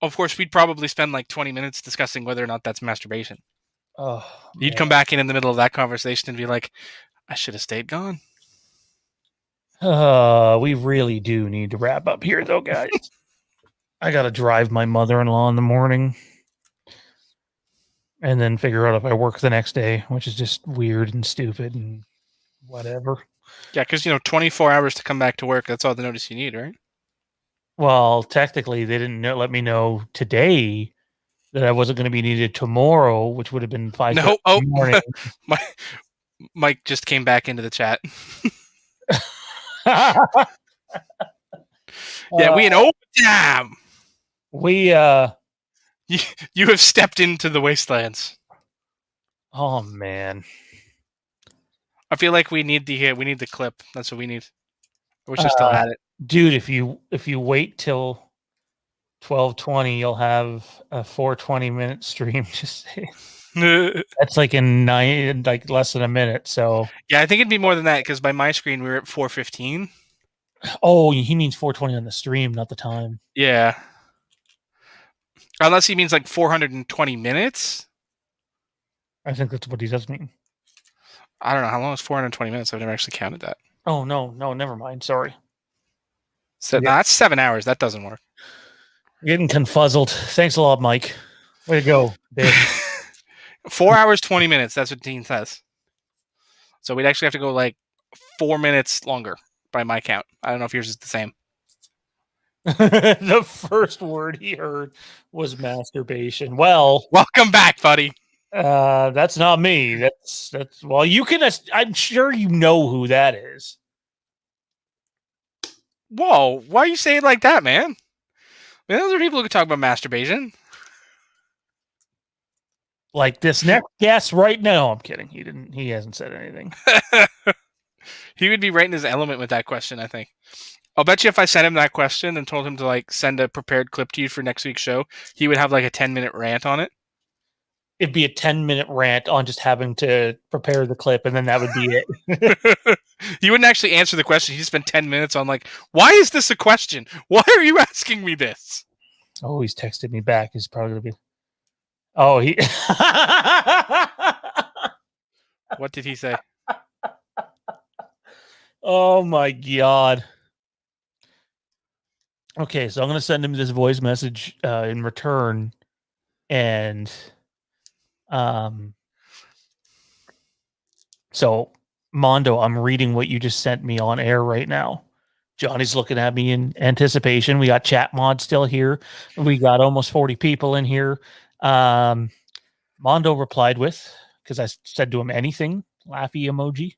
Of course, we'd probably spend like 20 minutes discussing whether or not that's masturbation. Oh, You'd come back in the middle of that conversation and be like, I should have stayed gone. We really do need to wrap up here, though, guys. I got to drive my mother-in-law in the morning and then figure out if I work the next day, which is just weird and stupid and whatever. Yeah, because, 24 hours to come back to work, that's all the notice you need, right? Well, technically, they didn't let me know today that I wasn't going to be needed tomorrow, which would have been 5 No, in the morning. Mike just came back into the chat. Yeah, we in overtime. We You have stepped into the wastelands. Oh man, I feel like we need the clip. That's what we need. I wish I still had it, dude. If you wait till 12:20, you'll have a 420-minute stream. Just that's like less than a minute. So yeah, I think it'd be more than that because by my screen we were at 4:15. Oh, he means 420 on the stream, not the time. Yeah. Unless he means like 420 minutes. I think that's what he does mean. I don't know. How long is 420 minutes? I've never actually counted that. Oh, no, never mind. Sorry. So that's 7 hours. That doesn't work. Getting confuzzled. Thanks a lot, Mike. Way to go, Dave. 4 hours, 20 minutes. That's what Dean says. So we'd actually have to go like 4 minutes longer by my count. I don't know if yours is the same. The first word he heard was masturbation. Well, welcome back, buddy. That's not me. That's well, you can. I'm sure you know who that is. Whoa! Why you say it like that, man? Those are people who can talk about masturbation. Like this next guest right now. I'm kidding. He hasn't said anything. He would be right in his element with that question, I think. I'll bet you if I sent him that question and told him to like send a prepared clip to you for next week's show, he would have like a 10-minute rant on it. It'd be a 10-minute rant on just having to prepare the clip, and then that would be it. He wouldn't actually answer the question. He'd spend 10 minutes on like, why is this a question? Why are you asking me this? Oh, he's texted me back. He's probably going to be... Oh, he... What did he say? Oh, my God. Okay, so I'm going to send him this voice message in return, and so Mondo, I'm reading what you just sent me on air right now. Johnny's looking at me in anticipation. We got chat mod still here. We got almost 40 people in here. Mondo replied with, because I said to him anything, laughy emoji.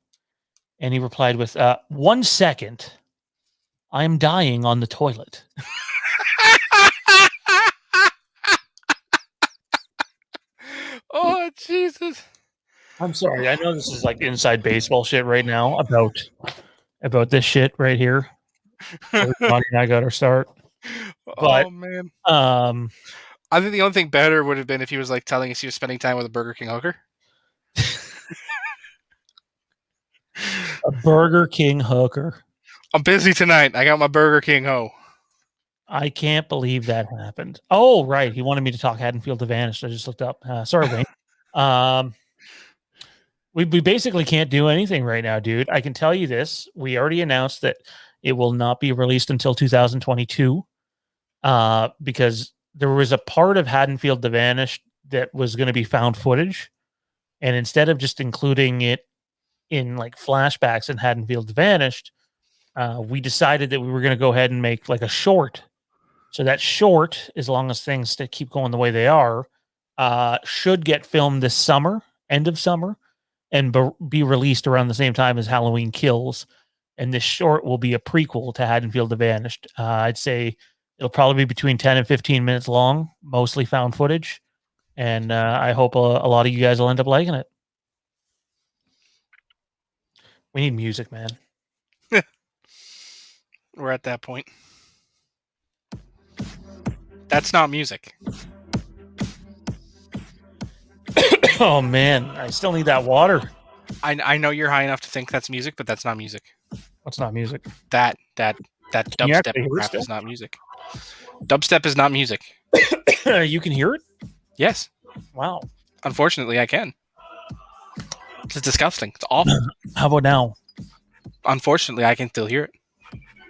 And he replied with, 1 second. I'm dying on the toilet. Oh, Jesus. I'm sorry. I know this is like inside baseball shit right now about this shit right here. Johnny and I got our start. But, oh, man. I think the only thing better would have been if he was like telling us he was spending time with a Burger King hooker. A Burger King hooker. I'm busy tonight. I got my Burger King hoe. I can't believe that happened. Oh, right. He wanted me to talk Haddonfield to Vanished. I just looked up. Sorry, Wayne. We basically can't do anything right now, dude. I can tell you this. We already announced that it will not be released until 2022 because there was a part of Haddonfield to Vanished that was going to be found footage. And instead of just including it in like flashbacks in Haddonfield to Vanished, we decided that we were going to go ahead and make like a short. So that short, as long as things keep going the way they are, should get filmed this summer, end of summer, and be released around the same time as Halloween Kills. And this short will be a prequel to Haddonfield to Vanished. I'd say it'll probably be between 10 and 15 minutes long, mostly found footage. And I hope a lot of you guys will end up liking it. We need music, man. We're at that point. That's not music. Oh, man. I still need that water. I know you're high enough to think that's music, but that's not music. What's not music? That dubstep crap is not music. Dubstep is not music. You can hear it? Yes. Wow. Unfortunately, I can. It's disgusting. It's awful. How about now? Unfortunately, I can still hear it.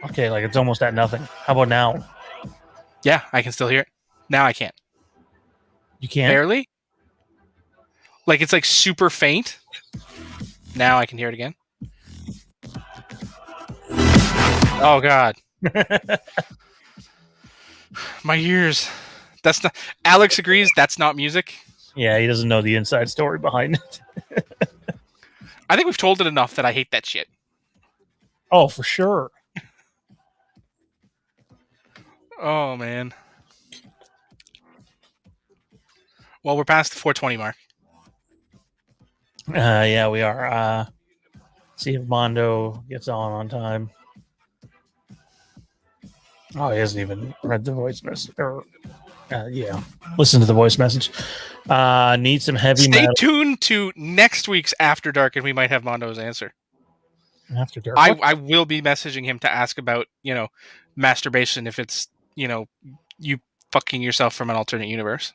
Okay, like it's almost at nothing. How about now? Yeah, I can still hear it. Now I can't. You can't? Barely? Like it's like super faint. Now I can hear it again. Oh God. My ears. That's not Alex agrees that's not music. Yeah, he doesn't know the inside story behind it. I think we've told it enough that I hate that shit. Oh, for sure. Oh man. Well, we're past the 420 mark. Yeah, we are. See if Mondo gets on time. Oh, he hasn't even read the voice message. Yeah, listen to the voice message. Need some heavy metal. Stay tuned to next week's After Dark, and we might have Mondo's answer. After Dark. I will be messaging him to ask about masturbation if it's you fucking yourself from an alternate universe.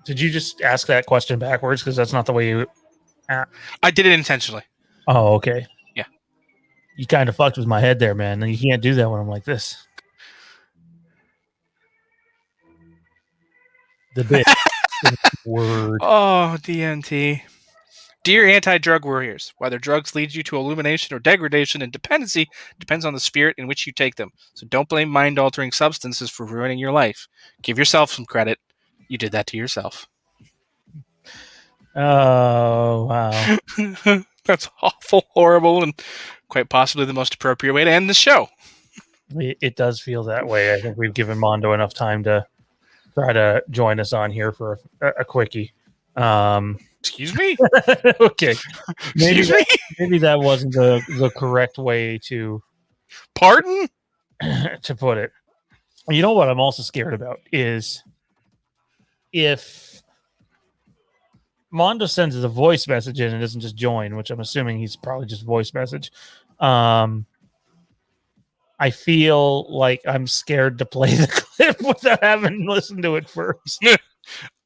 Did you just ask that question backwards? Because that's not the way you. I did it intentionally. Oh, okay. Yeah. You kind of fucked with my head there, man. And you can't do that when I'm like this. The bit. Word. Oh, DNT. Dear anti-drug warriors, whether drugs lead you to illumination or degradation and dependency depends on the spirit in which you take them. So don't blame mind-altering substances for ruining your life. Give yourself some credit. You did that to yourself. Oh, wow. That's awful, horrible, and quite possibly the most appropriate way to end the show. It does feel that way. I think we've given Mondo enough time to try to join us on here for a quickie. Excuse me? Okay. Maybe that wasn't the correct way to... Pardon? To put it. You know what I'm also scared about is if Mondo sends us a voice message in and doesn't just join, which I'm assuming he's probably just voice message. I feel like I'm scared to play the clip without having listened to it first.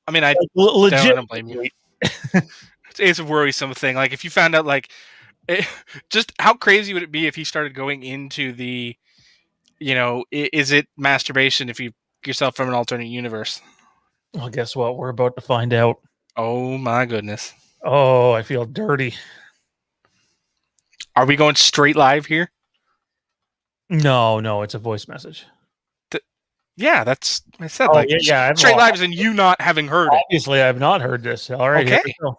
I mean, I don't blame you. It's a worrisome thing. Like if you found out, just how crazy would it be if he started going into the, is it masturbation if you yourself from an alternate universe? Well, guess what? We're about to find out. Oh my goodness. Oh, I feel dirty. Are we going straight live here? No, it's a voice message. Yeah, that's I said. Oh, like yeah. straight live is in you not having heard it. Obviously, I've not heard this. All right, here Okay. we go.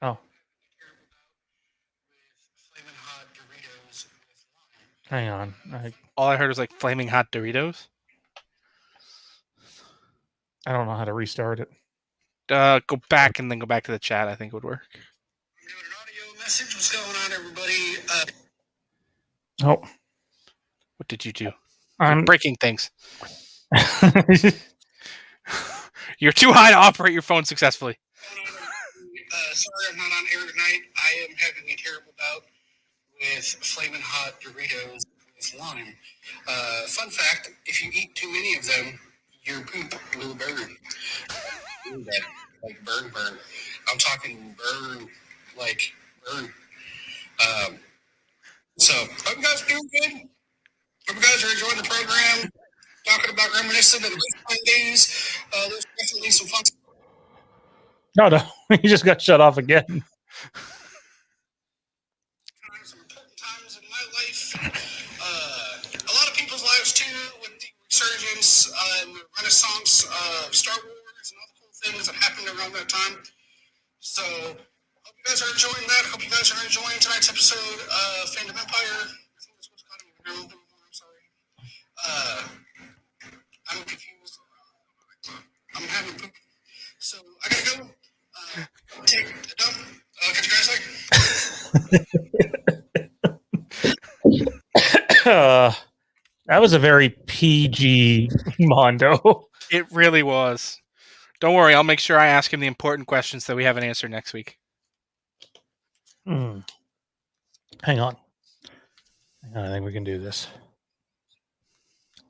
Oh, hang on. All I heard was like flaming hot Doritos. I don't know how to restart it. Go back and then go back to the chat. I think it would work. Message. What's going on, everybody? Oh, What did you do? You're I'm breaking things. You're too high to operate your phone successfully. Sorry, I'm not on air tonight. I am having a terrible bout with flaming hot Doritos with lime. Fun fact: if you eat too many of them, your poop will burn. Like burn. I'm talking burn, like burn. So hope you guys are doing good. Hope you guys are enjoying the program. Talking about reminiscing of the fun days. There's definitely some fun. no. You just got shut off again. Some important times in my life. A lot of people's lives too, with the resurgence and the renaissance of Star Wars and all the cool things that happened around that time. So, hope you guys are enjoying that. Hope you guys are enjoying tonight's episode of Fandom Empire. I think that's what's called anymore. I'm sorry. I'm confused. I'm having poop. So, I gotta go. Take a dump. Catch you guys later. That was a very PG Mondo. It really was. Don't worry, I'll make sure I ask him the important questions that we haven't answered next week. Hang on. I think we can do this.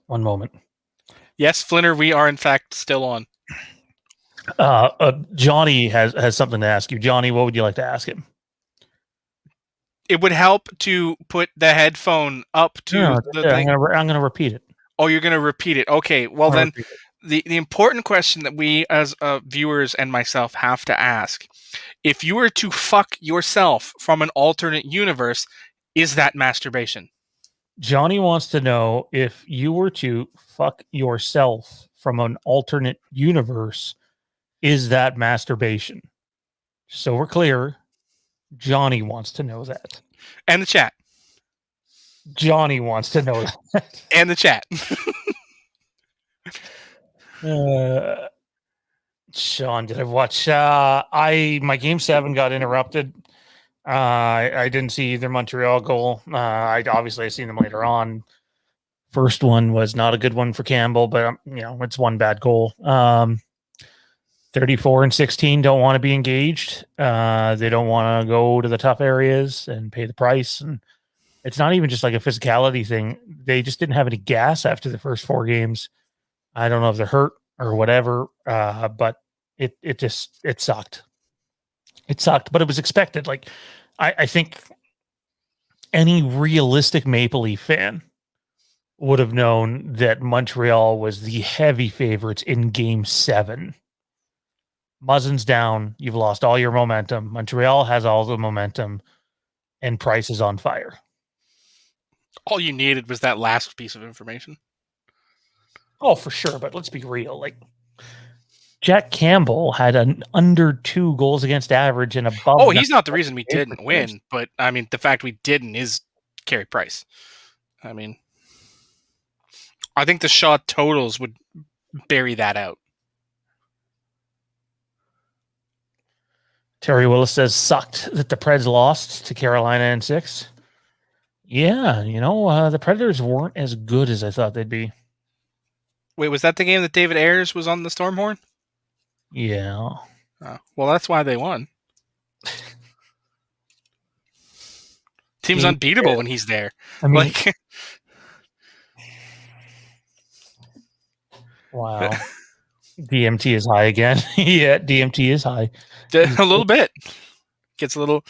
One moment. Yes, Flinner, we are in fact still on. Johnny has something to ask you. Johnny, what would you like to ask him? It would help to put the headphone up to the thing. I'm going to repeat it. Oh, you're going to repeat it. Okay, well then, the important question that we as viewers and myself have to ask, if you were to fuck yourself from an alternate universe, is that masturbation? Johnny wants to know if you were to fuck yourself from an alternate universe, is that masturbation? So we're clear. Johnny wants to know that. And the chat. Johnny wants to know that. And the chat. Sean, did I watch? My game 7 got interrupted. I didn't see either Montreal goal. I seen them later on. First one was not a good one for Campbell, but it's one bad goal. 34 and 16 don't want to be engaged. They don't want to go to the tough areas and pay the price. And it's not even just like a physicality thing. They just didn't have any gas after the first 4 games. I don't know if they're hurt or whatever, but it sucked. It sucked, but it was expected. Like, I think any realistic Maple Leaf fan would have known that Montreal was the heavy favorites in Game 7. Muzzin's down. You've lost all your momentum. Montreal has all the momentum, and Price is on fire. All you needed was that last piece of information. Oh, for sure. But let's be real. Like, Jack Campbell had an under 2 goals against average and above. Oh, he's not the reason we didn't win, but I mean, the fact we didn't is Carey Price. I mean, I think the shot totals would bury that out. Terry Willis says, sucked that the Preds lost to Carolina in 6. Yeah, the Predators weren't as good as I thought they'd be. Wait, was that the game that David Ayers was on the Stormhorn? Yeah. Well, that's why they won. Team's unbeatable when he's there. I mean, Like, wow. DMT is high again. Yeah, DMT is high. a little bit. Gets a little,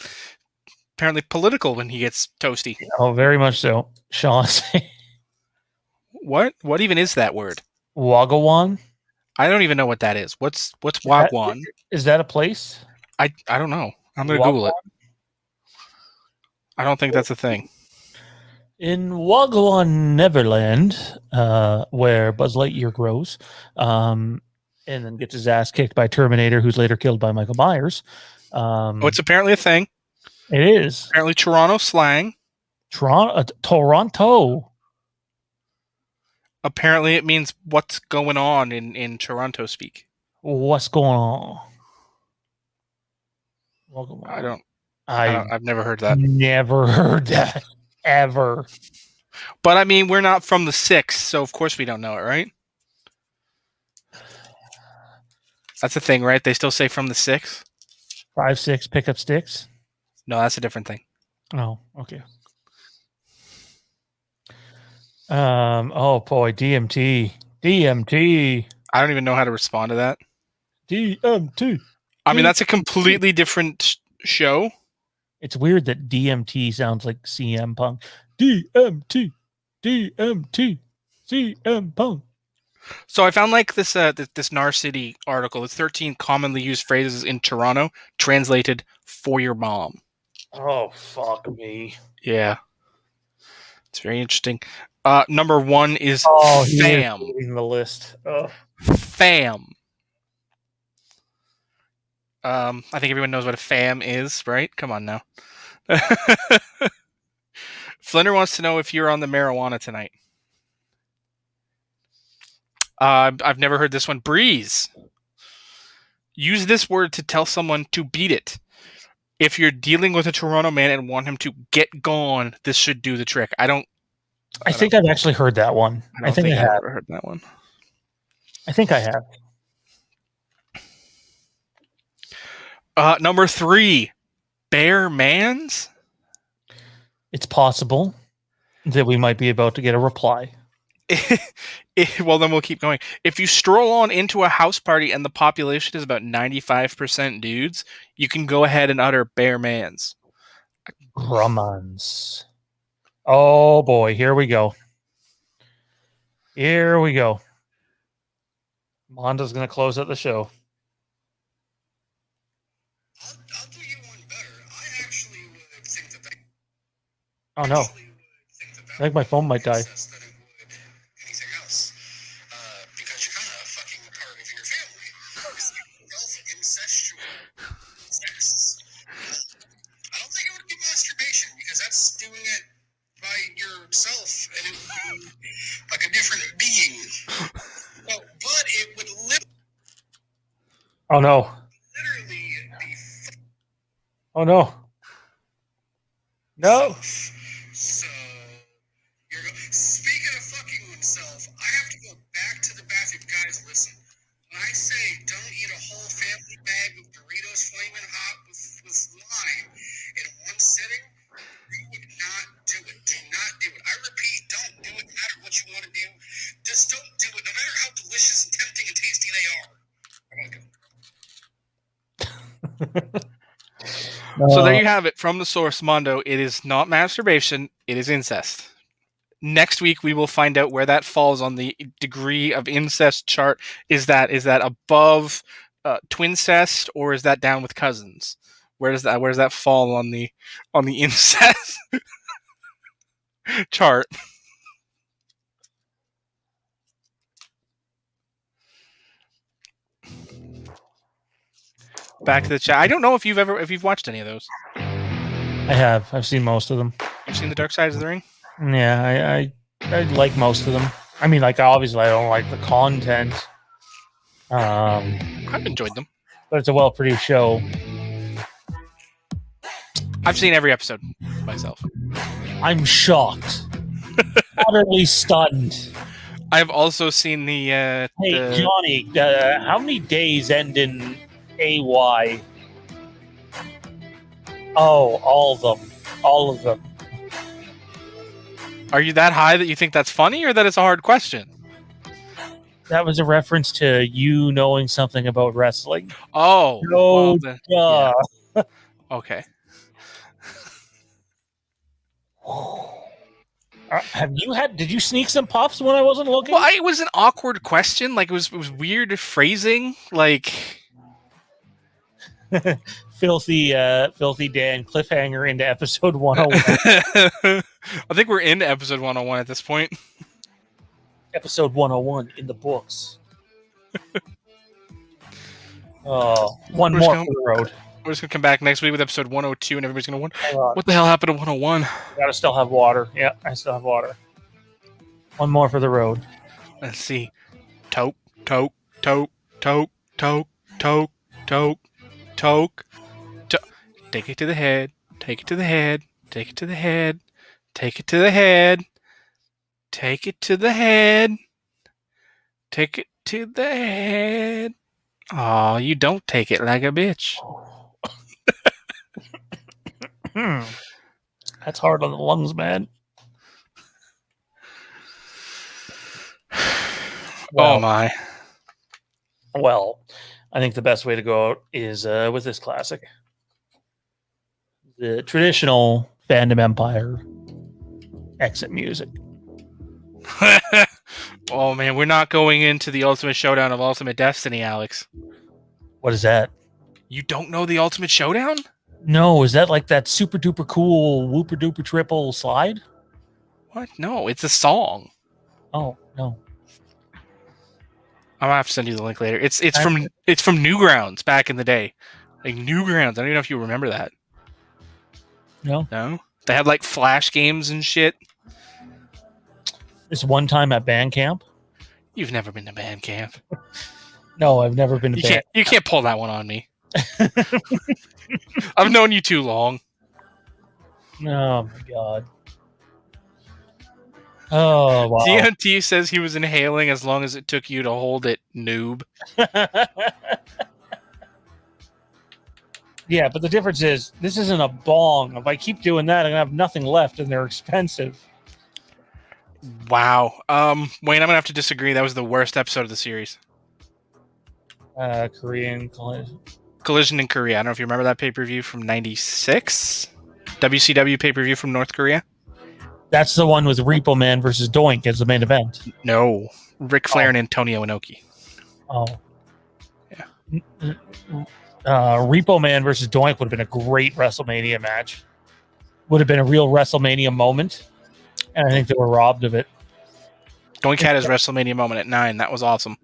apparently, political when he gets toasty. Oh, very much so. Sean. What? What even is that word? Wagawan? I don't even know what that is. What's Wagwan? Is that a place? I don't know. I'm gonna Google it. I don't think that's a thing. In Wagawan, Neverland, where Buzz Lightyear grows, and then gets his ass kicked by Terminator, who's later killed by Michael Myers. It's apparently a thing. It is. Apparently Toronto slang. Toronto. Apparently it means what's going on in Toronto speak. What's going on? I've never heard that. Never heard that ever. But I mean, we're not from the 6, so of course we don't know it, right? That's the thing, right? They still say from the 6? 5-6 pick up sticks? No, that's a different thing. Oh, okay. Oh boy, DMT. I don't even know how to respond to that. DMT. I mean, that's a completely different show. It's weird that DMT sounds like CM Punk. DMT. CM Punk. So I found like this this Narcity article. It's 13 commonly used phrases in Toronto, translated for your mom. Oh, fuck me. Yeah. It's very interesting. Number 1 is fam. In the list. Oh. Fam. I think everyone knows what a fam is, right? Come on now. Flinner wants to know if you're on the marijuana tonight. I've never heard this one. Breeze. Use this word to tell someone to beat it. If you're dealing with a Toronto man and want him to get gone, this should do the trick. I think I've actually heard that one. I think I've ever heard that one. I think I have. Number 3, Bear Mans. It's possible that we might be about to get a reply. Well, then we'll keep going. If you stroll on into a house party and the population is about 95% dudes, you can go ahead and utter Bear Mans. Grummans. Oh boy, here we go. Monda's going to close out the show. I'll do you one better. I actually would think that Oh no. I think my phone might die. Anything else. Because you're kind of fucking part of your family. Self-incestual sex. I don't think it would be masturbation, because that's doing it by yourself, and it would be like a different being. But it would Oh no. literally be Oh no. No. So, speaking of fucking oneself, I have to go back to the bathroom. Guys, listen. When I say don't eat a whole family bag of Doritos Flamin' Hot with lime in one sitting, you would not do it. Do not do it. I repeat, don't do it no matter what you want to do. Just don't do it, no matter how delicious and tempting and tasty they are. I'm gonna go. So there you have it from the source, Mondo. It is not masturbation. It is incest. Next week, we will find out where that falls on the degree of incest chart. Is that above twincest, or is that down with cousins? Where does that fall on the incest chart? Back to the chat. I don't know if you've watched any of those. I have. I've seen most of them. You've seen The Dark Side of the Ring? Yeah, I like most of them. I mean, like, obviously I don't like the content. I've enjoyed them. But it's a well-produced show. I've seen every episode myself. I'm shocked. Utterly stunned. I've also seen the Hey, Johnny, how many days end in AY? Oh, all of them. All of them. Are you that high that you think that's funny, or that it's a hard question? That was a reference to you knowing something about wrestling. Oh. No, yeah. Okay. Did you sneak some puffs when I wasn't looking? Well, it was an awkward question. Like it was weird phrasing. Like filthy Dan cliffhanger into episode 101. I think we're into episode 101 at this point. Episode 101 in the books. Oh, one more for the road. We're just gonna come back next week with episode 102, and everybody's gonna wonder what the hell happened to 101. Gotta still have water. Yeah, I still have water. One more for the road. Let's see. Toke, toke, toke, toke, toke, toke, toke, toke. Take it to the head. Take it to the head. Take it to the head. Take it to the head. Take it to the head. Take it to the head. Aw, you don't take it like a bitch. That's hard on the lungs, man. Oh my. Well, I think the best way to go out is with this classic. The traditional Fandom Empire exit music. Oh man, we're not going into the Ultimate Showdown of Ultimate Destiny, Alex. What is that? You don't know the Ultimate Showdown? No, is that like that super duper cool whooper duper triple slide? What? No, it's a song. Oh no. I'm gonna have to send you the link later. It's from Newgrounds back in the day. Like Newgrounds. I don't even know if you remember that. No. They had like flash games and shit. This one time at band camp. You've never been to band camp. No, I've never been to band. You can't pull that one on me. I've known you too long. Oh my god. Oh wow. DNT says he was inhaling as long as it took you to hold it, noob. Yeah, but the difference is this isn't a bong. If I keep doing that, I'm gonna have nothing left, and they're expensive. Wow. Wayne, I'm gonna have to disagree. That was the worst episode of the series. Korean Collision in Korea. I don't know if you remember that pay-per-view from '96. WCW pay-per-view from North Korea. That's the one with Repo Man versus Doink as the main event. No, Ric Flair and Antonio Inoki. Oh, yeah. Repo Man versus Doink would have been a great WrestleMania match. Would have been a real WrestleMania moment, and I think they were robbed of it. Doink had his WrestleMania moment at 9. That was awesome.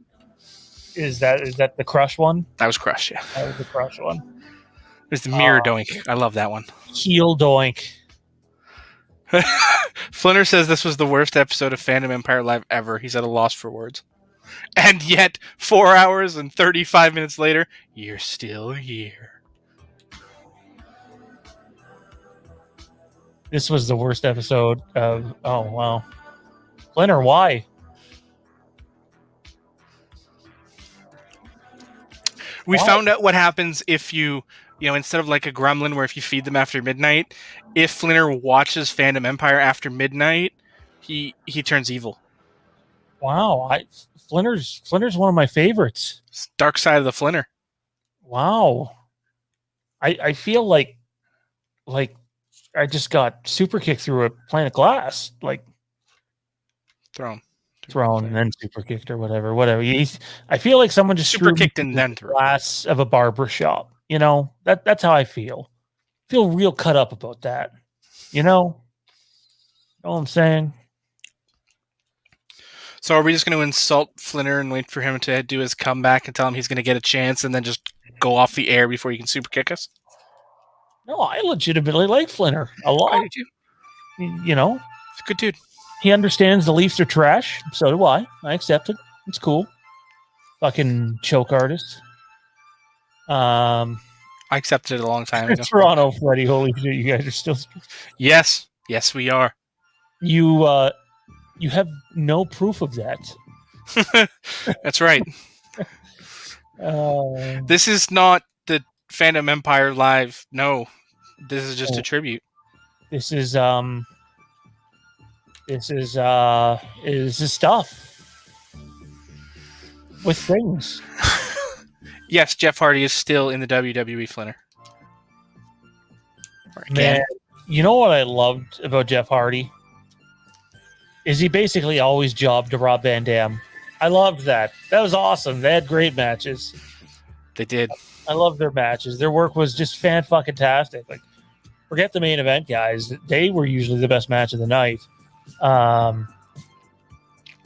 Is that the Crush one? That was Crush, yeah. That was the Crush one. There's the Mirror Doink. I love that one. Heel Doink. Flinner says this was the worst episode of Fandom Empire Live ever. He's at a loss for words. And yet, 4 hours and 35 minutes later, you're still here. This was the worst episode of... Oh, wow. Flinner, why? We found out what happens if you instead of like a gremlin where if you feed them after midnight, if Flinner watches Fandom Empire after midnight, he turns evil. Wow, Flinner's one of my favorites. It's dark side of the Flinner. Wow, I feel like I just got super kicked through a planet glass, like thrown and then super kicked or whatever. I feel like someone just super kicked and then thrown. Glass of a barber shop. That's how I feel. I feel real cut up about that. Know what I'm saying? So are we just going to insult Flinner and wait for him to do his comeback and tell him he's going to get a chance and then just go off the air before he can super kick us? No, I legitimately like Flinner a lot. I do. He's a good dude. He understands the Leafs are trash. So do I. I accept it. It's cool. Fucking choke artist. I accepted it a long time ago. Toronto, Freddie. Holy shit, you guys are still. Yes, we are. You have no proof of that. That's right. This is not the Fandom Empire Live. No, this is just a tribute. This is stuff with things. Yes, Jeff Hardy is still in the WWE, Flinner. Man, you know what I loved about Jeff Hardy? is he basically always jobbed to Rob Van Dam. I loved that. That was awesome. They had great matches. They did. I loved their matches. Their work was just fan-fucking-tastic. Like, forget the main event guys. They were usually the best match of the night. I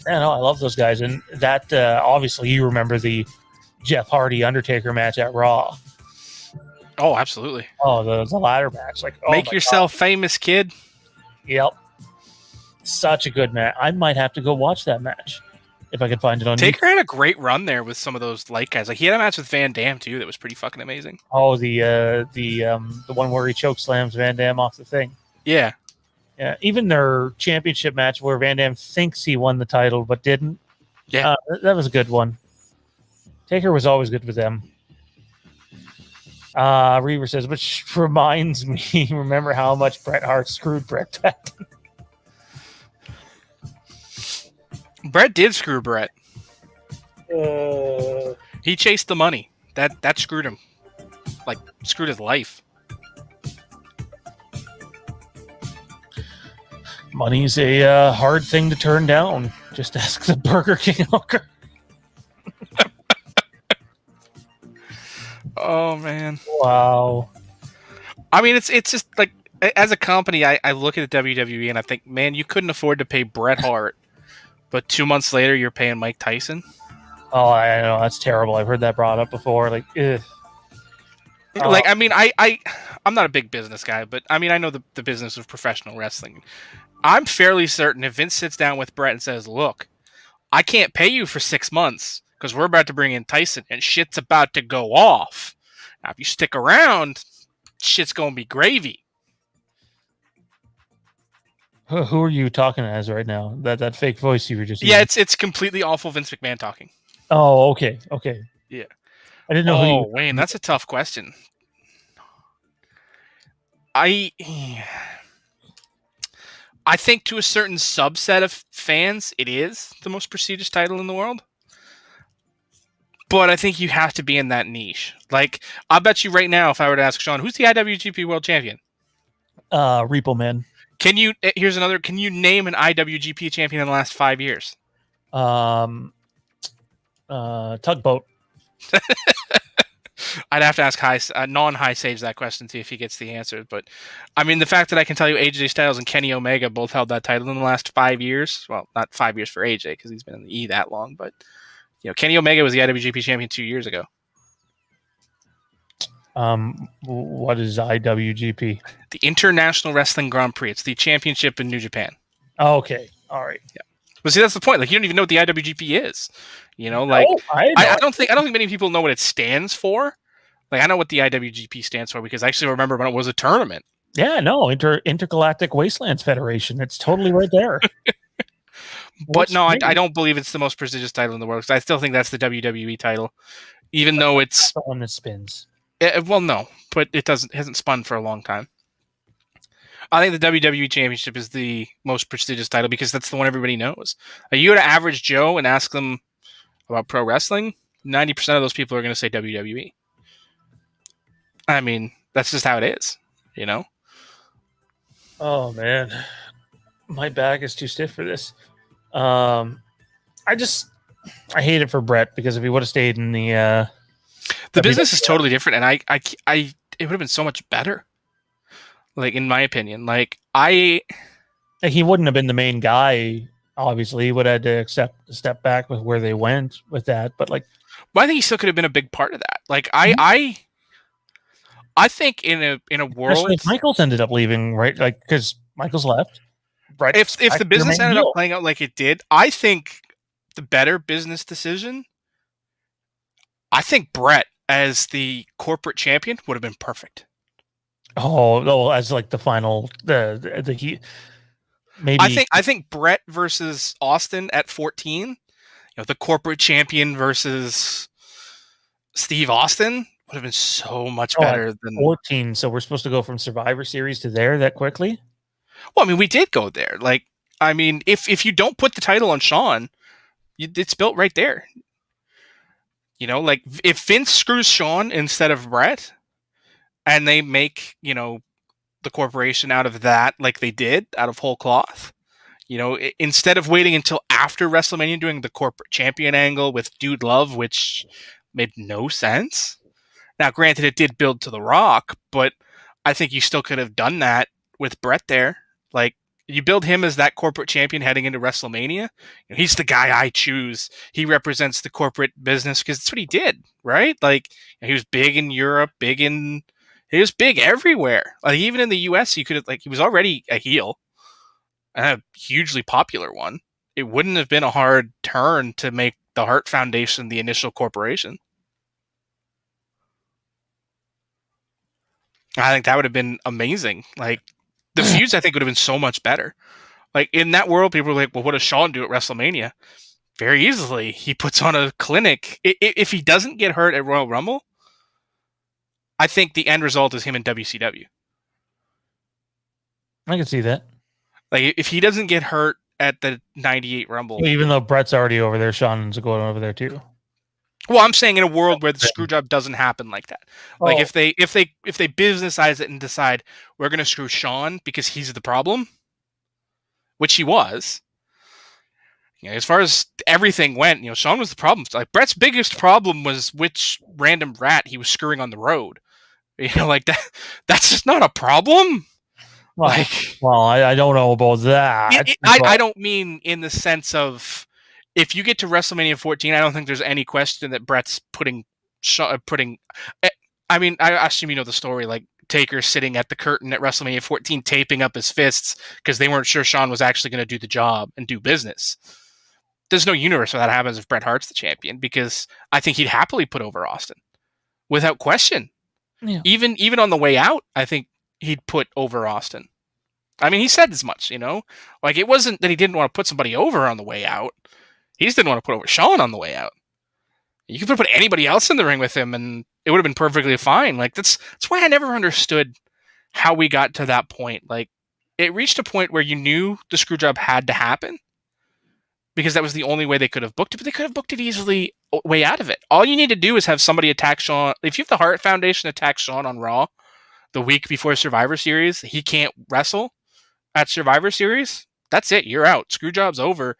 love those guys. And that, obviously, you remember the Jeff Hardy Undertaker match at Raw. Oh, absolutely. Oh, the ladder match. Like, Make yourself famous, kid. Yep. Such a good match. I might have to go watch that match if I can find it on Taker had a great run there with some of those light guys. Like, he had a match with Van Dam, too, that was pretty fucking amazing. Oh, the one where he choke slams Van Dam off the thing. Yeah. Yeah, even their championship match where Van Dam thinks he won the title but didn't. Yeah. That was a good one. Taker was always good with them. Reaver says, which reminds me, remember how much Bret Hart screwed Bret back? Bret did screw Bret. He chased the money. That screwed him. Like, screwed his life. Money's a hard thing to turn down. Just ask the Burger King hooker. Oh, man. Wow. I mean, it's just like, as a company, I look at the WWE and I think, man, you couldn't afford to pay Bret Hart, but 2 months later, you're paying Mike Tyson. Oh, I know. That's terrible. I've heard that brought up before. Like, ugh. Like, I mean, I'm not a big business guy, but I mean, I know the business of professional wrestling. I'm fairly certain if Vince sits down with Bret and says, look, I can't pay you for 6 months because we're about to bring in Tyson and shit's about to go off. Now, if you stick around, shit's going to be gravy. Who are you talking as right now? That fake voice you were just using? Yeah, it's completely awful Vince McMahon talking. Oh, okay. Yeah. I didn't know who you... Wayne, that's a tough question. I think to a certain subset of fans, it is the most prestigious title in the world. But I think you have to be in that niche. Like, I'll bet you right now, if I were to ask Sean, who's the IWGP World Champion? Repo Man. Can you name an IWGP champion in the last 5 years? Tugboat. I'd have to ask non-high saves that question to see if he gets the answer. But I mean, the fact that I can tell you AJ Styles and Kenny Omega both held that title in the last 5 years. Well, not 5 years for AJ because he's been in the E that long, but Kenny Omega was the IWGP champion 2 years ago. What is IWGP? The International Wrestling Grand Prix. It's the championship in New Japan. Oh, okay. All right. Yeah. But see, that's the point. Like, you don't even know what the IWGP is. I don't think many people know what it stands for. Like, I know what the IWGP stands for because I actually remember when it was a tournament. Yeah, no, Intergalactic Wastelands Federation. It's totally right there. But no, I don't believe it's the most prestigious title in the world because I still think that's the WWE title, even though it's the one that spins. Well, no, but it hasn't spun for a long time. I think the WWE Championship is the most prestigious title because that's the one everybody knows. You go to average Joe and ask them about pro wrestling, 90% of those people are going to say WWE. I mean, that's just how it is, Oh, man. My back is too stiff for this. I hate it for Bret because if he would have stayed in the business is totally different, and it would have been so much better. Like, in my opinion, he wouldn't have been the main guy. Obviously, he would have had to step back with where they went with that. But I think he still could have been a big part of that. Like, I think in a world, especially if Michaels ended up leaving, right? Like, because Michaels left. Right. If the business ended up playing out like it did, I think the better business decision. I think Bret as the corporate champion would have been perfect. Oh no! As like the final, the heat. Maybe I think Bret versus Austin at 14. The corporate champion versus Steve Austin would have been so much better than 14. So we're supposed to go from Survivor Series to there that quickly. Well, I mean, we did go there. Like, I mean, if you don't put the title on Shawn, it's built right there. Like if Vince screws Shawn instead of Bret, and they make the corporation out of that, like they did out of whole cloth, Instead of waiting until after WrestleMania doing the corporate champion angle with Dude Love, which made no sense. Now, granted, it did build to The Rock, but I think you still could have done that with Brett there. Like, you build him as that corporate champion heading into WrestleMania. He's the guy I choose. He represents the corporate business because that's what he did, right? Like, he was big in Europe, he was big everywhere. Like, even in the US, he was already a heel, and a hugely popular one. It wouldn't have been a hard turn to make the Hart Foundation the initial corporation. I think that would have been amazing. Like, the feuds, I think, would have been so much better. Like, in that world, people were like, well, what does Shawn do at WrestleMania? Very easily, he puts on a clinic. If he doesn't get hurt at Royal Rumble, I think the end result is him in WCW. I can see that. Like, if he doesn't get hurt at the 98 Rumble. Even though Brett's already over there, Shawn's going over there too. Well, I'm saying in a world where the screw job doesn't happen like that. Like, if they businessize it and decide we're going to screw Shawn because he's the problem, which he was. As far as everything went, Shawn was the problem. Like, Brett's biggest problem was which random rat he was screwing on the road. Like that's just not a problem. I don't know about that. I don't mean in the sense of, if you get to WrestleMania 14, I don't think there's any question that Brett's putting. I mean, I assume you know the story. Like, Taker sitting at the curtain at WrestleMania 14, taping up his fists because they weren't sure Shawn was actually going to do the job and do business. There's no universe where that happens if Bret Hart's the champion, because I think he'd happily put over Austin without question. Yeah. Even on the way out, I think he'd put over Austin. I mean, he said as much. Like, it wasn't that he didn't want to put somebody over on the way out. He just didn't want to put over Shawn on the way out. You could put anybody else in the ring with him, and it would have been perfectly fine. Like, that's why I never understood how we got to that point. Like, it reached a point where you knew the screw job had to happen because that was the only way they could have booked it, but they could have booked it easily way out of it. All you need to do is have somebody attack Shawn. If you have the Hart Foundation attack Shawn on Raw the week before Survivor Series, he can't wrestle at Survivor Series, that's it. You're out. Screw job's over.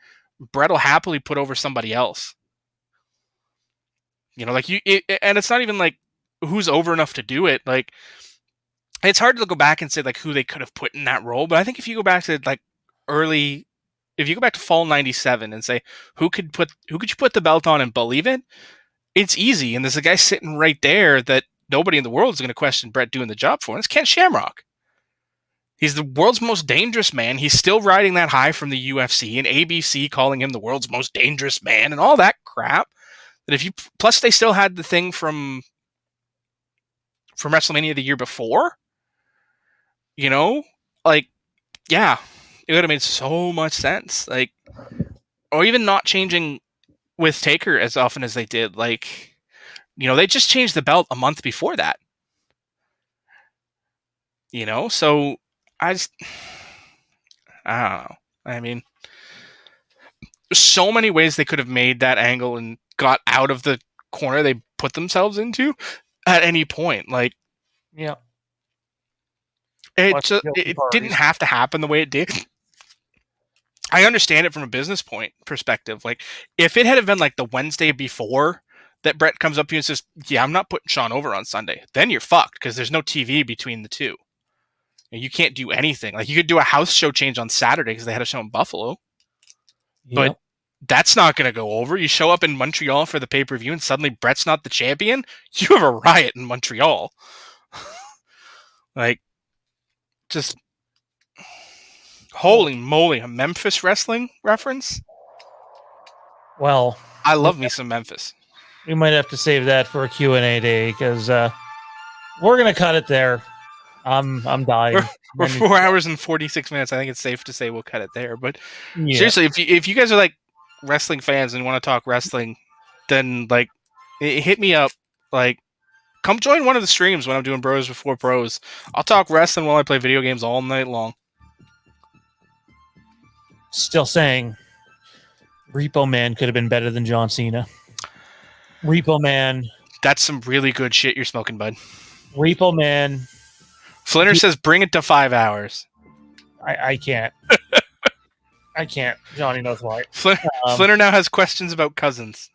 Brett will happily put over somebody else. And it's not even like who's over enough to do it. Like, it's hard to go back and say like who they could have put in that role. But I think if you go back to if you go back to fall 97 and say who could you put the belt on and believe it, it's easy. And there's a guy sitting right there that nobody in the world is going to question Brett doing the job for. And it's Ken Shamrock. He's the world's most dangerous man. He's still riding that high from the UFC and ABC calling him the world's most dangerous man and all that crap. That plus they still had the thing from WrestleMania the year before. Like, yeah, it would have made so much sense. Like, or even not changing with Taker as often as they did. Like, they just changed the belt a month before that. So I don't know. I mean, there's so many ways they could have made that angle and got out of the corner they put themselves into at any point. Like, yeah, it didn't have to happen the way it did. I understand it from a business perspective. Like, if it had been like the Wednesday before that Brett comes up to you and says, yeah, I'm not putting Shawn over on Sunday, then you're fucked because there's no TV between the two. You can't do anything. Like, you could do a house show change on Saturday because they had a show in Buffalo. Yep. But that's not going to go over. You show up in Montreal for the pay-per-view and suddenly Brett's not the champion. You have a riot in Montreal. Like, just holy moly, a Memphis wrestling reference? Well, I love me some Memphis. We might have to save that for a Q&A day because we're going to cut it there. I'm dying. We're 4 hours and 46 minutes. I think it's safe to say we'll cut it there. But seriously, if you guys are like wrestling fans and want to talk wrestling, then like hit me up. Like, come join one of the streams when I'm doing Bros Before Pros. I'll talk wrestling while I play video games all night long. Still saying Repo Man could have been better than John Cena. Repo Man. That's some really good shit you're smoking, bud. Repo Man. Flinner says bring it to 5 hours. I can't. I can't. Johnny knows why. Flinner now has questions about cousins.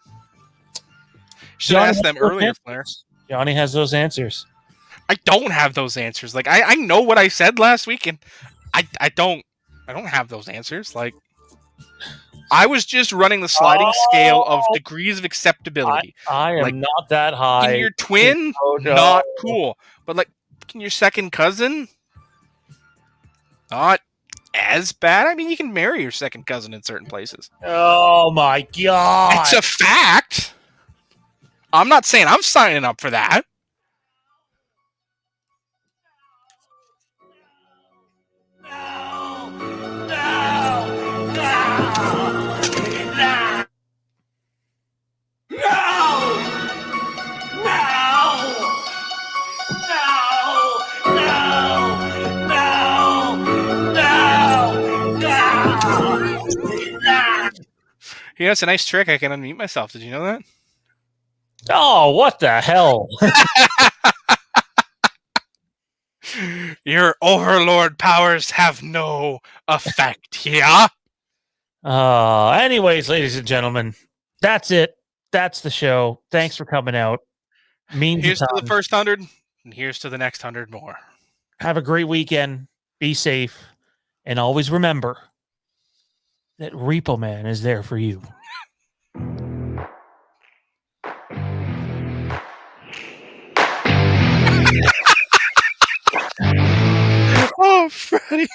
Should have asked them earlier, Flinner. Johnny has those answers. I don't have those answers. Like I know what I said last week, and I don't have those answers. Like I was just running the sliding scale of degrees of acceptability. I am not that high. Can your twin? Not cool. But like, can your second cousin? Not as bad. I mean, you can marry your second cousin in certain places. Oh my god! It's a fact. I'm not saying I'm signing up for that. Yeah, it's a nice trick. I can unmute myself. Did you know that? Oh, what the hell? Your overlord powers have no effect, yeah? Anyways, ladies and gentlemen, that's it. That's the show. Thanks for coming out. Here's to the first 100, and here's to the next 100 more. Have a great weekend. Be safe. And always remember that Repo Man is there for you. Oh, Freddie.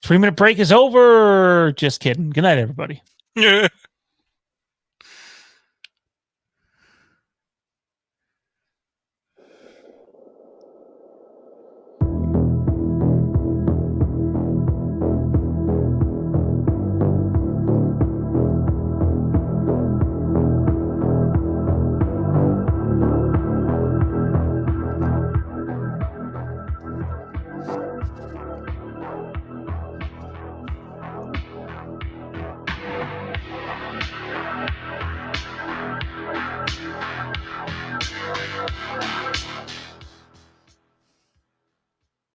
Three-minute break is over. Just kidding. Good night, everybody. Yeah.